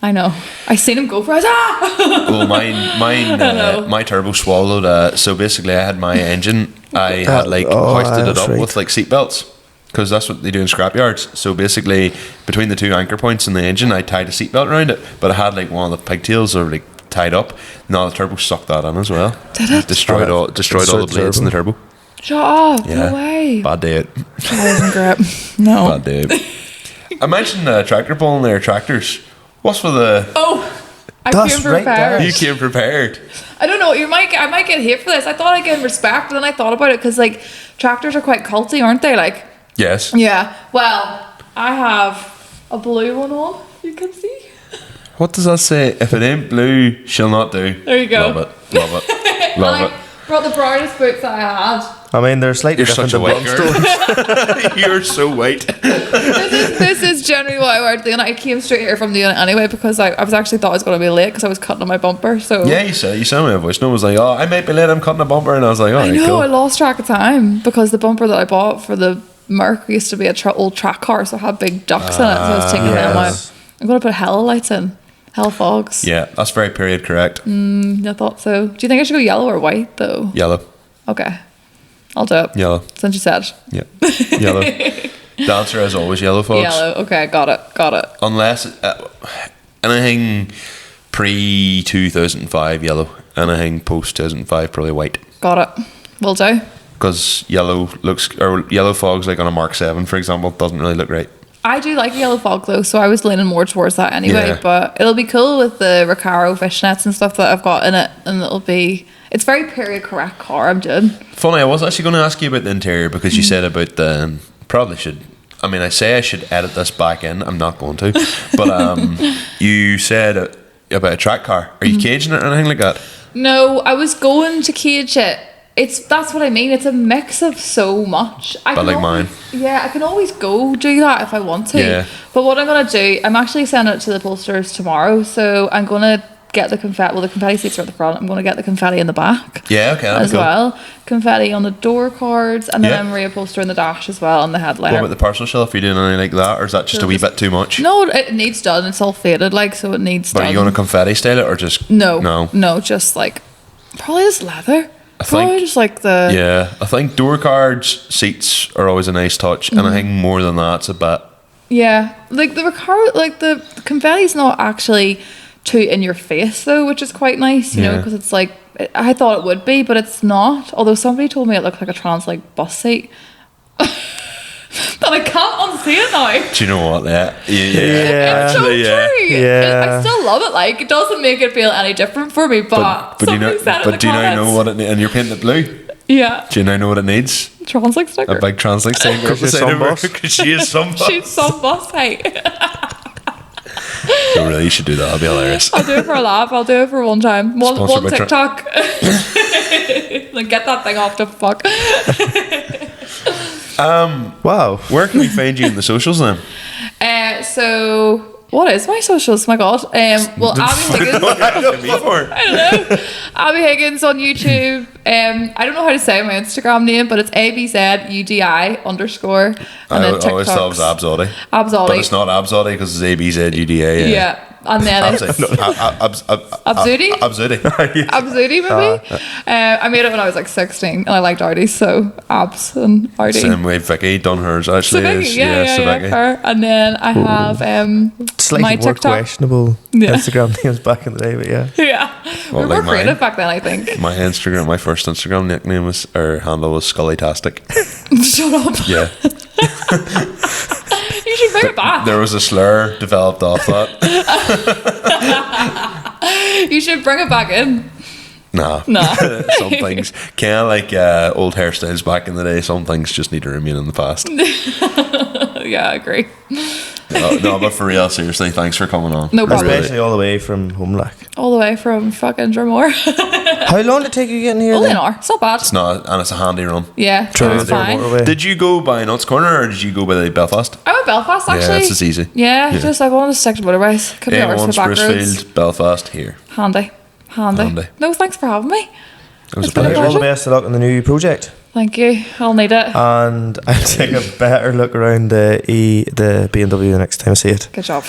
[SPEAKER 4] I know. I seen him go for it. Ah!
[SPEAKER 2] Well, my turbo swallowed. So basically, I had my engine. I had like hoisted it
[SPEAKER 1] that's
[SPEAKER 2] up
[SPEAKER 1] right.
[SPEAKER 2] with like seat belts, because that's what they do in scrapyards. So basically, between the two anchor points in the engine, I tied a seat belt around it, but I had like one of the pigtails already tied up. Now the turbo sucked that in as well.
[SPEAKER 4] Did it?
[SPEAKER 2] Destroyed all the blades in the turbo.
[SPEAKER 4] Shut up.
[SPEAKER 2] Yeah.
[SPEAKER 4] No way.
[SPEAKER 2] Bad day out.
[SPEAKER 4] That wasn't great. No.
[SPEAKER 2] Bad day out. I mentioned tractor pulling there, tractors. What's for the?
[SPEAKER 4] Oh, I
[SPEAKER 1] That's
[SPEAKER 4] came
[SPEAKER 1] right
[SPEAKER 4] prepared.
[SPEAKER 1] there.
[SPEAKER 2] You came prepared.
[SPEAKER 4] I don't know. I might get hate for this. I thought I'd get respect, but then I thought about it because like tractors are quite culty, aren't they? Like,
[SPEAKER 2] Yes.
[SPEAKER 4] yeah. Well, I have a blue one on. You can see.
[SPEAKER 2] What does that say? If it ain't blue, she'll not do.
[SPEAKER 4] There you go.
[SPEAKER 2] Love it. Love it. Love
[SPEAKER 4] And
[SPEAKER 2] it.
[SPEAKER 4] I brought the brightest boots that I had.
[SPEAKER 1] I mean, they're slightly
[SPEAKER 2] You're
[SPEAKER 1] different
[SPEAKER 2] such a
[SPEAKER 1] than
[SPEAKER 2] white
[SPEAKER 1] Blundstone.
[SPEAKER 2] girl. You're so white.
[SPEAKER 4] This is generally what I wear to the unit. I came straight here from the unit anyway because I was actually thought I was going to be late because I was cutting on my bumper. So
[SPEAKER 2] Yeah, you sent me a voice note. Was like, oh, I might be late. I'm cutting a bumper, and I was like, all
[SPEAKER 4] I
[SPEAKER 2] right,
[SPEAKER 4] know
[SPEAKER 2] cool.
[SPEAKER 4] I lost track of time because the bumper that I bought for the Merc used to be a old track car, so it had big ducts in it. So I was taking them
[SPEAKER 1] yes.
[SPEAKER 4] out. I'm going to put hell lights in, hell fogs.
[SPEAKER 2] Yeah, that's very period correct.
[SPEAKER 4] I thought so. Do you think I should go yellow or white though?
[SPEAKER 2] Yellow,
[SPEAKER 4] Okay, I'll do it.
[SPEAKER 2] yellow,
[SPEAKER 4] Since you said
[SPEAKER 2] yeah, yellow. The answer is always yellow, folks.
[SPEAKER 4] yellow. Okay, got it.
[SPEAKER 2] Unless anything pre 2005 yellow, anything post 2005 probably white.
[SPEAKER 4] Got it. Will do.
[SPEAKER 2] Because yellow fogs like on a Mark 7, for example, doesn't really look right.
[SPEAKER 4] I do like yellow fog though, so I was leaning more towards that anyway.
[SPEAKER 2] Yeah.
[SPEAKER 4] But it'll be cool with the Recaro fishnets and stuff that I've got in it, and it's very period correct car I'm doing.
[SPEAKER 2] Funny, I was actually going to ask you about the interior because you said about the probably should. I mean, I say I should edit this back in. I'm not going to, but you said about a track car. Are you caging it or anything like that?
[SPEAKER 4] No, I was going to cage it. That's what I mean. It's a mix of so much.
[SPEAKER 2] But like mine.
[SPEAKER 4] Yeah, I can always go do that if I want to.
[SPEAKER 2] Yeah.
[SPEAKER 4] But what I'm gonna do, I'm actually sending it to the upholsterers tomorrow. So I'm gonna get the confetti. Well, the confetti seats are at the front. I'm gonna get the confetti in the back.
[SPEAKER 2] Yeah, okay, that'd be
[SPEAKER 4] as
[SPEAKER 2] cool.
[SPEAKER 4] well. Confetti on the door cards, and then
[SPEAKER 2] Yeah.
[SPEAKER 4] I'm reupholstering the dash as well on the headliner.
[SPEAKER 2] What about the parcel shelf? Are you doing anything like that, or is that just a wee bit too much?
[SPEAKER 4] No, it needs done. It's all faded, like, so it needs
[SPEAKER 2] But
[SPEAKER 4] done.
[SPEAKER 2] are you going to confetti style it or just
[SPEAKER 4] No, just like probably just leather. Probably
[SPEAKER 2] think-
[SPEAKER 4] just like the
[SPEAKER 2] Yeah, I think door cards, seats are always a nice touch, and I think more than that's a bit.
[SPEAKER 4] yeah, like the Recaro, like the confetti's not actually too in your face though, which is quite nice, you know,
[SPEAKER 2] Yeah.
[SPEAKER 4] because it's like I thought it would be, but it's not. Although somebody told me it looked like a Translink bus seat. But I can't unsee it now.
[SPEAKER 2] Do you know what? Yeah,
[SPEAKER 4] It's so
[SPEAKER 2] actually, yeah.
[SPEAKER 4] true.
[SPEAKER 1] Yeah.
[SPEAKER 4] I still love it. Like, it doesn't make it feel any different for me. But
[SPEAKER 2] But do you know?
[SPEAKER 4] somebody said it in
[SPEAKER 2] But
[SPEAKER 4] the
[SPEAKER 2] do you now know
[SPEAKER 4] comments.
[SPEAKER 2] what it needs? And you're painting it blue.
[SPEAKER 4] Yeah,
[SPEAKER 2] Do you now know what it needs?
[SPEAKER 4] Translink sticker.
[SPEAKER 2] A big Translink thing.
[SPEAKER 1] She's some boss.
[SPEAKER 2] Because she is some boss.
[SPEAKER 4] She's some bus height.
[SPEAKER 2] Oh, really? You should do that. That'll be hilarious.
[SPEAKER 4] I'll do it for a laugh. I'll do it for one time.
[SPEAKER 2] Sponsored
[SPEAKER 4] One
[SPEAKER 2] by
[SPEAKER 4] TikTok. Like, get that thing off the fuck.
[SPEAKER 1] Wow.
[SPEAKER 2] Where can we find you in the socials then?
[SPEAKER 4] So what is my socials? My God. Well, Abby Higgins.
[SPEAKER 2] I don't know.
[SPEAKER 4] Abby Higgins on YouTube. I don't know how to say my Instagram name, but it's ABZUDI_. And then
[SPEAKER 2] I always thought it was
[SPEAKER 4] TikTok's
[SPEAKER 2] Abzoddy.
[SPEAKER 4] Abzoddy.
[SPEAKER 2] But it's not Abzoddy because it's ABZUDA.
[SPEAKER 4] Yeah. And then it's
[SPEAKER 2] Abzudi?
[SPEAKER 4] Abzudi.
[SPEAKER 2] Abzudi.
[SPEAKER 4] Abzudi, maybe. I made it when I was like 16, and I liked Audis, so abs and Audi.
[SPEAKER 2] Same way Vicky done hers
[SPEAKER 4] So
[SPEAKER 2] actually.
[SPEAKER 4] Vicky,
[SPEAKER 2] is,
[SPEAKER 4] yeah,
[SPEAKER 2] Vicky.
[SPEAKER 4] her. And then I have
[SPEAKER 1] Slightly
[SPEAKER 4] my
[SPEAKER 1] more
[SPEAKER 4] TikTok.
[SPEAKER 1] questionable
[SPEAKER 4] Yeah.
[SPEAKER 1] Instagram names back in the day, but yeah.
[SPEAKER 4] Yeah, we were
[SPEAKER 2] like
[SPEAKER 4] more creative
[SPEAKER 2] mine?
[SPEAKER 4] back then, I think.
[SPEAKER 2] My first Instagram nickname was, or handle was Scully-tastic.
[SPEAKER 4] Shut up.
[SPEAKER 2] Yeah.
[SPEAKER 4] You should bring it back.
[SPEAKER 2] There was a slur developed off that.
[SPEAKER 4] You should bring it back in.
[SPEAKER 2] Nah.
[SPEAKER 4] Nah.
[SPEAKER 2] Some things, kind of like old hairstyles back in the day, some things just need to remain in the past.
[SPEAKER 4] Yeah, I agree.
[SPEAKER 2] No, but for real, seriously, thanks for coming on.
[SPEAKER 4] No problem.
[SPEAKER 1] Especially all the way from home, like.
[SPEAKER 4] All the way from fucking Drumore.
[SPEAKER 1] How long did it take you getting here?
[SPEAKER 4] Only
[SPEAKER 1] then?
[SPEAKER 4] an hour. It's not bad.
[SPEAKER 2] It's not, and it's a handy run.
[SPEAKER 4] Yeah,
[SPEAKER 1] True,
[SPEAKER 4] it was
[SPEAKER 1] they're
[SPEAKER 4] fine.
[SPEAKER 1] motorway.
[SPEAKER 2] Did you go by Nuts Corner or did you go by the Belfast?
[SPEAKER 4] I went Belfast actually.
[SPEAKER 2] Yeah, it's just easy.
[SPEAKER 4] Yeah,
[SPEAKER 2] Yeah.
[SPEAKER 4] just like one of the stick to motorways. Couldn't get
[SPEAKER 2] A1
[SPEAKER 4] worse for back roads.
[SPEAKER 2] Sprucefield, Belfast, here.
[SPEAKER 4] Handy.
[SPEAKER 2] Handy.
[SPEAKER 4] No, thanks for having me.
[SPEAKER 2] It was a
[SPEAKER 4] It's been a
[SPEAKER 2] pleasure.
[SPEAKER 1] All the
[SPEAKER 4] pleasure.
[SPEAKER 1] best of luck on the new project.
[SPEAKER 4] Thank you. I'll need it.
[SPEAKER 1] And I'll take a better look around the BMW the next time I see it.
[SPEAKER 4] Good job.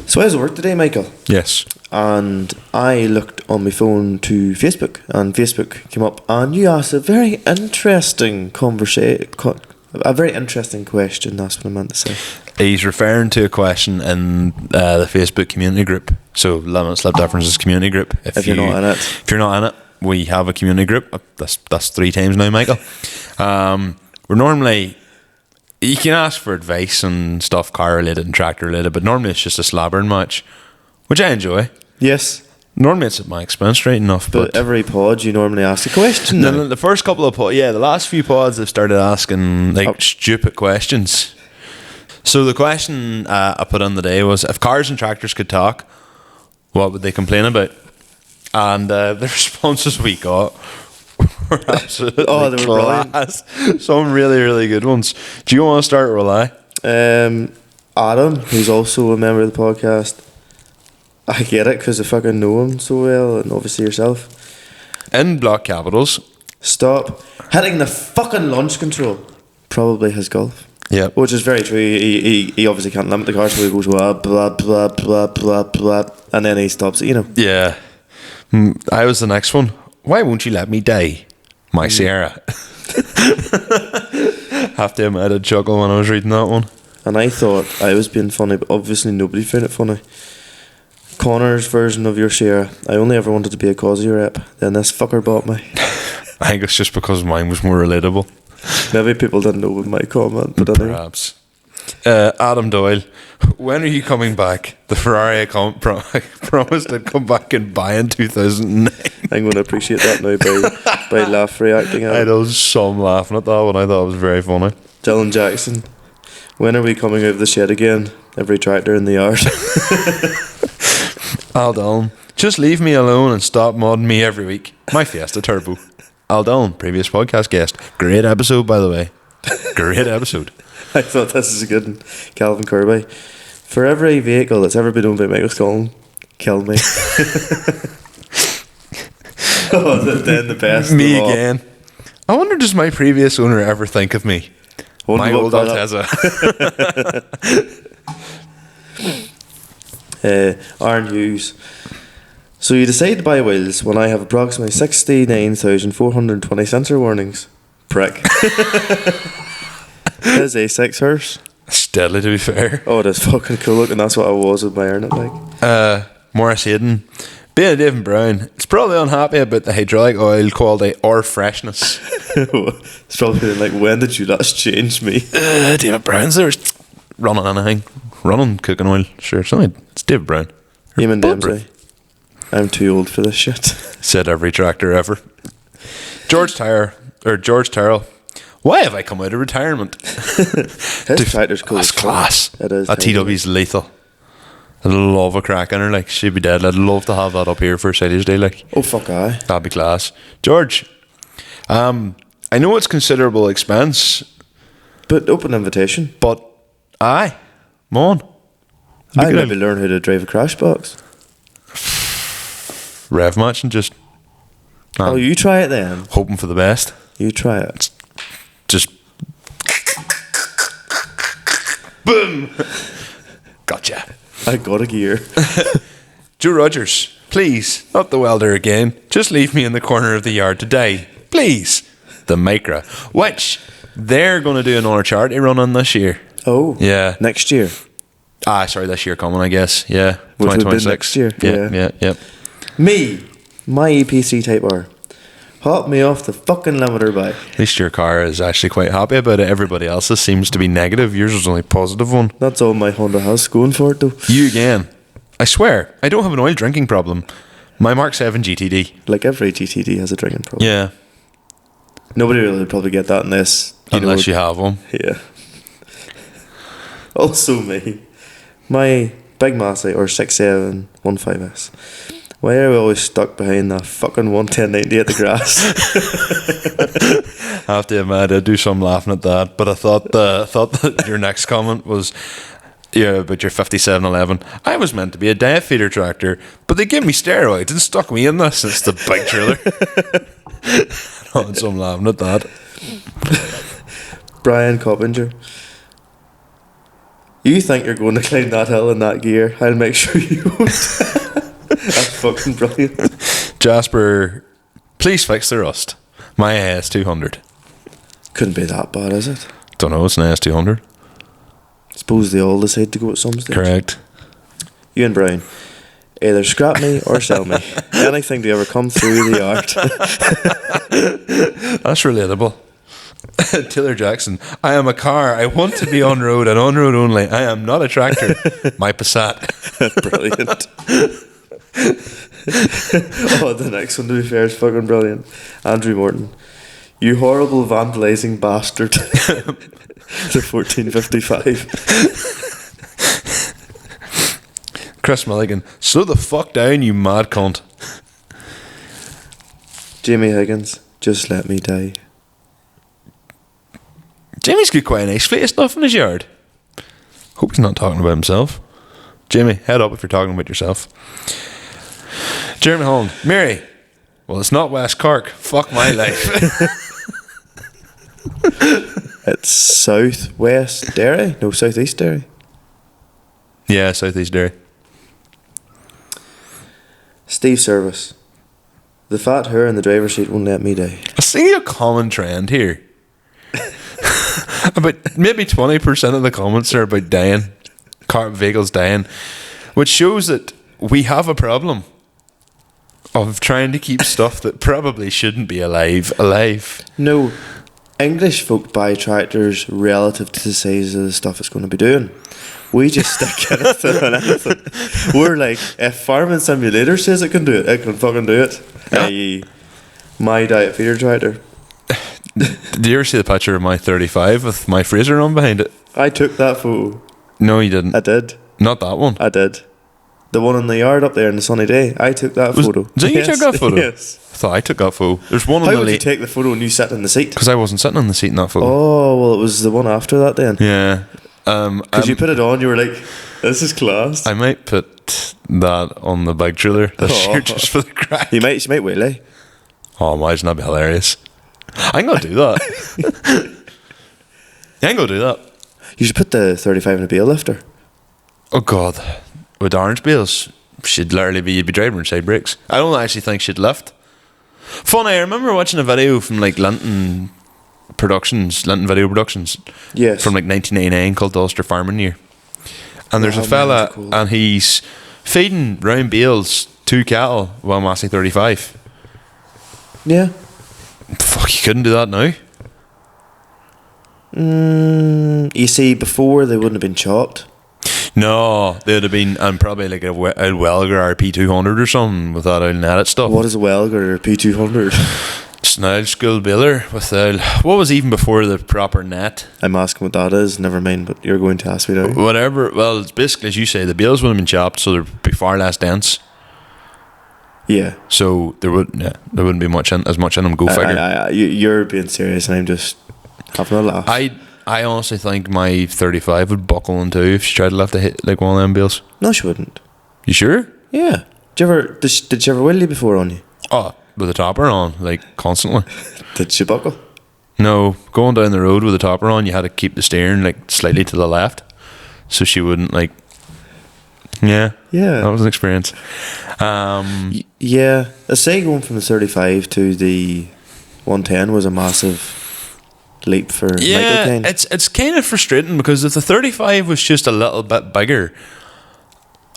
[SPEAKER 1] So I was at work today, Michael,
[SPEAKER 2] Yes.
[SPEAKER 1] and I looked on my phone to Facebook, and Facebook came up, and you asked a very interesting a very interesting question. That's what I meant to say.
[SPEAKER 2] He's referring to a question in the Facebook community group. So Limit Slip Differences community group.
[SPEAKER 1] If you're not in it.
[SPEAKER 2] If you're not in it, we have a community group. That's 3 times now, Michael. We're normally... You can ask for advice and stuff car related and tractor related, but normally it's just a slabbering match, which I enjoy.
[SPEAKER 1] Yes,
[SPEAKER 2] Normally it's at my expense, right enough.
[SPEAKER 1] but every pod you normally ask a question.
[SPEAKER 2] Then
[SPEAKER 1] now.
[SPEAKER 2] the first couple of pods, the last few pods I've started asking stupid questions. So the question I put on the day was, if cars and tractors could talk, what would they complain about? And the responses we got were absolutely
[SPEAKER 1] Oh, they were brilliant.
[SPEAKER 2] class. Some really, really good ones. Do you want to start with I?
[SPEAKER 1] Adam, who's also a member of the podcast, I get it because I fucking know him so well, and obviously yourself.
[SPEAKER 2] In block capitals.
[SPEAKER 1] Stop hitting the fucking launch control. Probably his golf.
[SPEAKER 2] Yeah.
[SPEAKER 1] Which is very true. He obviously can't limit the car, so he goes blah blah blah blah blah blah, and then he stops it. You know.
[SPEAKER 2] Yeah. I was the next one. Why won't you let me die, my Sierra? Have to admit, I did chuckle when I was reading that one.
[SPEAKER 1] And I thought I was being funny, but obviously nobody found it funny. Conor's version of your Sierra. I only ever wanted to be a Cosy rep. Then this fucker bought me.
[SPEAKER 2] I think it's just because mine was more relatable.
[SPEAKER 1] Maybe people didn't know my comment, but anyway.
[SPEAKER 2] Perhaps. Adam Doyle, when are you coming back? The Ferrari I promised I'd come back and buy in 2009.
[SPEAKER 1] I'm going to appreciate that now by laugh reacting at
[SPEAKER 2] I
[SPEAKER 1] it.
[SPEAKER 2] was some laughing at that one. I thought it was very funny.
[SPEAKER 1] Dylan Jackson, when are we coming out of the shed again? Every tractor in the yard.
[SPEAKER 2] Al Dillon, just leave me alone and stop modding me every week. My Fiesta Turbo. Al Dillon, previous podcast guest. Great episode, by the way. Great episode.
[SPEAKER 1] I thought this is a good one. Calvin Kirby. For every vehicle that's ever been owned by Michael Scullen, kill me. Oh, then the best.
[SPEAKER 2] Me
[SPEAKER 1] of all.
[SPEAKER 2] again. I wonder, does my previous owner ever think of me?
[SPEAKER 1] Wonder
[SPEAKER 2] My
[SPEAKER 1] what
[SPEAKER 2] old
[SPEAKER 1] that-
[SPEAKER 2] Alteza.
[SPEAKER 1] Aaron Hughes. So you decide to buy wheels when I have approximately 69,420 sensor warnings. Prick. There's a 6 hearse.
[SPEAKER 2] It's deadly, to be fair.
[SPEAKER 1] Oh, it is fucking cool looking. That's what I was admiring it like.
[SPEAKER 2] Morris Hayden. Being a David Brown, it's probably unhappy about the hydraulic oil quality or freshness.
[SPEAKER 1] It's probably like, when did you last change me?
[SPEAKER 2] David Brown's there. Running anything. Running cooking oil. Sure, it's David Brown.
[SPEAKER 1] Eamon
[SPEAKER 2] Bulletproof.
[SPEAKER 1] Dempsey. I'm too old for this shit.
[SPEAKER 2] Said every tractor ever. George Tyrrell. Why have I come out of retirement?
[SPEAKER 1] His tractor's cool.
[SPEAKER 2] That's
[SPEAKER 1] as fuck.
[SPEAKER 2] class.
[SPEAKER 1] It is.
[SPEAKER 2] That TW's lethal. I'd love a crack in her, like, she'd be dead. I'd love to have that up here for City's Day, like.
[SPEAKER 1] Oh, fuck aye.
[SPEAKER 2] That'd be class. George, I know it's considerable expense,
[SPEAKER 1] But open invitation.
[SPEAKER 2] but aye, come on.
[SPEAKER 1] I maybe learn how to drive a crash box.
[SPEAKER 2] Rev match and just
[SPEAKER 1] Oh, you try it then.
[SPEAKER 2] hoping for the best.
[SPEAKER 1] You try it.
[SPEAKER 2] Just boom. Gotcha.
[SPEAKER 1] I got a gear.
[SPEAKER 2] Joe Rogers, please, not the welder again. Just leave me in the corner of the yard today. Please. The Micra, which they're going to do another charity run on this year.
[SPEAKER 1] Oh.
[SPEAKER 2] Yeah.
[SPEAKER 1] Next year.
[SPEAKER 2] Sorry, this year coming, I guess. Yeah.
[SPEAKER 1] Which would be
[SPEAKER 2] 2026.
[SPEAKER 1] next year,
[SPEAKER 2] Yeah.
[SPEAKER 1] Me. My EPC Type R. Hop me off the fucking limiter by.
[SPEAKER 2] At least your car is actually quite happy about it. Everybody else's seems to be negative. Yours is only positive one.
[SPEAKER 1] That's all my Honda has going for it though.
[SPEAKER 2] You again. I swear, I don't have an oil drinking problem. My Mark 7 GTD.
[SPEAKER 1] Like every GTD has a drinking problem.
[SPEAKER 2] Yeah.
[SPEAKER 1] Nobody really would probably get that unless
[SPEAKER 2] Unless you have one.
[SPEAKER 1] Yeah. Also me. My Big Massey or 6715S. Why are we always stuck behind that fucking 110.90 at the grass?
[SPEAKER 2] I have to admit, I do some laughing at that, but I thought that your next comment was, yeah, about your 5711. I was meant to be a diet feeder tractor, but they gave me steroids and stuck me in this. It's the big trailer. So I'm laughing at that.
[SPEAKER 1] Brian Coppinger. You think you're going to climb that hill in that gear? I'll make sure you won't. That's fucking brilliant.
[SPEAKER 2] Jasper, please fix the rust. My AS200.
[SPEAKER 1] Couldn't be that bad, is it?
[SPEAKER 2] Don't know, it's an AS200.
[SPEAKER 1] Suppose they all decide to go at some stage.
[SPEAKER 2] Correct.
[SPEAKER 1] You and Brian, either scrap me or sell me. Anything to ever come through the art.
[SPEAKER 2] That's relatable. Taylor Jackson, I am a car. I want to be on road and on road only. I am not a tractor. My Passat.
[SPEAKER 1] Brilliant. Oh, the next one, to be fair, is fucking brilliant. Andrew Morton. You horrible vandalising bastard. The 1455.
[SPEAKER 2] Chris Milligan, slow the fuck down, you mad cunt.
[SPEAKER 1] Jamie Higgins, just let me die.
[SPEAKER 2] Jamie's got quite a nice fleet of stuff in his yard. Hope he's not talking about himself. Jamie, head up if you're talking about yourself. Jeremy Holland, Mary. Well, it's not West Cork. Fuck my life.
[SPEAKER 1] It's southwest Derry? No, southeast Derry.
[SPEAKER 2] Yeah, Southeast Derry.
[SPEAKER 1] Steve Service. The fat hair in the driver's seat won't let me die.
[SPEAKER 2] I see a common trend here. About maybe 20% of the comments are about dying. Car vehicles dying. Which shows that we have a problem of trying to keep stuff that probably shouldn't be alive.
[SPEAKER 1] No, English folk buy tractors relative to the size of the stuff it's going to be doing. We just stick anything on anything. We're like, if Farming Simulator says it can do it, it can fucking do it.
[SPEAKER 2] Yeah.
[SPEAKER 1] I.e., my diet feeder tractor.
[SPEAKER 2] Did you ever see the picture of my 35 with my Fraser on behind it?
[SPEAKER 1] I took that photo.
[SPEAKER 2] No, you didn't.
[SPEAKER 1] I did.
[SPEAKER 2] Not that one.
[SPEAKER 1] I did. The one in the yard up there in the sunny day. I took that photo.
[SPEAKER 2] So you took that photo?
[SPEAKER 1] Yes.
[SPEAKER 2] I thought I took that photo. There's one on
[SPEAKER 1] How
[SPEAKER 2] the
[SPEAKER 1] would you
[SPEAKER 2] late.
[SPEAKER 1] take the photo when you sat in the seat?
[SPEAKER 2] Because I wasn't sitting on the seat in that photo.
[SPEAKER 1] Oh, well, it was the one after that then.
[SPEAKER 2] Yeah.
[SPEAKER 1] Because you put it on, you were like, this is class.
[SPEAKER 2] I might put that on the big trailer this year just for the crack.
[SPEAKER 1] You might really.
[SPEAKER 2] Oh, imagine that'd be hilarious. I'm going to do that. I'm going to do that.
[SPEAKER 1] You should put the 35 in a bale lifter.
[SPEAKER 2] Oh, God. With orange bales, she'd literally you'd be driving her side brakes. I don't actually think she'd lift. Funny, I remember watching a video from like Linton Video Productions.
[SPEAKER 1] Yes.
[SPEAKER 2] From like 1989 called the Ulster Farming Year. And there's a fella
[SPEAKER 1] cool.
[SPEAKER 2] and he's feeding round bales to cattle while massing 35.
[SPEAKER 1] Yeah.
[SPEAKER 2] Fuck, you couldn't do that now.
[SPEAKER 1] You see, before they wouldn't have been chopped.
[SPEAKER 2] No, they would have been, and probably like a Welger RP200 or something with that old netted stuff.
[SPEAKER 1] What is a Welger or P200?
[SPEAKER 2] Just an old school baler with what was even before the proper net?
[SPEAKER 1] I'm asking what that is. Never mind, but you're going to ask me now.
[SPEAKER 2] Whatever. Well, it's basically as you say, the bales would have been chopped, so they'd be far less dense.
[SPEAKER 1] Yeah.
[SPEAKER 2] So there wouldn't be as much in them. Go figure.
[SPEAKER 1] You're being serious, and I'm just having a laugh.
[SPEAKER 2] I honestly think my 35 would buckle in two if she tried to lift like one of them bales.
[SPEAKER 1] No, she wouldn't.
[SPEAKER 2] You sure?
[SPEAKER 1] Yeah. Did she ever wheelie before on you?
[SPEAKER 2] Oh, with the topper on, like constantly.
[SPEAKER 1] Did she buckle?
[SPEAKER 2] No, going down the road with the topper on, you had to keep the steering like slightly to the left, so she wouldn't like. Yeah, that was an experience.
[SPEAKER 1] Yeah, I say going from the 35 to the 110 was a massive leap for Michael Caine.
[SPEAKER 2] It's kind of frustrating because if the 35 was just a little bit bigger,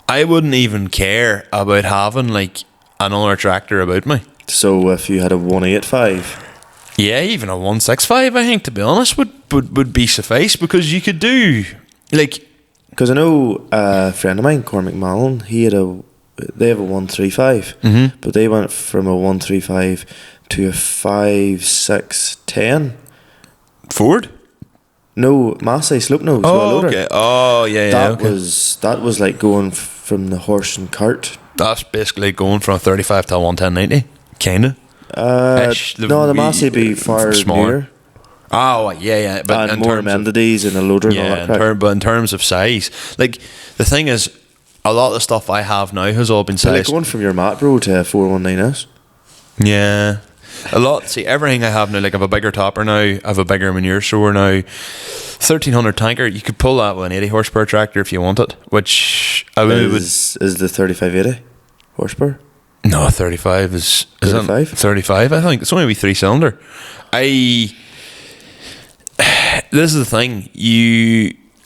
[SPEAKER 2] I wouldn't even care about having like another tractor about me.
[SPEAKER 1] So if you had a 185,
[SPEAKER 2] yeah, even a 165, I think, to be honest, would be suffice, because you could do like.
[SPEAKER 1] Because I know a friend of mine, Cormac Mallon, they have a 135, but they went from a 135 to a 5.6.10.
[SPEAKER 2] Ford?
[SPEAKER 1] No, Massey slope nose.
[SPEAKER 2] Oh, okay. Oh, yeah.
[SPEAKER 1] That was like going from the horse and cart.
[SPEAKER 2] That's basically going from 35 to 110/90, kinda.
[SPEAKER 1] No, the Massey be far
[SPEAKER 2] smaller.
[SPEAKER 1] newer.
[SPEAKER 2] Oh, yeah. But
[SPEAKER 1] And more amenities and a loader and all that crap.
[SPEAKER 2] but in terms of size, like the thing is, a lot of the stuff I have now has all been
[SPEAKER 1] So like
[SPEAKER 2] sized.
[SPEAKER 1] going from your Mat Bro to a 419S.
[SPEAKER 2] Yeah, a lot. See, everything I have now, like I have a bigger topper now, I have a bigger manure sower now. 1300 tanker, you could pull that with an 80 horsepower tractor if you want it, which I would.
[SPEAKER 1] Is the 3580 horsepower?
[SPEAKER 2] No, 35 is
[SPEAKER 1] 35?
[SPEAKER 2] 35, I think. It's only a wee 3-cylinder. This is the thing.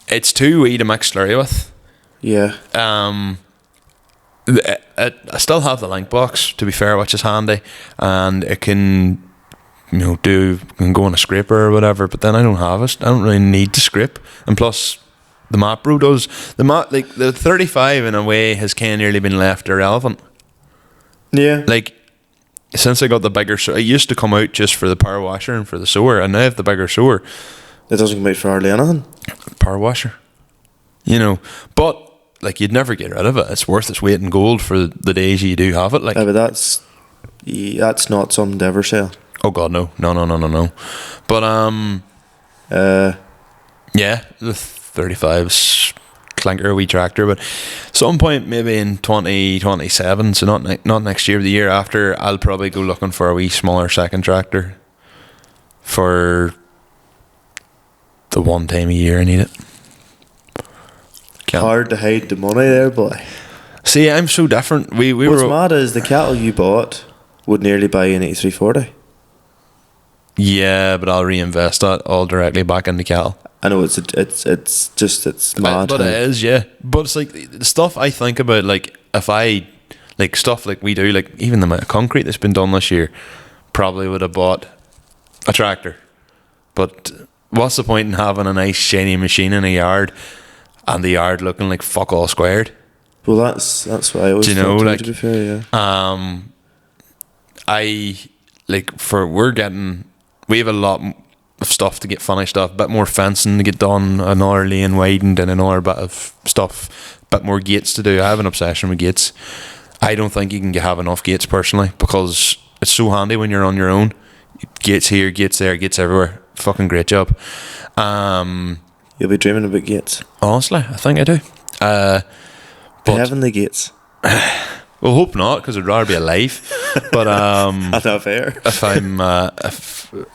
[SPEAKER 2] It's too wee to mix slurry with.
[SPEAKER 1] Yeah.
[SPEAKER 2] I still have the link box, to be fair, which is handy, and it can, can go on a scraper or whatever. But then I don't have it. I don't really need to scrape, and plus, the Mat Bro does the 35 in a way has kind of nearly been left irrelevant.
[SPEAKER 1] Yeah.
[SPEAKER 2] Like, since I got the bigger, it used to come out just for the power washer and for the sower, and now I have the bigger sower.
[SPEAKER 1] It doesn't come out for hardly anything.
[SPEAKER 2] Power washer, but like you'd never get rid of it. It's worth its weight in gold for the days you do have it. Like,
[SPEAKER 1] But that's not something to ever sell.
[SPEAKER 2] oh god, no. But yeah, the 35's clinker wee tractor, but some point maybe in 2027, so not next year, the year after, I'll probably go looking for a wee smaller second tractor for the one time a year I need it.
[SPEAKER 1] Hard to hide the money there, boy.
[SPEAKER 2] See, I'm so different. We
[SPEAKER 1] What's
[SPEAKER 2] were
[SPEAKER 1] mad is the cattle you bought would nearly buy an 8340.
[SPEAKER 2] yeah, but I'll reinvest that all directly back into cattle.
[SPEAKER 1] I know it's mad.
[SPEAKER 2] But it is, yeah. But it's like the stuff I think about, like if I like stuff like we do, like even the amount of concrete that's been done this year, probably would have bought a tractor. But what's the point in having a nice shiny machine in a yard and the yard looking like fuck all squared?
[SPEAKER 1] Well, that's what I always thought,
[SPEAKER 2] like,
[SPEAKER 1] to be fair, yeah.
[SPEAKER 2] We have a lot of stuff to get finished off, a bit more fencing to get done, another lane widened, and another bit of stuff, bit more gates to do. I have an obsession with gates. I don't think you can have enough gates personally, because it's so handy when you're on your own. Gates here, gates there, gates everywhere. Fucking great job.
[SPEAKER 1] You'll be dreaming about gates.
[SPEAKER 2] Honestly, I think I do. But
[SPEAKER 1] Heavenly gates.
[SPEAKER 2] well, hope not, because I'd rather be alive. But
[SPEAKER 1] That's not fair.
[SPEAKER 2] if I'm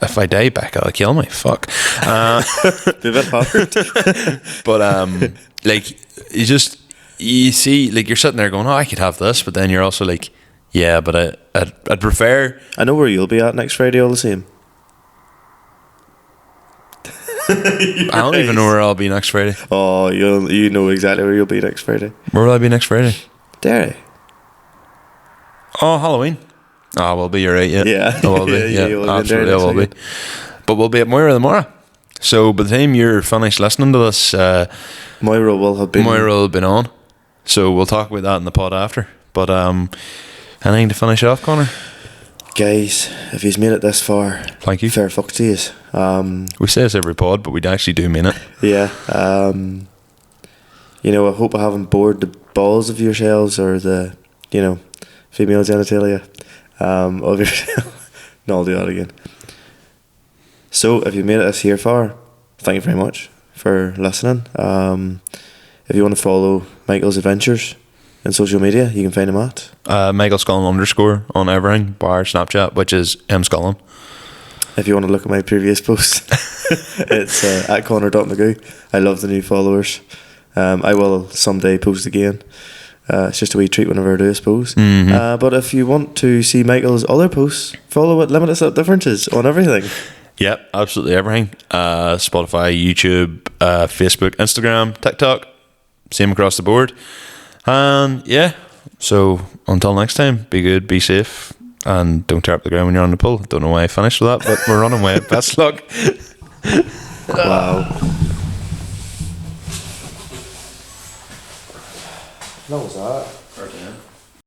[SPEAKER 2] if I die back, I'll kill me. Fuck.
[SPEAKER 1] Be a bit hard.
[SPEAKER 2] But like you see, like you're sitting there going, oh, I could have this, but then you're also like, yeah, but I'd prefer.
[SPEAKER 1] I know where you'll be at next Friday all the same.
[SPEAKER 2] I don't even know where I'll be next Friday.
[SPEAKER 1] Oh, you know exactly where you'll be next Friday.
[SPEAKER 2] Where will I be next Friday?
[SPEAKER 1] Derry.
[SPEAKER 2] Oh, Halloween. Oh, we'll be. You're right. Yeah,
[SPEAKER 1] Yeah.
[SPEAKER 2] I will be.
[SPEAKER 1] Yeah, you will be in
[SPEAKER 2] absolutely,
[SPEAKER 1] Derry
[SPEAKER 2] I will
[SPEAKER 1] next
[SPEAKER 2] be. But we'll be at Moira tomorrow. So by the time you're finished listening to this,
[SPEAKER 1] Moira will have been.
[SPEAKER 2] Moira will have been on. So we'll talk about that in the pod after. But anything to finish off, Conor?
[SPEAKER 1] Guys, if you've made it this far,
[SPEAKER 2] Thank you.
[SPEAKER 1] fair fuck to yous.
[SPEAKER 2] We say this every pod, but we actually do mean it.
[SPEAKER 1] Yeah. I hope I haven't bored the balls of yourselves or the, female genitalia of yourself. No, I'll do that again. So, if you made it this here far, thank you very much for listening. If you want to follow Michael's adventures in social media, you can find him at
[SPEAKER 2] Michael Scullin _ on everything, bar Snapchat, which is Scullin.
[SPEAKER 1] If you want to look at my previous posts, it's at Conor.magoo. I love the new followers. I will someday post again. It's just a wee treat whenever I do, I suppose.
[SPEAKER 2] Mm-hmm.
[SPEAKER 1] But if you want to see Michael's other posts, follow at Limitless Differences on everything.
[SPEAKER 2] Yep, absolutely everything. Spotify, YouTube, Facebook, Instagram, TikTok, same across the board. And yeah, so until next time, be good, be safe, and don't tear up the ground when you're on the pull. Don't know why I finished with that, but we're running away. Best luck.
[SPEAKER 1] Wow. What was that?